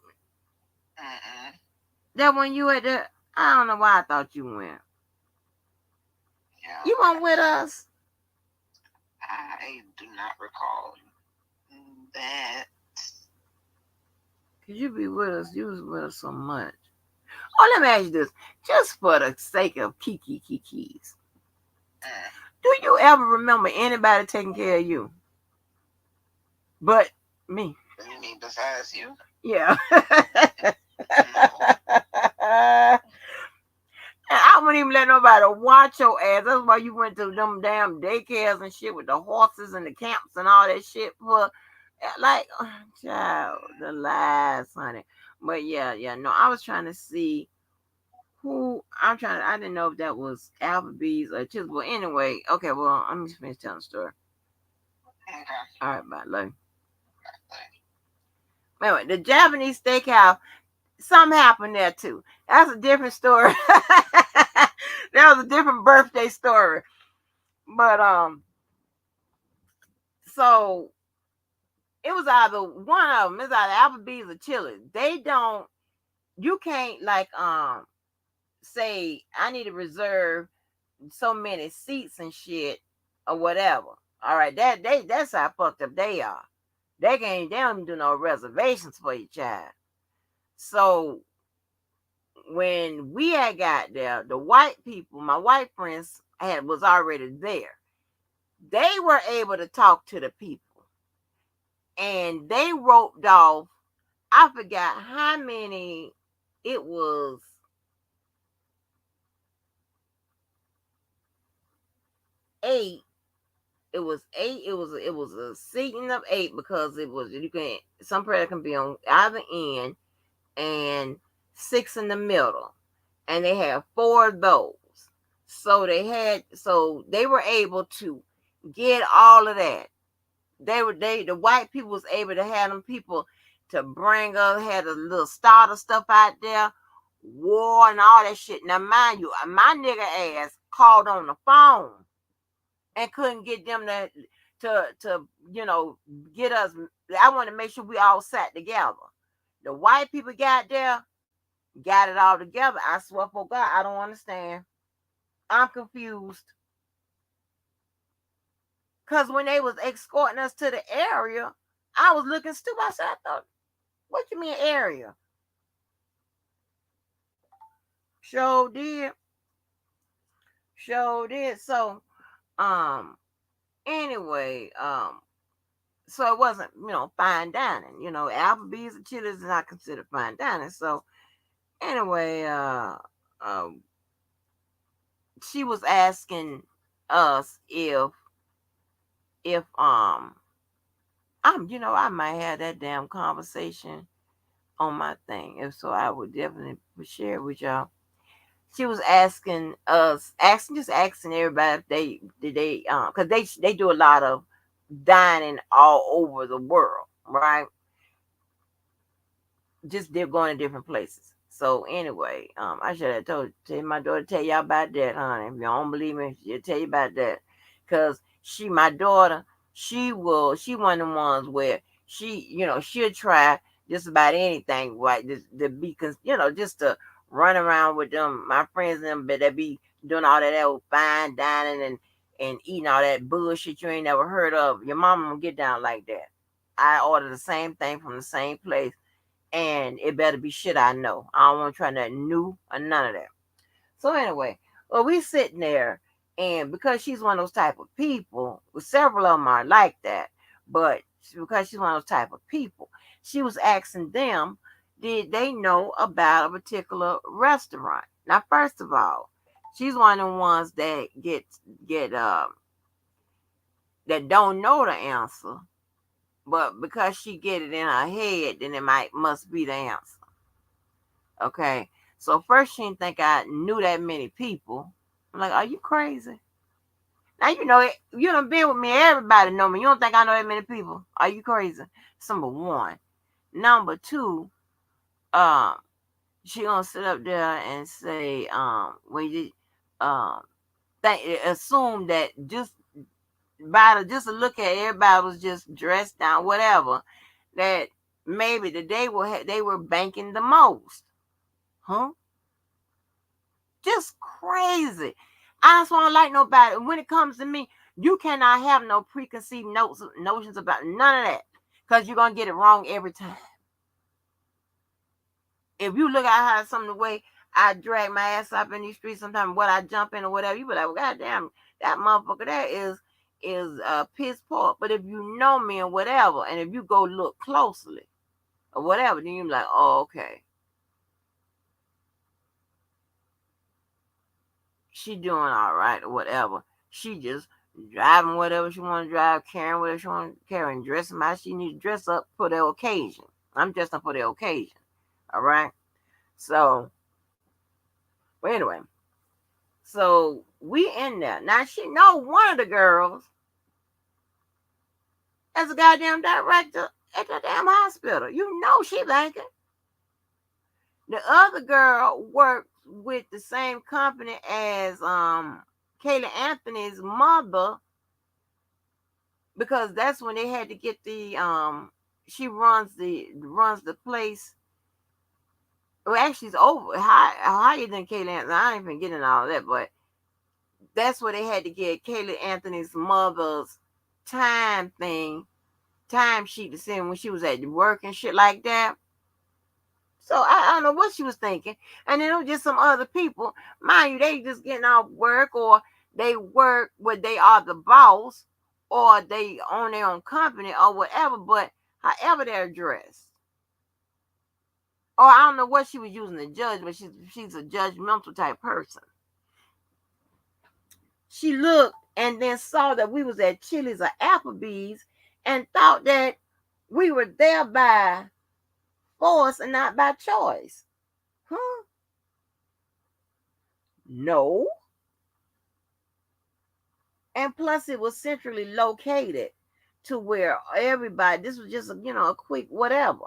That when you at the, I don't know why I thought you went. Yeah. You weren't with us. I do not recall that. Cause you be with us. You was with us so much. Oh, let me ask you this, just for the sake of Kikis. Do you ever remember anybody taking care of you? But me. You mean besides you? Yeah. No. I wouldn't even let nobody watch your ass. That's why you went to them damn daycares and shit with the horses and the camps and all that shit for Like, child, the lies, honey. But yeah, yeah. No, I was trying to see who I'm trying. I didn't know if that was Applebee's or Chips. But anyway, okay. Well, let me finish telling the story. Okay. All right, bye. Love you. Anyway, the Japanese steakhouse. Something happened there too. That's a different story. That was a different birthday story. But so it was either one of them. It's either Applebee's or Chili's. They don't. You can't like say I need to reserve so many seats and shit or whatever. All right, that's how fucked up they are. They don't do no reservations for your child. So when we had got there, the white people, my white friends was already there. They were able to talk to the people, and they roped off. I forgot how many. It was eight. It was a seating of eight because it was you can some prayer can be on either end and six in the middle, and they had four of those. So they were able to get all of that. The white people was able to have them people to bring us had a little starter stuff out there, war and all that shit. Now mind you, my nigga ass called on the phone and couldn't get them to get us. I want to make sure we all sat together. The white people got there, got it all together. I swear for God, I don't understand. I'm confused. Cause when they was escorting us to the area, I was looking stupid. I said, I thought, what you mean area? Sure did. Sure did. So, um, anyway, so it wasn't, fine dining. Applebee's and Chili's is not considered fine dining. So anyway, um, she was asking us if I might have that damn conversation on my thing. If so, I would definitely share it with y'all. She was asking us, just asking everybody if because they do a lot of dining all over the world, right? Just they're going to different places. So anyway, I should have tell my daughter tell y'all about that, honey. If you don't believe me, she'll tell you about that. Cause my daughter, she one of the ones where she'll try just about anything, right? Just to be, just to run around with them, my friends and them, but they be doing all that old fine dining and eating all that bullshit you ain't never heard of. Your mama don't get down like that. I order the same thing from the same place and it better be shit I know. I don't want to try nothing new or none of that. So anyway, well, we sitting there, and because she's one of those type of people, well, several of them are like that, but because she's one of those type of people, she was asking them, did they know about a particular restaurant? Now, first of all, she's one of the ones that get that don't know the answer, but because she get it in her head, then it must be the answer. Okay. So first she didn't think I knew that many people. I'm like, are you crazy? Now you know it. You done been with me. Everybody know me. You don't think I know that many people? Are you crazy? That's number one. Number two, um, she gonna sit up there and say, when you um assume that just a look at everybody was just dressed down, whatever, that maybe they were banking the most. Huh? Just crazy. I just want to like nobody. When it comes to me, you cannot have no preconceived notions about none of that because you're gonna get it wrong every time. If you look at how some of the way I drag my ass up in these streets, sometimes what I jump in or whatever, you be like, well, goddamn, that motherfucker there is piss poor. But if you know me and whatever, and if you go look closely or whatever, then you be like, oh, okay, she doing all right or whatever. She just driving whatever she want to drive, carrying whatever she want to carry, and dressing how she need to dress up for the occasion. I'm dressed up for the occasion. All right. So, but anyway, so we in there now. She know one of the girls as a goddamn director at the damn hospital. You know she banking. The other girl works with the same company as Kayla Anthony's mother because that's when they had to get the she runs the place. Well, actually, it's over higher than Kayla Anthony. I ain't even getting all that, but that's where they had to get Kayla Anthony's mother's time thing, time sheet to send when she was at work and shit like that. So I don't know what she was thinking. And then it was just some other people. Mind you, they just getting off work or they work where they are the boss or they own their own company or whatever, but however they're dressed. Or I don't know what she was using to judge, but she's a judgmental type person. She looked and then saw that we was at Chili's or Applebee's and thought that we were there by force and not by choice. Huh? No. And plus it was centrally located to where everybody, this was just a quick whatever.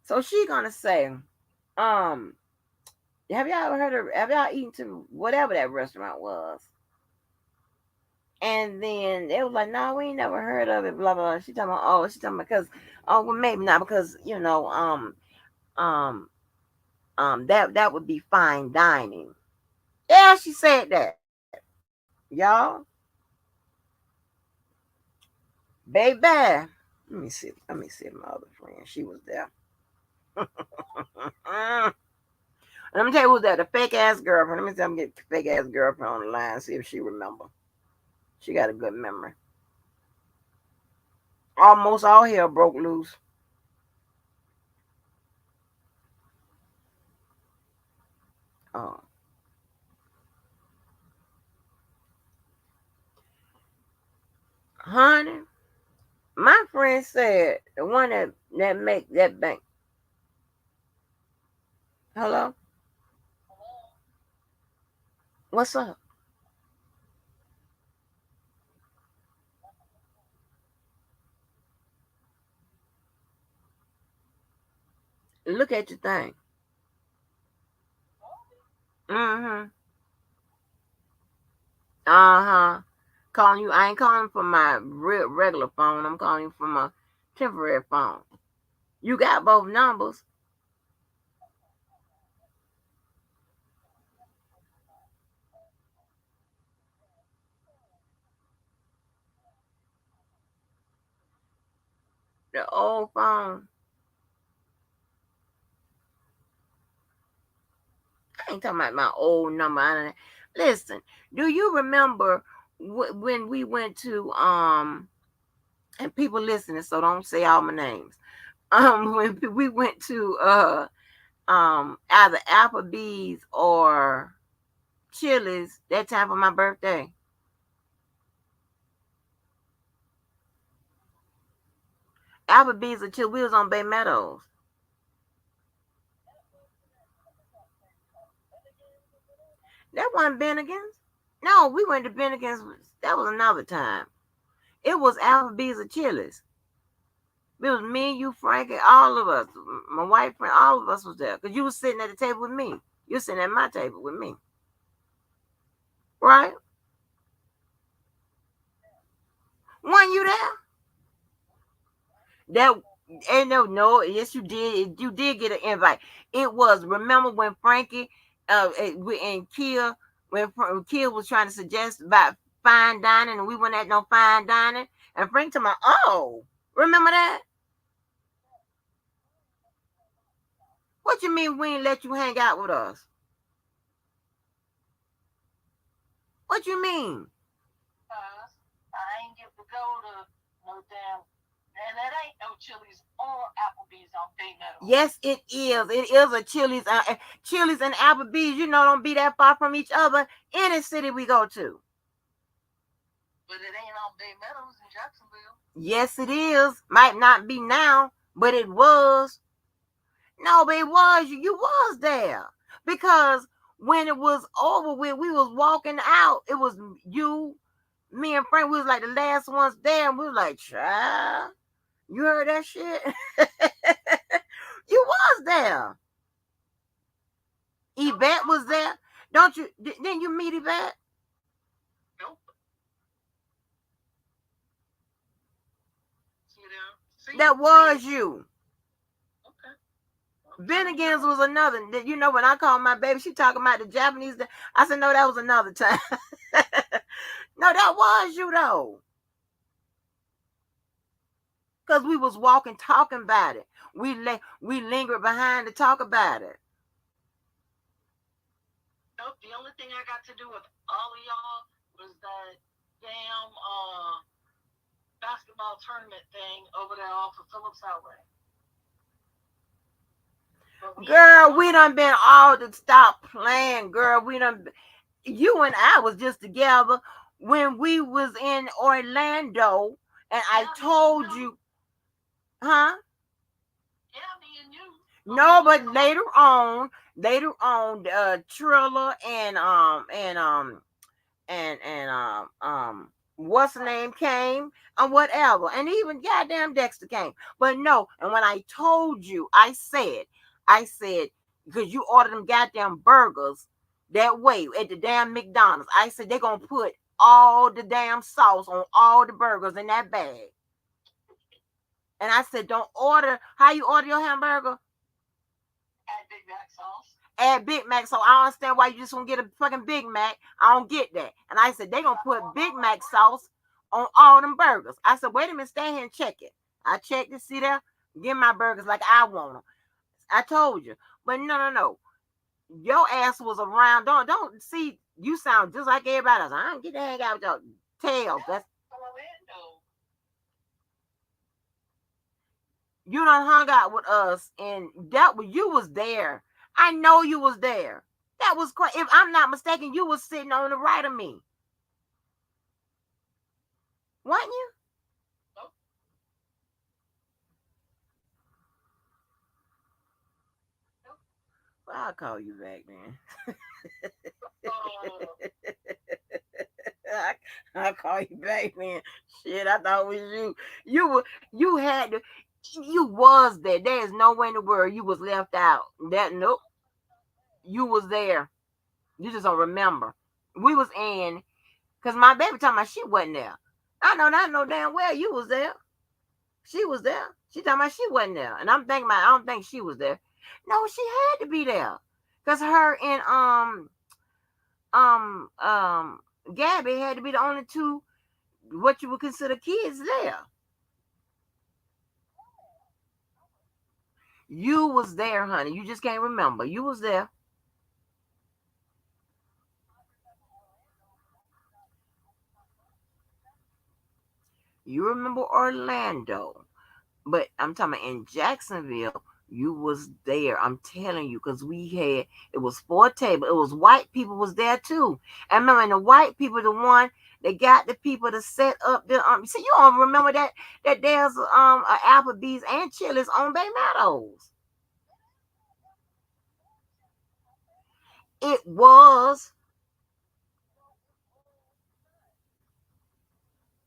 So she gonna say, um, have y'all eaten to whatever that restaurant was? And then they was like, no, we ain't never heard of it, blah blah. She talking about because well maybe not because um that would be fine dining. Yeah, she said that. Y'all. Baby. Let me see if my other friend, she was there. Let me tell you who's that. The fake ass girlfriend. Let me see if I can get the fake ass girlfriend on the line. See if she remember. She got a good memory. Almost all hell broke loose. Oh, honey, my friend said the one that make that bank. Hello, what's up? Look at your thing. Mm-hmm. Uh-huh. Calling you. I ain't calling from my regular phone. I'm calling you from a temporary phone. You got both numbers. The old phone. I ain't talking about my old number. Listen, do you remember when we went to and people listening, so don't say all my names. When we went to either Applebee's or Chili's that time for my birthday. Applebee's until we was on Bay Meadows. That wasn't Bennigan's. No, we went to Bennigan's. That was another time. It was Applebee's or Chili's. It was me, you, Frankie, all of us. My white friend, all of us was there. Because you was sitting at the table with me. You were sitting at my table with me. Right? Weren't you there? That ain't no, yes, you did. You did get an invite. It was, remember when Frankie and Kia, when Kia was trying to suggest about fine dining and we went at no fine dining? And Frank told me, oh, remember that? What you mean we ain't let you hang out with us? What you mean? Cause I ain't get to go to no damn, and that ain't no Chili's or Applebee's. on Bay Meadows. Yes, it is. It is a Chili's and Applebee's. Don't be that far from each other. Any city we go to. But it ain't on Bay Meadows in Jacksonville. Yes, it is. Might not be now, but it was. No, but it was. You was there because when it was over with, we was walking out. It was you, me, and Frank. We was like the last ones there, and we was like, "Child, you heard that shit? You was there. Yvette was there. Don't you? Didn't you meet Yvette? Nope. See there? See? That was you. Okay. Bennigan's was another. When I called my baby, she talking about the Japanese. I said, no, that was another time. No, that was you though. Because we was walking, talking about it. We lingered behind to talk about it. Nope. The only thing I got to do with all of y'all was that damn basketball tournament thing over there off of Phillips Highway. Girl, we done been all to stop playing, girl. You and I was just together when we was in Orlando, and I told you, huh? Yeah, me and you. No, but later on, Trilla and what's the name came and whatever, and even goddamn Dexter came. But no, and when I told you, I said because you ordered them goddamn burgers that way at the damn McDonald's. I said they're gonna put all the damn sauce on all the burgers in that bag. And I said, don't order. How you order your hamburger? Add Big Mac sauce. Add Big Mac. So I don't understand why you just want to get a fucking Big Mac. I don't get that. And I said, they going to put Big Mac sauce on all them burgers. I said, wait a minute, stand here and check it. I checked it, see there? Give my burgers like I want them. I told you. But no. Your ass was around. Don't see, you sound just like everybody else. I don't get to hang out with your tail. That's you done hung out with us, and you was there. I know you was there. That was great. If I'm not mistaken, you was sitting on the right of me. Wasn't you? Nope. Well, I'll call you back, man. I'll call you back, man. Shit, I thought it was you. You had to. You was there. There is no way in the world you was left out. Nope. You was there. You just don't remember. We was in, because my baby talking about she wasn't there. I know damn well you was there. She was there. She talking about she wasn't there. And I'm thinking about, I don't think she was there. No, she had to be there. Because her and Gabby had to be the only two what you would consider kids there. You was there, honey. You just can't remember. You was there. You remember Orlando. But I'm talking about in Jacksonville, you was there. I'm telling you, because it was 4 tables. It was white people was there too. And remember, and the white people, the one that got the people to set up the see, you don't remember that there's a Applebee's and Chili's on Bay Meadows. It was.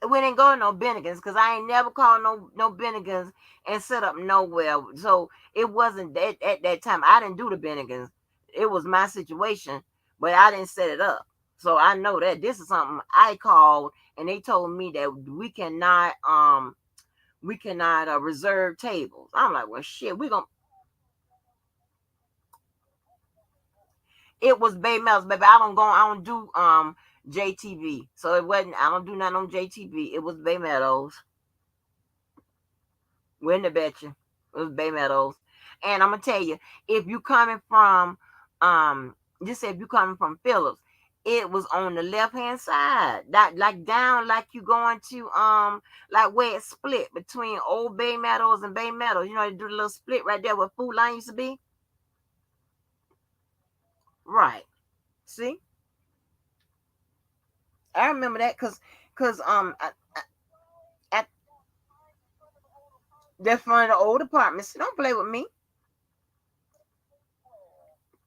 We didn't go to no Bennigan's because I ain't never called no Bennigan's and set up nowhere. So it wasn't that at that time. I didn't do the Bennigan's. It was my situation, but I didn't set it up. So I know that this is something I called, and they told me that we cannot reserve tables. I'm like, well, shit, we gonna. It was Bay Meadows, baby. I don't do JTV. So it wasn't, I don't do nothing on JTV. It was Bay Meadows. Wouldn't have bet you. It was Bay Meadows. And I'm gonna tell you, if you coming from just say if you coming from Phillips, It was on the left hand side, that like down, like you going to like where it split between Old Bay Meadows and Bay Meadows. You know, they do the little split right there where Food Line used to be. Right. See, I remember that because at that's one of the old apartments. Don't play with me.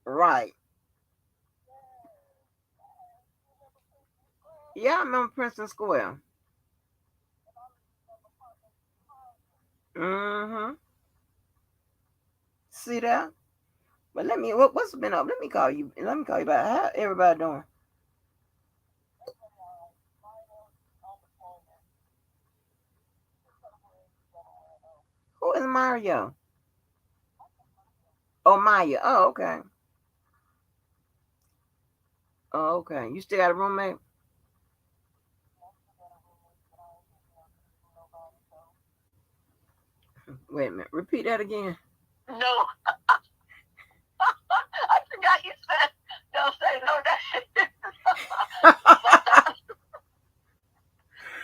Right. Yeah, I remember Princeton Square. Mm-hmm. See that? But let me what's been up? Let me call you. Let me call you back. How everybody doing? Who is Mario? Oh, Maya. Oh, okay. Oh, okay. You still got a roommate? Wait a minute. Repeat that again. No, I forgot you said don't say no name.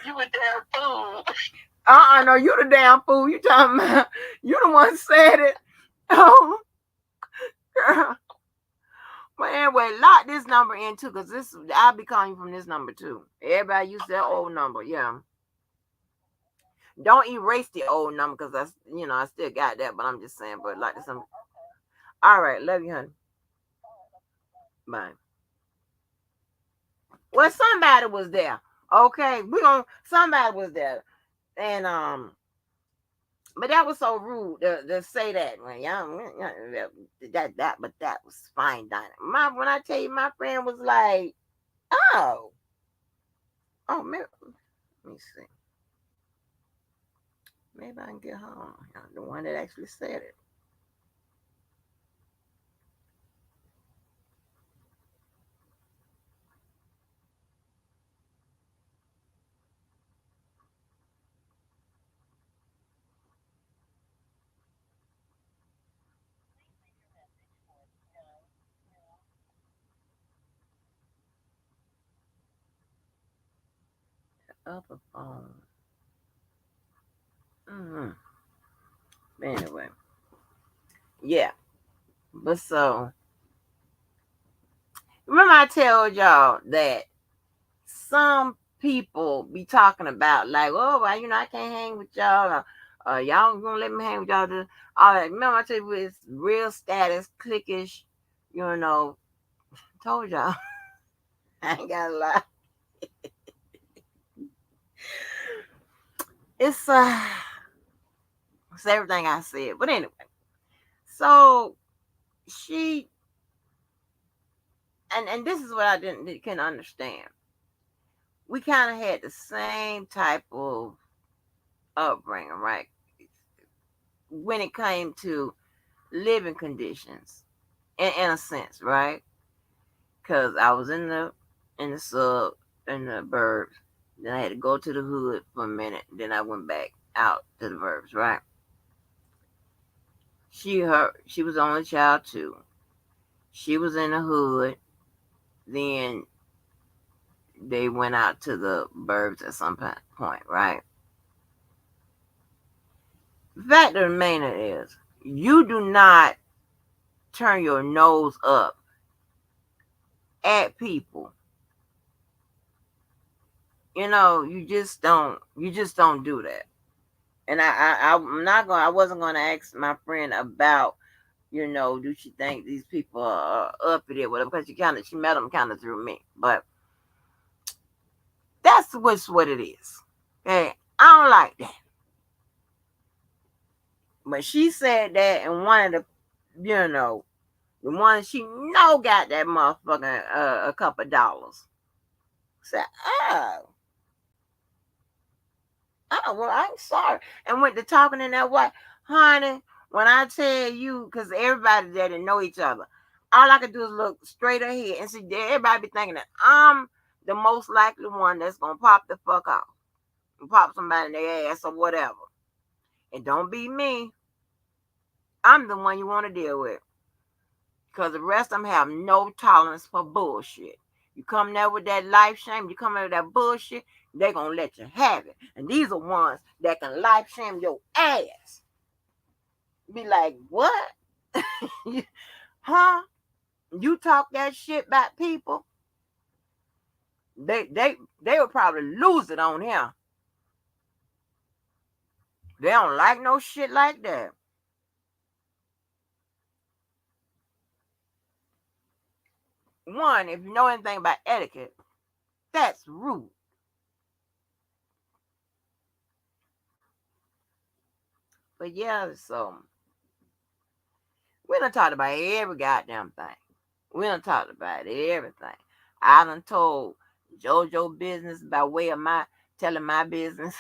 You a damn fool. No, you the damn fool. You talking about you the one said it. Oh, girl. But anyway, lock this number in too, cause this I'll be calling you from this number too. Everybody use that old number, yeah. Don't erase the old number, cause I still got that, but I'm just saying, but like this number. All right, love you, honey. Bye. Well, somebody was there. Okay, somebody was there, and but that was so rude to say that. Well, but that was fine dining. When I tell you, my friend was like, oh, oh, maybe, let me see. Maybe I can get her. The one that actually said it. Upper phone. Mm-hmm. Anyway, yeah. But so remember I told y'all that some people be talking about like, oh, well, I can't hang with y'all. Y'all gonna let me hang with y'all? All that. Remember I told you it's real status, cliquish. You know, told y'all. I ain't got a lot. It's it's everything I said. But anyway, so she and this is what I couldn't understand. We kind of had the same type of upbringing, right? When it came to living conditions, in a sense, right? Because I was in the sub in the burbs, then I had to go to the hood for a minute, then I went back out to the burbs, right? She was the only child too. She was in the hood, then they went out to the burbs at some point, right? The fact of the matter is, you do not turn your nose up at people. You just don't do that. And I wasn't gonna ask my friend about, do she think these people are uppity or whatever, because she met them kind of through me. But that's what it is. Okay, I don't like that. But she said that, and one of the one she got that motherfucker a couple dollars. Said, oh, oh, well, I'm sorry. And went to talking in that way, honey. When I tell you, because everybody there didn't know each other, all I could do is look straight ahead and see everybody be thinking that I'm the most likely one that's gonna pop the fuck off and pop somebody in their ass or whatever. And don't be me. I'm the one you want to deal with, because the rest of them have no tolerance for bullshit. You come there with that life shame, you come there with that bullshit, they gonna let you have it. And these are ones that can life shame your ass. Be like, what? Huh? You talk that shit about people, they would probably lose it on him. They don't like no shit like that. One, if you know anything about etiquette, that's rude. But yeah, so we done talked about every goddamn thing. We done talked about everything. I done told JoJo business by way of my telling my business.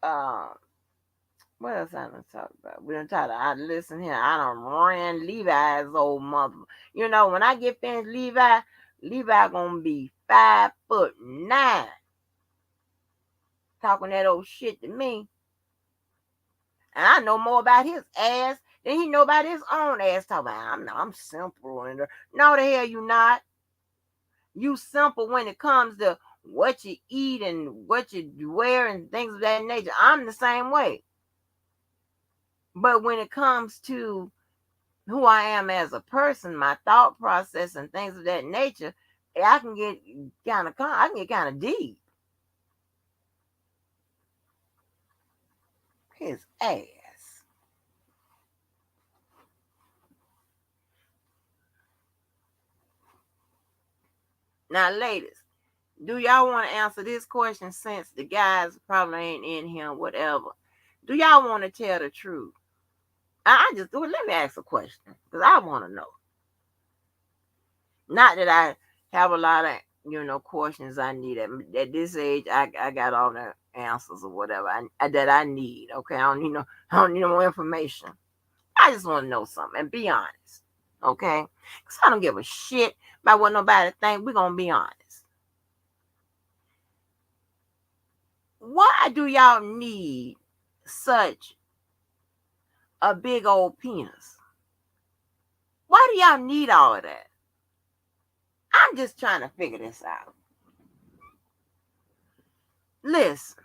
um, what else I done talk about? We done talk about, I listen here, I done ran Levi's old mother. You know, when I get finished Levi gonna be 5'9", talking that old shit to me. And I know more about his ass than he know about his own ass. Talking about, I'm simple. And no, the hell you not. You simple when it comes to what you eat and what you wear and things of that nature. I'm the same way. But when it comes to who I am as a person, my thought process and things of that nature, I can get kind of deep. His ass. Now, ladies, do y'all want to answer this question since the guys probably ain't in here, whatever? Do y'all want to tell the truth? I just do it. Let me ask a question because I want to know. Not that I have a lot of questions I need at this age. I got all the answers or whatever that I need. Okay, I don't need no more information. I just want to know something and be honest. Okay, because I don't give a shit about what nobody think. We're gonna be honest. Why do y'all need such a big old penis? Why do y'all need all of that? I'm just trying to figure this out. Listen,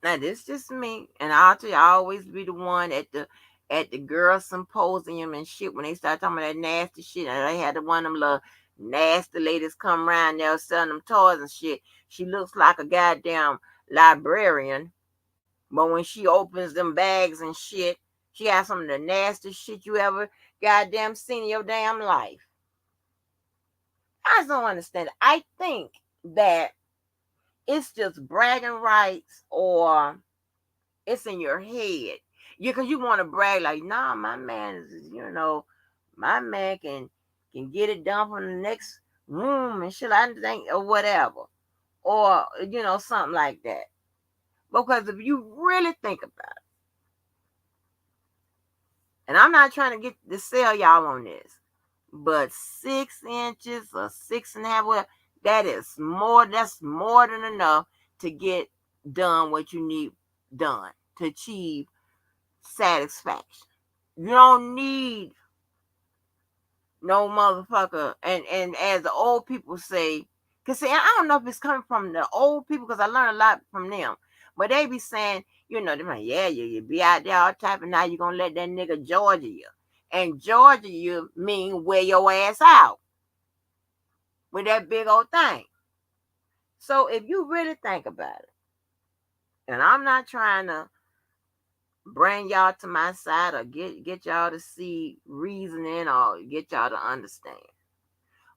now this is just me, and I'll tell you, I always be the one at the girl symposium and shit when they start talking about that nasty shit. And they had the one of them little nasty ladies come around there selling them toys and shit. She looks like a goddamn librarian, but when she opens them bags and shit, she has some of the nastiest shit you ever goddamn seen in your damn life. I just don't understand it. I think that it's just bragging rights or it's in your head. Because you want to brag like, nah, my man is, my man can get it done from the next room and shit like that or whatever. Or, something like that. Because if you really think about it, and I'm not trying to get to sell y'all on this, but 6 inches or 6.5, whatever, that's more than enough to get done what you need done to achieve satisfaction. You don't need no motherfucker. And as the old people say, because see, I don't know if it's coming from the old people because I learned a lot from them. But they be saying, they're like, yeah, you be out there all type, and now you're going to let that nigga Georgia you. And Georgia you mean wear your ass out with that big old thing. So if you really think about it, and I'm not trying to bring y'all to my side or get y'all to see reasoning or get y'all to understand.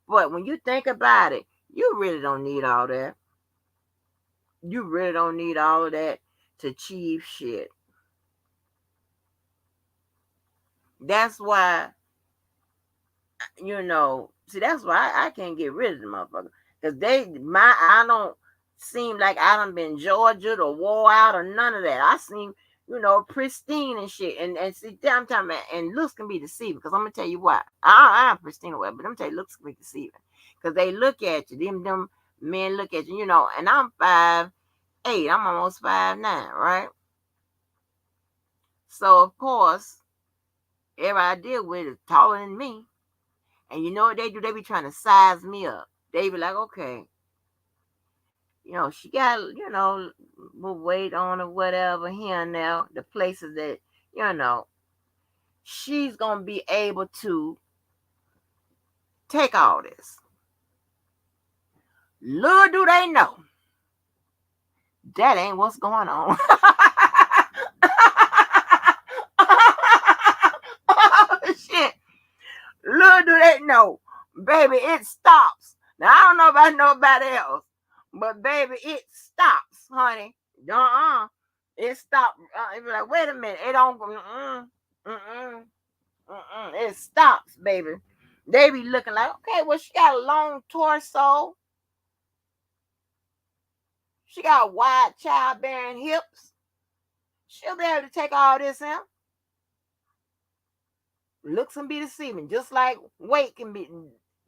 But when you think about it, you really don't need all that. You really don't need all of that to achieve shit. That's why, that's why I can't get rid of the motherfucker. Because I don't seem like I done been Georgia or wore out or none of that. I seem, pristine and shit. And see, I'm talking about, and looks can be deceiving. Because I'm going to tell you why. I'm pristine away, but I'm going to tell you, looks can be deceiving. Because they look at you, them men look at you, and I'm 5'8", I'm almost 5'9", right? So, of course, everybody I deal with is taller than me. And you know what they do? They be trying to size me up. They be like, okay, she got, little weight on or whatever here and there. The places that, she's going to be able to take all this. Little do they know, that ain't what's going on. Shit. Little do they know, baby, it stops. Now, I don't know about nobody else, but baby, it stops, honey. It stopped. It be like, wait a minute. It don't go, it stops, baby. They be looking like, okay, well, she got a long torso. She got wide childbearing hips. She'll be able to take all this in. Looks can be deceiving, just like weight can be.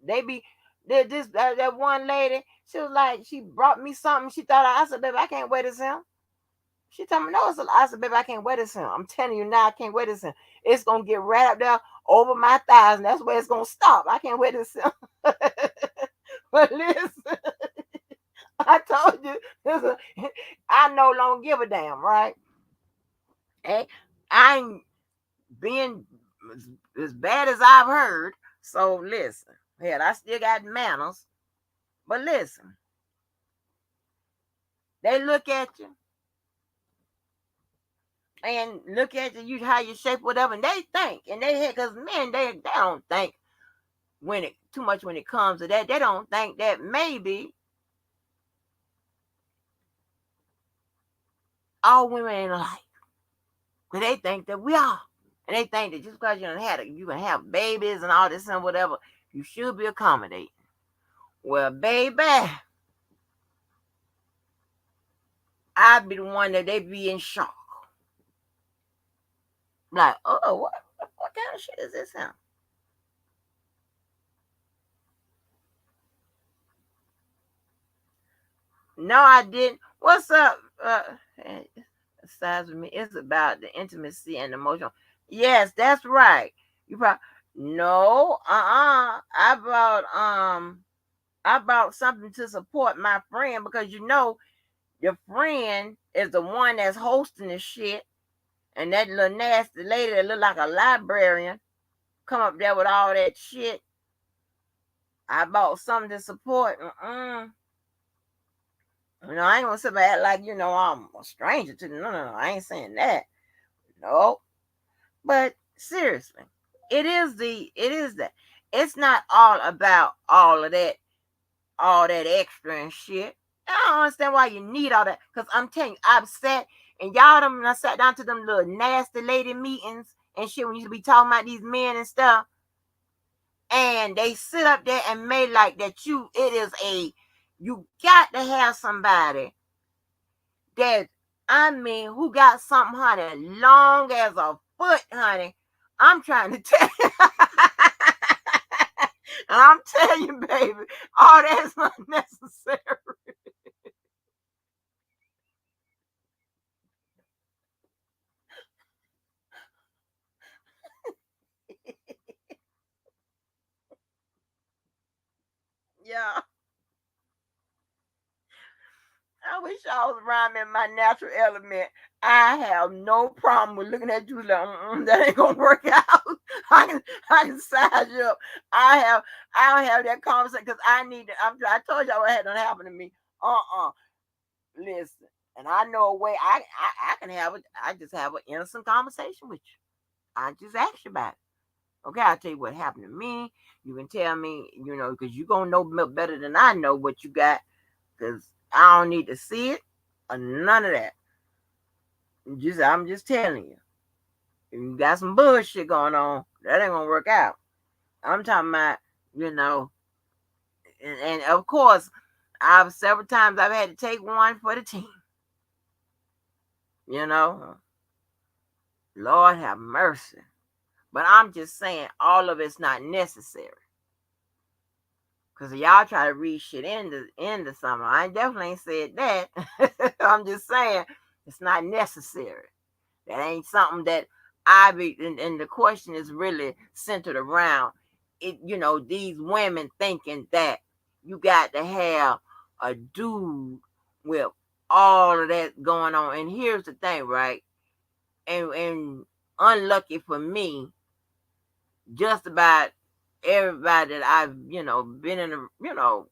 That one lady, she was like, she brought me something. She thought, I said, baby, I can't wear this in. She told me, no, I said, baby, I can't wear this in. I'm telling you now, I can't wear this in. It's going to get right up there over my thighs, and that's where it's going to stop. I can't wear this in. But listen, I told you, listen, I no longer give a damn, right? Hey, I ain't being as bad as I've heard. So listen, hell, I still got manners. But listen, they look at you and look at you how you shape, whatever, and they think in their head, because men, they don't think too much when it comes to that. They don't think that maybe all women ain't alike. Because they think that we are. And they think that just because you can have babies and all this and whatever, you should be accommodating. Well, baby, I'd be the one that they be in shock. Like, oh, what kind of shit is this now? No, I didn't. What's up? Size with me. It's about the intimacy and emotional. Yes, that's right. You probably no. I bought something to support my friend, because your friend is the one that's hosting the shit, and that little nasty lady that look like a librarian come up there with all that shit. I bought something to support. I ain't gonna sit back like I'm a stranger to them. No, I ain't saying that. No, but seriously, it is that. It's not all about all that extra and shit. I don't understand why you need all that. Because I'm telling you, I've sat and I sat down to them little nasty lady meetings and shit when you be talking about these men and stuff. And they sit up there and made like that you got to have somebody that, who got something, honey, long as a foot, honey. I'm trying to tell you. And I'm telling you, baby, all that's unnecessary. Yeah. I wish I was around in my natural element. I have no problem with looking at you like, that ain't gonna work out. I can size you up. I'll have that conversation, because I need to. I told y'all what had done happened to me. Listen, and I know a way I can have it. I just have an innocent conversation with you. I just ask you about it. Okay, I'll tell you what happened to me. You can tell me, because you're gonna know better than I know what you got. Because I don't need to see it or none of that. I'm just telling you. If you got some bullshit going on, that ain't gonna work out. I'm talking about, and of course, several times I've had to take one for the team. Lord have mercy. But I'm just saying, all of it's not necessary. Because y'all try to read shit into something. I definitely ain't said that. I'm just saying, it's not necessary. That ain't something that and the question is really centered around it. These women thinking that you got to have a dude with all of that going on. And here's the thing, right? And unlucky for me, just about everybody that I've been in a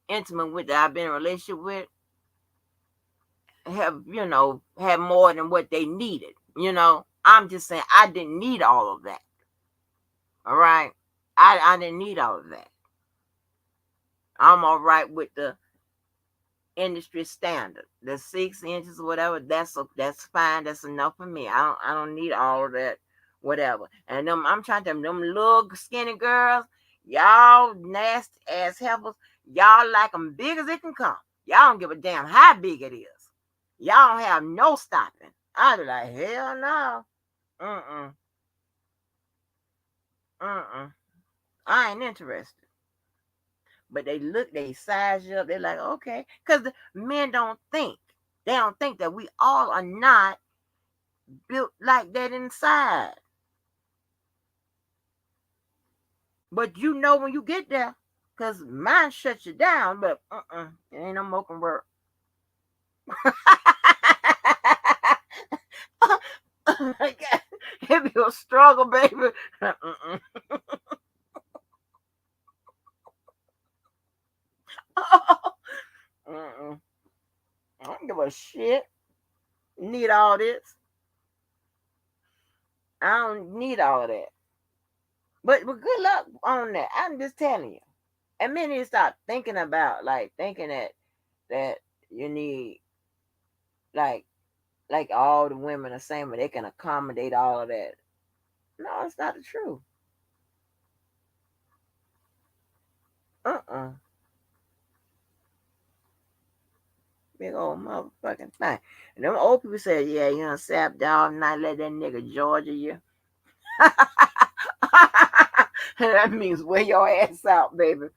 intimate with, that I've been in a relationship with, have had more than what they needed. I'm just saying I didn't need all of that. All right, I didn't need all of that. I'm all right with the industry standard, the 6 inches or whatever. That's fine. That's enough for me. I don't need all of that, whatever. And I'm trying to them little skinny girls, y'all nasty ass heifers. Y'all like them big as it can come. Y'all don't give a damn how big it is. Y'all don't have no stopping. I'd be like, hell no. Mm-mm. Mm-mm. I ain't interested. But they size you up. They're like, okay. Because the men don't think. They don't think that we all are not built like that inside. But when you get there. Because mine shuts you down. But it ain't no more can work. It be a struggle, baby. Mm-mm. I don't give a shit. Need all this. I don't need all of that. But good luck on that. I'm just telling you. And men need to stop thinking about like thinking that you need like all the women are same, but they can accommodate all of that. No, it's not the truth. Uh-uh. Big old motherfucking thing. And them old people say, yeah, sapped all night, let that nigga Georgia you. That means wear your ass out, baby.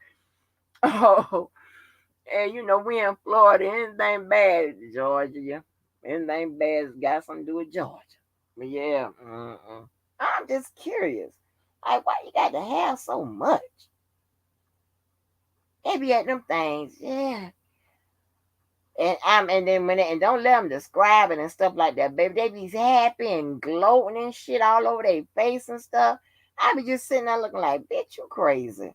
Oh, and we in Florida, anything bad is Georgia, yeah. Anything bad has got something to do with Georgia. But yeah, I'm just curious. Like, why you got to have so much? They be at them things, yeah. And then and don't let them describe it and stuff like that, baby. They be happy and gloating and shit all over their face and stuff. I be just sitting there looking like, bitch, you crazy.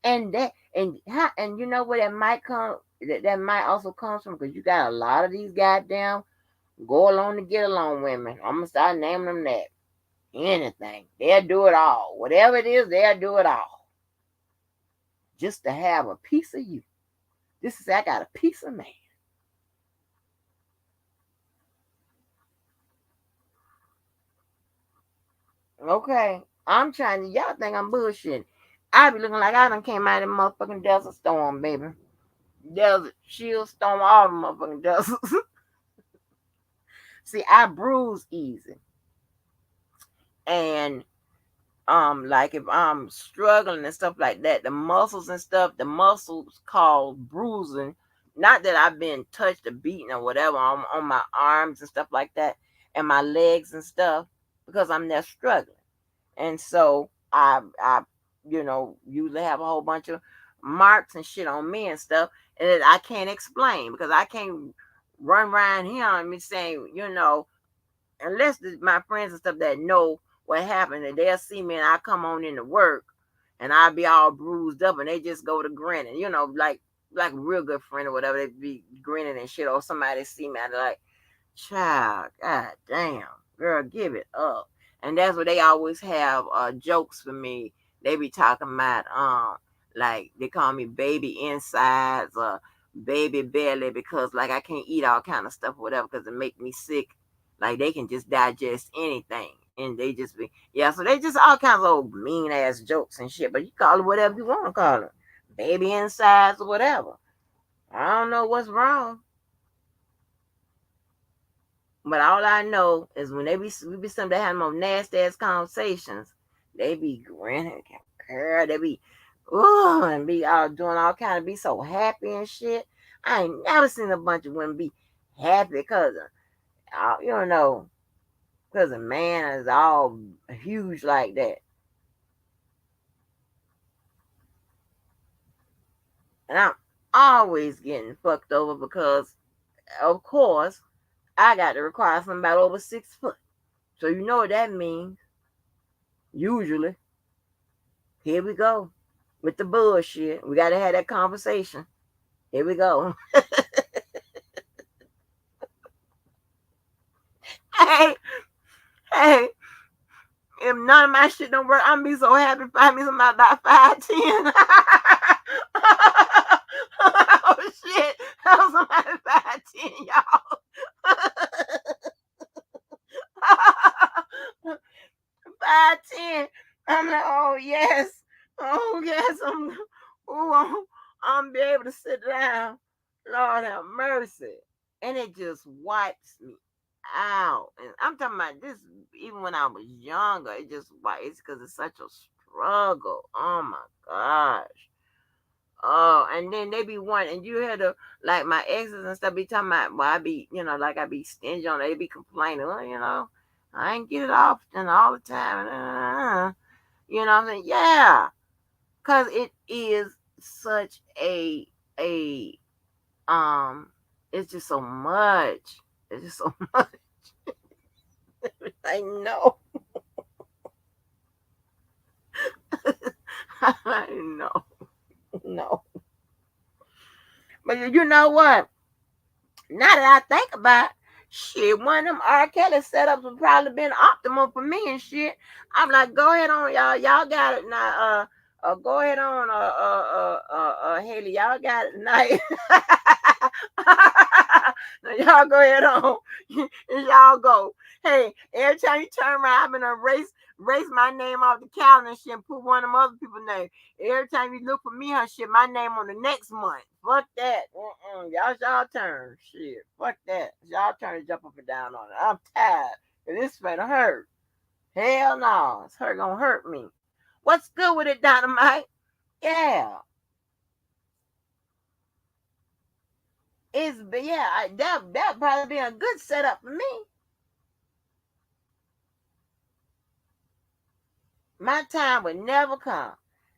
And you know where that might come, that might also come from, because you got a lot of these goddamn go along to get along women. I'm gonna start naming them that. Anything, they'll do it all. Whatever it is, they'll do it all, just to have a piece of you. This is I got a piece of man. Okay, I'm trying to. Y'all think I'm bullshitting? I be looking like I done came out of the motherfucking desert storm, baby. Desert shield storm, all the motherfucking deserts. See, I bruise easy, and like if I'm struggling and stuff like that, the muscles cause bruising. Not that I've been touched or beaten or whatever on my arms and stuff like that, and my legs and stuff, because I'm there struggling. And so I usually have a whole bunch of marks and shit on me and stuff, and that I can't explain, because I can't run around here and me saying, unless my friends and stuff that know what happened, and they'll see me and I come on into work and I'll be all bruised up and they just go to grinning, like a real good friend or whatever, they be grinning and shit, or somebody see me and they're like, child, god damn, girl, give it up. And that's what they always have jokes for me. They be talking about like they call me baby insides or baby belly, because like I can't eat all kind of stuff or whatever, because it make me sick. Like they can just digest anything, and they just be, yeah. So they just all kinds of old mean ass jokes and shit. But you call it whatever you want to call it, baby insides or whatever. I don't know what's wrong, but all I know is when we be some they have more nasty ass conversations, they be grinning, girl. They be, and be all doing all kind of be so happy and shit. I ain't never seen a bunch of women be happy because, you know, because a man is all huge like that. And I'm always getting fucked over because, of course, I got to require somebody over 6 foot. So you know what that means. Usually, here we go with the bullshit. We got to have that conversation. Here we go. Hey, hey, if none of my shit don't work, I'm be so happy to find me somebody about 5'10". Oh shit. That was somebody 5'10", y'all. 5'10". I'm like, oh yes. Oh yes. I'm be able to sit down. Lord have mercy. And it just wipes me out. And I'm talking about this even when I was younger. It just it's because it's such a struggle. Oh my gosh. Oh, and then they be wanting, and you had to, like my exes and stuff be talking about, well, I be, like I be stingy on it. They be complaining, well, I ain't get it often all the time. You know what I'm saying? Yeah. Because it is such a, it's just so much. It's just so much. I know. I know. No. But you know what? Now that I think about it, shit, one of them R. Kelly setups would probably been optimal for me and shit. I'm like, go ahead on, y'all. Y'all got it now. Go ahead on, Haley. Y'all got it tonight. Now y'all go ahead on. Y'all go. Hey, every time you turn around, I'm gonna erase my name off the calendar and shit and put one of them other people's name. Every time you look for me, her shit, my name on the next month. Fuck that. Y'all turn. Shit. Fuck that. Y'all turn to jump up and down on it. I'm tired. This finna hurt. Hell no. It's gonna hurt me. What's good with it, Dynamite? Yeah. That probably be a good setup for me. My time would never come.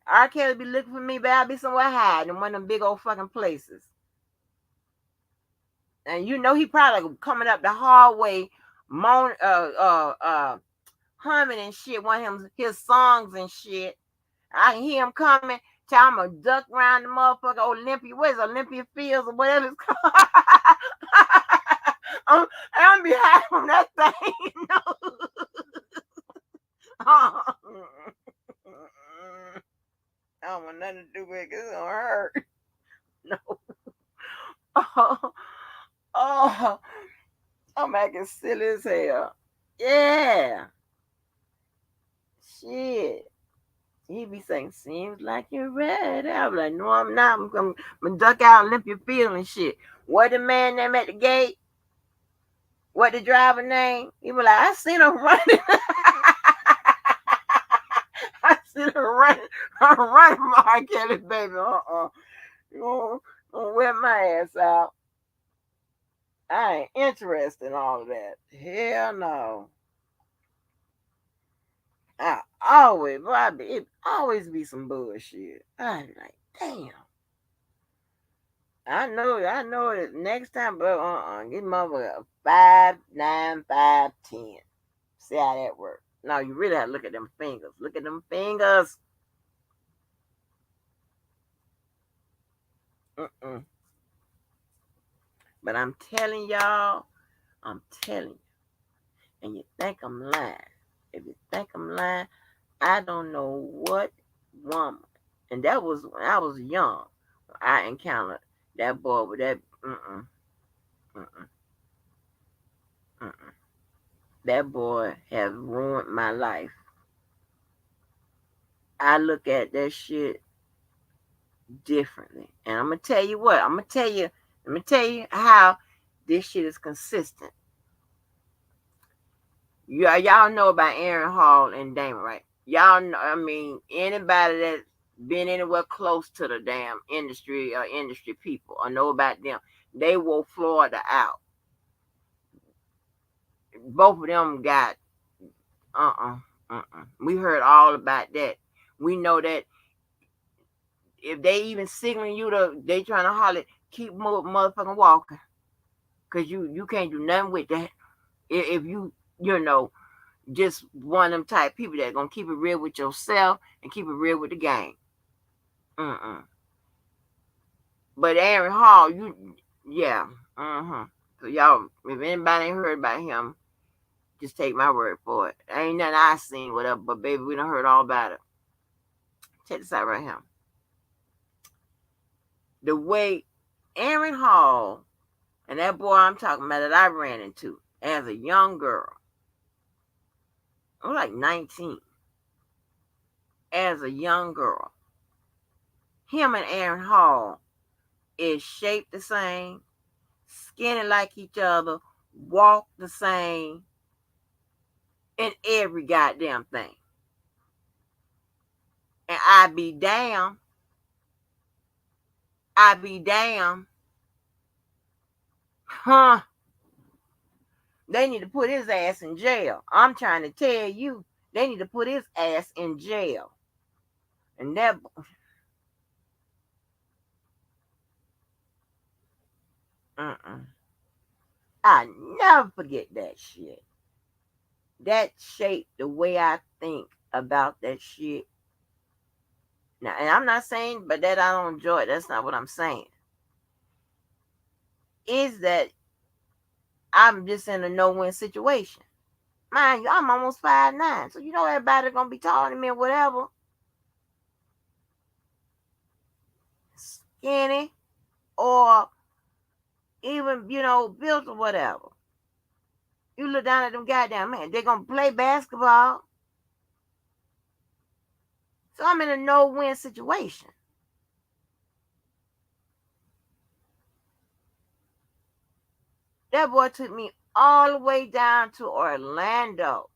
R. Kelly be looking for me, but I'll be somewhere hiding in one of them big old fucking places. And he probably coming up the hallway, humming and shit, one of his songs and shit. I can hear him coming. Tell him to duck around the motherfucker Olympia. What is Olympia Fields or whatever it's called? I'm be hiding from that thing. I don't want nothing to do with it. It's gonna hurt. No. Oh, I'm acting silly as hell. Yeah. Shit. He be saying, seems like you're ready. I'm like, no, I'm not. I'm gonna duck out Olympia Field and shit. What the man name at the gate? What the driver name? He was like, I seen him running. I seen him running. I'm running from R. Kelly, baby. You gonna wear my ass out. I ain't interested in all of that. Hell no. It always be some bullshit. I be like, damn. I know it next time, but get motherfucker 5'9", 5'10". See how that works. No, you really have to look at them fingers. Look at them fingers. Mm-mm. But I'm telling y'all, and you think I'm lying. If you think I'm lying, I don't know what woman, and that was when I was young. I encountered that boy with that. Mm-mm, mm-mm. That boy has ruined my life. I look at that shit differently, and I'm gonna tell you what. Let me tell you how this shit is consistent. Y'all know about Aaron Hall and Damon, right? Y'all know. I mean, anybody that's been anywhere close to the damn industry or industry people or know about them, they wore Florida out. Both of them got Uh-uh. Uh-uh. We heard all about that. We know that if they even signaling you to, they trying to holler, keep motherfucking walking, cause you can't do nothing with that. If you know just one of them type people that gonna keep it real with yourself and keep it real with the game. Mm-mm. But Aaron Hall, yeah. Mm-hmm. So y'all, if anybody ain't heard about him, just take my word for it. Ain't nothing I seen, whatever, but baby, we done heard all about it. Check this out right here. The way Aaron Hall and that boy I'm talking about that I ran into as a young girl, I was like 19, as a young girl, him and Aaron Hall is shaped the same, skinny like each other, walk the same, in every goddamn thing. And I be damn, huh? They need to put his ass in jail. I'm trying to tell you, they need to put his ass in jail. And that, uh-uh. I never forget that shit. That shaped the way I think about that shit. Now, and I'm not saying, but that I don't enjoy it. That's not what I'm saying. Is that I'm just in a no-win situation. Mind you, I'm almost 5'9", so you know everybody gonna be taller than me or whatever. Skinny or even, built or whatever. You look down at them goddamn man, they're gonna play basketball. So I'm in a no-win situation. That boy took me all the way down to Orlando.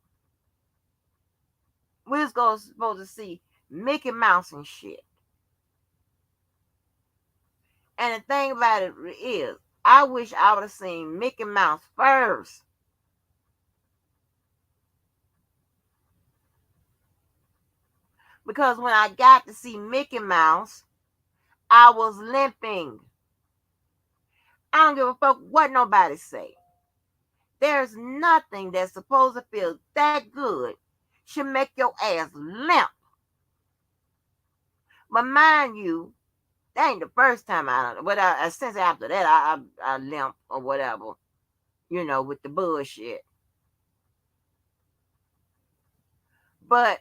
We was supposed to see Mickey Mouse and shit. And the thing about it is, I wish I would have seen Mickey Mouse first. Because when I got to see Mickey Mouse, I was limping. I don't give a fuck what nobody say. There's nothing that's supposed to feel that good should make your ass limp. But mind you, that ain't the first time since after that I limp or whatever, with the bullshit. But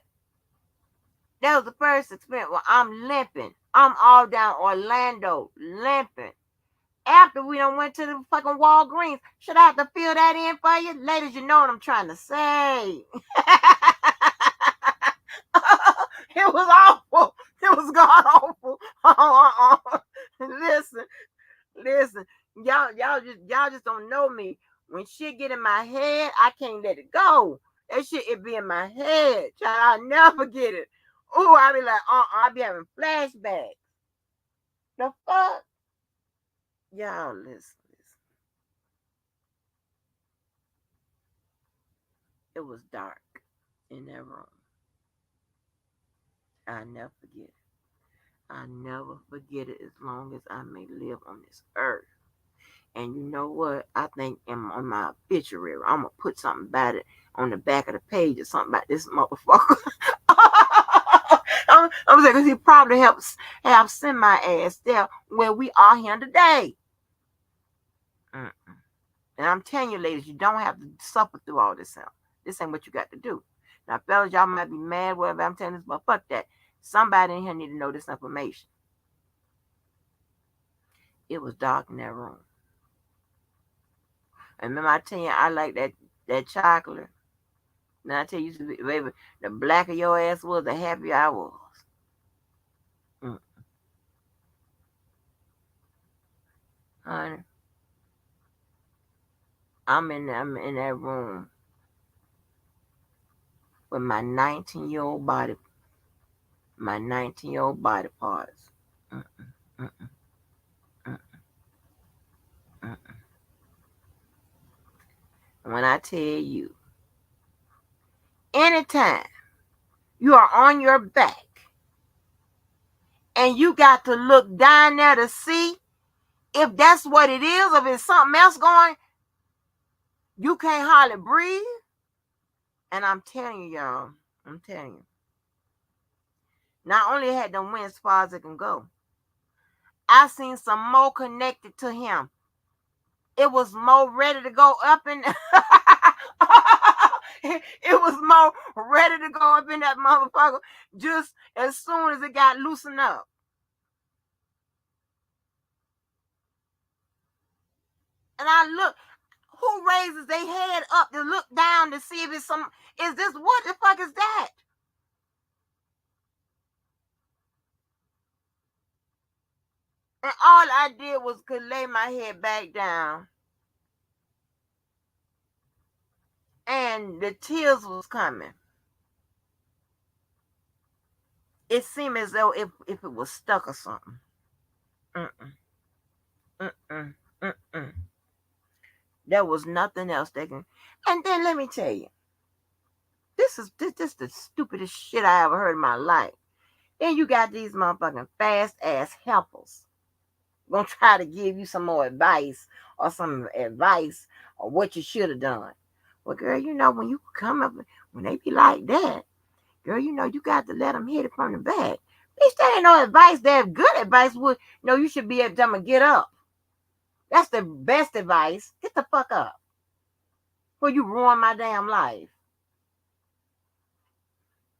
that was the first experience where I'm limping. I'm all down Orlando limping. After we done went to the fucking Walgreens, should I have to fill that in for you? Ladies, you know what I'm trying to say. It was awful. It was god awful. Listen, listen. Y'all just don't know me. When shit get in my head, I can't let it go. That shit it be in my head. Child, I'll never get it. Ooh, I be like, I be having flashbacks. The fuck? Y'all listen. It was dark in that room. I never forget it. I never forget it as long as I may live on this earth. And you know what? I think on my obituary, I'm gonna put something about it on the back of the page or something about this motherfucker. I'm saying because he probably helps have sent my ass there where we are here today. Mm-mm. And I'm telling you, ladies, you don't have to suffer through all this. This ain't what you got to do. Now, fellas, y'all might be mad, whatever I'm telling this, but fuck that. Somebody in here need to know this information. It was dark in that room. And remember, I tell you, I like that chocolate. Now I tell you, baby, the blacker your ass was, the happier I was. Mm. Honey, I'm in that room with my 19-year-old body parts. Mm-mm, mm-mm, mm-mm, mm-mm. When I tell you, anytime you are on your back and you got to look down there to see if that's what it is, if it's something else going, you can't hardly breathe. And I'm telling you, y'all, I'm telling you, not only had them went as far as it can go, I seen some more connected to him. It was more ready to go up in it was more ready to go up in that motherfucker just as soon as it got loosened up. And I look, who raises their head up to look down to see if it's some, is this, what the fuck is that? And all I did was could lay my head back down. And the tears was coming. It seemed as though if it was stuck or something. Mm-mm, mm-mm, mm-mm. There was nothing else they can. And then let me tell you, this is the stupidest shit I ever heard in my life. Then you got these motherfucking fast ass helpers gonna try to give you some more advice or what you should have done. Well, girl, you know when you come up when they be like that, girl, you know you got to let them hit it from the back. Bitch, that ain't no advice. That good advice would no, you should be able to tell them to get up. That's the best advice. Get the fuck up. Before you ruin my damn life.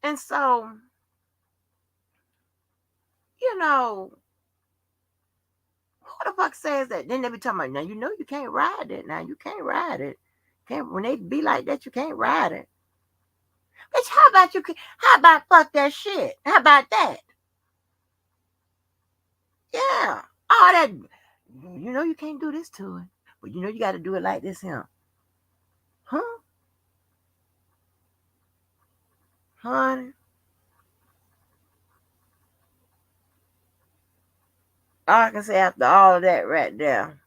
And so, you know, who the fuck says that? Then they be talking about, now you know you can't ride it. Now you can't ride it. Can't when they be like that, you can't ride it. Bitch, how about fuck that shit? How about that? Yeah. All that, you know you can't do this to it. But you know you gotta do it like this here. Huh? Honey? All I can say after all of that right there.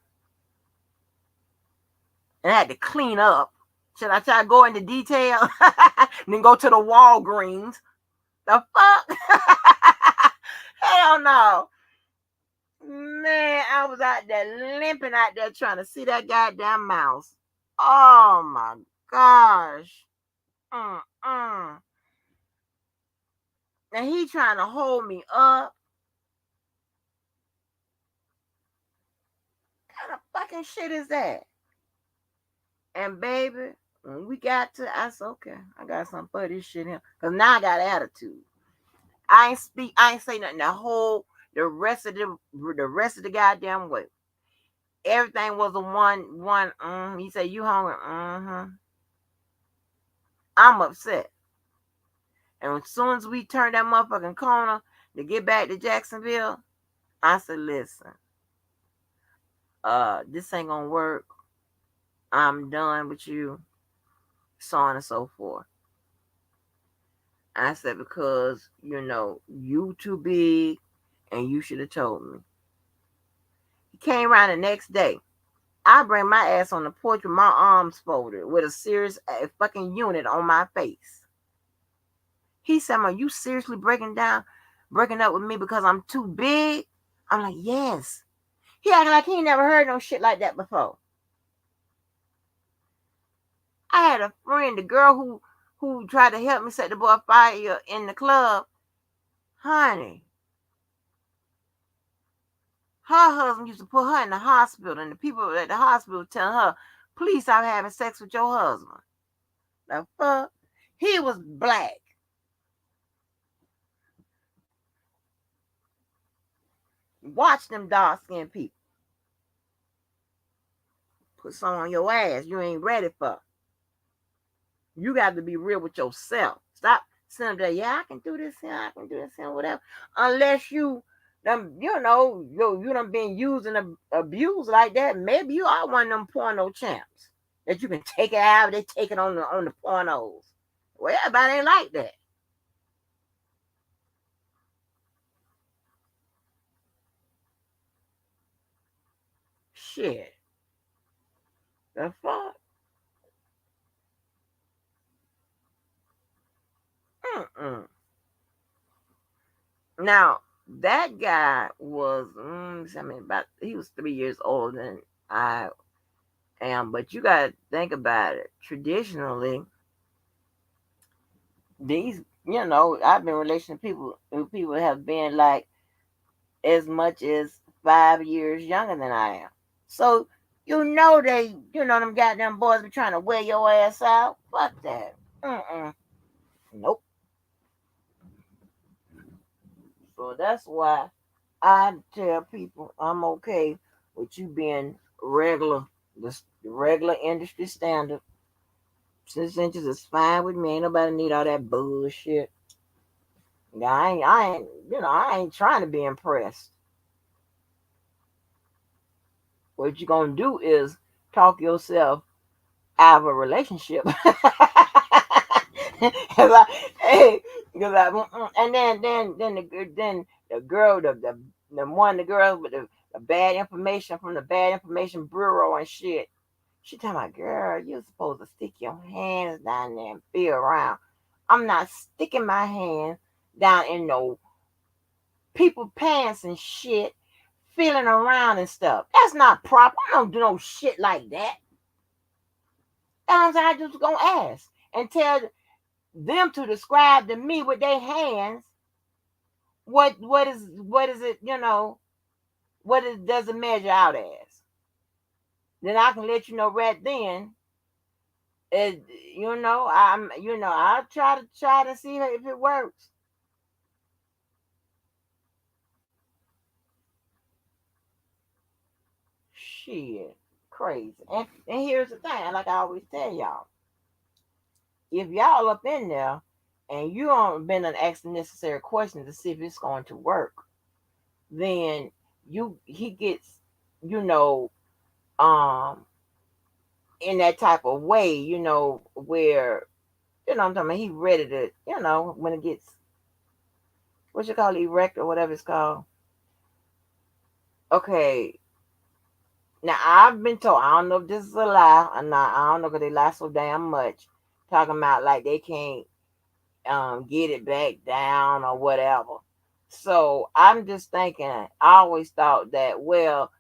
And I had to clean up. Should I try to go into detail? And then go to the Walgreens. The fuck? Hell no. Man, I was out there limping out there trying to see that goddamn mouse. Oh my gosh. Mm-mm. And he trying to hold me up. What kind of fucking shit is that? And baby, when we got to, I said, okay, I got something for this shit here. Because now I got attitude. I ain't say nothing the rest of the goddamn way. Everything was a one. He said, you hungry? Mm-hmm. I'm upset. And as soon as we turned that motherfucking corner to get back to Jacksonville, I said, listen, this ain't gonna work. I'm done with you. So on and so forth. I said, because, you know, you too big and you should have told me. He came around the next day. I bring my ass on the porch with my arms folded with a serious fucking unit on my face. He said, are you seriously breaking up with me because I'm too big? I'm like, yes. He acting like he ain't never heard no shit like that before. I had a friend, the girl who tried to help me set the boy fire in the club. Honey, her husband used to put her in the hospital, and the people at the hospital telling her, please stop having sex with your husband. The fuck? He was black. Watch them dark-skinned people. Put some on your ass you ain't ready for. You got to be real with yourself. Stop sitting there, yeah, I can do this here, I can do this here, whatever. Unless you done been used and abused like that, maybe you are one of them porno champs that you can take it out, they take it on the pornos. Well, everybody ain't like that. Shit. The fuck? Now that guy was, I mean, about he was 3 years older than I am, but you got to think about it. Traditionally, these, I've been in relation to people who people have been like as much as 5 years younger than I am. So them goddamn boys be trying to wear your ass out. Fuck that. Nope. So that's why I tell people I'm okay with you being regular, the regular industry standard. 6 inches is fine with me. Ain't nobody need all that bullshit. Yeah, I ain't trying to be impressed. What you gonna do is talk yourself out of a relationship. Hey, and then the girl, the one the girl with the bad information from the bad information bureau and shit. She talking about, girl, you supposed to stick your hands down there and feel around. I'm not sticking my hands down in no people pants and shit, feeling around and stuff. That's not proper. I don't do no shit like that. That's what I just gonna ask and tell them to describe to me with their hands what is it, what it does it measure out as. Then I can let you know right then. It, I'll try to see if it works. Shit, crazy. And here's the thing, like I always tell y'all, if y'all up in there and you don't been an asking necessary questions to see if it's going to work, then he gets, you know, um in that type of way, where I'm talking about he ready to, when it gets what you call it, erect or whatever it's called. Okay. Now I've been told, I don't know if this is a lie or not. I don't know because they lie so damn much. Talking about like they can't get it back down or whatever. So I'm just thinking, I always thought that, well,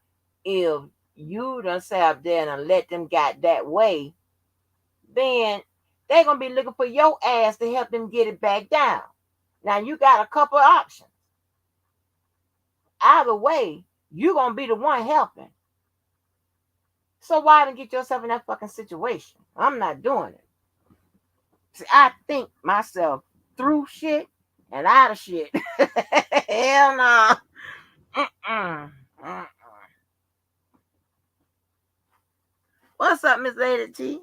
if you done sat up there and let them get that way, then they're gonna be looking for your ass to help them get it back down. Now you got a couple of options. Either way, you're gonna be the one helping. So why not get yourself in that fucking situation? I'm not doing it. See, I think myself through shit and out of shit. Hell no. Mm-mm. Mm-mm. What's up, Miss Lady T?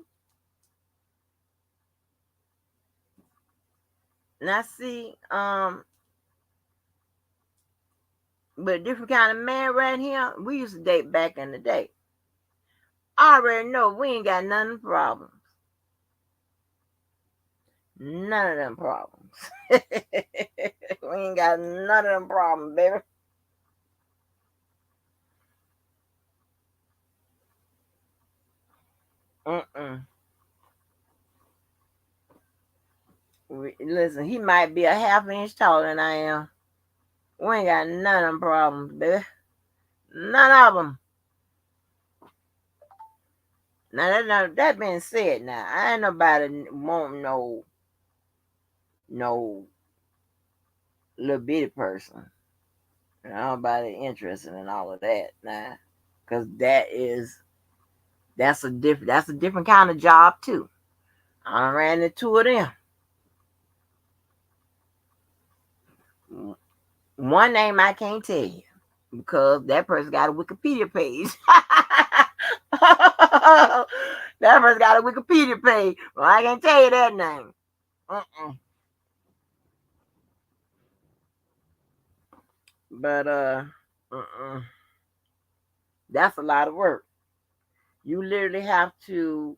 Now see, but a different kind of man right here. We used to date back in the day. I already know we ain't got none of the problems. None of them problems. We ain't got none of them problems, baby. Mm-mm. Listen, he might be a half inch taller than I am. We ain't got none of them problems, baby. None of them. Now that being said, now I ain't nobody want no little bitty person. Nobody interested in all of that now, because that's a different kind of job too. I ran into two of them. One name I can't tell you because that person got a Wikipedia page. That person got a Wikipedia page. Well, I can't tell you that name. Uh-uh. But uh-uh. That's a lot of work. You literally have to.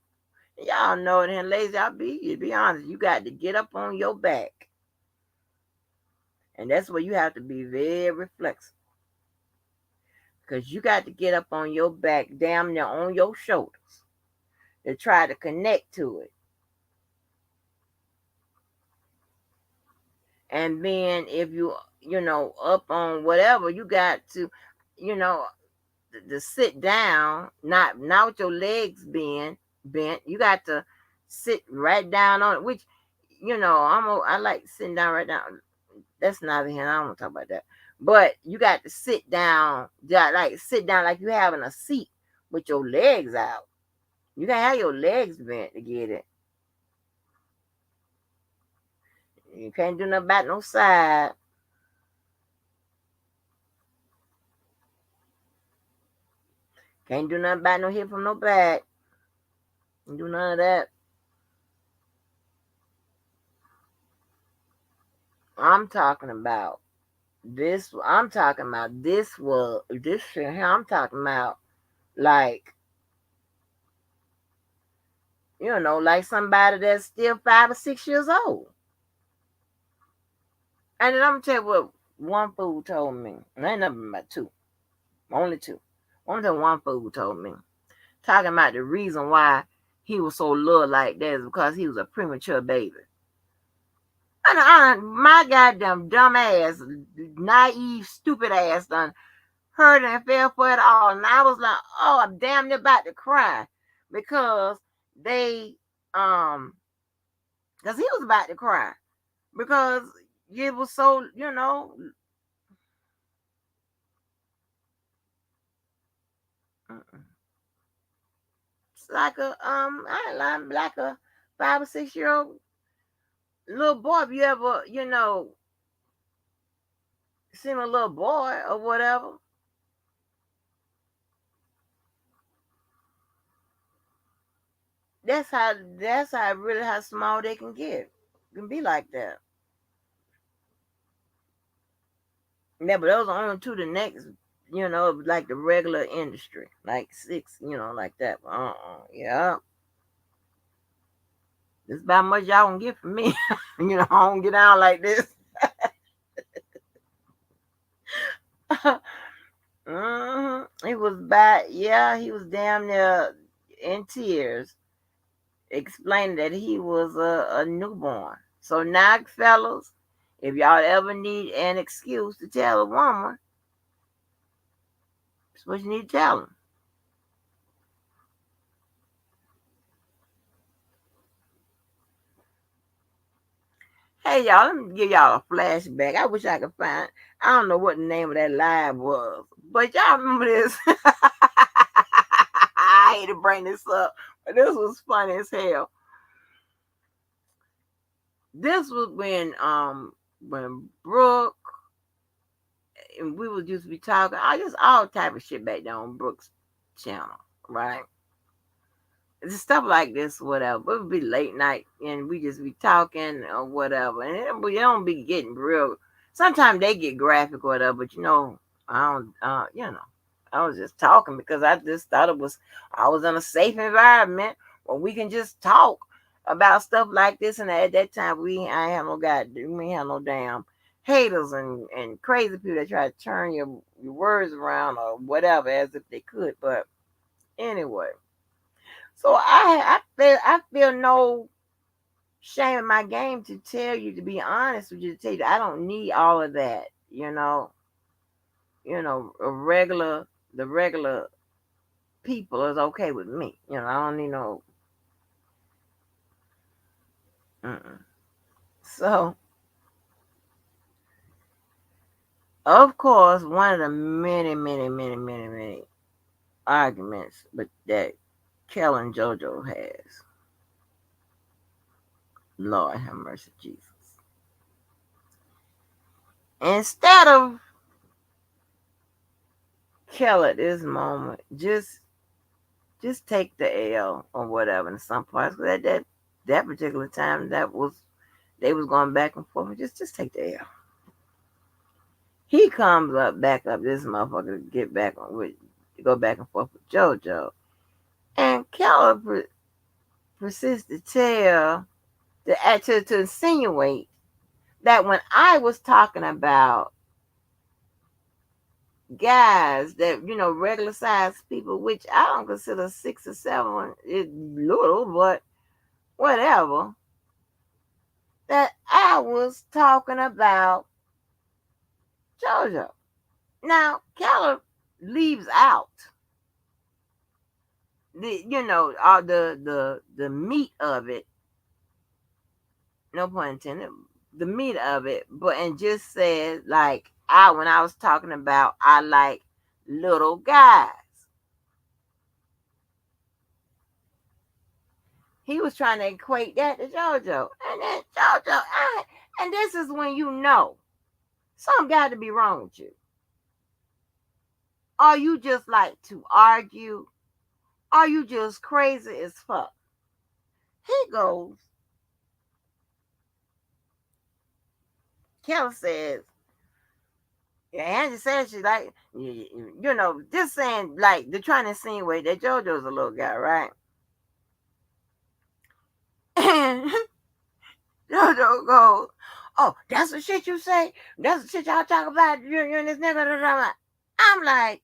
Y'all know it, and lazy. Be honest. You got to get up on your back, and that's where you have to be very flexible. Because you got to get up on your back, damn near on your shoulders, to try to connect to it. And then if you up on whatever, you got to, you know, to sit down, not with your legs bent. You got to sit right down on it, which I like sitting down right down. That's neither here. I don't want to talk about that. But you got to sit down, like sit down like you having a seat with your legs out. You gotta have your legs bent to get it. You can't do nothing about no side. Can't do nothing about no hip from no back. Can't do none of that. I'm talking about this. I'm talking about this shit here. I'm talking about like like somebody that's still 5 or 6 years old. And then I'm gonna tell you what one fool told me. And ain't nothing but two. Only two. Only one fool told me. Talking about the reason why he was so little like that is because he was a premature baby. And my goddamn dumb ass, naive, stupid ass done heard and fell for it all. And I was like, oh, I'm damn near about to cry. Because they because he was about to cry. Because it was so, it's like I ain't lying, like a 5 or 6 year old little boy. If you ever, seen a little boy or whatever, that's how really how small they can get. Can be like that. Yeah, but those are only two. The next, like the regular industry, like six, like that. Yeah, this is about much y'all gonna get from me. I don't get down like this. He was bad. Yeah, he was damn near in tears, explaining that he was a newborn. So now, fellas, if y'all ever need an excuse to tell a woman, that's what you need to tell them. Hey y'all, let me give y'all a flashback. I wish I could find. I don't know what the name of that live was, but y'all remember this? I hate to bring this up, but this was funny as hell. This was when Brooke and we would just be talking. I just all type of shit back there on Brooke's channel, right? Just stuff like this, whatever. It would be late night, and we just be talking or whatever, and it don't be getting real. Sometimes they get graphic or whatever, but I don't. I was just talking because I just thought I was in a safe environment where we can just talk about stuff like this. And at that time, I ain't have no we ain't have no damn haters and crazy people that try to turn your words around or whatever as if they could. But anyway. So I feel no shame in my game to tell you, to be honest with you, to tell you I don't need all of that. The regular people is okay with me. I don't need no. Mm-mm. So of course, one of the many, many, many, many, many arguments, but that Kel and JoJo has. Lord have mercy, Jesus. Instead of Kel at this moment, just take the L or whatever in some parts. That particular time, they was going back and forth. Just take the L. He comes back up this motherfucker to get back on with to go back and forth with JoJo, and Keller persists to tell to insinuate that when I was talking about guys that regular sized people, which I don't consider 6 or 7 is little, but whatever. that I was talking about JoJo. Now, Keller leaves out the meat of it. No pun intended. The meat of it, but and just said like when I was talking about I like little guys. He was trying to equate that to JoJo, and then and this is when you know something got to be wrong with you. Are you just like to argue? Are you just crazy as fuck? He goes, Kelly says, yeah, Angie says she like, just saying, like, they're trying to insinuate that JoJo's a little guy, right? And JoJo goes, oh, that's the shit you say? That's the shit y'all talk about? You and this nigga? I'm like,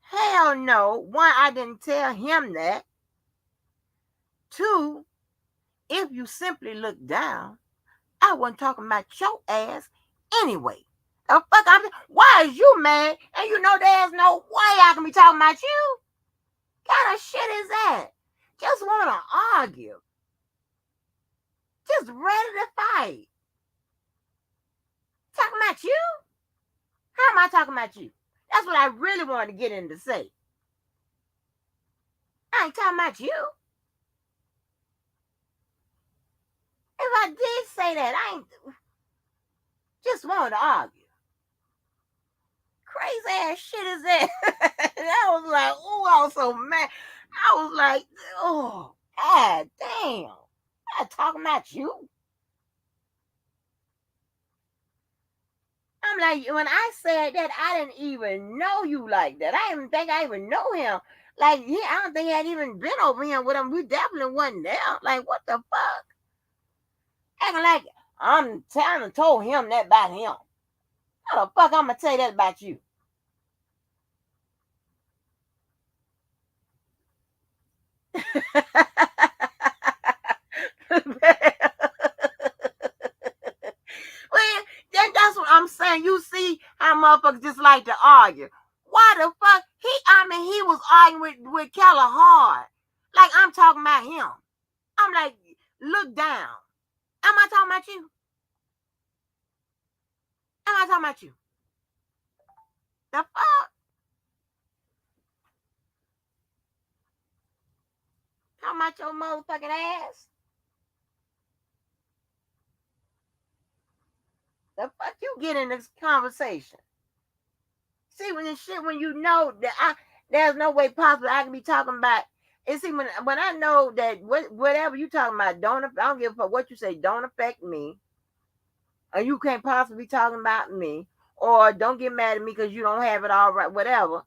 hell no. One, I didn't tell him that. Two, if you simply look down, I wasn't talking about your ass anyway. The fuck why is you mad? And you know there's no way I can be talking about you? What kind of shit is that? Just want to argue. Just ready to fight. Talking about you? How am I talking about you? That's what I really wanted to get in to say. I ain't talking about you. If I did say that, I ain't just wanted to argue. Crazy ass shit is that? I was like, oh, I was so mad. I was like, oh, god damn. I'm talking about you. I'm like, when I said that, I didn't even know you like that. I didn't think I even know him. Like, I don't think I had even been over here with him. We definitely wasn't there. Like, what the fuck? Acting like I'm told him that about him. How the fuck I'm gonna tell you that about you? Well, that's what I'm saying. You see how motherfuckers just like to argue. Why the fuck? He was arguing with Keller hard. Like I'm talking about him. I'm like, look down. Am I talking about you? Am I talking about you? The fuck? Talking about your motherfucking ass? The fuck you get in this conversation? See, when you know that there's no way possible I can be talking about. And see, when I know that whatever you talking about I don't give a fuck what you say, don't affect me, or you can't possibly be talking about me, or don't get mad at me because you don't have it all right, whatever.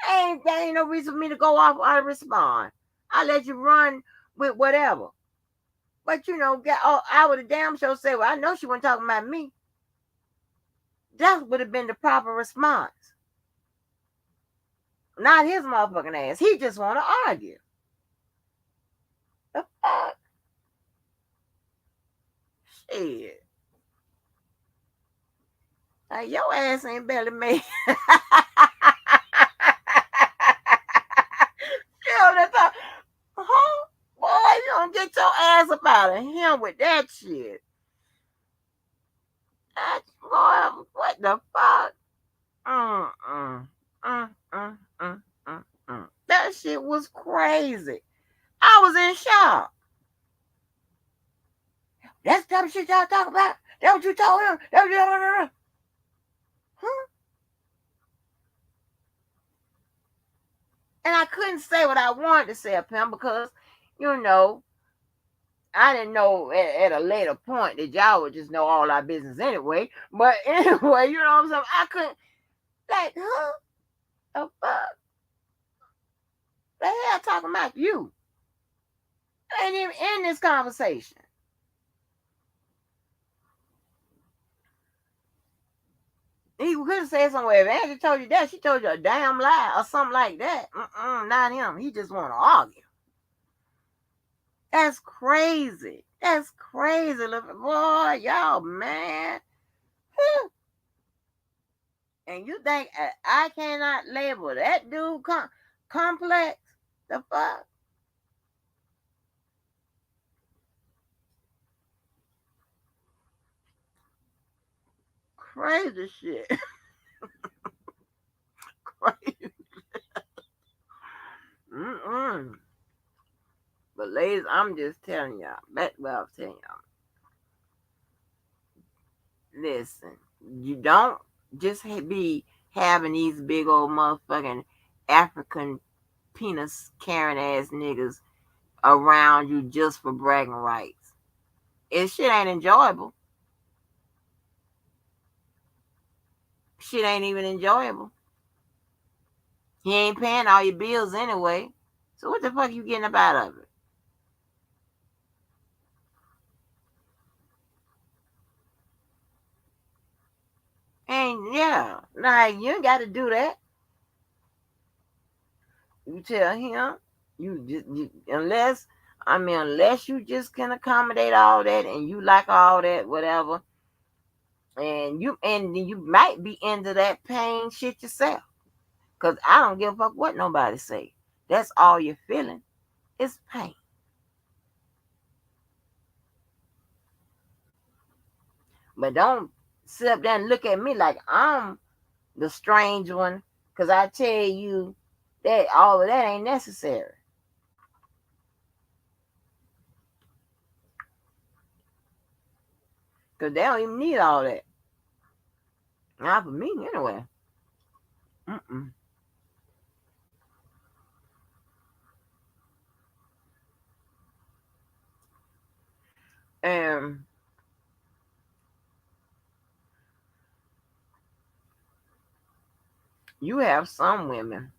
There ain't no reason for me to go off or respond. I let you run with whatever. But I would have damn sure said, well, I know she wasn't talking about me. That would have been the proper response. Not his motherfucking ass. He just want to argue. The fuck? Shit. Like, your ass ain't barely made. Huh? Boy, you don't get your ass up out of him with that shit. Boy, what the fuck? That shit was crazy. I was in shock. That's the type of shit y'all talk about? That what you told him? That what you... Huh? And I couldn't say what I wanted to say of him because, I didn't know at a later point that y'all would just know all our business anyway. But anyway, you know what I'm saying? I couldn't, like, huh? The fuck? The hell talking about you? I ain't even in this conversation. He could have said somewhere. If Angie told you that, she told you a damn lie or something like that. Not him. He just want to argue. That's crazy. That's crazy, boy, y'all, man. Whew. And you think I cannot label that dude complex? The fuck? Crazy shit. Crazy. Mm-mm. But ladies, I'm just telling y'all. That's what I'm telling y'all. Listen, you don't just be having these big old motherfucking African penis carrying ass niggas around you just for bragging rights. It shit ain't enjoyable. Shit ain't even enjoyable. He ain't paying all your bills anyway. So what the fuck you getting up out of it? And yeah, like you ain't got to do that. You tell him unless unless you just can accommodate all that and you like all that whatever, and you might be into that pain shit yourself. Cause I don't give a fuck what nobody say. That's all you're feeling. It's pain. But don't sit up there and look at me like I'm the strange one. Cause I tell you that all of that ain't necessary. Cause they don't even need all that. Not for me anyway. Mm-mm. And you have some women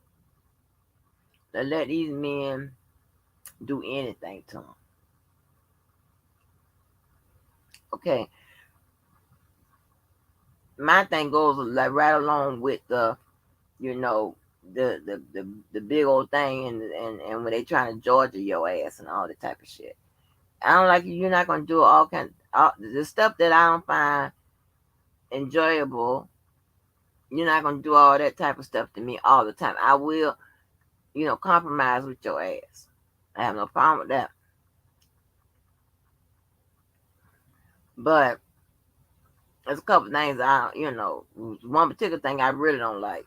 that let these men do anything to them. Okay, my thing goes like right along with you know, the big old thing, and when they trying to Georgia your ass and all that type of shit. I don't like you. You're not gonna do all the stuff that I don't find enjoyable. You're not gonna do all that type of stuff to me all the time. I will, compromise with your ass. I have no problem with that. But there's a couple things one particular thing I really don't like.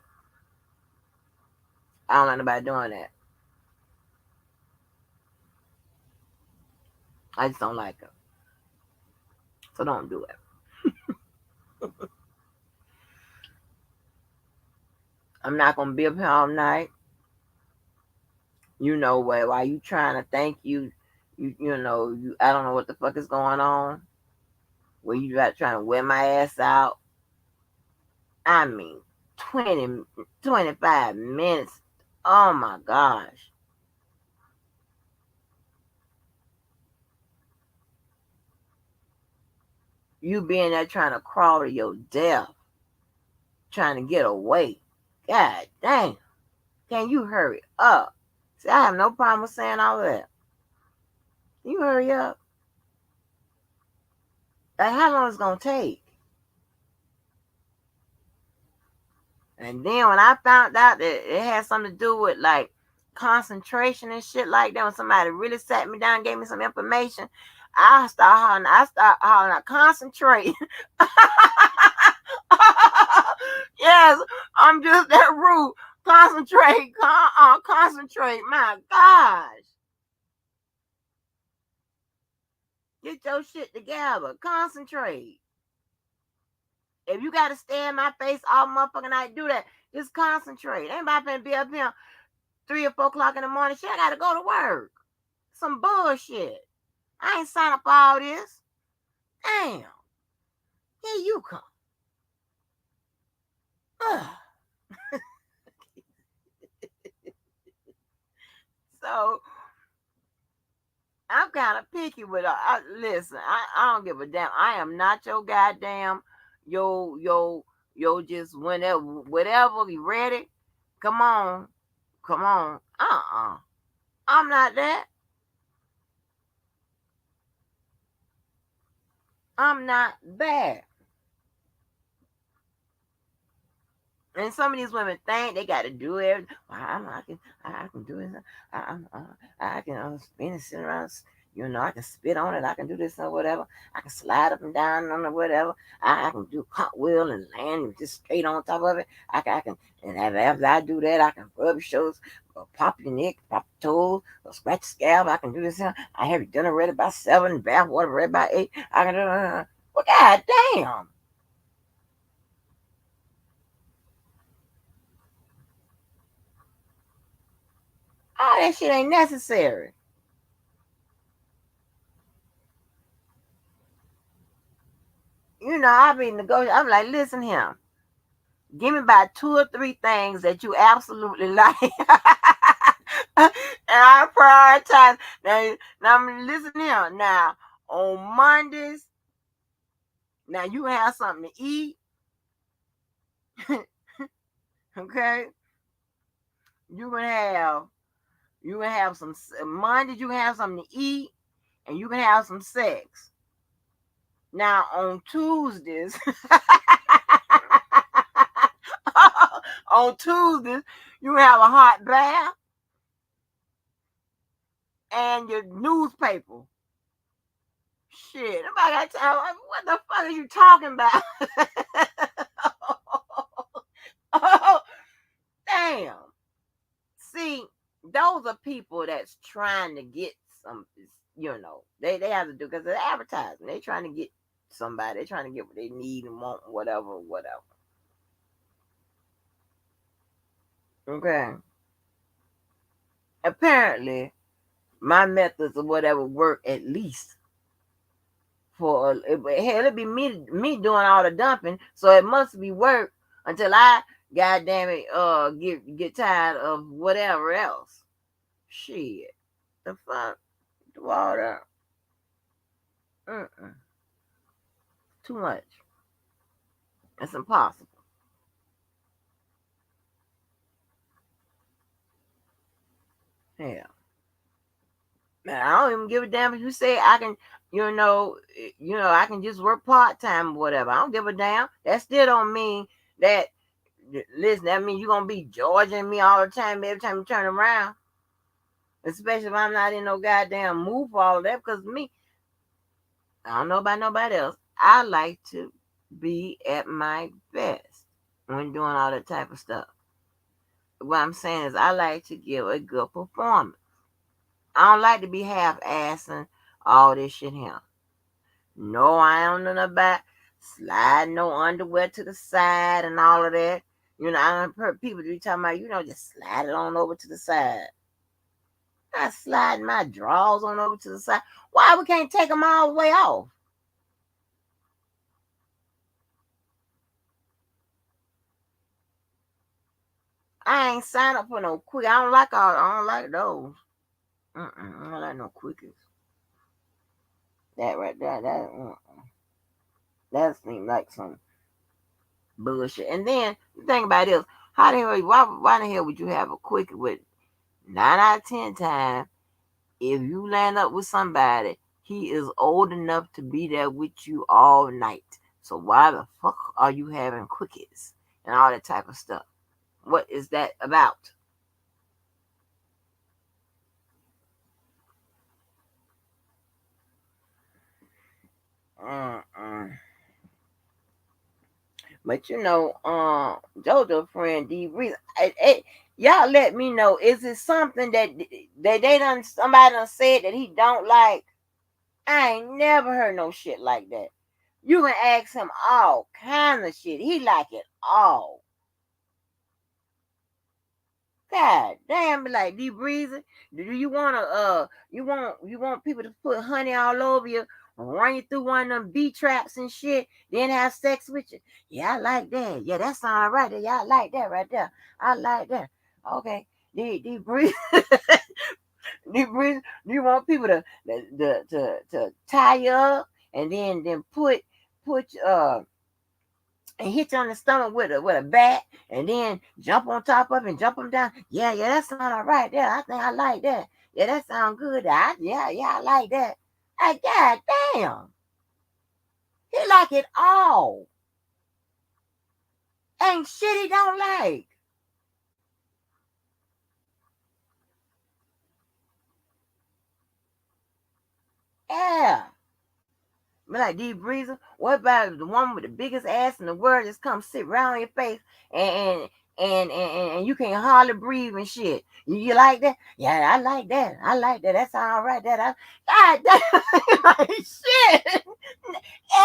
I don't like nobody doing that. I just don't like it. So don't do it. I'm not gonna be up here all night. While you trying to think I don't know what the fuck is going on. Where you got trying to wear my ass out. I mean 20, 25 minutes. Oh my gosh. You being there trying to crawl to your death. Trying to get away. God damn. Can you hurry up? See, I have no problem with saying all of that. You hurry up. Like, how long is it going to take? And then when I found out that it had something to do with, like, concentration and shit like that, when somebody really sat me down and gave me some information, I start hollering, concentrate. Yes, I'm just that rude. Concentrate. Concentrate. My gosh. Get your shit together. Concentrate. If you gotta stare in my face all motherfucking night, do that. Just concentrate. Ain't finna be up here 3 or 4 o'clock in the morning. Shit, I gotta go to work. Some bullshit. I ain't signed up for all this. Damn. Here you come. Ugh. So I'm kind of picky with listen. I don't give a damn. I am not your goddamn just whenever whatever you ready. Come on, come on. I'm not that. I'm not there. And some of these women think they got to do it. Well, I can do it. I can spin and sit around. I can spit on it. I can do this or whatever. I can slide up and down on it, whatever. I can do a cartwheel and land just straight on top of it. I can, and after I do that, I can rub your shoulders, pop your neck, pop your toes, or scratch your scalp. I can do this. I have dinner ready by 7, bath water ready by 8. I can do. Well, god damn. All that shit ain't necessary. I be negotiating. I'm like, listen here. Give me about 2 or 3 things that you absolutely like. And I prioritize. Now listen here. Now, on Mondays, now you have something to eat. Okay? You can have some Mondays, you can have something to eat, and you can have some sex. Now on Tuesdays, on Tuesdays, you have a hot bath and your newspaper. Shit, nobody got time. What the fuck are you talking about? Oh, damn. See, those are people that's trying to get some, they have to do because they're advertising. They're trying to get somebody. They're trying to get what they need and want, whatever. Okay. Apparently, my methods or whatever work at least for hell. It'd be me doing all the dumping, so it must be work until I, goddamn it, get tired of whatever else. Shit, the fuck, do all that. Too much. It's impossible. Hell. Man, I don't even give a damn if you say I can, I can just work part time or whatever. I don't give a damn. That still don't mean that. Listen, that means you're gonna be Georging me all the time every time you turn around. Especially if I'm not in no goddamn mood for all of that. Because me, I don't know about nobody else. I like to be at my best when doing all that type of stuff. What I'm saying is I like to give a good performance. I don't like to be half-assing all this shit here. No, I don't know about sliding no underwear to the side and all of that. I've heard people be talking about, just slide it on over to the side. I slide my drawers on over to the side. Why we can't take them all the way off? I ain't signed up for no quick. I don't like those. I don't like no quickies. That right there, that seems like some bullshit. And then the thing about it is, how the hell, why the hell would you have a quickie with 9 out of 10 times? If you land up with somebody, he is old enough to be there with you all night. So why the fuck are you having quickies and all that type of stuff? What is that about? But JoJo friend D Reese, y'all let me know. Is it something that somebody done said that he don't like? I ain't never heard no shit like that. You can ask him all kind of shit. He like it all. God damn, be like D Breezy. Do you wanna you want people to put honey all over you, run you through one of them bee traps and shit, then have sex with you? Yeah, I like that. Yeah, that sound right there. Yeah, I like that right there. I like that. Okay. D Breezy. D Breezy, do you want people to tie you up and then put and hit you on the stomach with a bat and then jump on top of it and jump them down? Yeah, that sounds all right there. I think I like that. Yeah, that sounds good. Yeah, I like that. God damn. He like it all. Ain't shit he don't like. Yeah. Be like, D Breezer, what about the woman with the biggest ass in the world just come sit right on your face and and you can hardly breathe and shit. You like that? Yeah, I like that. I like that. That's all right. God damn, like shit.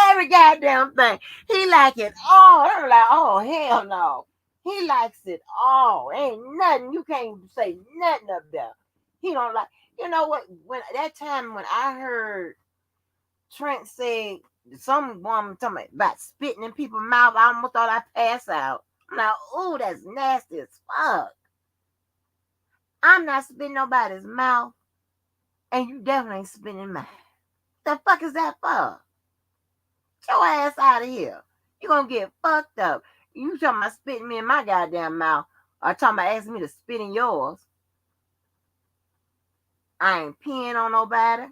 Every goddamn thing. He like it all. I'm like, oh hell no. He likes it all. Ain't nothing. You can't say nothing up there. He don't like. You know what? When that time when I heard Trent said some woman talking about spitting in people's mouth, I almost thought I passed out. I'm like, ooh, that's nasty as fuck. I'm not spitting nobody's mouth, and you definitely ain't spitting in mine. The fuck is that for? Get your ass out of here. You gonna get fucked up. You talking about spitting me in my goddamn mouth, or talking about asking me to spit in yours. I ain't peeing on nobody.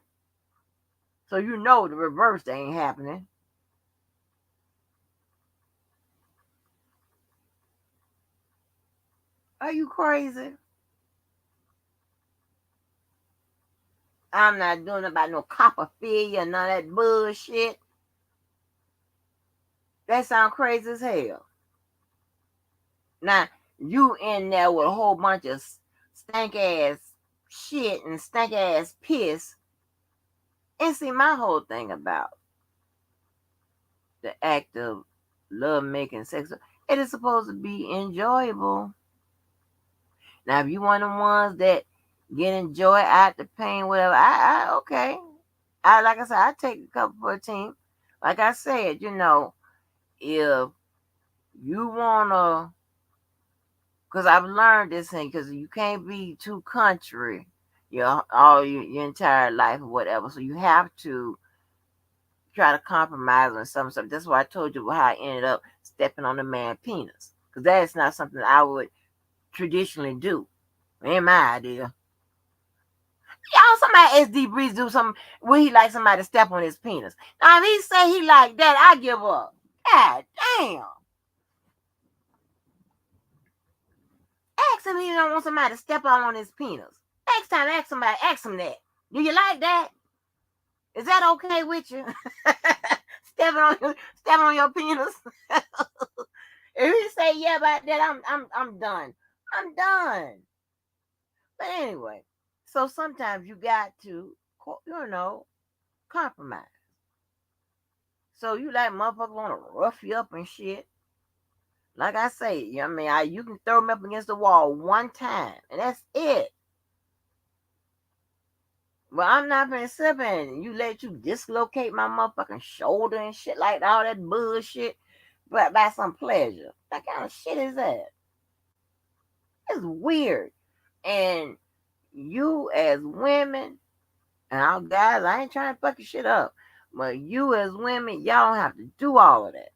So you know the reverse ain't happening. Are you crazy? I'm not doing about no copperfield and none of that bullshit. That sound crazy as hell. Now, you in there with a whole bunch of stank ass shit and stank ass piss. And see, my whole thing about the act of love making sex, it is supposed to be enjoyable. Now, if you one of the ones that get joy out the pain, whatever, I okay. Like I said, I take a couple for a team. Like I said, if you wanna, because I've learned this thing, because you can't be too country, all your entire life or whatever. So you have to try to compromise on some stuff. That's why I told you how I ended up stepping on the man's penis, because that is not something I would traditionally do. Ain't my idea. Y'all, somebody SD Breeze do something where he like somebody to step on his penis. Now, if he say he like that, I give up. God damn. Ask him if he don't want somebody to step on his penis. Next time, ask him that. Do you like that? Is that okay with you? Stepping on your penis. If he say yeah about that, I'm done. I'm done. But anyway, so sometimes you got to, compromise. So you like motherfuckers want to rough you up and shit. Like I say, you can throw them up against the wall one time, and that's it. Well, I'm not gonna sit there and let you dislocate my motherfucking shoulder and shit like all that bullshit, but by some pleasure. What kind of shit is that? It's weird. And you as women, and our guys, I ain't trying to fuck your shit up, but you as women, y'all don't have to do all of that.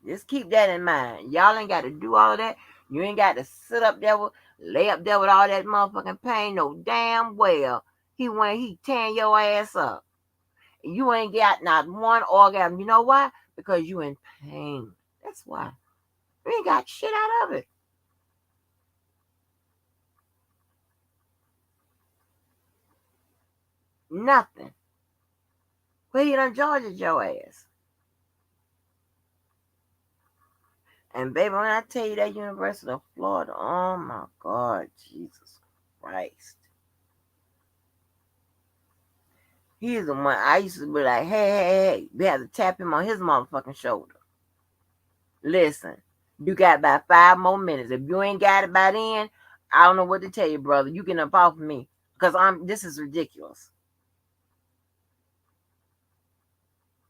Just keep that in mind. Y'all ain't got to do all of that. You ain't got to lay up there with all that motherfucking pain. No damn well. He tearing your ass up. You ain't got not one orgasm. You know why? Because you in pain. That's why. You ain't got shit out of it. Nothing. But he done charged your ass. And baby, when I tell you that University of Florida, oh my God, Jesus Christ. He's the one I used to be like, hey. We had to tap him on his motherfucking shoulder. Listen, you got about 5 more minutes. If you ain't got it by then, I don't know what to tell you, brother. You can up off me. Because this is ridiculous.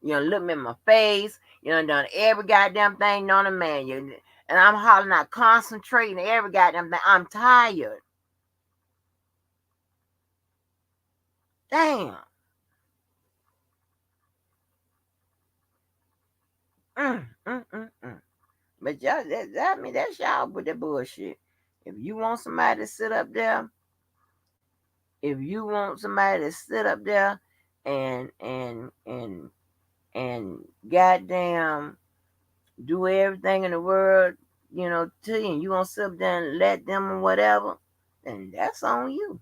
Look me in my face. Done every goddamn thing known to man. And I'm hollering out, concentrating every goddamn thing. I'm tired. Damn. But y'all, that's y'all with that bullshit. If you want somebody to sit up there If you want somebody to sit up there and and and and goddamn do everything in the world, to you, and you gonna sit up there and let them or whatever, then that's on you.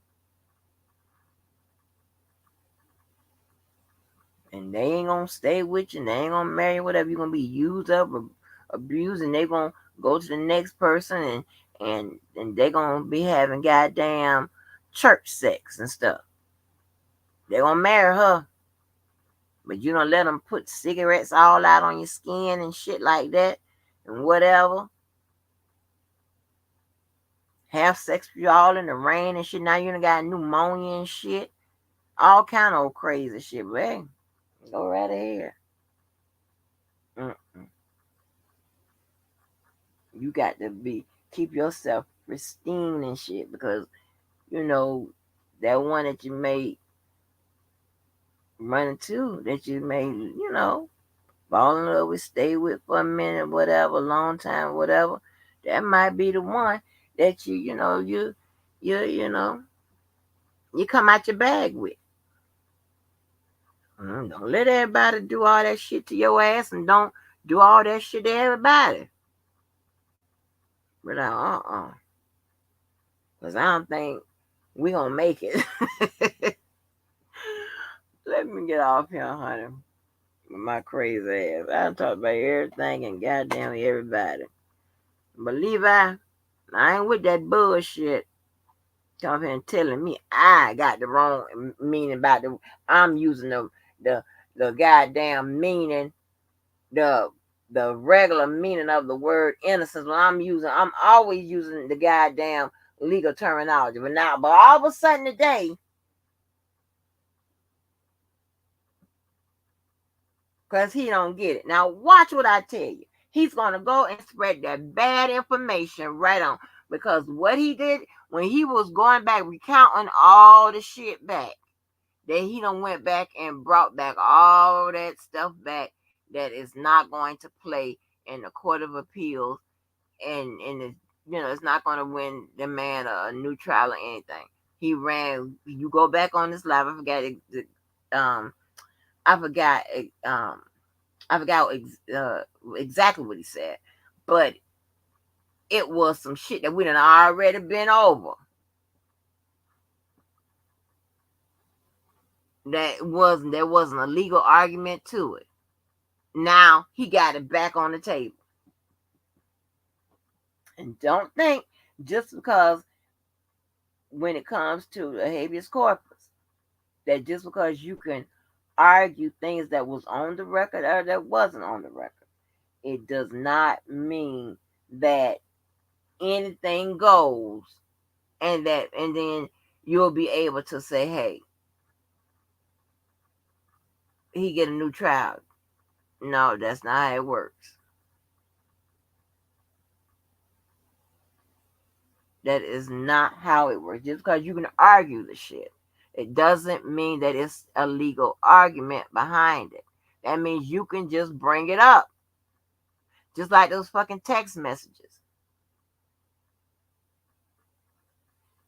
And they ain't gonna stay with you, and they ain't gonna marry you, whatever. You're gonna be used up or abused, and they gonna go to the next person, and they gonna be having goddamn church sex and stuff. They gonna marry her, but you don't let them put cigarettes all out on your skin and shit like that, and whatever. Have sex with you all in the rain and shit. Now you done got pneumonia and shit. All kind of old crazy shit. But hey, go right ahead. Mm-mm. You got to keep yourself pristine and shit, because you know that one that you may run into, that you may fall in love with, stay with for a minute, whatever, long time, whatever. That might be the one that you come out your bag with. Don't let everybody do all that shit to your ass, and don't do all that shit to everybody. But because I don't think we gonna make it. Let me get off here, honey. With my crazy ass. I talk about everything and goddamn everybody. But Levi, I ain't with that bullshit. Come here and telling me I got the wrong meaning about I'm using the the goddamn meaning, the the regular meaning of the word innocence. When I'm always using the goddamn legal terminology. But all of a sudden today, because he don't get it. Now watch what I tell you. He's gonna go and spread that bad information right on. Because what he did when he was going back recounting all the shit back, that he done went back and brought back all that stuff back that is not going to play in the court of appeals, and it's not going to win the man a new trial or anything. He ran. You go back on this live. Um, I forgot. I forgot exactly what he said, but it was some shit that we done already been over. There wasn't a legal argument to it. Now he got it back on the table. And don't think just because when it comes to a habeas corpus, that just because you can argue things that was on the record or that wasn't on the record, it does not mean that anything goes, and then you'll be able to say, hey, he get a new trial. No, that's not how it works. That is not how it works. Just because you can argue the shit, it doesn't mean that it's a legal argument behind it. That means you can just bring it up. Just like those fucking text messages.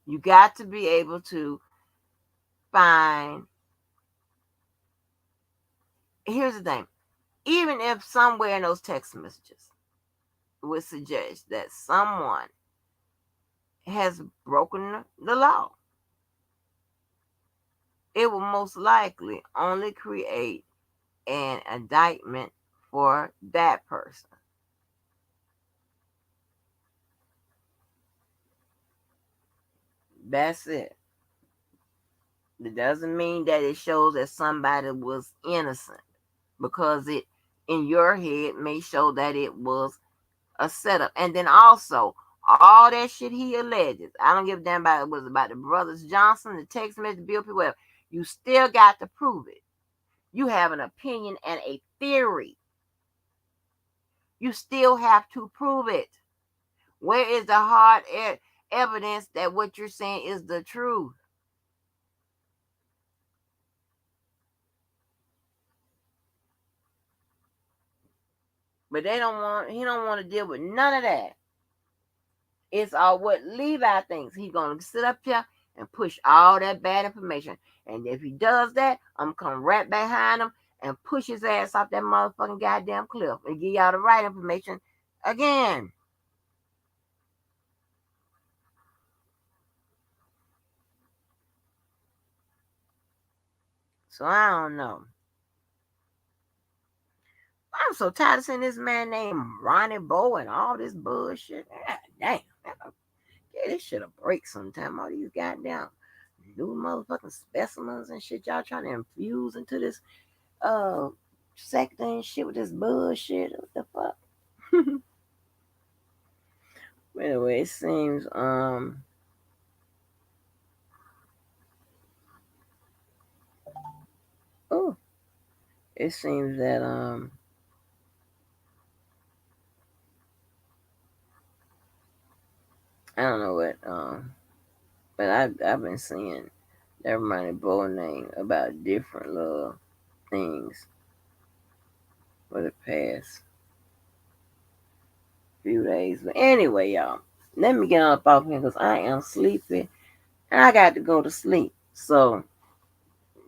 You got to be able to find. Here's the thing. Even if somewhere in those text messages would suggest that someone has broken the law, it will most likely only create an indictment for that person. That's it. It doesn't mean that it shows that somebody was innocent, because it in your head may show that it was a setup. And then also all that shit he alleges. I don't give a damn about it was about the brothers Johnson, the text message, Bill P. Whatever. You still got to prove it. You have an opinion and a theory. You still have to prove it. Where is the hard evidence that what you're saying is the truth? But he don't want to deal with none of that. It's all what Levi thinks. He's gonna sit up here and push all that bad information. And if he does that, I'm gonna come right behind him and push his ass off that motherfucking goddamn cliff and give y'all the right information again. So I don't know. I'm so tired of seeing this man named Ronnie Bo and all this bullshit. God damn. Yeah, this shit a break sometime. All these goddamn new motherfucking specimens and shit y'all trying to infuse into this uh sector and shit with this bullshit. What the fuck? Anyway, it seems oh, it seems that I don't know what but I've been seeing that Ronnie Bo name about different little things for the past few days. But anyway, y'all, let me get up off here because I am sleepy and I got to go to sleep. So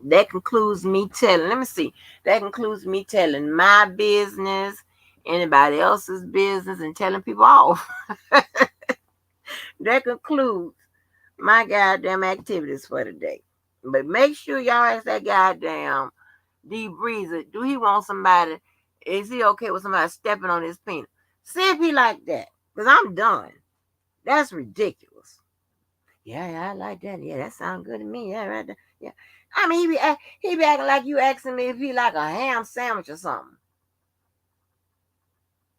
that concludes me telling. Let me see. That concludes me telling my business, anybody else's business, and telling people off. That concludes my goddamn activities for the day. But make sure y'all ask that goddamn D Breezer, do he want somebody? Is he okay with somebody stepping on his penis? See if he like that. Because I'm done. That's ridiculous. Yeah, I like that. Yeah, that sounds good to me. Yeah, right there. Yeah. I mean, he be acting like you asking me if he like a ham sandwich or something.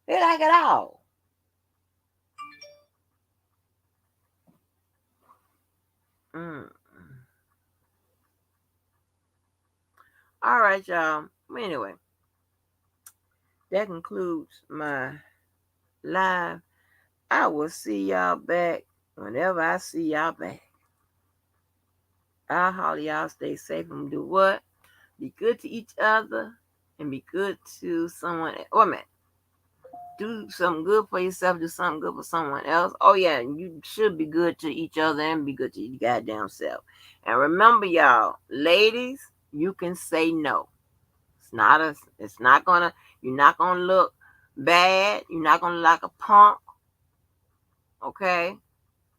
He like it all. Mm. All right, y'all. Anyway, that concludes my live. I will see y'all back whenever I see y'all back. I'll holler y'all. Stay safe and do what? Be good to each other and be good to someone. Oh man, do something good for yourself. Do something good for someone else. Oh yeah, you should be good to each other and be good to your goddamn self. And remember, y'all, ladies, you can say no. It's not a. It's not gonna. You're not gonna look bad. You're not gonna look like a punk. Okay.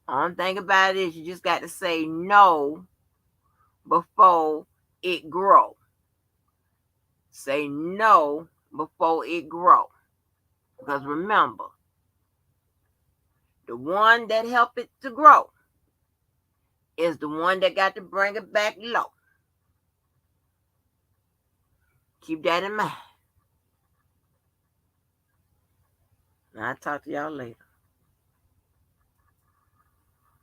Only thing about it is you just got to say no before it grow. Say no before it grow. Because remember, the one that helped it to grow is the one that got to bring it back low. Keep that in mind. I'll talk to y'all later.